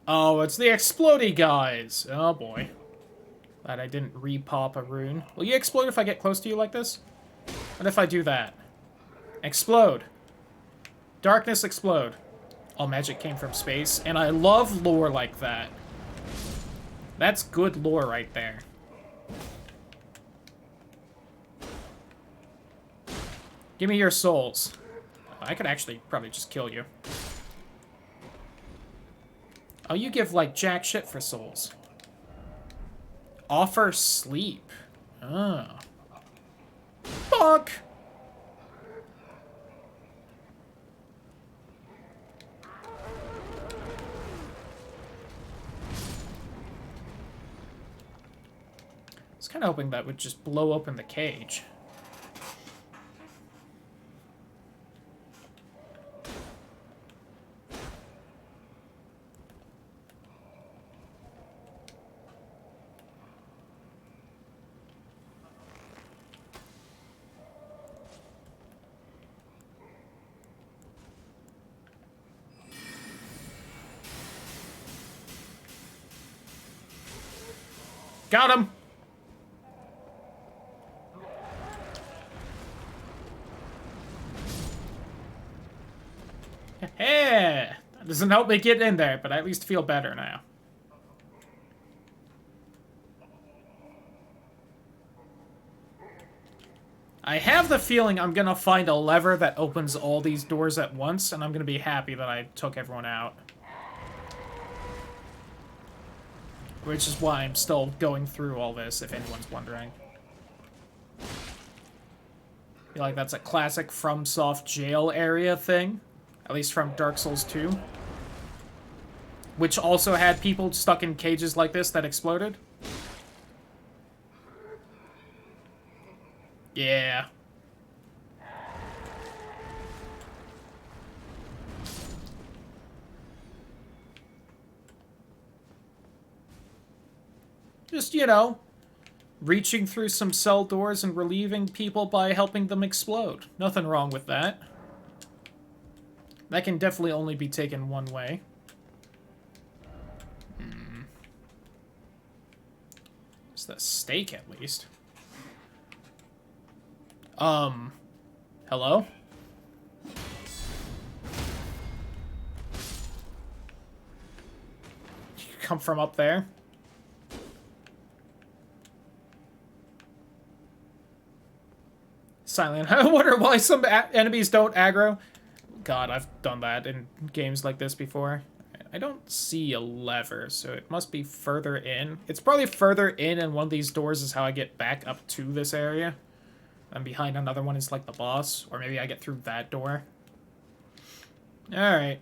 Oh, it's the explodey guys. Oh boy. Glad I didn't repop a rune. Will you explode if I get close to you like this? What if I do that? Explode. Darkness, explode. All magic came from space, and I love lore like that. That's good lore right there. Give me your souls. I could actually probably just kill you. Oh, you give, like, jack shit for souls. Offer sleep. Oh. Bonk! I was kind of hoping that would just blow open the cage. Got him! Hey! That doesn't help me get in there, but I at least feel better now. I have the feeling I'm gonna find a lever that opens all these doors at once, and I'm gonna be happy that I took everyone out. Which is why I'm still going through all this, if anyone's wondering. I feel like that's a classic FromSoft jail area thing. At least from Dark Souls 2. Which also had people stuck in cages like this that exploded. Yeah. Just, you know, reaching through some cell doors and relieving people by helping them explode. Nothing wrong with that. That can definitely only be taken one way. It's the steak, at least. Hello? You come from up there? Silent. I wonder why some enemies don't aggro. God, I've done that in games like this before. I don't see a lever, so it must be further in. It's probably further in, and one of these doors is how I get back up to this area. And behind another one is, like, the boss. Or maybe I get through that door. Alright.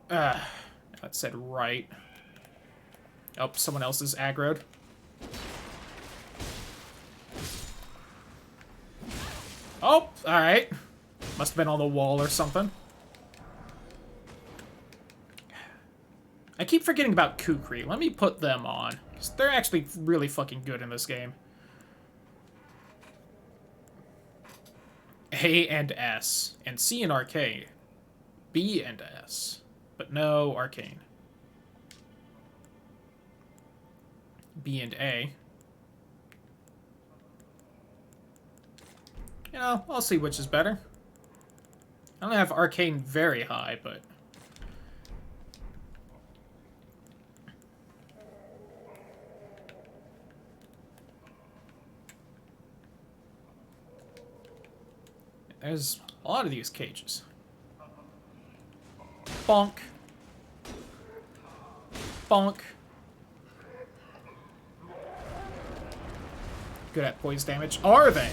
That said right. Oh, someone else is aggroed. Oh, alright. Must have been on the wall or something. I keep forgetting about Kukri. Let me put them on. 'Cause they're actually really fucking good in this game. A and S. And C and Arcane. B and S. But no Arcane. B and A. You know, I'll see which is better. I don't have Arcane very high, but... There's a lot of these cages. Bonk. Bonk. Good at poise damage. Are they?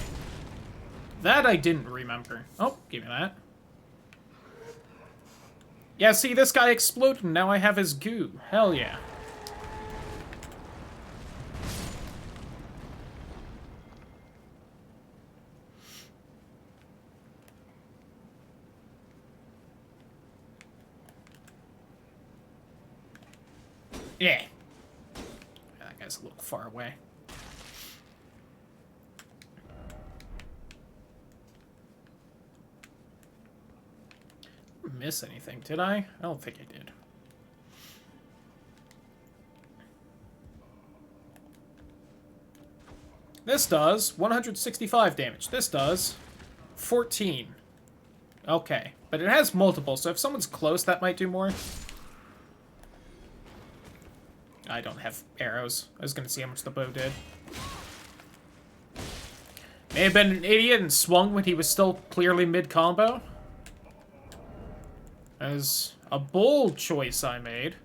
That I didn't remember. Oh, give me that. Yeah, see, this guy exploded and now I have his goo. Hell yeah. Yeah. That guy's a little far away. Miss anything, did I? I don't think I did. This does 165 damage. This does 14. Okay, but it has multiple, so if someone's close, that might do more. I don't have arrows. I was gonna see how much the bow did. May have been an idiot and swung when he was still clearly mid-combo. That was a bold choice I made.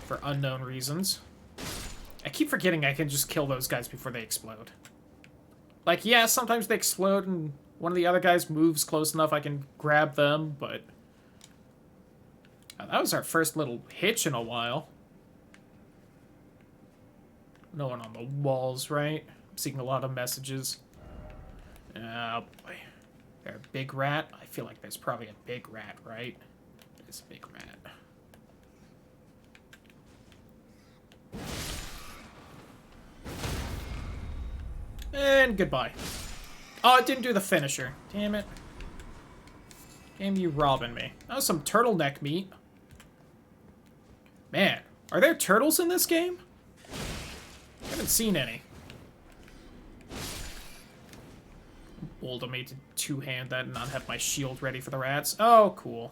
For unknown reasons. I keep forgetting I can just kill those guys before they explode. Like, yeah, sometimes they explode and one of the other guys moves close enough I can grab them, but... that was our first little hitch in a while. No one on the walls, right? I'm seeing a lot of messages. Oh, boy. There a big rat? I feel like there's probably a big rat, right? There's a big rat. And goodbye. Oh, it didn't do the finisher. Damn it. Damn you robbing me. That was some turtleneck meat. Man, are there turtles in this game? I haven't seen any. Bold of me to two-hand that and not have my shield ready for the rats. Oh, cool.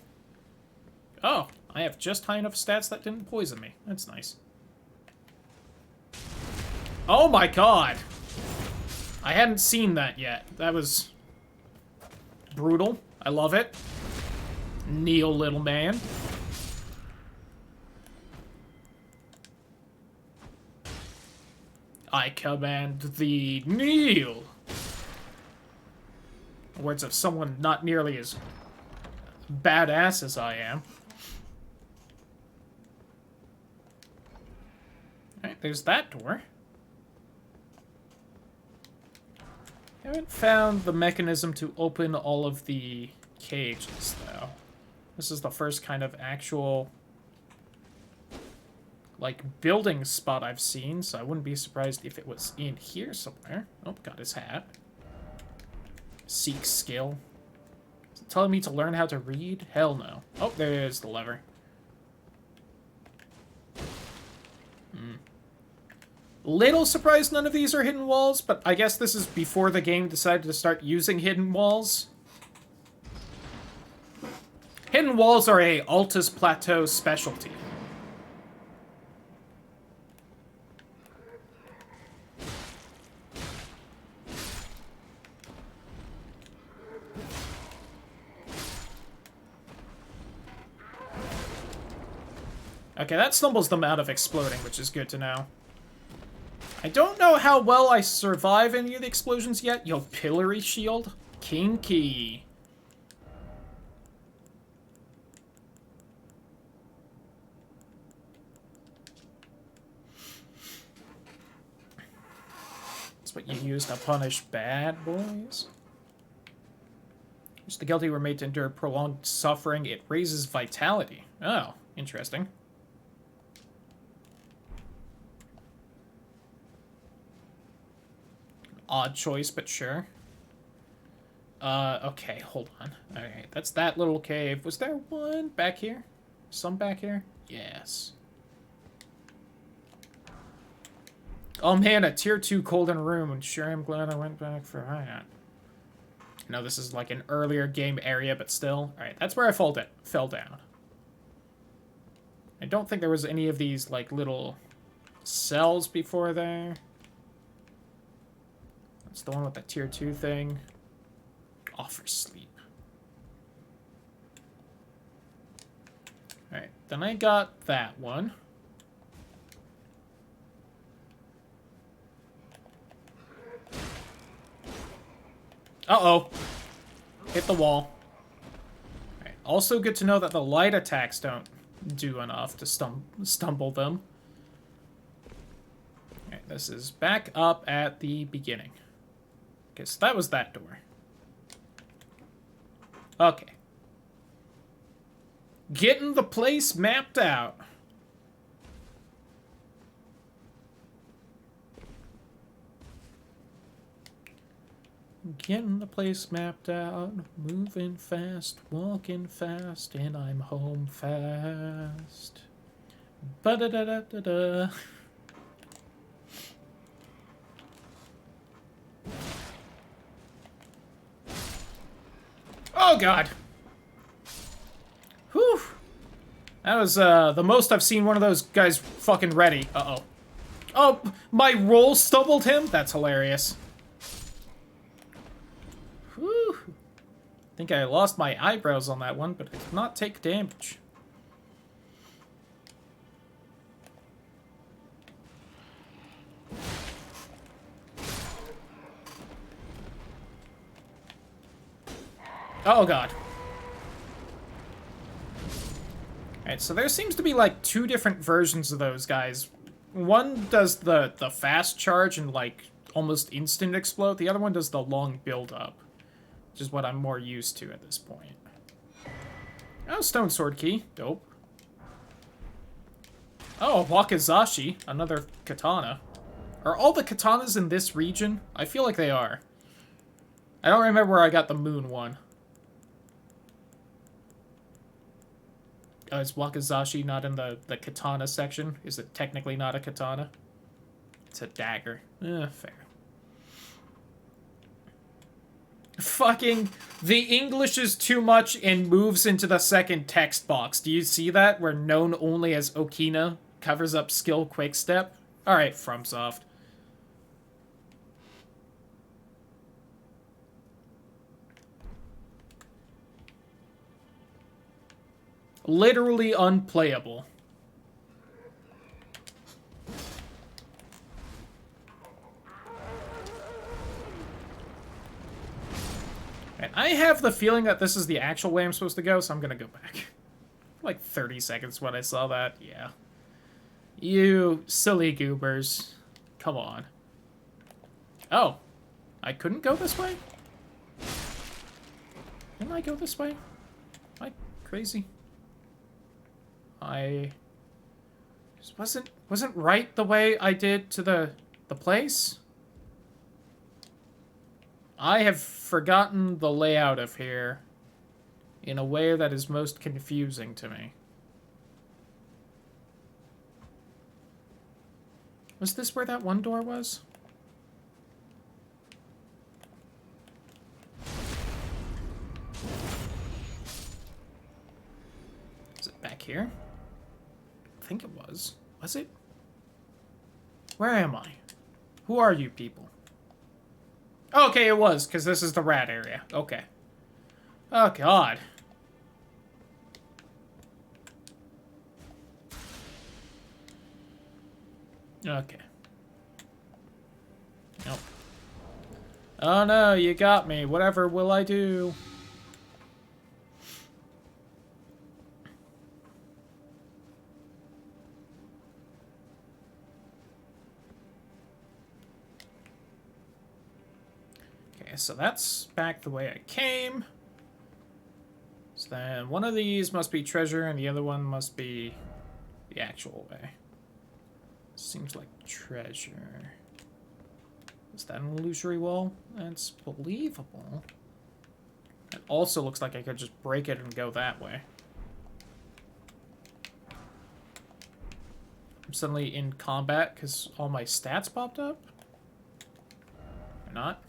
Oh, I have just high enough stats that didn't poison me. That's nice. Oh my god! I hadn't seen that yet. That was brutal. I love it. Kneel, little man. I command thee, kneel. Words of someone not nearly as badass as I am. Alright, there's that door. Haven't found the mechanism to open all of the cages, though. This is the first kind of actual, like, building spot I've seen, so I wouldn't be surprised if it was in here somewhere. Oh, got his hat. Seek skill. Is it telling me to learn how to read? Hell no. Oh, there is the lever. Little surprised none of these are hidden walls, but I guess this is before the game decided to start using hidden walls. Hidden walls are a Altus Plateau specialty. Okay, that stumbles them out of exploding, which is good to know. I don't know how well I survive any of the explosions yet. Yo, pillory shield? Kinky. That's what you use to punish bad boys. If the guilty were made to endure prolonged suffering, it raises vitality. Oh, interesting. Odd choice, but sure. Okay, hold on. Alright, that's that little cave. Was there one back here? Some back here? Yes. Oh man, a tier 2 golden room. And sure, I'm glad I went back for that. I know this is like an earlier game area, but still. Alright, that's where I fell down. I don't think there was any of these, like, little cells before there. It's the one with the tier 2 thing. Offer sleep. Alright, then I got that one. Uh-oh. Hit the wall. Alright, also good to know that the light attacks don't do enough to stumble them. Alright, this is back up at the beginning. Okay, so that was that door. Okay. Getting the place mapped out. Getting the place mapped out. Moving fast, walking fast, and I'm home fast. Ba-da-da-da-da-da. Oh, God. Whew. That was, the most I've seen one of those guys fucking ready. Uh-oh. Oh, my roll stumbled him? That's hilarious. Whew. I think I lost my eyebrows on that one, but I did not take damage. Oh, God. Alright, so there seems to be, like, 2 different versions of those guys. One does the fast charge and, like, almost instant explode. The other one does the long build-up, which is what I'm more used to at this point. Oh, stone sword key. Dope. Oh, wakizashi. Another katana. Are all the katanas in this region? I feel like they are. I don't remember where I got the moon one. Is wakizashi not in the katana section? Is it technically not a katana? It's a dagger. Fair. Fucking, the English is too much and moves into the second text box. Do you see that? Where known only as Okina covers up skill quickstep? Alright, FromSoft. Literally unplayable. And I have the feeling that this is the actual way I'm supposed to go, so I'm gonna go back. Like 30 seconds when I saw that. Yeah. You silly goobers. Come on. Oh. I couldn't go this way? Didn't I go this way? Am I crazy? I just wasn't right the way I did to the place. I have forgotten the layout of here in a way that is most confusing to me. Was this where that one door was? Is it back here? I think it was. Was it? Where am I? Who are you people? Okay, it was, because this is the rat area. Okay. Oh, God. Okay. Nope. Oh, no, you got me. Whatever will I do? So that's back the way I came. So then one of these must be treasure and the other one must be the actual way. Seems like treasure. Is that an illusory wall? That's believable. It also looks like I could just break it and go that way. I'm suddenly in combat because all my stats popped up? Or not?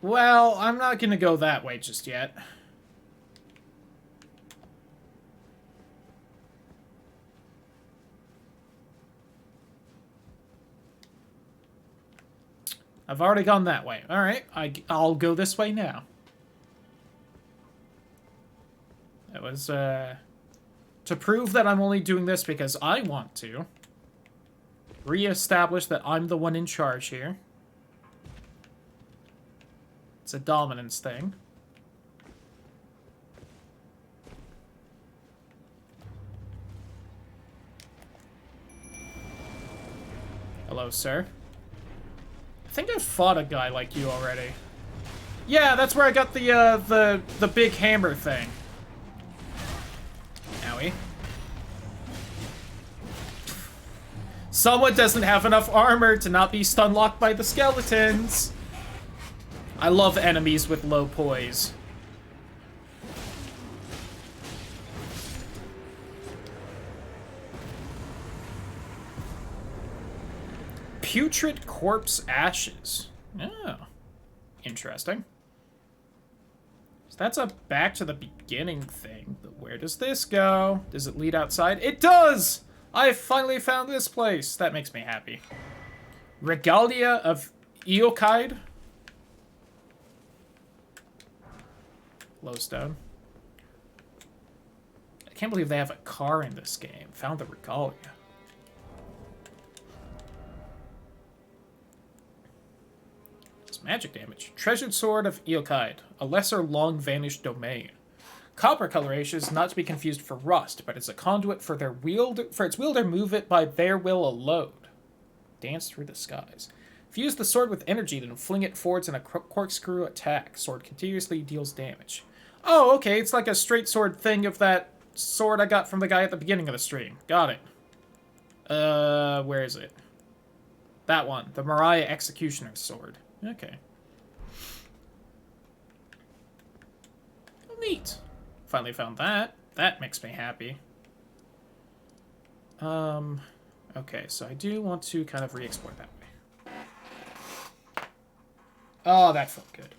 Well, I'm not gonna go that way just yet. I've already gone that way. Alright, I'll go this way now. That was, to prove that I'm only doing this because I want to. Re-establish that I'm the one in charge here. It's a dominance thing. Hello, sir. I think I've fought a guy like you already. Yeah, that's where I got the big hammer thing. Owie. Someone doesn't have enough armor to not be stun locked by the skeletons. I love enemies with low poise. Putrid corpse ashes. Oh. Interesting. So that's a back to the beginning thing. But where does this go? Does it lead outside? It does! I finally found this place. That makes me happy. Regalia of Eokide. Lowstone. I can't believe they have a car in this game. Found the Regalia. It's magic damage. Treasured Sword of Eokide. A lesser long-vanished domain. Copper coloration is not to be confused for rust, but is a conduit for its wielder move it by their will alone. Dance through the skies. Fuse the sword with energy, then fling it forwards in a corkscrew attack. Sword continuously deals damage. Oh, okay, it's like a straight sword thing of that sword I got from the guy at the beginning of the stream. Got it. Where is it? That one. The Mariah Executioner's sword. Okay. Neat. Finally found that. That makes me happy. Okay, so I do want to kind of re-explore that way. Oh, that felt good.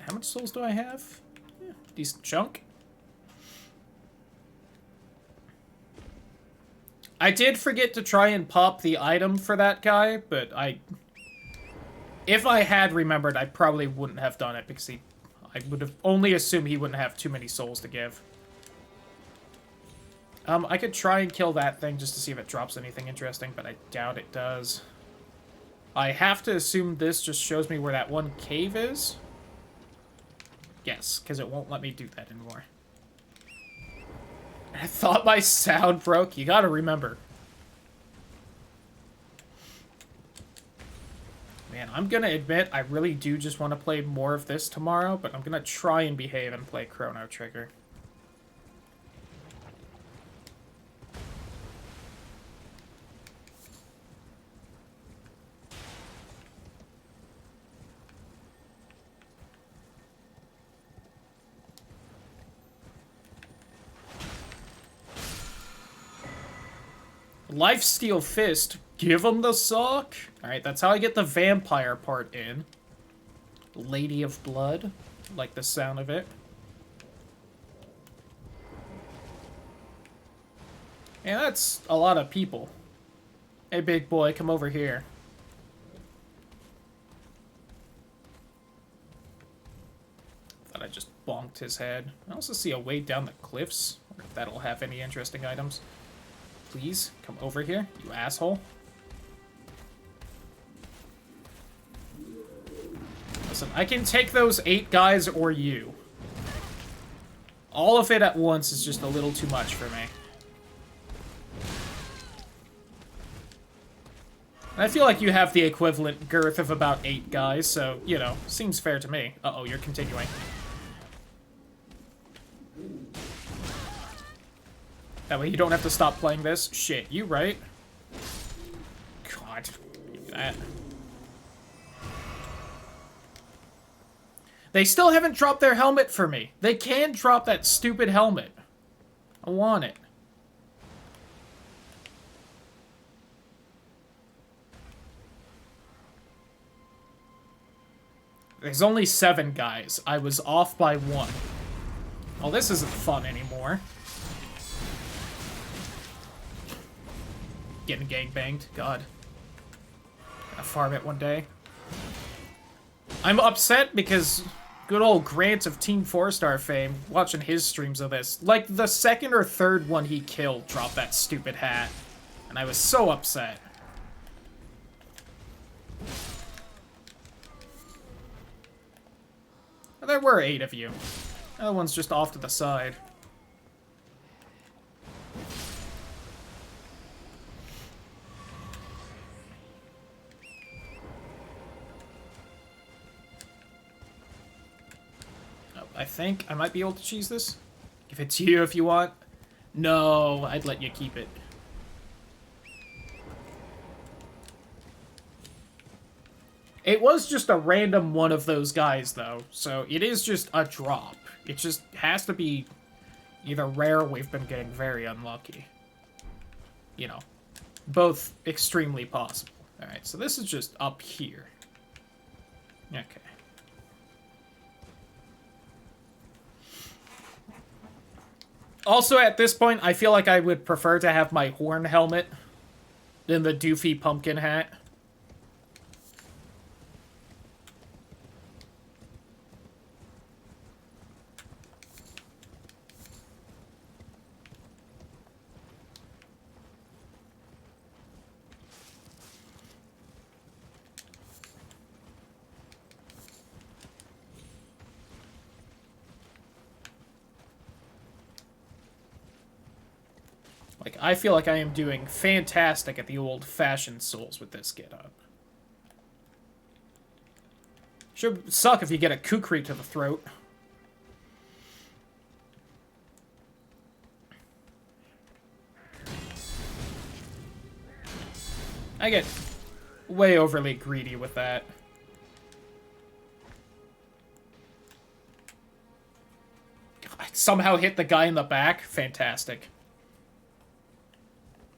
How much souls do I have? Yeah, decent chunk. I did forget to try and pop the item for that guy, but if I had remembered, I probably wouldn't have done it because I would have only assumed he wouldn't have too many souls to give. I could try and kill that thing just to see if it drops anything interesting, but I doubt it does. I have to assume this just shows me where that one cave is. Yes, because it won't let me do that anymore. I thought my sound broke. You gotta remember. Man, I'm gonna admit I really do just want to play more of this tomorrow, but I'm gonna try and behave and play Chrono Trigger. Lifesteal Fist. Give him the sock. Alright, that's how I get the vampire part in. Lady of Blood. Like the sound of it. Yeah, that's a lot of people. Hey, big boy, come over here. Thought I just bonked his head. I also see a way down the cliffs. I wonder if that'll have any interesting items. Please, come over here, you asshole. Listen, I can take those 8 guys or you. All of it at once is just a little too much for me. I feel like you have the equivalent girth of about 8 guys, so, you know, seems fair to me. Uh-oh, you're continuing. That way you don't have to stop playing this. Shit, you right? God, that. They still haven't dropped their helmet for me. They can drop that stupid helmet. I want it. There's only 7 guys. I was off by 1. Well, this isn't fun anymore. Getting gangbanged. God. Gonna farm it one day. I'm upset because good old Grant of Team 4-Star fame, watching his streams of this, like the 2nd or 3rd one he killed dropped that stupid hat. And I was so upset. There were 8 of you. The other one's just off to the side. I think I might be able to cheese this. Give it to you if you want. No, I'd let you keep it. It was just a random one of those guys, though, so it is just a drop. It just has to be either rare or we've been getting very unlucky. You know, both extremely possible. Alright, so this is just up here. Okay. Also, at this point, I feel like I would prefer to have my horn helmet than the doofy pumpkin hat. Like, I feel like I am doing fantastic at the old-fashioned souls with this getup. Should suck if you get a kukri to the throat. I get way overly greedy with that. I somehow hit the guy in the back. Fantastic.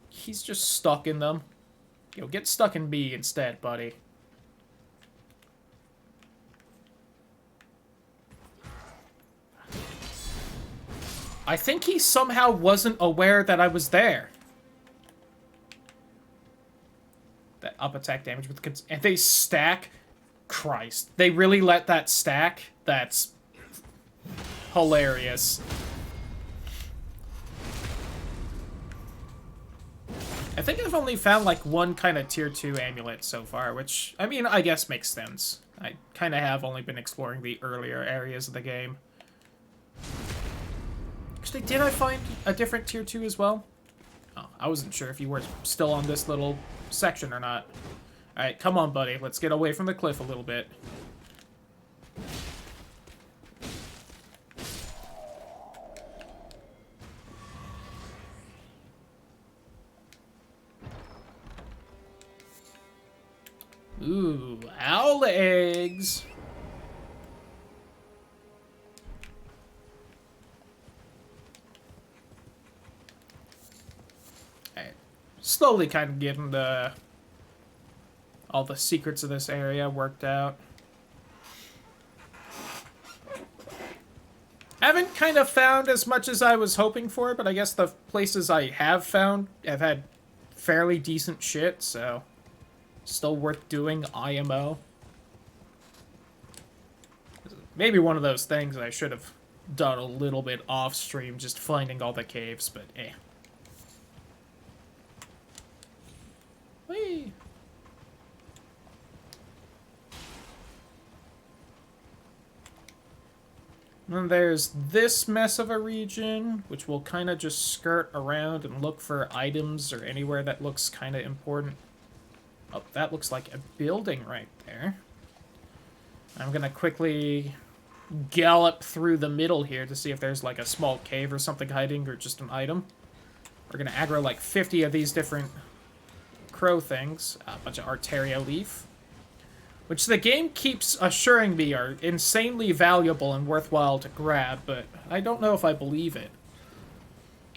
He's just stuck in them. Yo, get stuck in me instead, buddy. I think he somehow wasn't aware that I was there. That up attack damage with and they stack. Christ, they really let that stack? That's hilarious. I think I've only found, like, one kind of tier 2 amulet so far, which, I mean, I guess makes sense. I kind of have only been exploring the earlier areas of the game. Actually, did I find a different tier 2 as well? Oh, I wasn't sure if you were still on this little section or not. Alright, come on, buddy. Let's get away from the cliff a little bit. Ooh, owl eggs. Alright. Slowly kind of getting all the secrets of this area worked out. Haven't kind of found as much as I was hoping for, but I guess the places I have found have had fairly decent shit, so still worth doing, IMO. Maybe one of those things I should have done a little bit off stream, just finding all the caves, but eh. Whee! And then there's this mess of a region, which we'll kind of just skirt around and look for items or anywhere that looks kind of important. Oh, that looks like a building right there. I'm gonna quickly gallop through the middle here to see if there's like a small cave or something hiding or just an item. We're gonna aggro like 50 of these different crow things. A bunch of Arteria leaf. Which the game keeps assuring me are insanely valuable and worthwhile to grab, but I don't know if I believe it.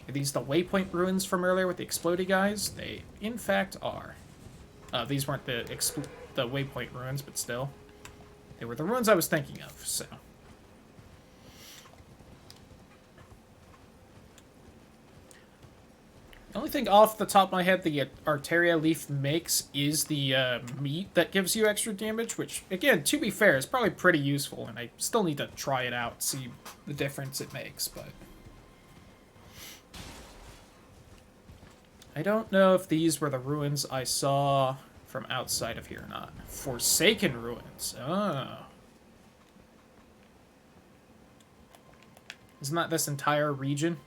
Are these the waypoint ruins from earlier with the explodey guys? They, in fact, are. These weren't the waypoint ruins, but still. They were the ruins I was thinking of, so. The only thing off the top of my head the Arteria leaf makes is the meat that gives you extra damage, which, again, to be fair, is probably pretty useful, and I still need to try it out, see the difference it makes, but I don't know if these were the ruins I saw from outside of here or not. Forsaken ruins. Oh. Isn't that this entire region?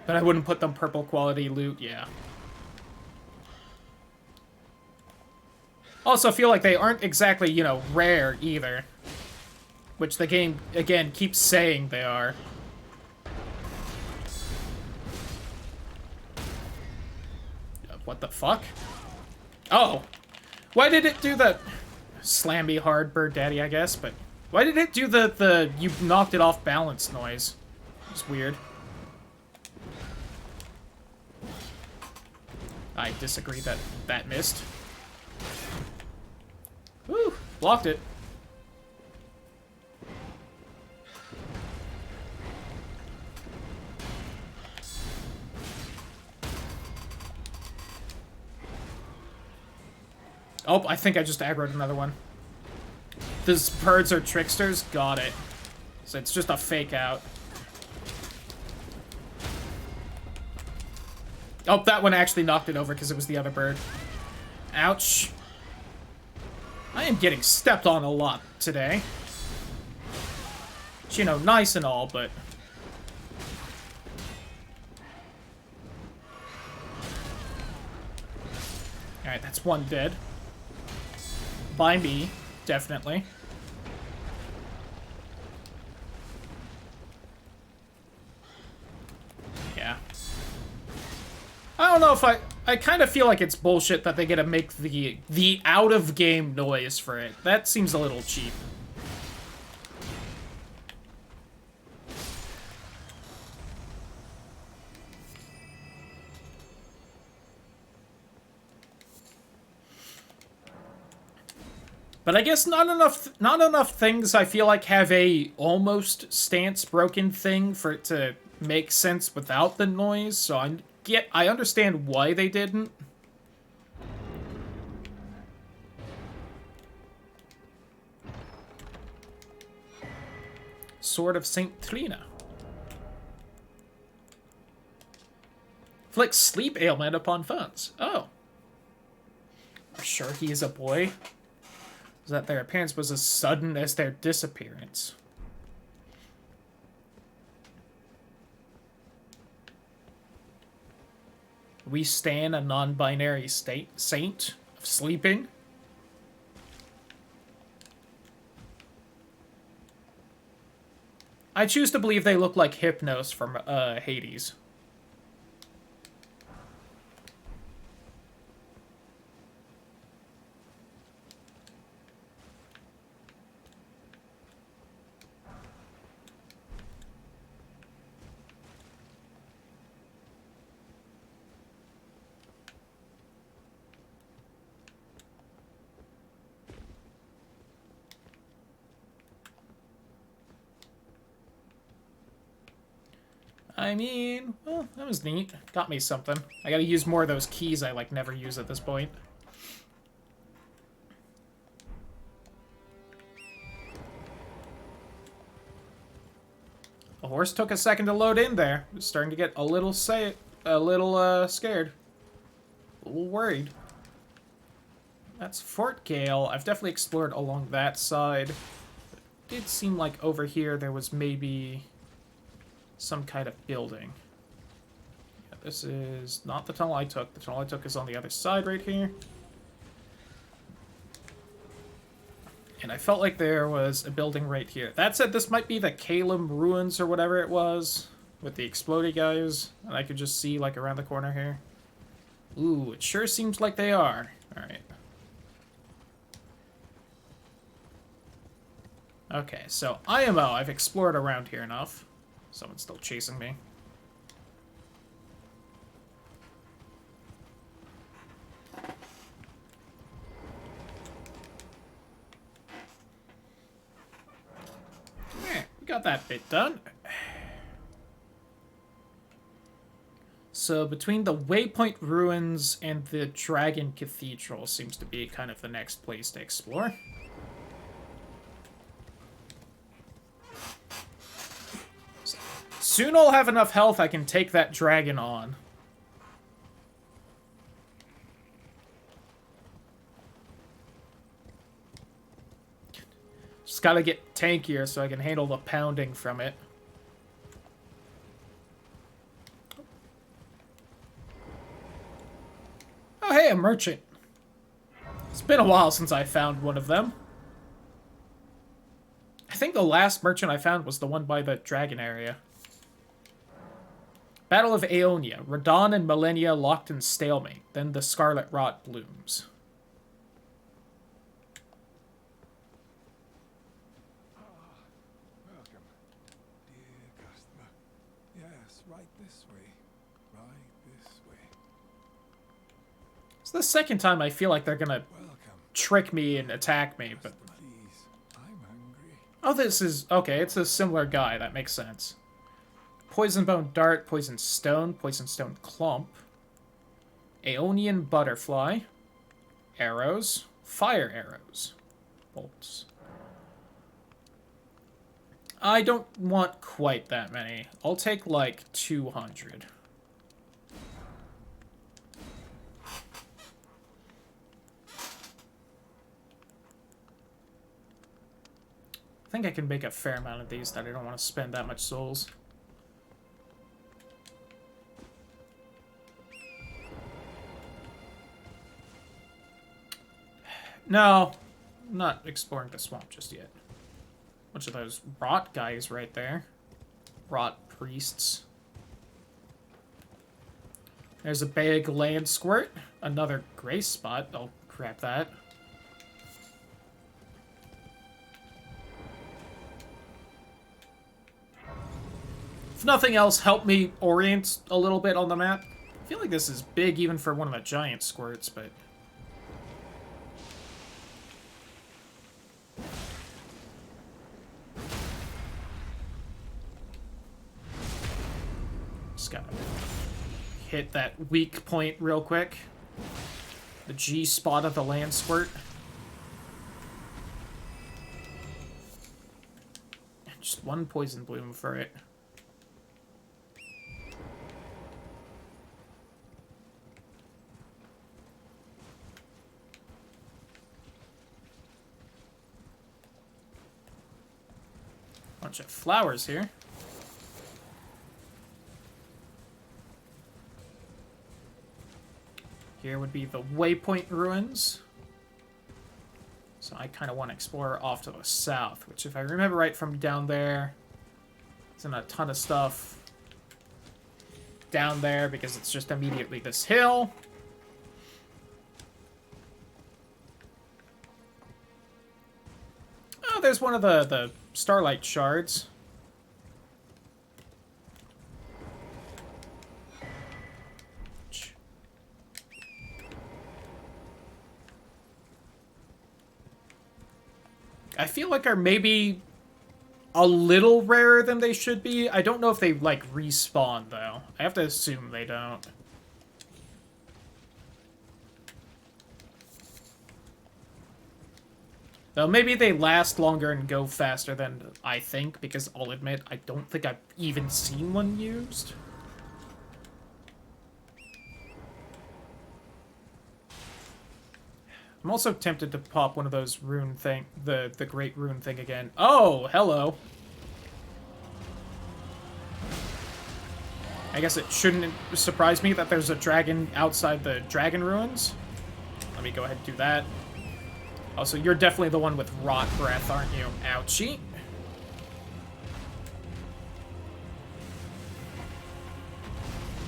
But I wouldn't put them purple quality loot, yeah. Also feel like they aren't exactly, you know, rare either. Which the game, again, keeps saying they are. What the fuck? Oh. Why did it do the... Slam me hard, Bird Daddy, I guess, but... Why did it do the you knocked it off balance noise? It's weird. I disagree that that missed. Woo! Blocked it. Oh, I think I just aggroed another one. These birds are tricksters? Got it. So it's just a fake out. Oh, that one actually knocked it over because it was the other bird. Ouch. I am getting stepped on a lot today. It's, you know, nice and all, but... Alright, that's one dead. By me, definitely. Yeah. I don't know if I kind of feel like it's bullshit that they get to make the out-of-game noise for it. That seems a little cheap. But I guess not enough things I feel like have a almost stance broken thing for it to make sense without the noise. So I understand why they didn't. Sword of Saint Trina. Flicks sleep ailment upon phones. Oh. Are sure he is a boy? That their appearance was as sudden as their disappearance. We stand a non-binary saint of sleeping. I choose to believe they look like Hypnos from Hades. I mean, well, that was neat. Got me something. I gotta use more of those keys I, like, never use at this point. The horse took a second to load in there. I was starting to get a little scared. A little worried. That's Fort Gale. I've definitely explored along that side. It did seem like over here there was maybe some kind of building. Yeah, this is not the tunnel I took. The tunnel I took is on the other side right here. And I felt like there was a building right here. That said, this might be the Calum ruins or whatever it was with the explodey guys. And I could just see like around the corner here. Ooh, it sure seems like they are. Alright. Okay, so IMO, I've explored around here enough. Someone's still chasing me. We got that bit done. So between the Waypoint Ruins and the Dragon Cathedral seems to be kind of the next place to explore. Soon I'll have enough health I can take that dragon on. Just gotta get tankier so I can handle the pounding from it. Oh hey, a merchant. It's been a while since I found one of them. I think the last merchant I found was the one by the dragon area. Battle of Aeonia. Radon and Millennia locked in stalemate. Then the Scarlet Rot blooms. right this way. Right this way. It's the second time I feel like they're gonna Welcome. trick me and attack me, but... Please, I'm hungry. Oh, this is... Okay, it's a similar guy. That makes sense. Poison Bone Dart, Poison Stone Clump, Aeonian Butterfly, Arrows, Fire Arrows, Bolts. I don't want quite that many. I'll take, like, 200. I think I can make a fair amount of these that I don't want to spend that much souls. No, I'm not exploring the swamp just yet. Bunch of those rot guys right there. Rot priests. There's a big land squirt. Another gray spot. I'll grab that. If nothing else, help me orient a little bit on the map. I feel like this is big even for one of the giant squirts, but... Just gotta hit that weak point real quick. The G spot of the land squirt. Just one poison bloom for it. Bunch of flowers here. Here would be the Waypoint Ruins. So I kind of want to explore off to the south, which if I remember right from down there, isn't a ton of stuff down there because it's just immediately this hill. Oh, there's one of the Starlight Shards. I feel like are maybe a little rarer than they should be. I don't know if they, like, respawn, though. I have to assume they don't. Though maybe they last longer and go faster than I think, because I'll admit, I don't think I've even seen one used. I'm also tempted to pop one of those rune thing, the great rune thing again. Oh, hello. I guess it shouldn't surprise me that there's a dragon outside the dragon ruins. Let me go ahead and do that. Also, you're definitely the one with rot breath, aren't you? Ouchie.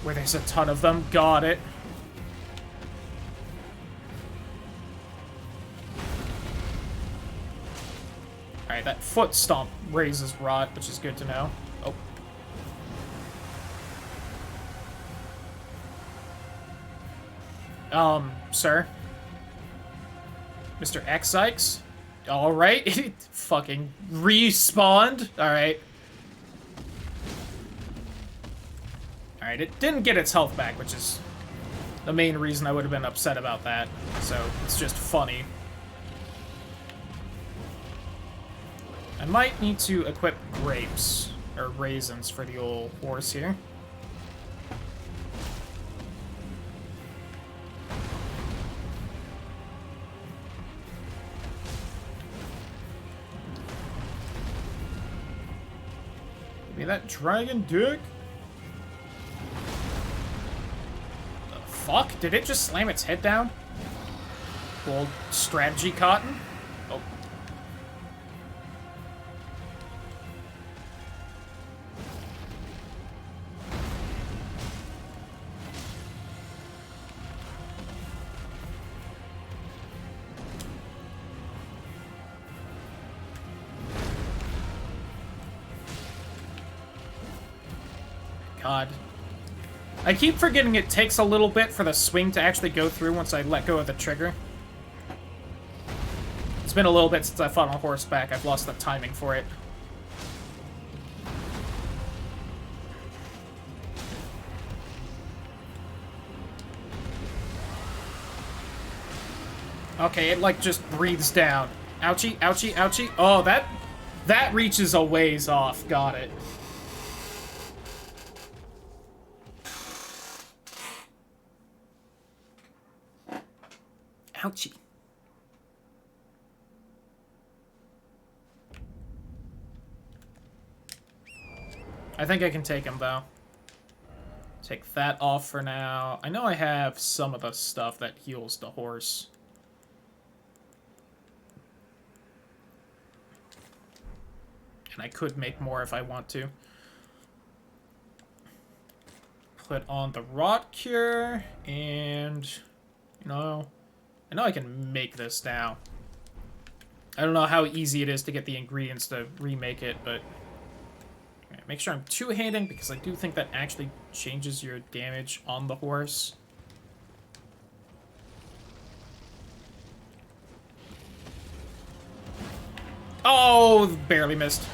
Where there's a ton of them. Got it. Alright, that foot stomp raises rot, which is good to know. Oh. Sir? Mr. X Sykes? Alright. It fucking respawned. Alright. Alright, it didn't get its health back, which is the main reason I would have been upset about that. So, it's just funny. I might need to equip grapes, or raisins, for the old horse here. Give me that dragon dick. The fuck? Did it just slam its head down? Old strategy cotton? Oh. God. I keep forgetting it takes a little bit for the swing to actually go through once I let go of the trigger. It's been a little bit since I fought on horseback. I've lost the timing for it. Okay, it like just breathes down. Ouchie, ouchie, ouchie. Oh, that reaches a ways off. Got it. Ouchie. I think I can take him, though. Take that off for now. I know I have some of the stuff that heals the horse. And I could make more if I want to. Put on the rot cure, and... You know, I know I can make this now. I don't know how easy it is to get the ingredients to remake it, but... Okay, make sure I'm two-handing, because I do think that actually changes your damage on the horse. Oh, barely missed.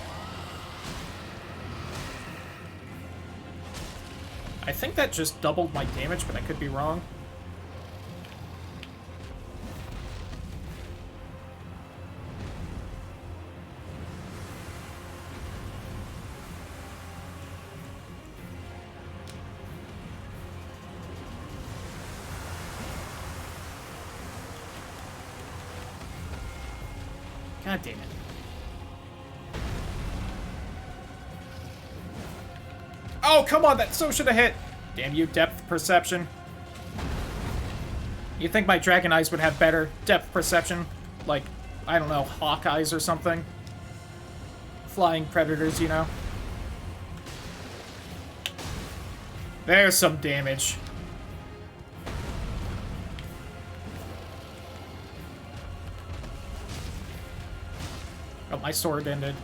I think that just doubled my damage, but I could be wrong. God damn it. Oh, come on, that so should have hit. Damn you, depth perception. You think my dragon eyes would have better depth perception? Like, I don't know, hawk eyes or something? Flying predators, you know? There's some damage. Oh, my sword ended.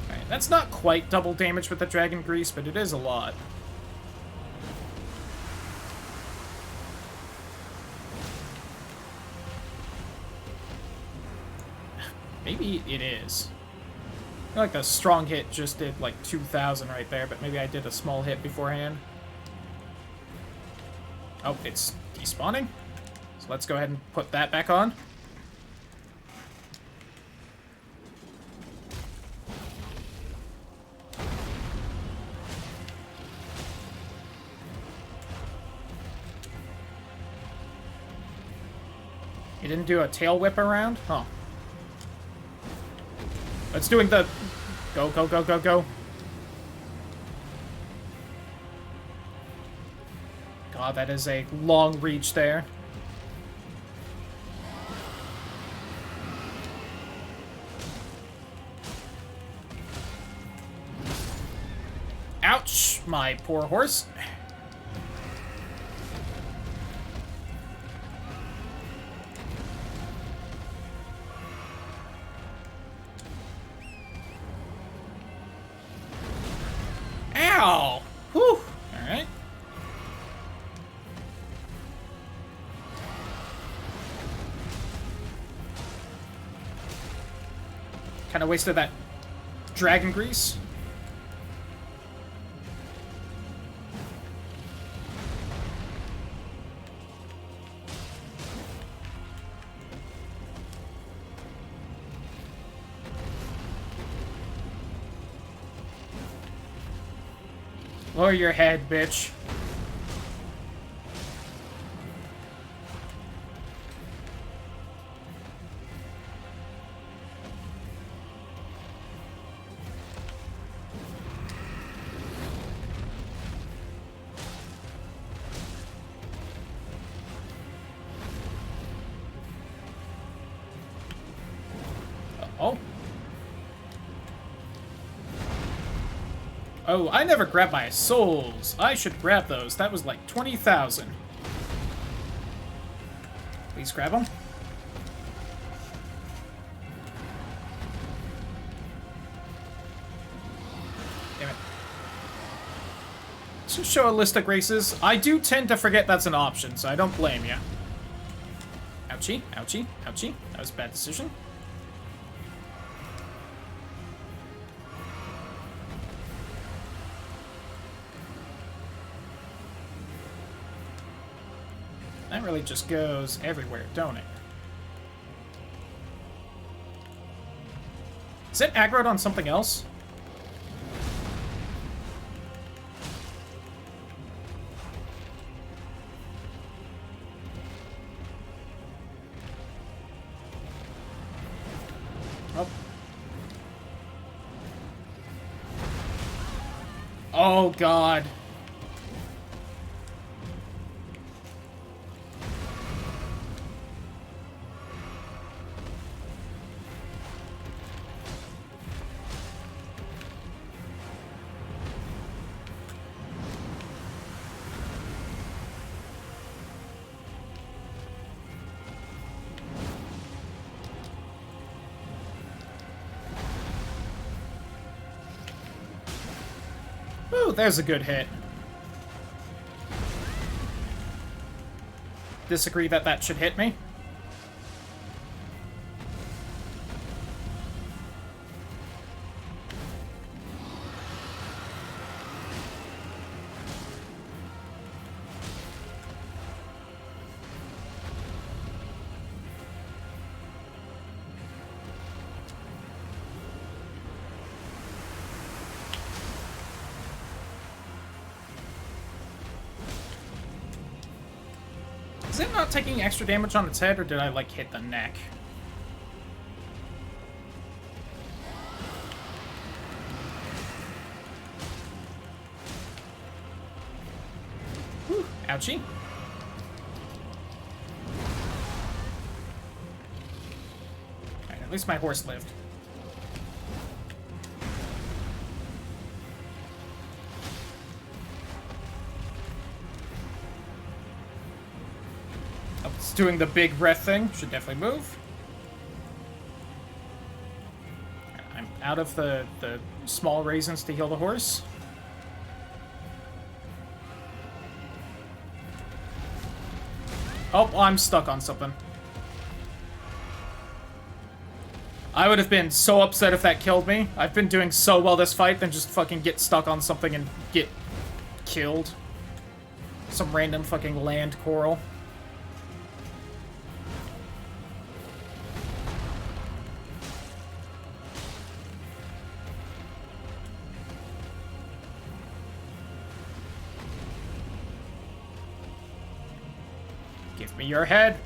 Alright, that's not quite double damage with the dragon grease, but it is a lot. Maybe it is. I feel like the strong hit just did like 2,000 right there, but maybe I did a small hit beforehand. Oh, it's despawning. So let's go ahead and put that back on. You didn't do a tail whip around? Huh. It's doing the... Go, go, go, go, go. God, that is a long reach there. Ouch, my poor horse. Ow! Whew! Alright. Kind of wasted that dragon grease. Lower your head, bitch. Uh-oh. Oh, I never grabbed my souls. I should grab those. That was like 20,000. Please grab them. Damn it. To show a list of races, I do tend to forget that's an option, so I don't blame you. Ouchie, ouchie, ouchie. That was a bad decision. That really just goes everywhere, don't it? Is it aggroed on something else? Oh. Oh, God. Ooh, there's a good hit. Disagree that that should hit me. Is it not taking extra damage on its head, or did I, like, hit the neck? Whew, ouchie. Alright, at least my horse lived. It's doing the big breath thing. Should definitely move. I'm out of the small raisins to heal the horse. Oh, well, I'm stuck on something. I would have been so upset if that killed me. I've been doing so well this fight, then just fucking get stuck on something and get killed. Some random fucking land coral. Give me your head.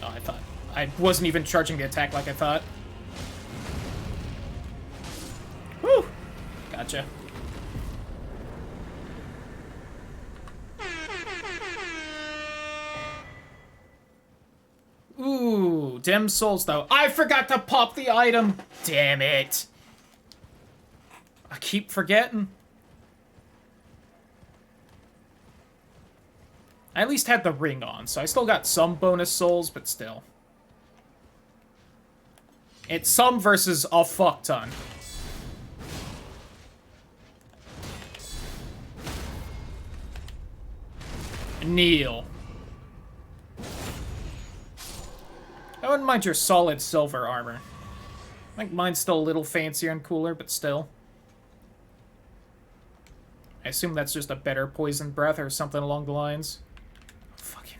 Oh, I thought... I wasn't even charging the attack like I thought. Whew! Gotcha. Ooh, dim souls though. I forgot to pop the item! Damn it! I keep forgetting. I at least had the ring on, so I still got some bonus souls, but still. It's some versus a fuck ton. Kneel. I wouldn't mind your solid silver armor. I think mine's still a little fancier and cooler, but still. I assume that's just a better poison breath or something along the lines. Fucking...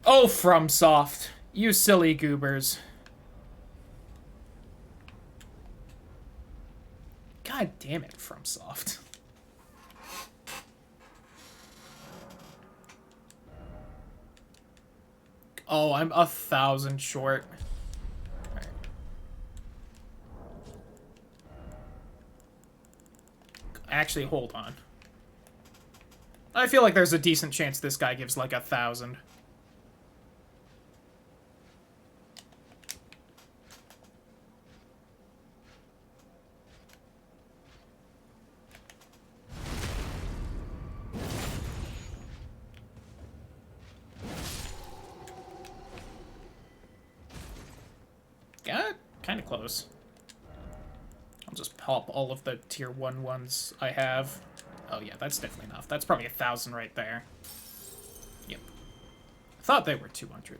Oh, FromSoft. You silly goobers. God damn it, FromSoft. Oh, I'm 1,000 short. Right. Actually, hold on. I feel like there's a decent chance this guy gives like 1,000. Yeah, kind of close. pop all of the tier 1 ones I have. Oh yeah, that's definitely enough. That's probably 1,000 right there. Yep. I thought they were 200.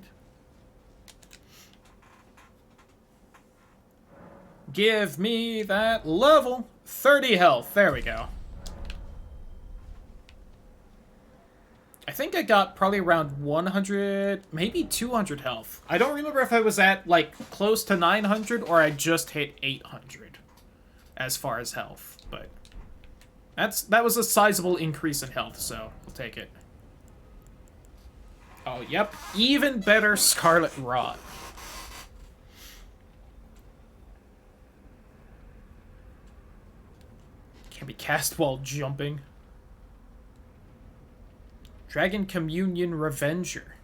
Give me that level. 30 health. There we go. I think I got probably around 100, maybe 200 health. I don't remember if I was at, like, close to 900 or I just hit 800 as far as health. But that was a sizable increase in health, so I'll take it. Oh, yep. Even better Scarlet Rot. Can be cast while jumping. Dragon Communion Revenger.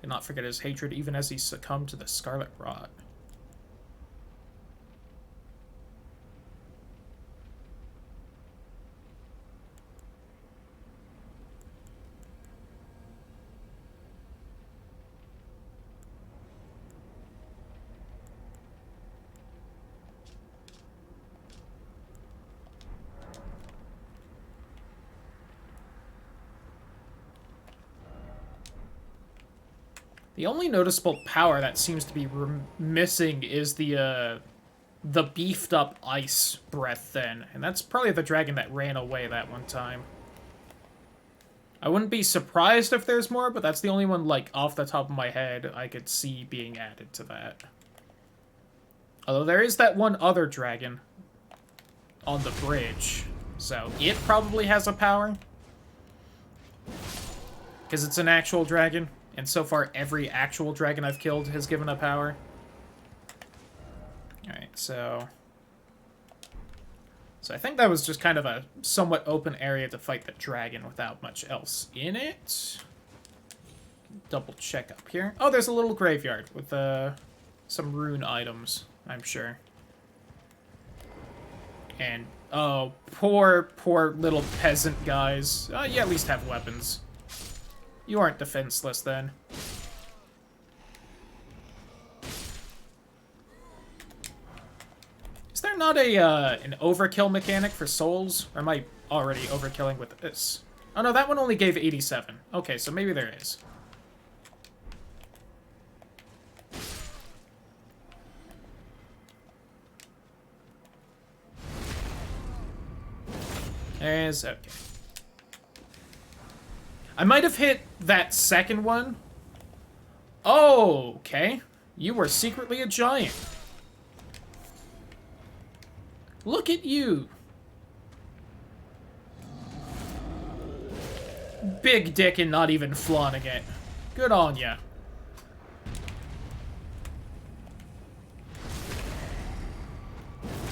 Did not forget his hatred even as he succumbed to the Scarlet Rot. The only noticeable power that seems to be missing is the beefed up ice breath then. And that's probably the dragon that ran away that one time. I wouldn't be surprised if there's more, but that's the only one, like, off the top of my head I could see being added to that. Although there is that one other dragon on the bridge. So it probably has a power. Because it's an actual dragon. And so far, every actual dragon I've killed has given a power. Alright, so I think that was just kind of a somewhat open area to fight the dragon without much else in it. Double check up here. Oh, there's a little graveyard with some rune items, I'm sure. And, oh, poor little peasant guys. You at least have weapons. You aren't defenseless, then. Is there not an overkill mechanic for souls? Or am I already overkilling with this? Oh no, that one only gave 87. Okay, so maybe there is. There's... okay. I might have hit that second one. Oh, okay. You were secretly a giant. Look at you. Big dick and not even flaunting it. Good on ya.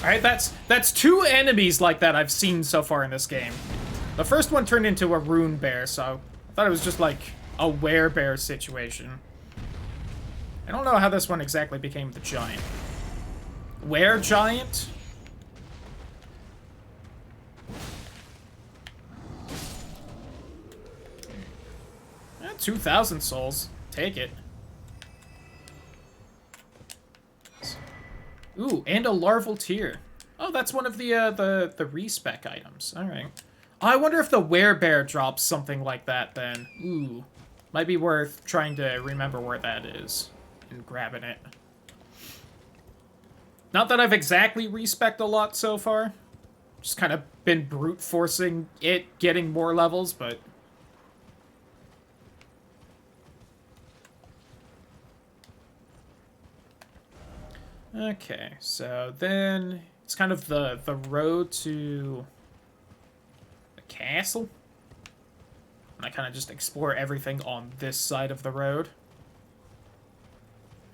Alright, that's 2 enemies like that I've seen so far in this game. The first one turned into a rune bear, so I thought it was just like a werebear situation. I don't know how this one exactly became the giant. Were giant? 2,000 souls. Take it. Ooh, and a larval tear. Oh, that's one of the respec items. Alright. I wonder if the werebear drops something like that then. Ooh. Might be worth trying to remember where that is and grabbing it. Not that I've exactly respec'd a lot so far. Just kind of been brute forcing it, getting more levels, but... Okay, so then it's kind of the road to the castle. And I kind of just explore everything on this side of the road.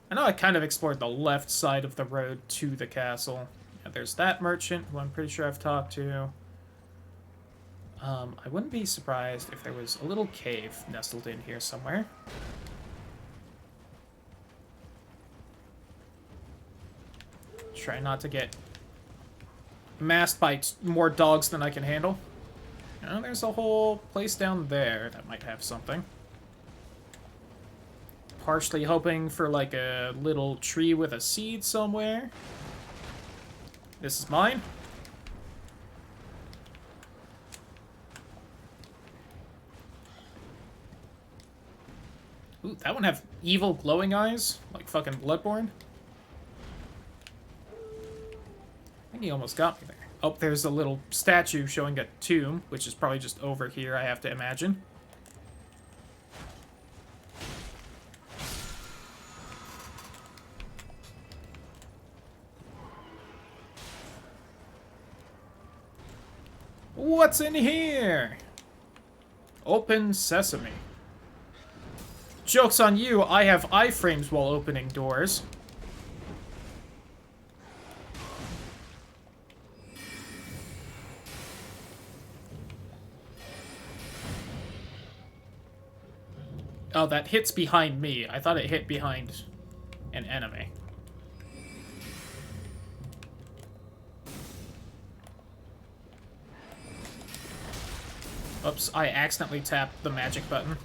I know I kind of explored the left side of the road to the castle. Yeah, there's that merchant, who I'm pretty sure I've talked to. I wouldn't be surprised if there was a little cave nestled in here somewhere. Try not to get masked by more dogs than I can handle. Oh, there's a whole place down there that might have something. Partially hoping for like a little tree with a seed somewhere. This is mine. Ooh, that one have evil glowing eyes? Like fucking Bloodborne? I think he almost got me there. Oh, there's a little statue showing a tomb, which is probably just over here, I have to imagine. What's in here? Open sesame. Joke's on you, I have iframes while opening doors. Oh, that hits behind me. I thought it hit behind an enemy. Oops, I accidentally tapped the magic button.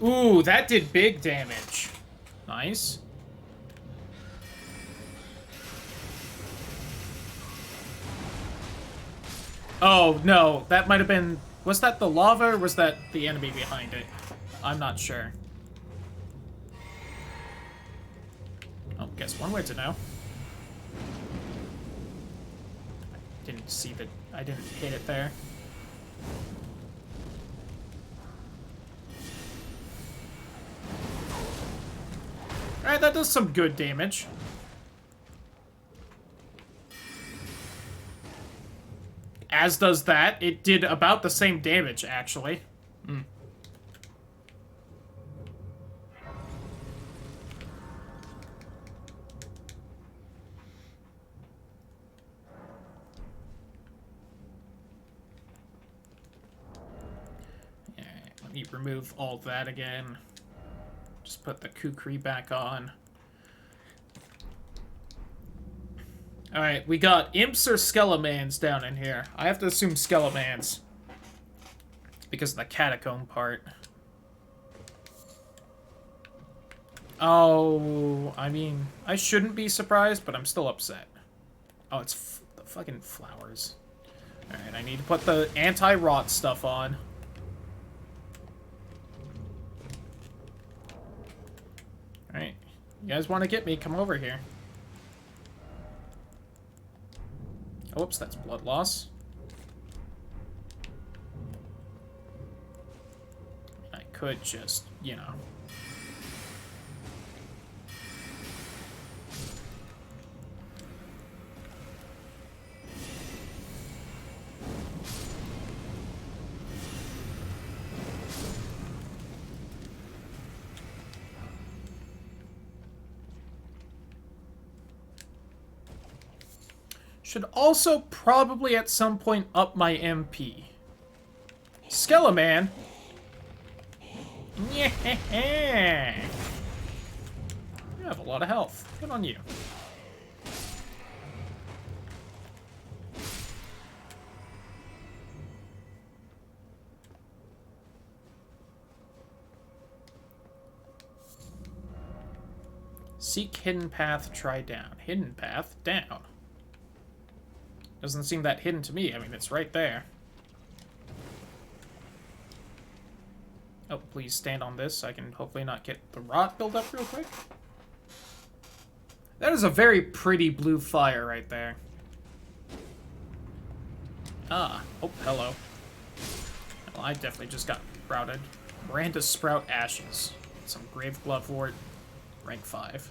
Ooh, that did big damage. Nice. Oh, no. That might have been... Was that the lava, or was that the enemy behind it? I'm not sure. Oh, guess one way to know. Didn't see the... I didn't hit it there. Alright, that does some good damage. As does that. It did about the same damage, actually. Hmm. Alright, let me remove all that again. Just put the kukri back on. Alright, we got imps or skelemans down in here. I have to assume skelemans. Because of the catacomb part. Oh, I mean, I shouldn't be surprised, but I'm still upset. Oh, it's the fucking flowers. Alright, I need to put the anti-rot stuff on. Alright, you guys want to get me, come over here. Oops, that's blood loss. I could just, you know. Should also probably at some point up my MP. Skeleman. Yeah. You have a lot of health. Good on you. Seek hidden path, try down. Hidden path, down. Doesn't seem that hidden to me. I mean, it's right there. Oh, please stand on this so I can hopefully not get the rot build up real quick. That is a very pretty blue fire right there. Ah, oh, hello. Well, I definitely just got routed. Miranda Sprout Ashes. Some Grave Glovewort, rank 5.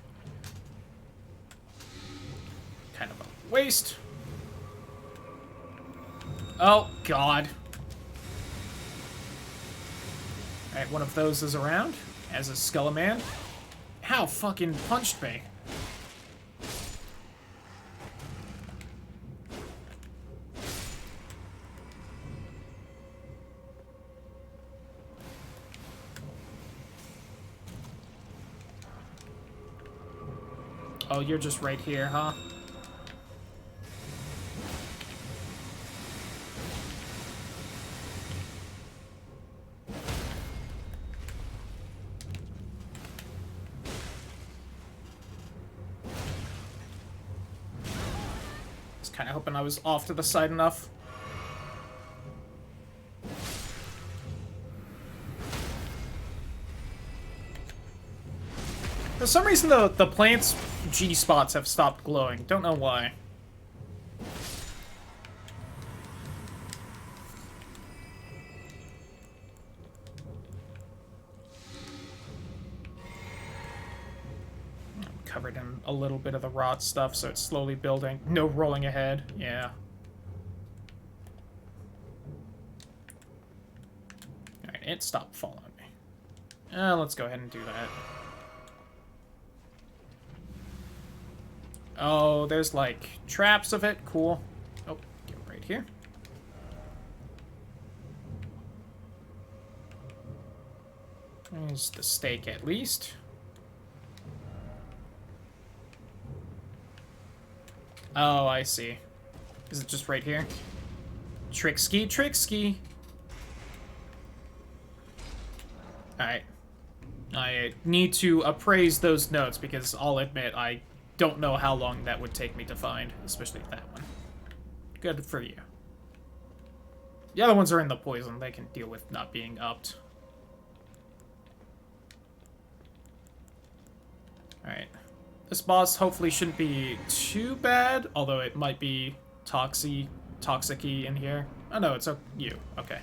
Kind of a waste. Oh, God. Alright, one of those is around, as is Skeleman. How fucking punched me. Oh, you're just right here, huh? Kinda hoping I was off to the side enough. For some reason, the plant's G-spots have stopped glowing. Don't know why. I'm covered in a little bit of the rot stuff, so it's slowly building. No rolling ahead. Yeah. Alright, it stopped following me. Let's go ahead and do that. Oh, there's, like, traps of it. Cool. Oh, get right here. There's the stake, at least. Oh, I see. Is it just right here? Tricksky, tricksky. Alright. I need to appraise those notes, because I'll admit I don't know how long that would take me to find, especially that one. Good for you. The other ones are in the poison. They can deal with not being upped. Alright. This boss hopefully shouldn't be too bad, although it might be toxic-y in here. Oh no, it's you. Okay.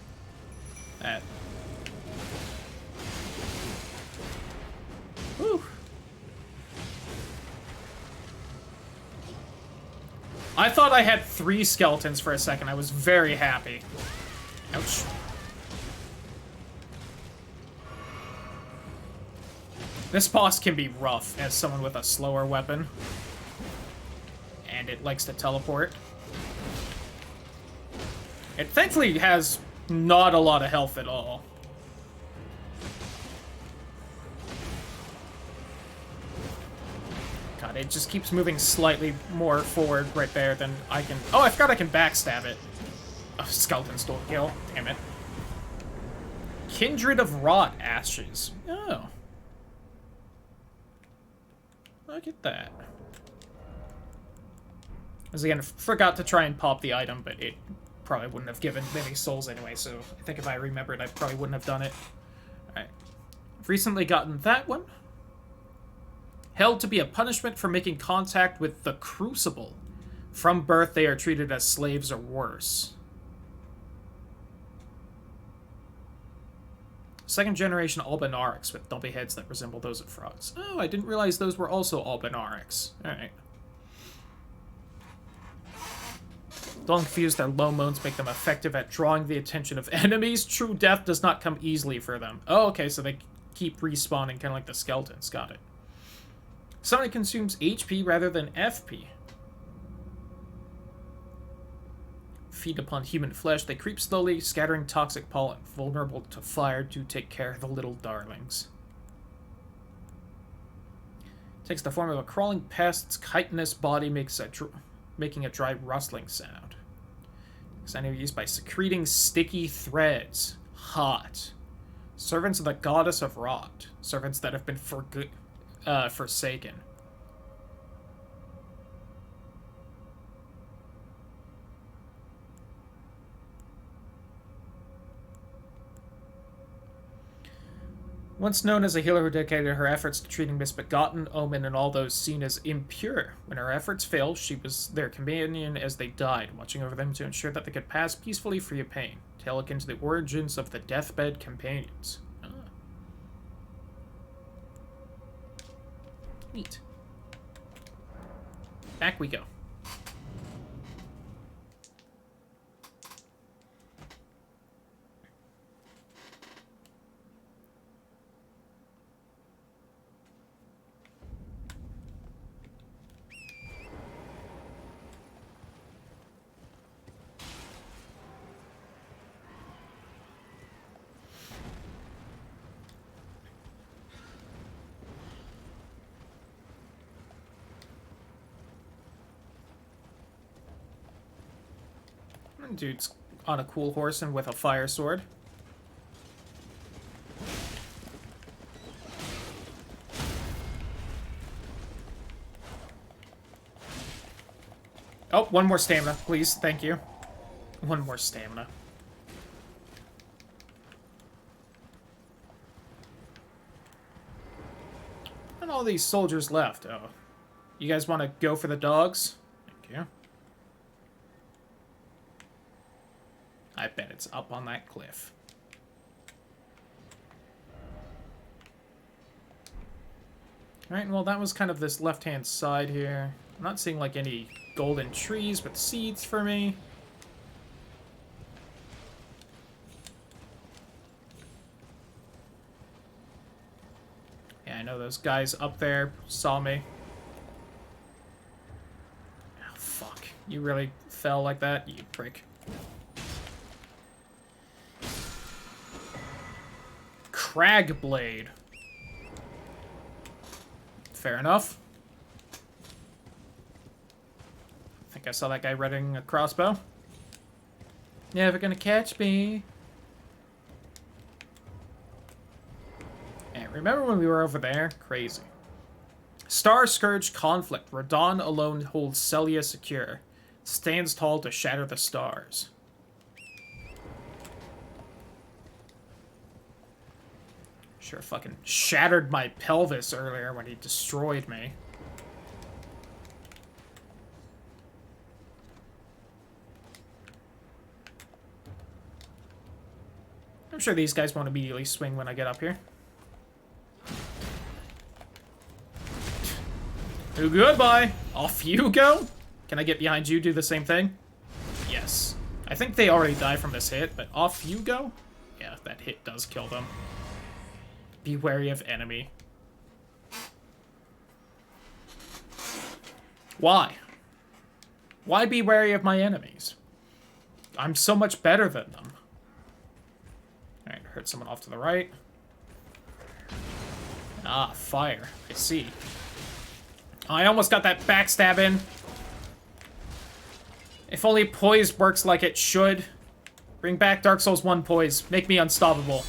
That. Whew. I thought I had 3 skeletons for a second. I was very happy. Ouch. This boss can be rough as someone with a slower weapon. And it likes to teleport. It thankfully has not a lot of health at all. God, it just keeps moving slightly more forward right there than I can... Oh, I forgot I can backstab it. Oh, skeleton stole a kill. Damn it. Kindred of Rot Ashes. Oh. Look at that. As again, forgot to try and pop the item, but it probably wouldn't have given many souls anyway, so I think if I remembered, I probably wouldn't have done it. Alright. I've recently gotten that one. Held to be a punishment for making contact with the Crucible. From birth, they are treated as slaves or worse. Second generation Albinarics with dumpy heads that resemble those of frogs. Oh, I didn't realize those were also Albinarics. Alright. Don't confuse, their low moans make them effective at drawing the attention of enemies. True death does not come easily for them. Oh, okay, so they keep respawning, kind of like the skeletons. Got it. Somebody consumes HP rather than FP. Feed upon human flesh, they creep slowly, scattering toxic pollen. Vulnerable to fire, do take care of the little darlings. Takes the form of a crawling pest. Its chitinous body making a dry rustling sound. Exciting used by secreting sticky threads. Hot. Servants of the goddess of rot. Servants that have been forsaken. Once known as a healer who dedicated her efforts to treating misbegotten, omen, and all those seen as impure. When her efforts failed, she was their companion as they died, watching over them to ensure that they could pass peacefully free of pain. Tale akin to the origins of the deathbed companions. Ah. Neat. Back we go. Dude's on a cool horse and with a fire sword. Oh, one more stamina, please. Thank you. One more stamina. And all these soldiers left. Oh. You guys want to go for the dogs? Thank you. I bet it's up on that cliff. Alright, well that was kind of this left-hand side here. I'm not seeing like any golden trees with seeds for me. Yeah, I know those guys up there saw me. Oh, fuck. You really fell like that, you prick. Crag Blade. Fair enough. I think I saw that guy riding a crossbow. Never gonna catch me. And remember when we were over there? Crazy. Star Scourge Conflict. Radon alone holds Celia secure. Stands tall to shatter the stars. Sure fucking shattered my pelvis earlier when he destroyed me. I'm sure these guys won't immediately swing when I get up here. Goodbye! Off you go? Can I get behind you, do the same thing? Yes. I think they already die from this hit, but off you go? Yeah, that hit does kill them. Be wary of enemy. Why? Why be wary of my enemies? I'm so much better than them. Alright, hurt someone off to the right. Ah, fire. I see. I almost got that backstab in. If only poise works like it should. Bring back Dark Souls 1 poise. Make me unstoppable.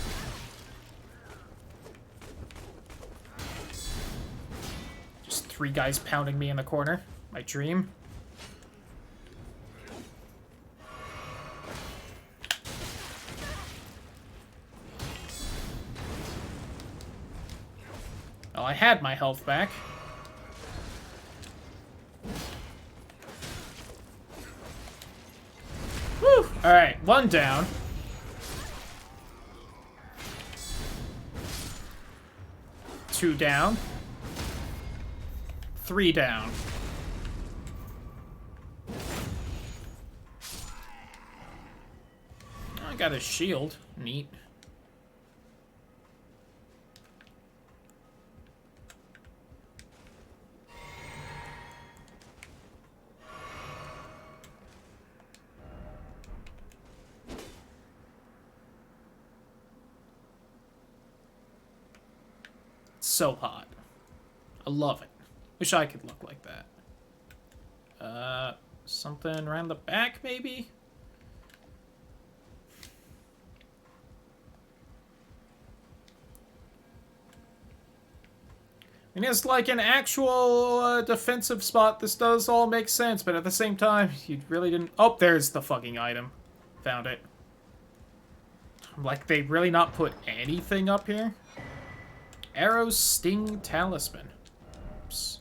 Just 3 guys pounding me in the corner. My dream. Well, I had my health back. Whew! Alright, 1 down. Two down. 3 down. I got a shield. Neat. So hot. I love it. Wish I could look like that. Something around the back, maybe? I mean, it's like an actual defensive spot. This does all make sense, but at the same time, you really didn't... Oh, there's the fucking item. Found it. Like, they really not put anything up here? Arrow Sting Talisman. Oops.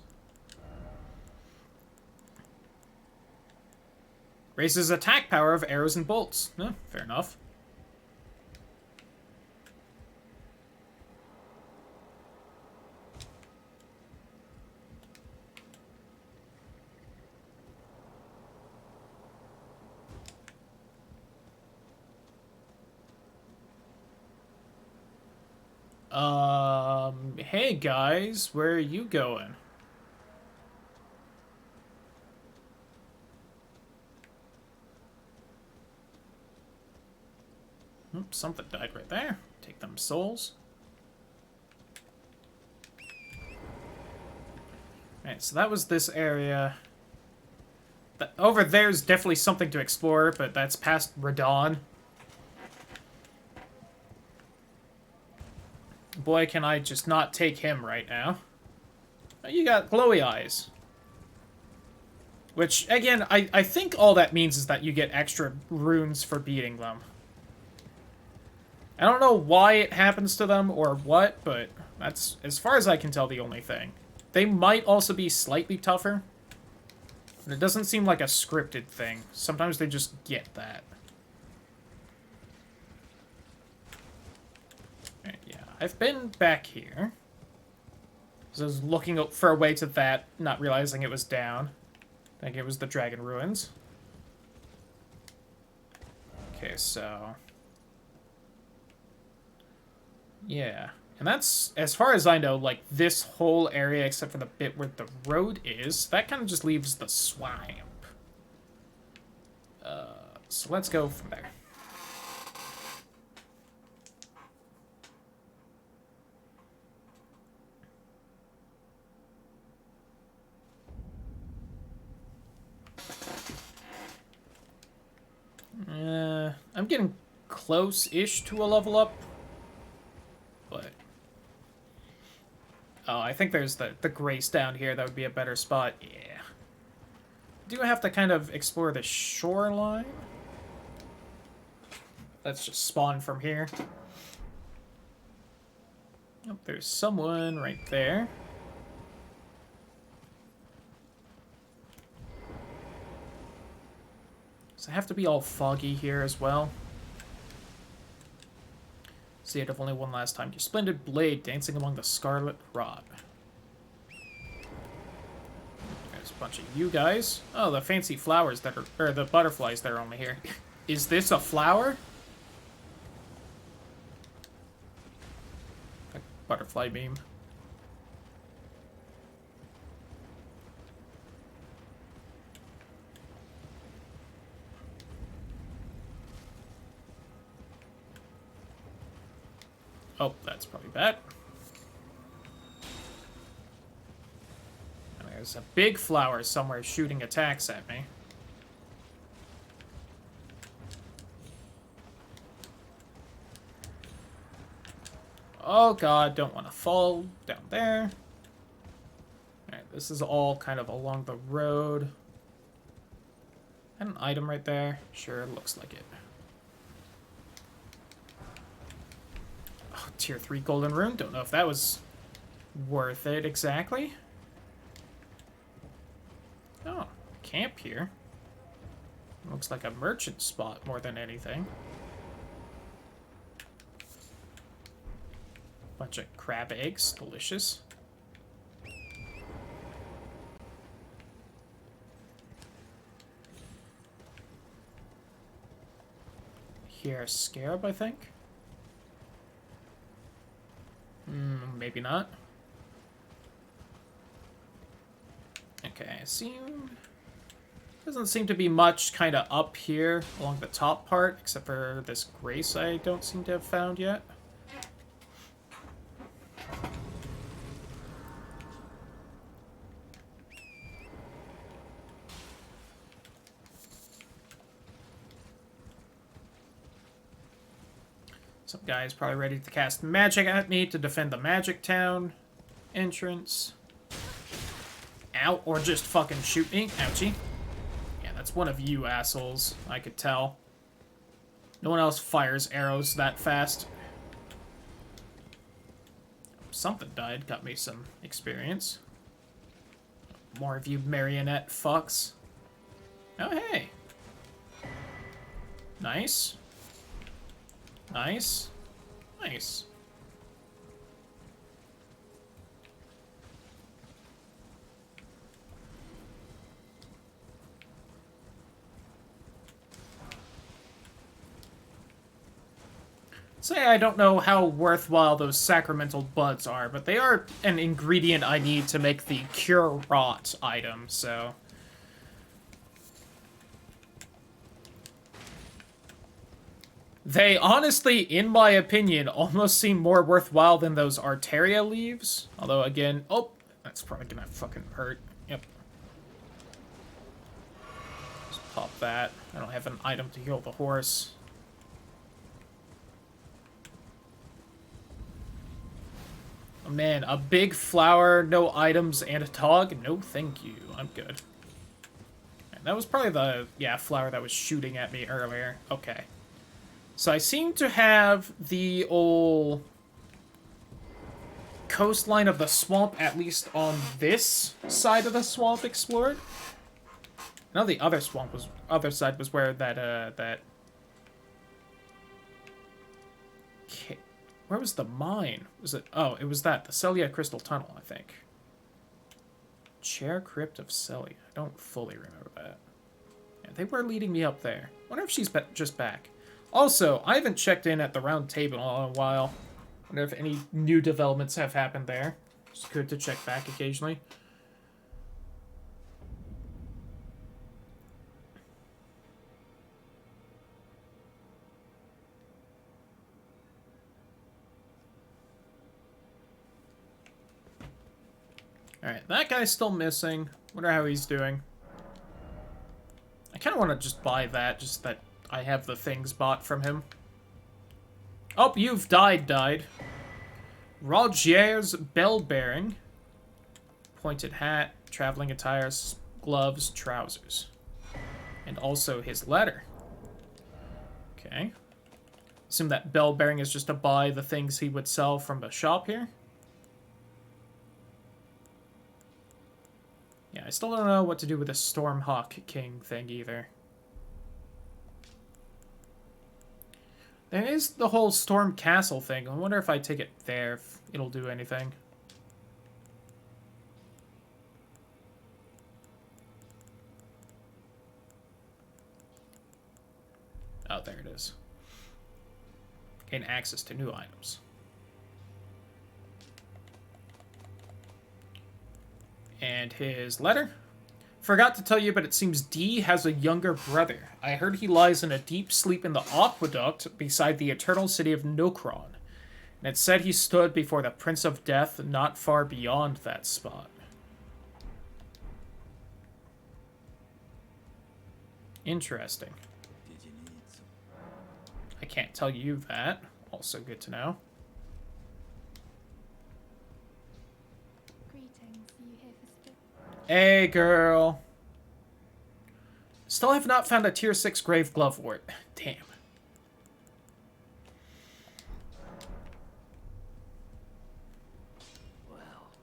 Raises attack power of arrows and bolts. Fair enough. Hey guys, where are you going? Oops, something died right there. Take them souls. Alright, so that was this area. Over there's definitely something to explore, but that's past Radon. Boy, can I just not take him right now. Oh, you got glowy eyes. Which, again, I think all that means is that you get extra runes for beating them. I don't know why it happens to them or what, but that's, as far as I can tell, the only thing. They might also be slightly tougher, but it doesn't seem like a scripted thing. Sometimes they just get that. Right, yeah, I've been back here. So I was looking for a way to that, not realizing it was down. I think it was the Dragon Ruins. Okay, so... yeah. And that's, as far as I know, like, this whole area, except for the bit where the road is, that kind of just leaves the swamp. So let's go from there. I'm getting close-ish to a level up. But... oh, I think there's the grace down here. That would be a better spot. Yeah. Do I have to kind of explore the shoreline? Let's just spawn from here. Oh, there's someone right there. Does it have to be all foggy here as well? See it if only one last time. Your splendid blade dancing among the scarlet rod. There's a bunch of you guys. Oh, the fancy flowers that are... or the butterflies that are only here. Is this a flower? A butterfly beam. Oh, that's probably bad. And there's a big flower somewhere shooting attacks at me. Oh god, don't want to fall down there. Alright, this is all kind of along the road. And an item right there. Sure, looks like it. Oh, tier 3 golden rune. Don't know if that was worth it exactly. Oh, camp here. Looks like a merchant spot more than anything. Bunch of crab eggs. Delicious. Here, a scarab, I think. Maybe not. Okay, doesn't seem to be much kind of up here along the top part, except for this grace I don't seem to have found yet. Some guy's probably ready to cast magic at me to defend the magic town entrance. Ow, or just fucking shoot me. Ouchie. Yeah, that's one of you assholes, I could tell. No one else fires arrows that fast. Something died, got me some experience. More of you marionette fucks. Oh, hey. Nice. Nice. Nice. Say I don't know how worthwhile those sacramental buds are, but they are an ingredient I need to make the Cure Rot item, so... they honestly, in my opinion, almost seem more worthwhile than those Arteria leaves. Although, again... oh, that's probably gonna fucking hurt. Yep. Just pop that. I don't have an item to heal the horse. Oh, man, a big flower, no items, and a dog? No, thank you. I'm good. that was probably the, yeah, flower that was shooting at me earlier. Okay. So I seem to have the old coastline of the swamp, at least on this side of the swamp, explored. No, the other other side was where that. Where was the mine? Was it? Oh, it was that the Celia Crystal Tunnel, I think. Chair Crypt of Celia. I don't fully remember that. Yeah, they were leading me up there. Wonder if she's just back. Also, I haven't checked in at the round table in a while. Wonder if any new developments have happened there. It's good to check back occasionally. Alright, that guy's still missing. Wonder how he's doing. I kind of want to just buy that, just that I have the things bought from him. Oh, you've died. Roger's bell bearing. Pointed hat, traveling attires, gloves, trousers. And also his letter. Okay. Assume that bell bearing is just to buy the things he would sell from the shop here. Yeah, I still don't know what to do with the Stormhawk King thing either. There is the whole Storm Castle thing. I wonder if I take it there, if it'll do anything. Oh, there it is. Gain access to new items. And his letter. Forgot to tell you, but it seems D has a younger brother. I heard he lies in a deep sleep in the aqueduct beside the eternal city of Nokron. And it said he stood before the Prince of Death not far beyond that spot. Interesting. I can't tell you that. Also good to know. Hey, girl. Still have not found a tier 6 grave glovewort. Damn. Well,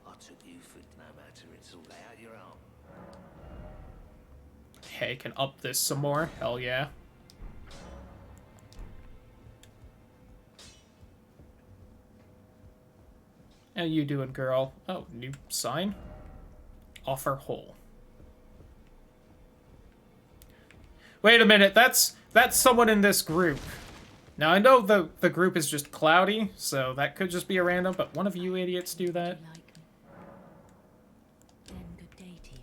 I took you for no matter, it's all out your own. Hey, can up this some more? Hell yeah. How you doing, girl? Oh, new sign? Offer whole. Wait a minute, that's someone in this group. Now, I know the group is just cloudy, so that could just be a random, but one of you idiots do that? You like me? Then good day to you.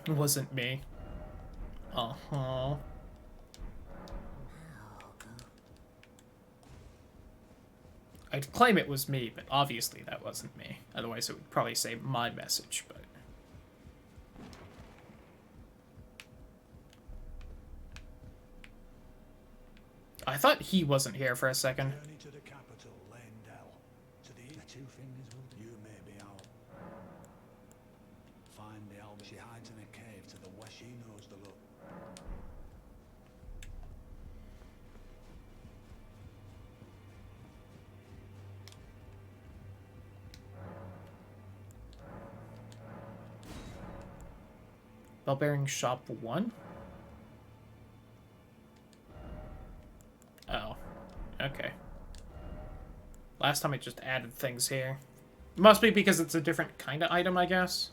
It wasn't me. Uh-huh. I'd claim it was me, but obviously that wasn't me. Otherwise it would probably say my message, but... I thought he wasn't here for a second. Journey to the capital, Lendell. To the two fingers will you may be out. Find the Albert. She hides in a cave to the west. She knows the look. Bell bearing shop 1? Oh. Okay. Last time it just added things here. Must be because it's a different kind of item, I guess.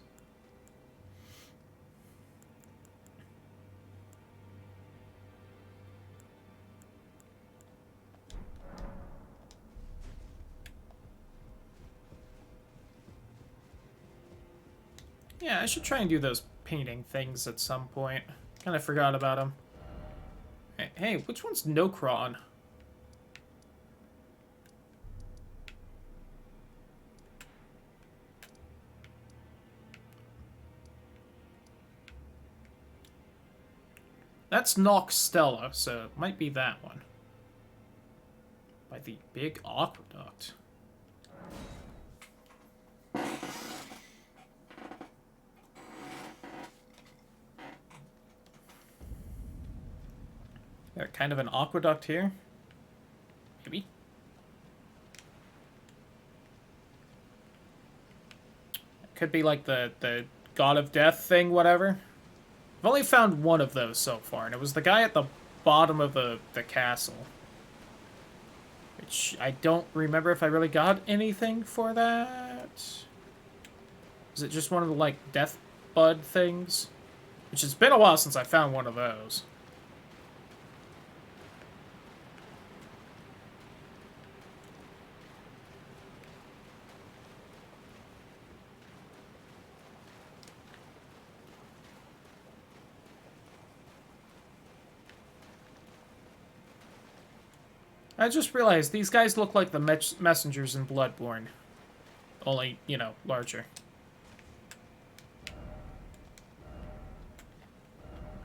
Yeah, I should try and do those painting things at some point. Kind of forgot about them. Hey, which one's Nokron? That's Noxtella, so it might be that one. By the big aqueduct. There, kind of an aqueduct here. Maybe. Could be like the God of Death thing, whatever. I've only found one of those so far, and it was the guy at the bottom of the castle. Which I don't remember if I really got anything for that. Is it just one of the, like, death bud things? Which it's been a while since I found one of those. I just realized these guys look like the messengers in Bloodborne. Only, you know, larger.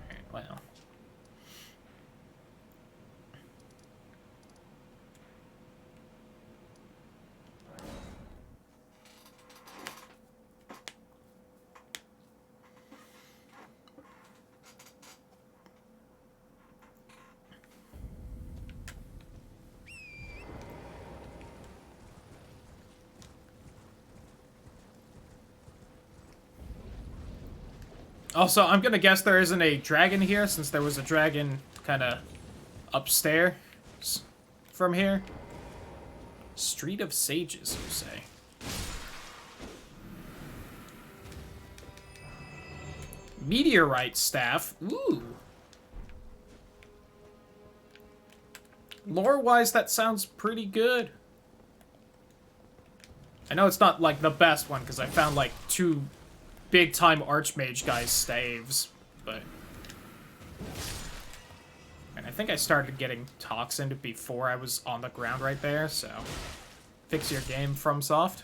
Alright, well. Also, I'm gonna guess there isn't a dragon here, since there was a dragon kind of upstairs from here. Street of Sages, you say? Meteorite staff. Ooh. Lore-wise, that sounds pretty good. I know it's not, like, the best one, because I found, like, 2 big-time Archmage guys' staves, but... And I think I started getting toxined before I was on the ground right there, so... Fix your game, FromSoft.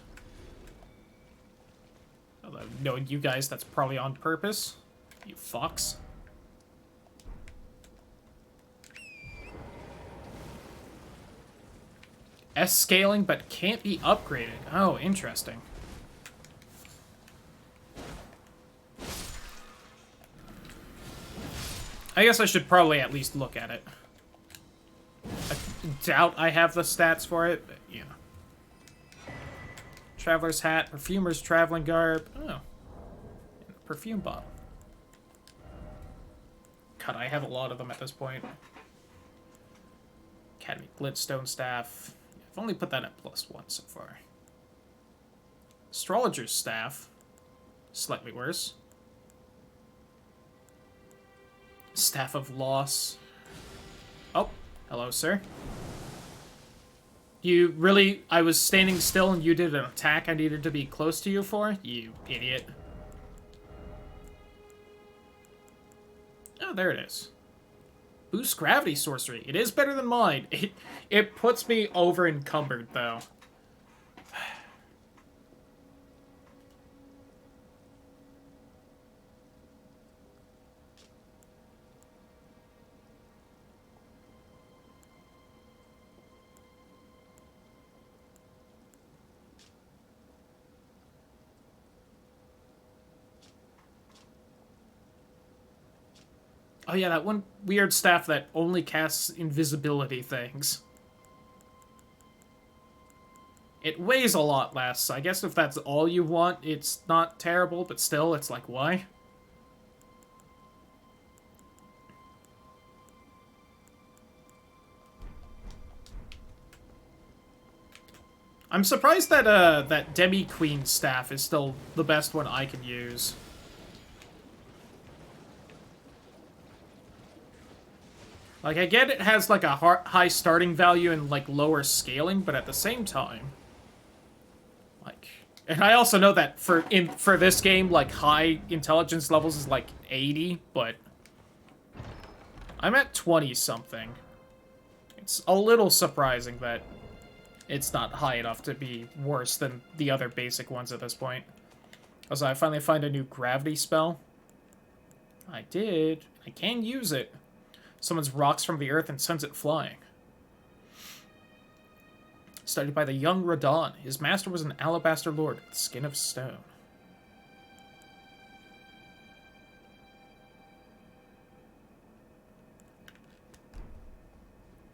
Although, knowing you guys, that's probably on purpose. You fucks. S-scaling, but can't be upgraded. Oh, interesting. I guess I should probably at least look at it. I doubt I have the stats for it, but yeah. Traveler's hat, perfumer's traveling garb. Oh. And a perfume bottle. God, I have a lot of them at this point. Academy Glintstone staff. I've only put that at +1 so far. Astrologer's staff. Slightly worse. Staff of Loss. Oh, hello, sir. You really... I was standing still and you did an attack I needed to be close to you for? You idiot. Oh, there it is. Boost gravity sorcery. It is better than mine. It puts me over encumbered, though. Oh yeah, that one weird staff that only casts invisibility things. It weighs a lot less, so I guess if that's all you want, it's not terrible, but still, it's like, why? I'm surprised that, that Demi-Queen staff is still the best one I can use. Like, I get it has, like, a high starting value and, like, lower scaling, but at the same time... Like... And I also know that for this game, like, high intelligence levels is, like, 80, but... I'm at 20-something. It's a little surprising that it's not high enough to be worse than the other basic ones at this point. Also, I finally find a new gravity spell. I did. I can use it. Summons rocks from the earth and sends it flying. Studied by the young Radon. His master was an alabaster lord with skin of stone.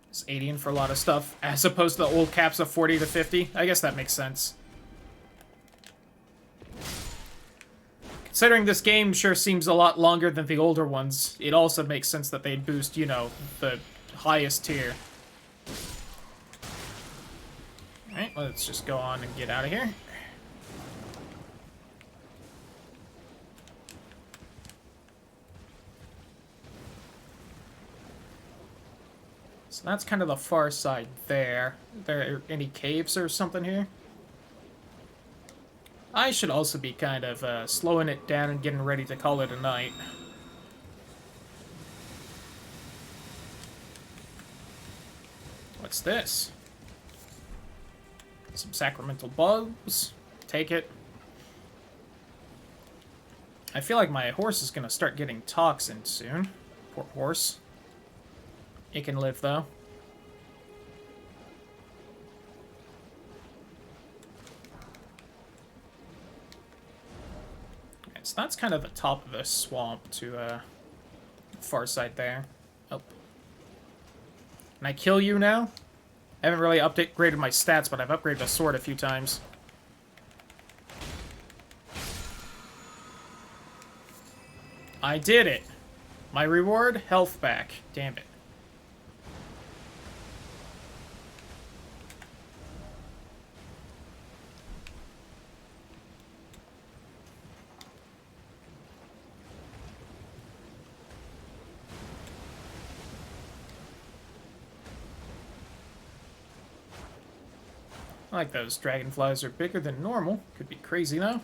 It's 80 for a lot of stuff, as opposed to the old caps of 40 to 50. I guess that makes sense. Considering this game sure seems a lot longer than the older ones, it also makes sense that they'd boost, you know, the highest tier. Alright, let's just go on and get out of here. So that's kind of the far side there. Are there any caves or something here? I should also be kind of slowing it down and getting ready to call it a night. What's this? Some sacramental bulbs. Take it. I feel like my horse is going to start getting toxin soon. Poor horse. It can live, though. Okay, so that's kind of the top of the swamp to far side there. Oh. Can I kill you now? I haven't really upgraded my stats, but I've upgraded the sword a few times. I did it! My reward? Health back. Damn it. I like those dragonflies are bigger than normal. Could be crazy, though.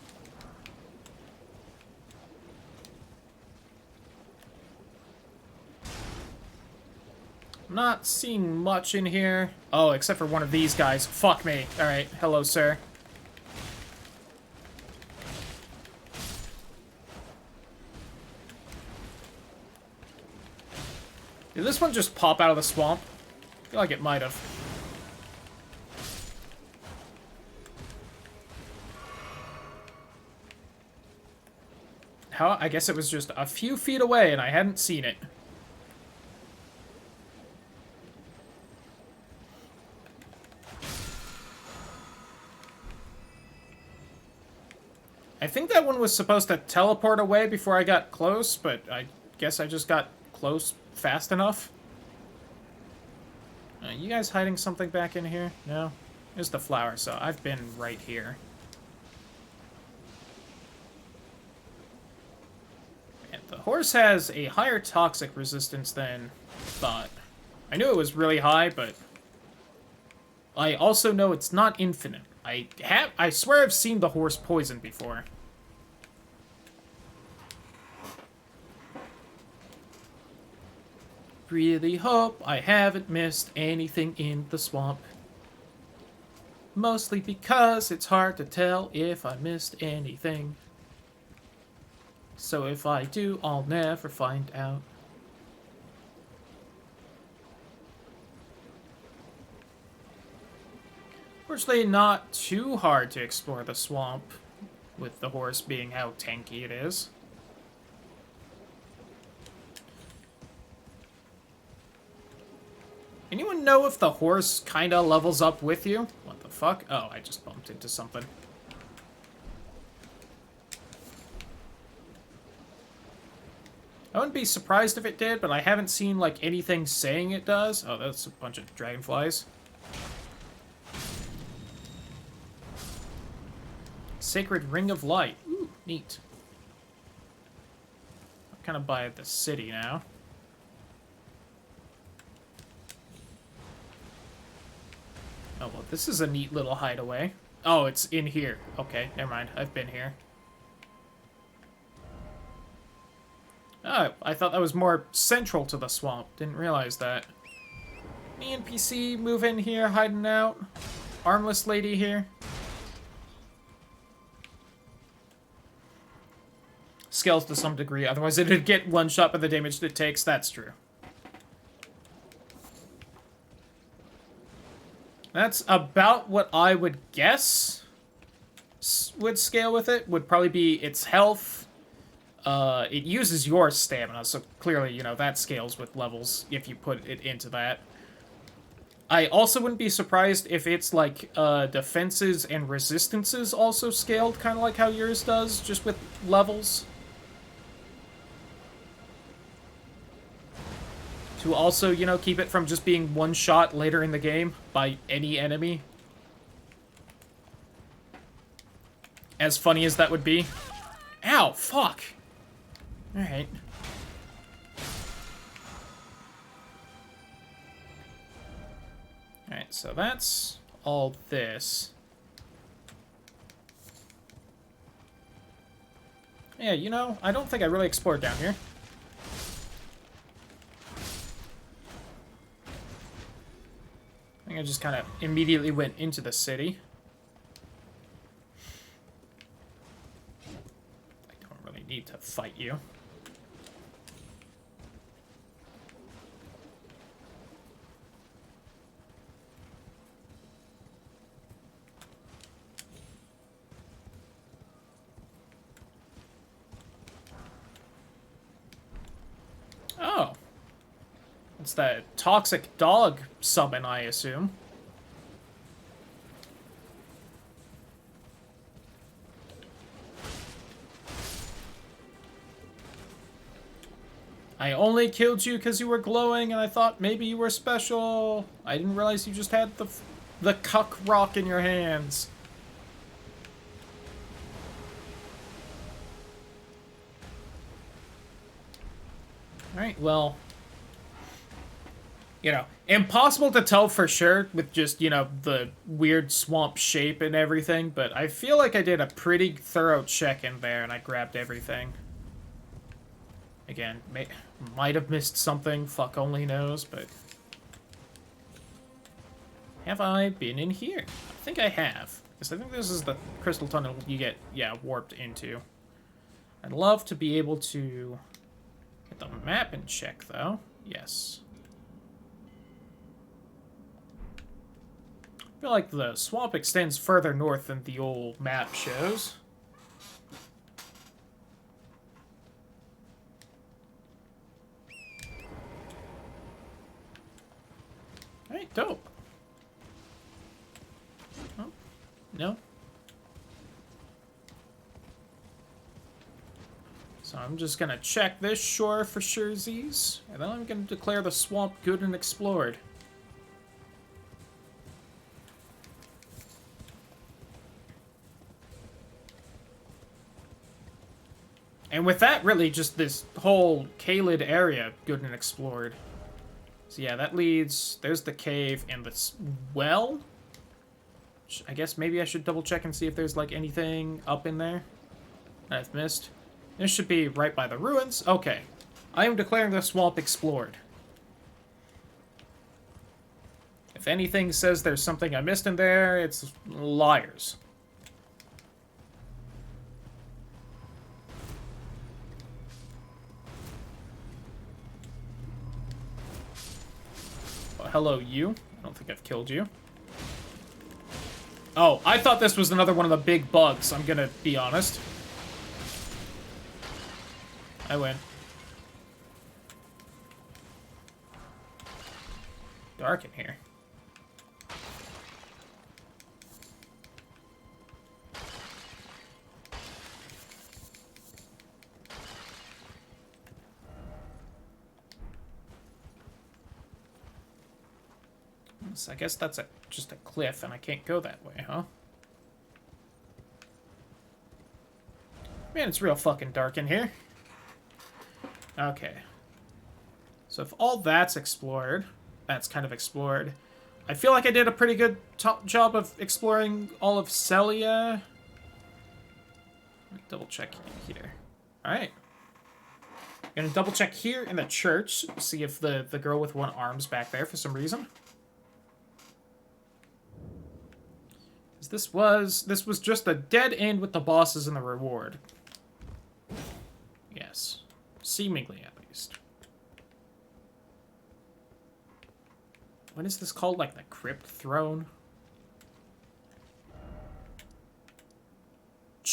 I'm not seeing much in here. Oh, except for one of these guys. Fuck me. Alright, hello, sir. Did this one just pop out of the swamp? I feel like it might have. How? I guess it was just a few feet away and I hadn't seen it. I think that one was supposed to teleport away before I got close, but I guess I just got close fast enough. You guys hiding something back in here? No? There's the flower, so I've been right here. And the horse has a higher toxic resistance than thought. I knew it was really high, but I also know it's not infinite. I swear I've seen the horse poison before. Really hope I haven't missed anything in the swamp. Mostly because it's hard to tell if I missed anything. So if I do, I'll never find out. Fortunately, not too hard to explore the swamp, with the horse being how tanky it is. Anyone know if the horse kinda levels up with you? What the fuck? Oh, I just bumped into something. I wouldn't be surprised if it did, but I haven't seen, like, anything saying it does. Oh, that's a bunch of dragonflies. Sacred Ring of Light. Ooh, neat. I'm kind of by the city now. Oh, well, this is a neat little hideaway. Oh, it's in here. Okay, never mind. I've been here. Oh, I thought that was more central to the swamp. Didn't realize that. Any NPC move in here, hiding out? Armless lady here. Scales to some degree, otherwise it'd get one shot by the damage it takes. That's true. That's about what I would guess would scale with it. Would probably be its health. It uses your stamina, so clearly, you know, that scales with levels if you put it into that. I also wouldn't be surprised if it's like defenses and resistances also scaled, kind of like how yours does, just with levels. To also, you know, keep it from just being one shot later in the game by any enemy. As funny as that would be. Ow, fuck. Alright. Alright, so that's all this. Yeah, you know, I don't think I really explored down here. I think I just kind of immediately went into the city. I don't really need to fight you. Oh. It's the toxic dog summon, I assume. I only killed you because you were glowing and I thought maybe you were special. I didn't realize you just had the cuck rock in your hands. Alright, well... You know, impossible to tell for sure with just, you know, the weird swamp shape and everything, but I feel like I did a pretty thorough check in there and I grabbed everything. Again, might have missed something, fuck only knows, but... Have I been in here? I think I have. Because I think this is the crystal tunnel you get, yeah, warped into. I'd love to be able to get the map and check, though. Yes. I feel like the swamp extends further north than the old map shows. Alright, dope. Oh, no. So I'm just gonna check this shore for surezies, and then I'm gonna declare the swamp good and explored. And with that, really, just this whole Kaled area good and explored. So yeah, that leads... There's the cave and the well. I guess maybe I should double check and see if there's, like, anything up in there that I've missed. This should be right by the ruins. Okay. I am declaring the swamp explored. If anything says there's something I missed in there, it's liars. Hello, you. I don't think I've killed you. Oh, I thought this was another one of the big bugs, I'm gonna be honest. I win. Dark in here. So I guess that's just a cliff, and I can't go that way, huh? Man, it's real fucking dark in here. Okay. So if all that's explored, that's kind of explored. I feel like I did a pretty good job of exploring all of Celia. Let me double check here. Alright. I'm gonna double check here in the church, see if the girl with one arm's back there for some reason. This was just a dead end with the bosses and the reward. Yes. Seemingly, at least. What is this called? Like the Crypt Throne?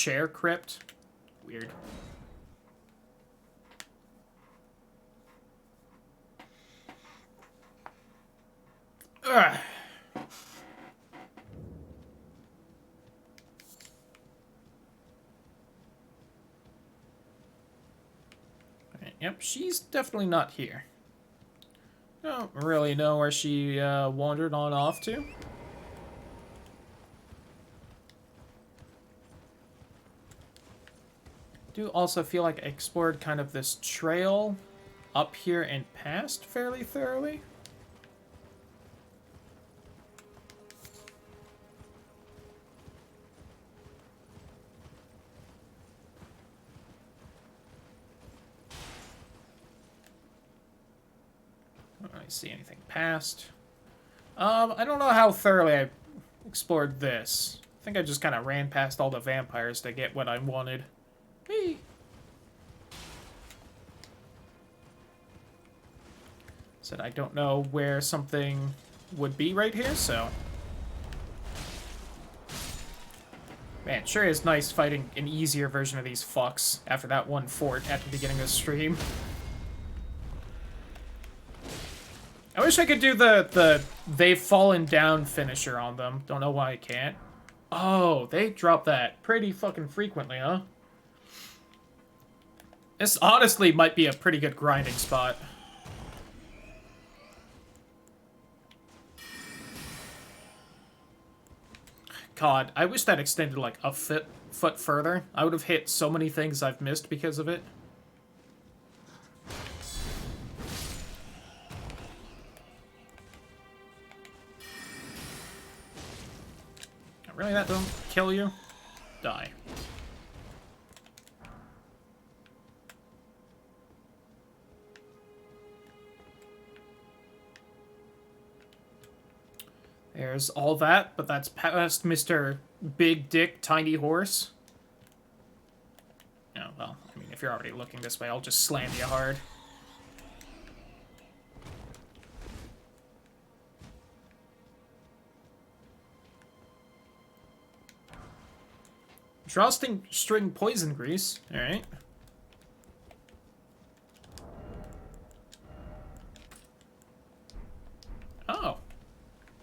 chair crypt. Weird. Ugh. Yep, she's definitely not here. Don't really know where she wandered on off to. Do also feel like I explored kind of this trail up here and past fairly thoroughly. Don't really see anything past. I don't know how thoroughly I explored this. I think I just kind of ran past all the vampires to get what I wanted. Whee! Said I don't know where something would be right here, so... Man, sure is nice fighting an easier version of these fucks after that one fort at the beginning of the stream. I wish I could do the they've fallen down finisher on them. Don't know why I can't. Oh, they drop that pretty fucking frequently, huh? This honestly might be a pretty good grinding spot. God, I wish that extended like a foot further. I would have hit so many things I've missed because of it. Really, that don't kill you? Die. There's all that, but that's past Mr. Big Dick Tiny Horse. Oh, well, I mean, if you're already looking this way, I'll just slam you hard. Drawstring poison grease. Alright. Oh.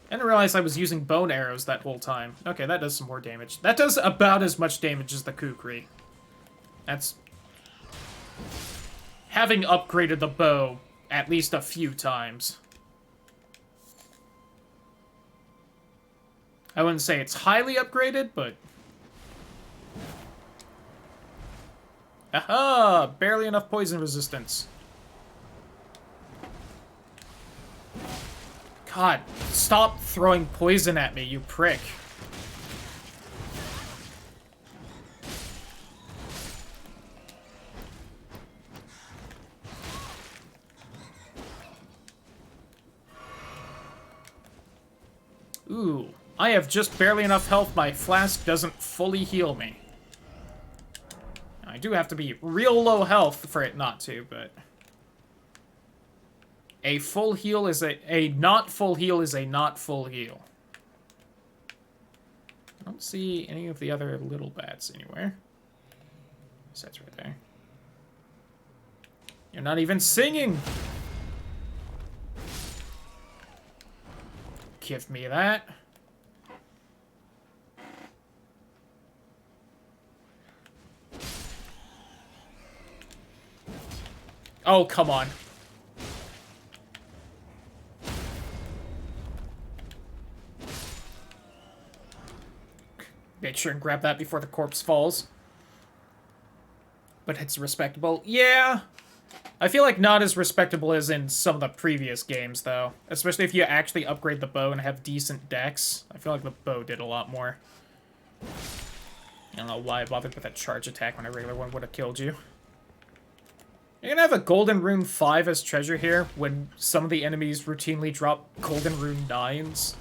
I didn't realize I was using bone arrows that whole time. Okay, that does some more damage. That does about as much damage as the kukri. That's... having upgraded the bow at least a few times. I wouldn't say it's highly upgraded, but... Aha! Barely enough poison resistance. God, stop throwing poison at me, you prick. Ooh, I have just barely enough health. My flask doesn't fully heal me. I do have to be real low health for it not to, but... A full heal is a not full heal is a not full heal. I don't see any of the other little bats anywhere. So that's right there. You're not even singing! Give me that. Oh, come on. Make sure and grab that before the corpse falls. But it's respectable. Yeah. I feel like not as respectable as in some of the previous games, though. Especially if you actually upgrade the bow and have decent dex. I feel like the bow did a lot more. I don't know why I bothered with that charge attack when a regular one would have killed you. You're gonna have a Golden Rune 5 as treasure here when some of the enemies routinely drop Golden Rune 9s.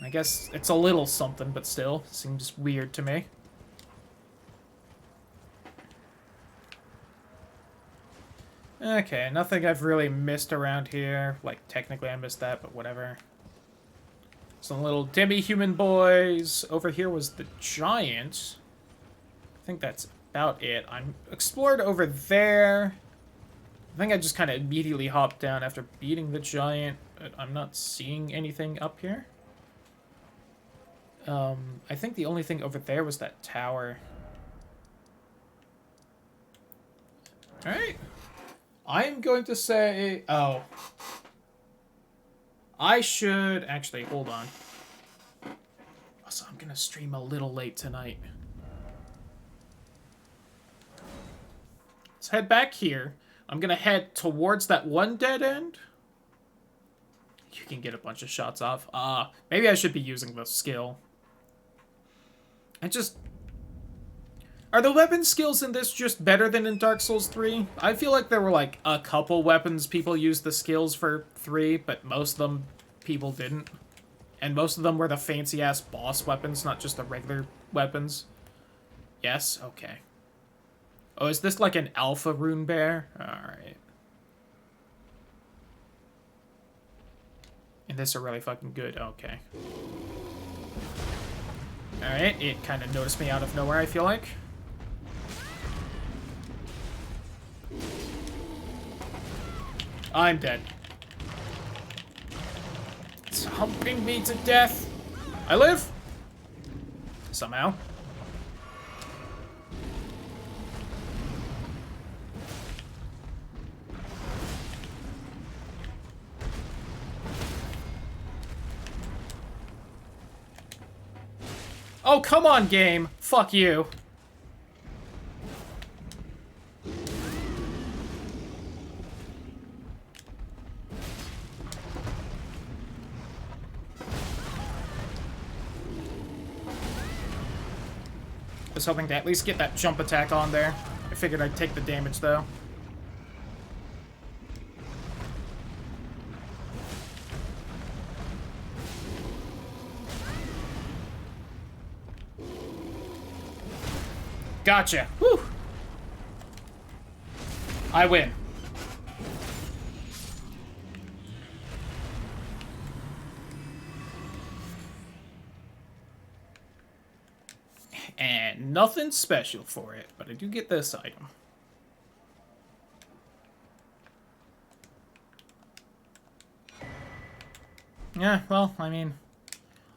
I guess it's a little something, but still, seems weird to me. Okay, nothing I've really missed around here. Like, technically I missed that, but whatever. As Some little demi-human boys. Over here was the giant. I think that's about it. I'm explored over there. I think I just kind of immediately hopped down after beating the giant, but I'm not seeing anything up here. I think the only thing over there was that tower. Alright. I'm going to say... Oh. I should... Actually, hold on. Also, I'm gonna stream a little late tonight. Let's head back here. I'm gonna head towards that one dead end. You can get a bunch of shots off. Maybe I should be using the skill. Are the weapon skills in this just better than in Dark Souls 3? I feel like there were, like, a couple weapons people used the skills for 3, but most of them people didn't. And most of them were the fancy-ass boss weapons, not just the regular weapons. Yes? Okay. Oh, is this like an alpha rune bear? Alright. And this are really fucking good. Okay. Alright, it kind of noticed me out of nowhere, I feel like. I'm dead. It's humping me to death. I live? Somehow. Oh, come on, game. Fuck you. I was hoping to at least get that jump attack on there. I figured I'd take the damage, though. Gotcha. Whew. I win. And nothing special for it, but I do get this item. Yeah, well, I mean,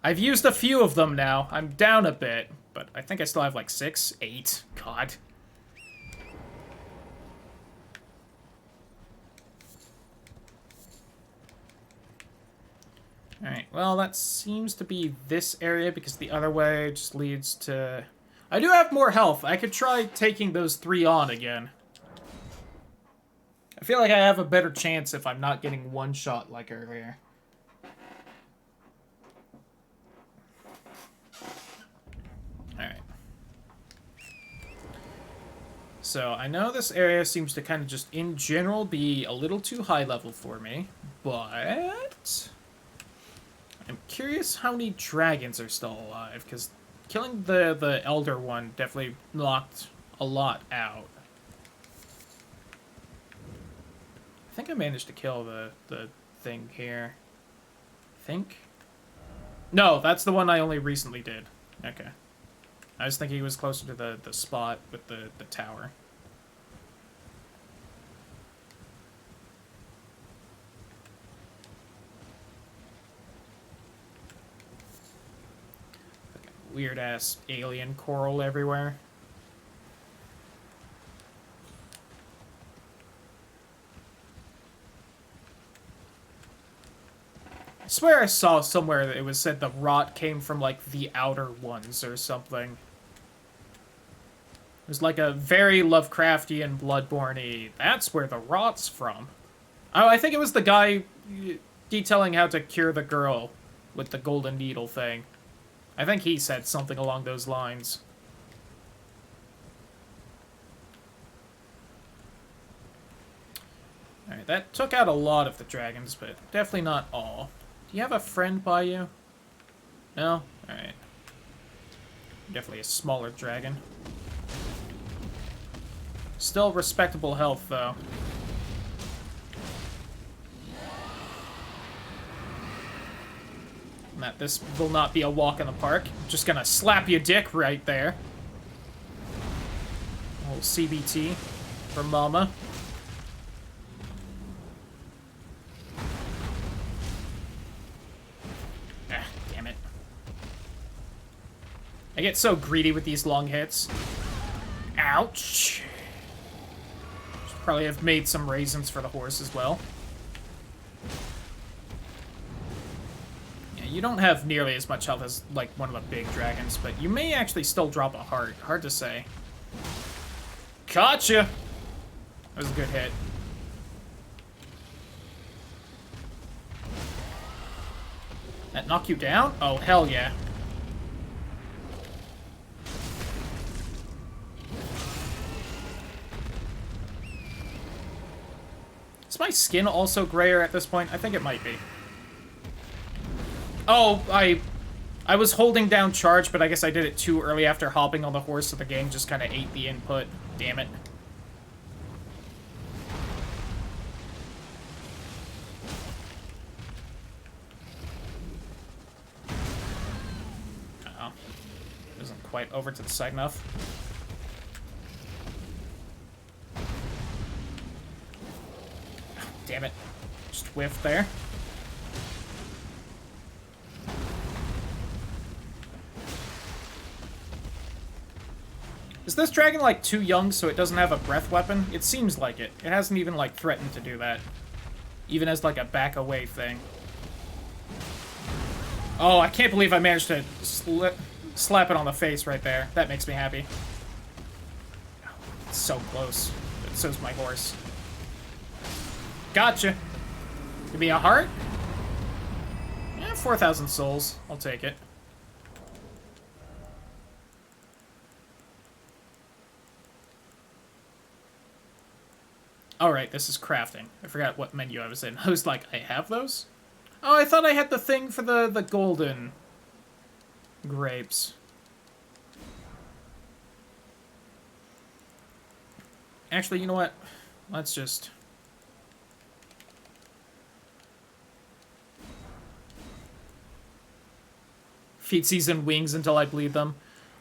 I've used a few of them now. I'm down a bit, but I think I still have like 6, 8. God. Alright, well, that seems to be this area because the other way just leads to... I do have more health. I could try taking those 3 on again. I feel like I have a better chance if I'm not getting one shot like earlier. Alright. So, I know this area seems to kind of just, in general, be a little too high level for me, but... I'm curious how many dragons are still alive, because killing the Elder one definitely knocked a lot out. I think I managed to kill the thing here. I think? No, that's the one I only recently did. Okay. I was thinking he was closer to the spot with the tower. Weird-ass alien coral everywhere. I swear I saw somewhere that it was said the rot came from, like, the outer ones or something. It was like a very Lovecraftian, Bloodborne-y, that's where the rot's from. Oh, I think it was the guy detailing how to cure the girl with the golden needle thing. I think he said something along those lines. Alright, that took out a lot of the dragons, but definitely not all. Do you have a friend by you? No? Alright. Definitely a smaller dragon. Still respectable health, though. that this will not be a walk in the park. Just gonna slap your dick right there. A little CBT for mama. Ah, damn it. I get so greedy with these long hits. Ouch. Should probably have made some raisins for the horse as well. You don't have nearly as much health as, like, one of the big dragons, but you may actually still drop a heart. Hard to say. Gotcha! That was a good hit. That knock you down? Oh, hell yeah. Is my skin also grayer at this point? I think it might be. Oh, I was holding down charge, but I guess I did it too early after hopping on the horse, so the game just kind of ate the input. Damn it. Uh-oh. Isn't quite over to the side enough. Damn it. Just whiffed there. Is this dragon, like, too young so it doesn't have a breath weapon? It seems like it. It hasn't even, like, threatened to do that. Even as, like, a back-away thing. Oh, I can't believe I managed to slap it on the face right there. That makes me happy. It's so close. But so's my horse. Gotcha. Give me a heart? Yeah, 4,000 souls. I'll take it. Alright, this is crafting. I forgot what menu I was in. I was like, I have those? Oh, I thought I had the thing for the golden grapes. Actually, you know what? Let's just... feed season wings until I bleed them.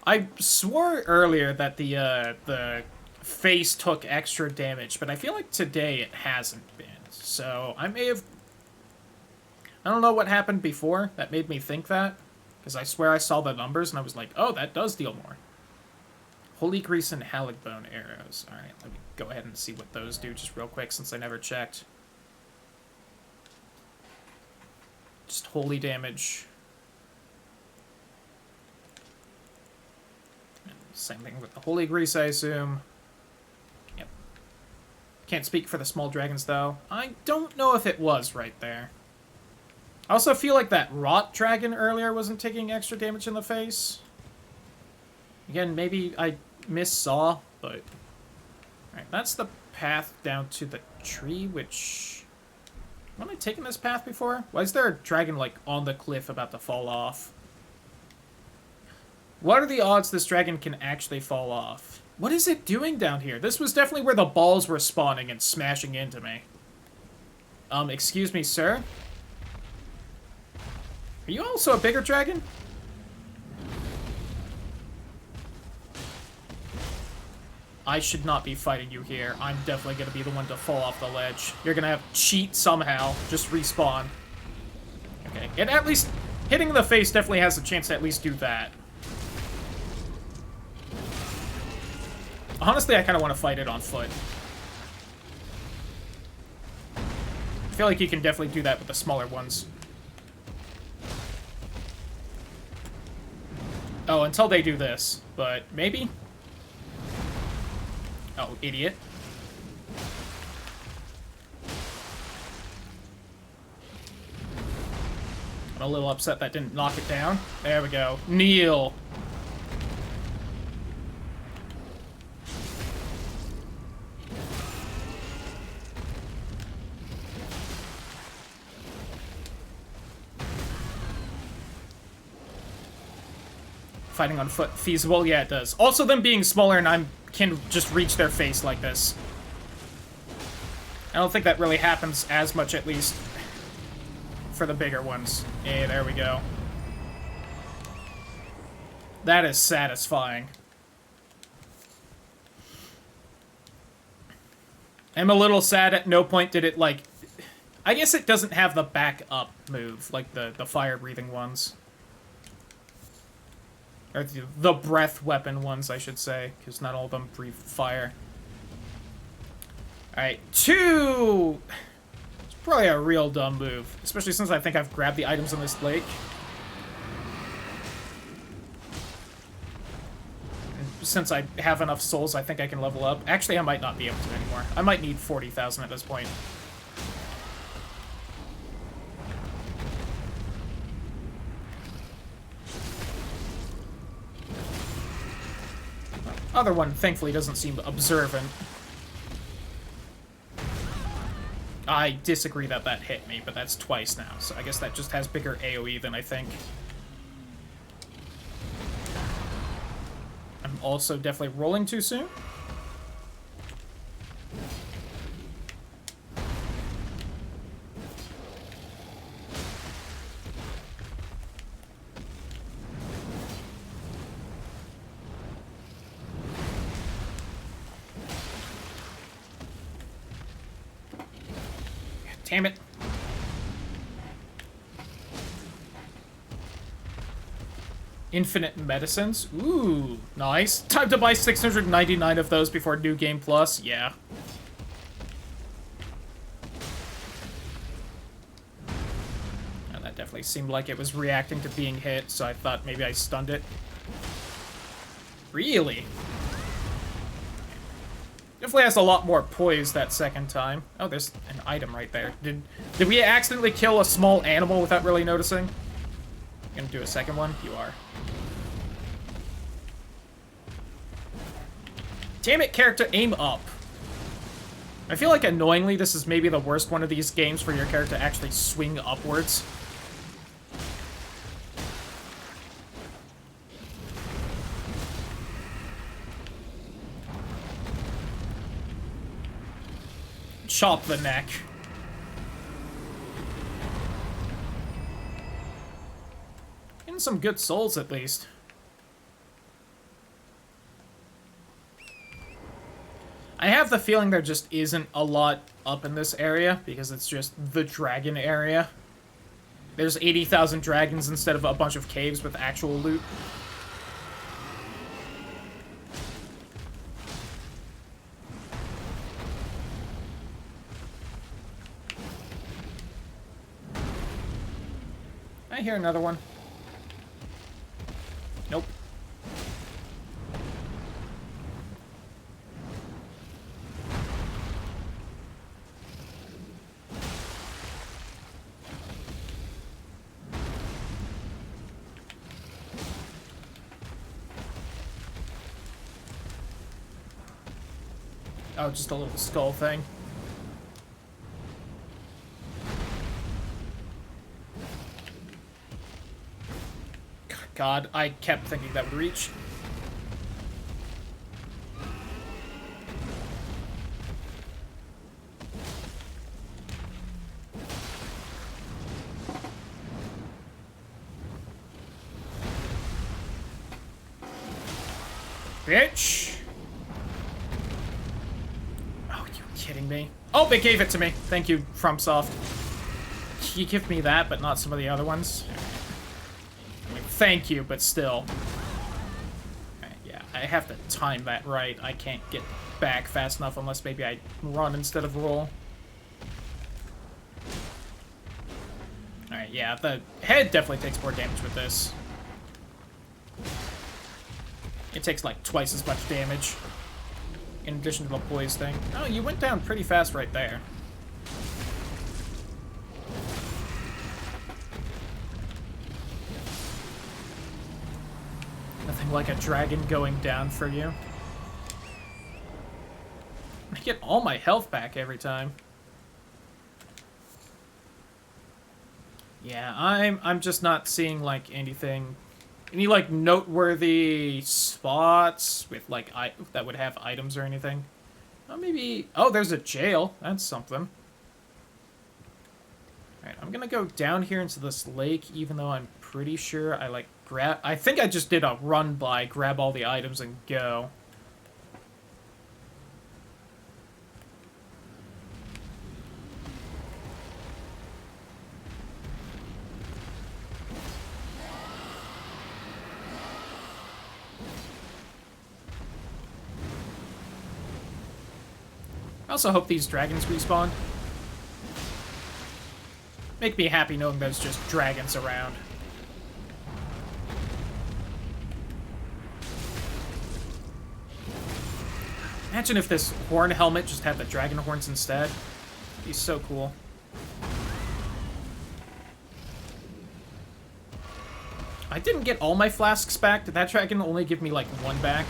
I swore earlier that the face took extra damage, but I feel like today it hasn't been. So I may have... I don't know what happened before that made me think that, because I swear I saw the numbers and I was like, oh, that does deal more. Holy Grease and Haligbone arrows. Alright, let me go ahead and see what those do just real quick since I never checked. Just holy damage. And same thing with the Holy Grease, I assume. Yep. Can't speak for the small dragons, though. I don't know if it was right there. I also feel like that Rot Dragon earlier wasn't taking extra damage in the face. Again, maybe I missaw, but... Alright, that's the path down to the tree, which... Have I taken this path before? Why is there a dragon, like, on the cliff about to fall off? What are the odds this dragon can actually fall off? What is it doing down here? This was definitely where the balls were spawning and smashing into me. Excuse me, sir? Are you also a bigger dragon? I should not be fighting you here. I'm definitely going to be the one to fall off the ledge. You're going to have cheat somehow. Just respawn. Okay. And at least hitting in the face definitely has a chance to at least do that. Honestly, I kind of want to fight it on foot. I feel like you can definitely do that with the smaller ones. Oh, until they do this. But maybe? Oh, idiot. I'm a little upset that didn't knock it down. There we go. Kneel. Fighting on foot feasible? Yeah, it does. Also, them being smaller and I can just reach their face like this. I don't think that really happens as much, at least, for the bigger ones. Hey, there we go. That is satisfying. I'm a little sad at no point did it, like... I guess it doesn't have the back up move, like the fire-breathing ones. Or the breath weapon ones, I should say, because not all of them breathe fire. Alright, 2! It's probably a real dumb move, especially since I think I've grabbed the items in this lake. And since I have enough souls, I think I can level up. Actually, I might not be able to anymore. I might need 40,000 at this point. Other one, thankfully, doesn't seem observant. I disagree that that hit me, but that's twice now, so I guess that just has bigger AoE than I think. I'm also definitely rolling too soon. Damn it. Infinite medicines? Ooh, nice. Time to buy 699 of those before New Game Plus. Yeah. And that definitely seemed like it was reacting to being hit, so I thought maybe I stunned it. Really? Definitely has a lot more poise that second time. Oh, there's an item right there. Did we accidentally kill a small animal without really noticing? You gonna do a second one? You are. Damn it, character, aim up. I feel like, annoyingly, this is maybe the worst one of these games for your character to actually swing upwards. Chop the neck. Getting some good souls, at least. I have the feeling there just isn't a lot up in this area, because it's just the dragon area. There's 80,000 dragons instead of a bunch of caves with actual loot. I hear another one. Nope. Oh, just a little skull thing. God, I kept thinking that would reach. Bitch! Oh, you kidding me? Oh, they gave it to me. Thank you, FromSoft. You give me that, but not some of the other ones. I mean, thank you, but still. Right, yeah, I have to time that right. I can't get back fast enough unless maybe I run instead of roll. Alright, yeah, the head definitely takes more damage with this. It takes like twice as much damage. In addition to the poise thing. Oh, you went down pretty fast right there. Nothing like a dragon going down for you. I get all my health back every time. Yeah, I'm just not seeing like anything, any like noteworthy spots with like that would have items or anything. Oh, maybe. Oh, there's a jail. That's something. All right, I'm gonna go down here into this lake, even though I'm pretty sure I like grab... I think I just did a run by, grab all the items and go. I also hope these dragons respawn. Make me happy knowing there's just dragons around. Imagine if this horn helmet just had the dragon horns instead. It'd be so cool. I didn't get all my flasks back. Did that dragon only give me like one back?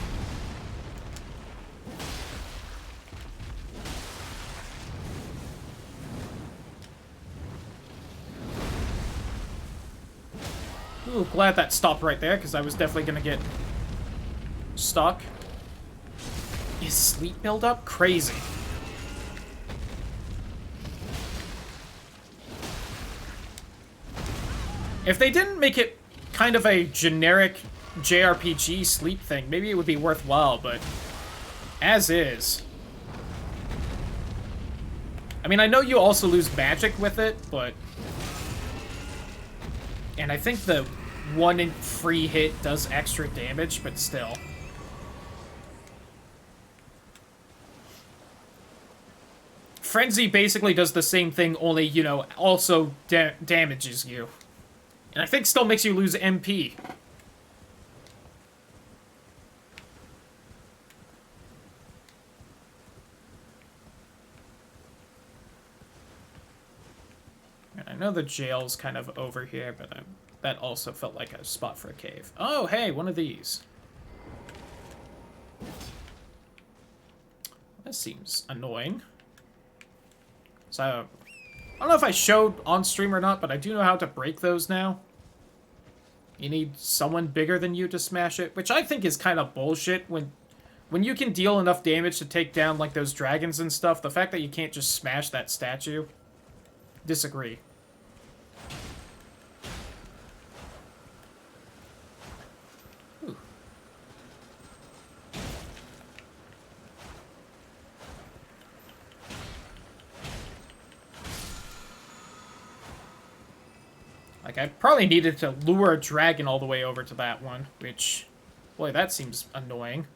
Ooh, glad that stopped right there, because I was definitely gonna get stuck. Is sleep build-up? Crazy. If they didn't make it kind of a generic JRPG sleep thing, maybe it would be worthwhile, but as is. I mean, I know you also lose magic with it, but... And I think the one free hit does extra damage, but still. Frenzy basically does the same thing, only, you know, also damages you. And I think still makes you lose MP. And I know the jail's kind of over here, but that also felt like a spot for a cave. Oh, hey, one of these. This seems annoying. So, I don't know if I showed on stream or not, but I do know how to break those now. You need someone bigger than you to smash it, which I think is kind of bullshit. When you can deal enough damage to take down, like, those dragons and stuff, the fact that you can't just smash that statue... Disagree. Ooh. Like, I probably needed to lure a dragon all the way over to that one, which... Boy, that seems annoying.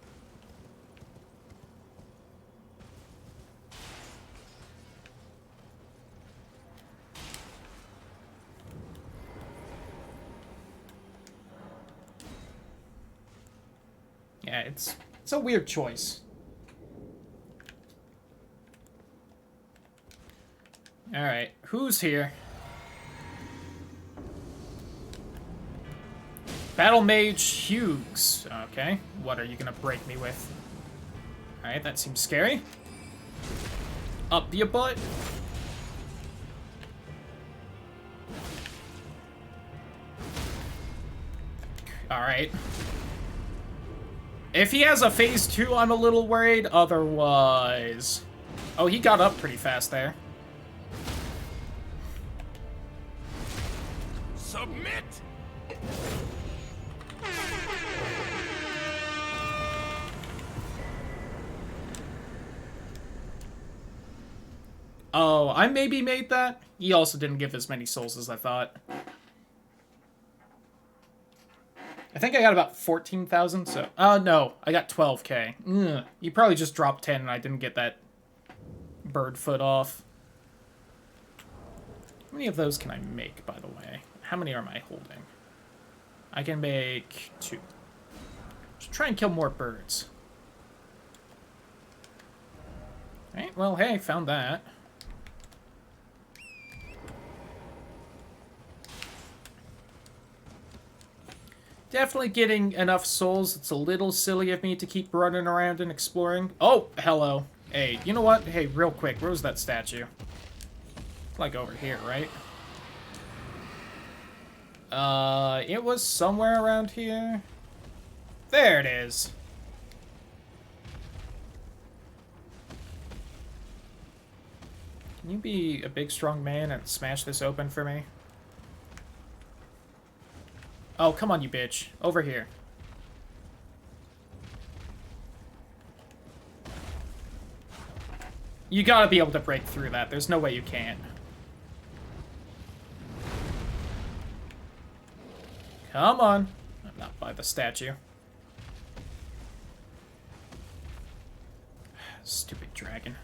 Yeah, it's a weird choice. Alright, who's here? Battle Mage Hughes. Okay, what are you gonna break me with? Alright, that seems scary. Up your butt. Alright. If he has a phase 2, I'm a little worried. Otherwise... Oh, he got up pretty fast there. Submit! Oh, I maybe made that? He also didn't give as many souls as I thought. I think I got about 14,000, so... no, I got 12k. Ugh. You probably just dropped 10 and I didn't get that bird foot off. How many of those can I make, by the way? How many am I holding? I can make 2. Just try and kill more birds. Alright, well, hey, found that. Definitely getting enough souls. It's a little silly of me to keep running around and exploring. Oh, hello. Hey, you know what? Hey, real quick, where was that statue? Like over here, right? It was somewhere around here. There it is. Can you be a big, strong man and smash this open for me? Oh, come on, you bitch. Over here. You gotta be able to break through that. There's no way you can't. Come on. I'm not by the statue. Stupid dragon.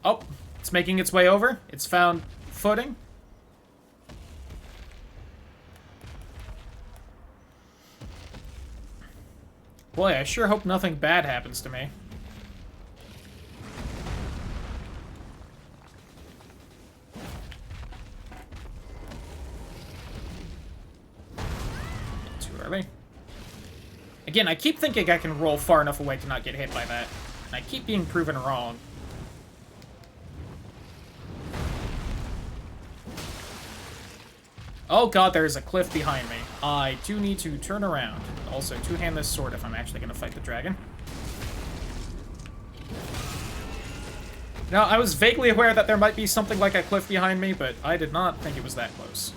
Oh, it's making its way over. It's found footing. Boy, I sure hope nothing bad happens to me. Too early. Again, I keep thinking I can roll far enough away to not get hit by that. And I keep being proven wrong. Oh god, there is a cliff behind me. I do need to turn around. Also, two-hand this sword if I'm actually going to fight the dragon. Now, I was vaguely aware that there might be something like a cliff behind me, but I did not think it was that close.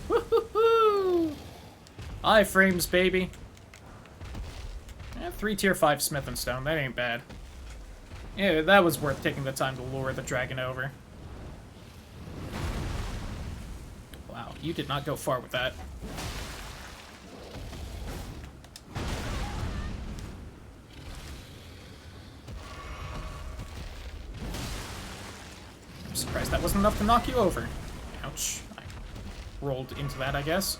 Woohoo! Iframes, baby. Yeah, 3 tier 5 smith and stone. That ain't bad. Yeah, that was worth taking the time to lure the dragon over. Wow, you did not go far with that. I'm surprised that wasn't enough to knock you over. Ouch. I rolled into that, I guess.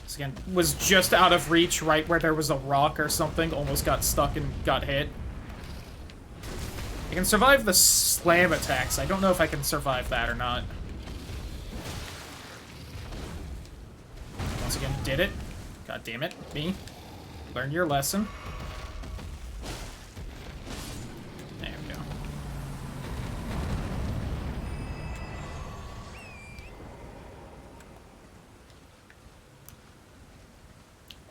This again was just out of reach, right where there was a rock or something. Almost got stuck and got hit. I can survive the slam attacks. I don't know if I can survive that or not. Once again, did it. God damn it. Me. Learn your lesson. There we go.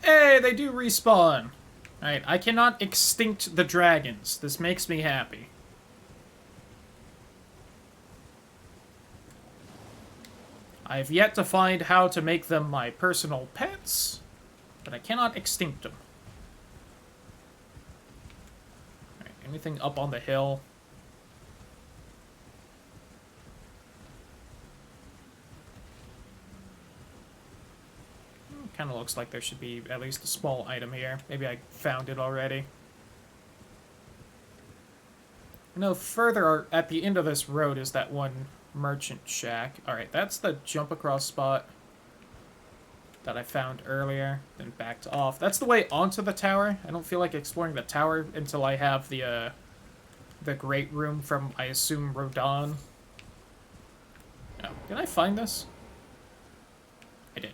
Hey, they do respawn. Alright, I cannot extinct the dragons. This makes me happy. I have yet to find how to make them my personal pets, but I cannot extinct them. Alright, anything up on the hill? Kind of looks like there should be at least a small item here. Maybe I found it already. No, further at the end of this road is that one merchant shack. Alright, that's the jump across spot that I found earlier, then backed off. That's the way onto the tower. I don't feel like exploring the tower until I have the great room from, I assume, Rodan. Oh, did I find this? I did.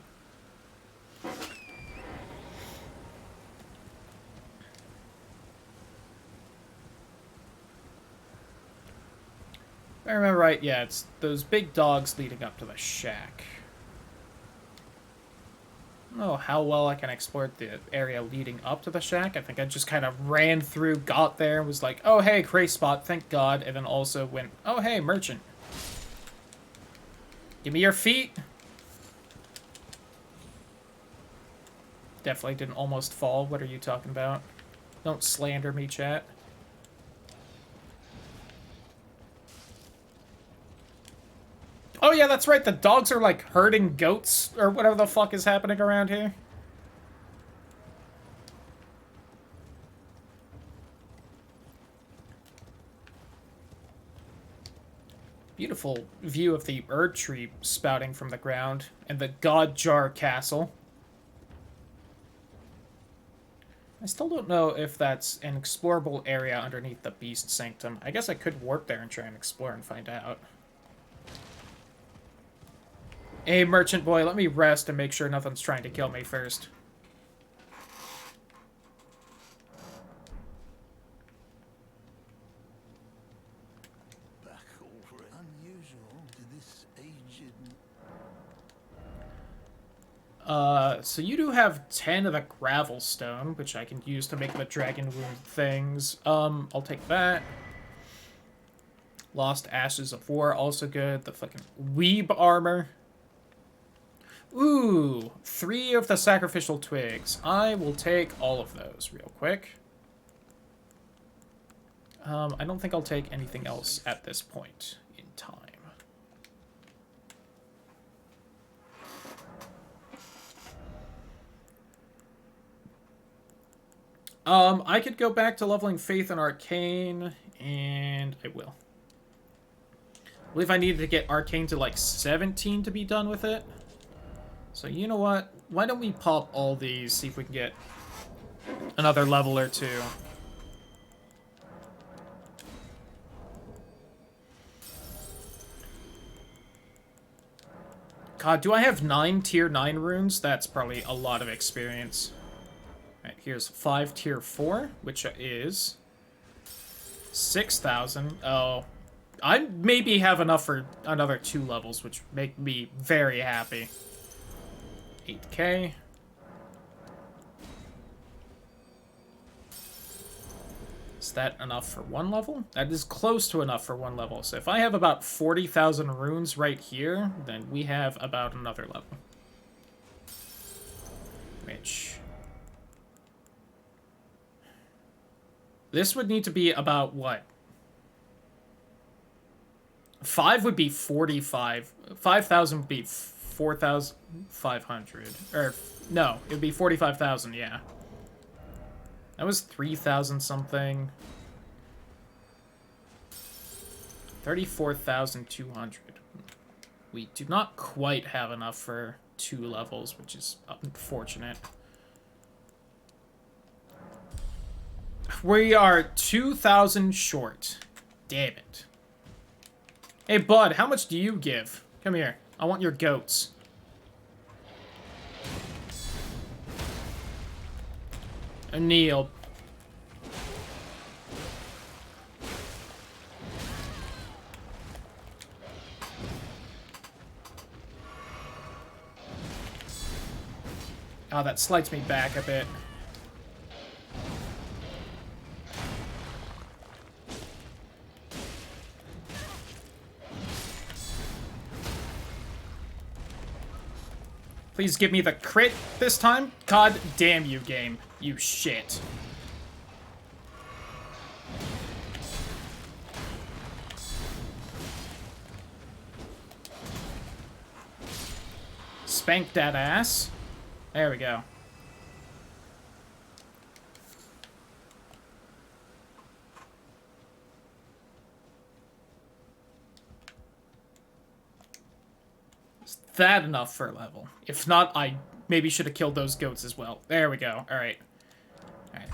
If I remember right, yeah, it's those big dogs leading up to the shack. I don't know how well I can explore the area leading up to the shack. I think I just kind of ran through, got there, was like, oh hey, gray spot, thank god, and then also went, oh hey, merchant. Give me your feet. Definitely didn't almost fall. What are you talking about? Don't slander me, chat. Oh yeah, that's right, the dogs are like herding goats, or whatever the fuck is happening around here. Beautiful view of the Erd tree spouting from the ground, and the God Jar Castle. I still don't know if that's an explorable area underneath the Beast Sanctum. I guess I could warp there and try and explore and find out. Hey, merchant boy, let me rest and make sure nothing's trying to kill me first. Back over it. Unusual to this aged. So you do have 10 of the gravel stone, which I can use to make the dragon wound things. I'll take that. Lost Ashes of War, also good. The fucking weeb armor. Ooh, 3 of the sacrificial twigs. I will take all of those real quick. I don't think I'll take anything else at this point in time. I could go back to leveling Faith and Arcane, and I will. I believe I needed to get Arcane to like 17 to be done with it. So you know what? Why don't we pop all these, see if we can get another level or two. God, do I have 9 tier 9 runes? That's probably a lot of experience. Alright, here's 5 tier 4, which is 6,000. Oh, I maybe have enough for another 2 levels, which make me very happy. 8k. Is that enough for 1 level? That is close to enough for 1 level. So if I have about 40,000 runes right here, then we have about another level. Which... this would need to be about, what? 5 would be 45. 5,000 would be 4,500. Or, no, it would be 45,000, yeah. That was 3,000 something. 34,200. We do not quite have enough for 2 levels, which is unfortunate. We are 2,000 short. Damn it. Hey, bud, how much do you give? Come here. I want your goats. Kneel. Oh, that slides me back a bit. Please give me the crit this time. God damn you, game. You shit. Spank that ass. There we go. Is that enough for a level? If not, I maybe should have killed those goats as well. There we go. Alright. Alright.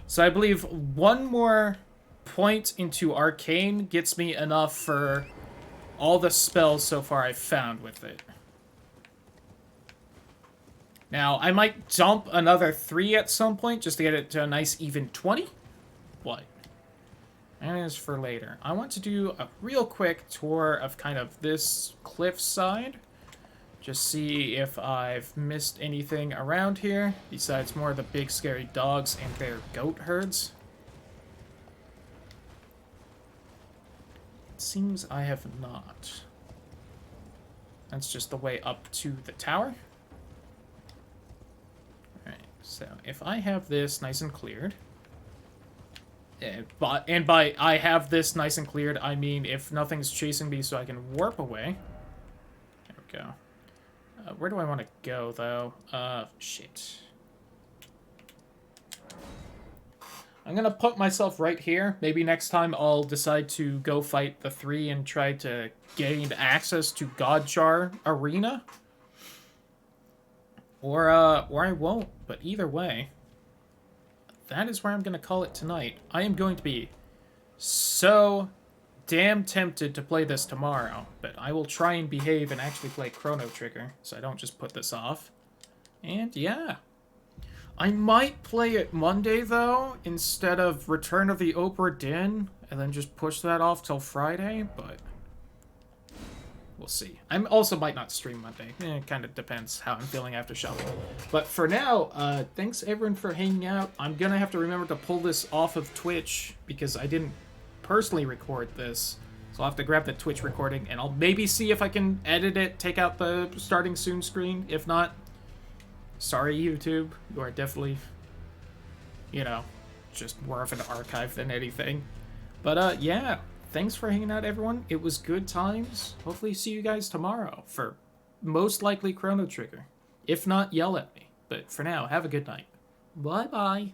So I believe 1 more point into Arcane gets me enough for all the spells so far I've found with it. Now, I might dump another 3 at some point just to get it to a nice even 20. What? That is for later. I want to do a real quick tour of kind of this cliffside. Just see if I've missed anything around here, besides more of the big scary dogs and their goat herds. It seems I have not. That's just the way up to the tower. Alright, so if I have this nice and cleared... and by I have this nice and cleared, I mean if nothing's chasing me so I can warp away. There we go. Where do I want to go, though? Shit. I'm gonna put myself right here. Maybe next time I'll decide to go fight the 3 and try to gain access to Godjar Arena. Or I won't. But either way, that is where I'm gonna call it tonight. I am going to be so damn tempted to play this tomorrow, but I will try and behave and actually play Chrono Trigger, so I don't just put this off. And yeah. I might play it Monday, though, instead of Return of the Obra Dinn, and then just push that off till Friday, but We'll see. I'm also might not stream Monday. It kind of depends how I'm feeling after shopping. But for now, thanks everyone for hanging out. I'm gonna have to remember to pull this off of Twitch because I didn't personally record this. So I'll have to grab the Twitch recording and I'll maybe see if I can edit it, take out the starting soon screen. If not, sorry YouTube. You are definitely, you know, just more of an archive than anything. But yeah. Thanks for hanging out, everyone. It was good times. Hopefully see you guys tomorrow for most likely Chrono Trigger. If not, yell at me. But for now, have a good night. Bye-bye.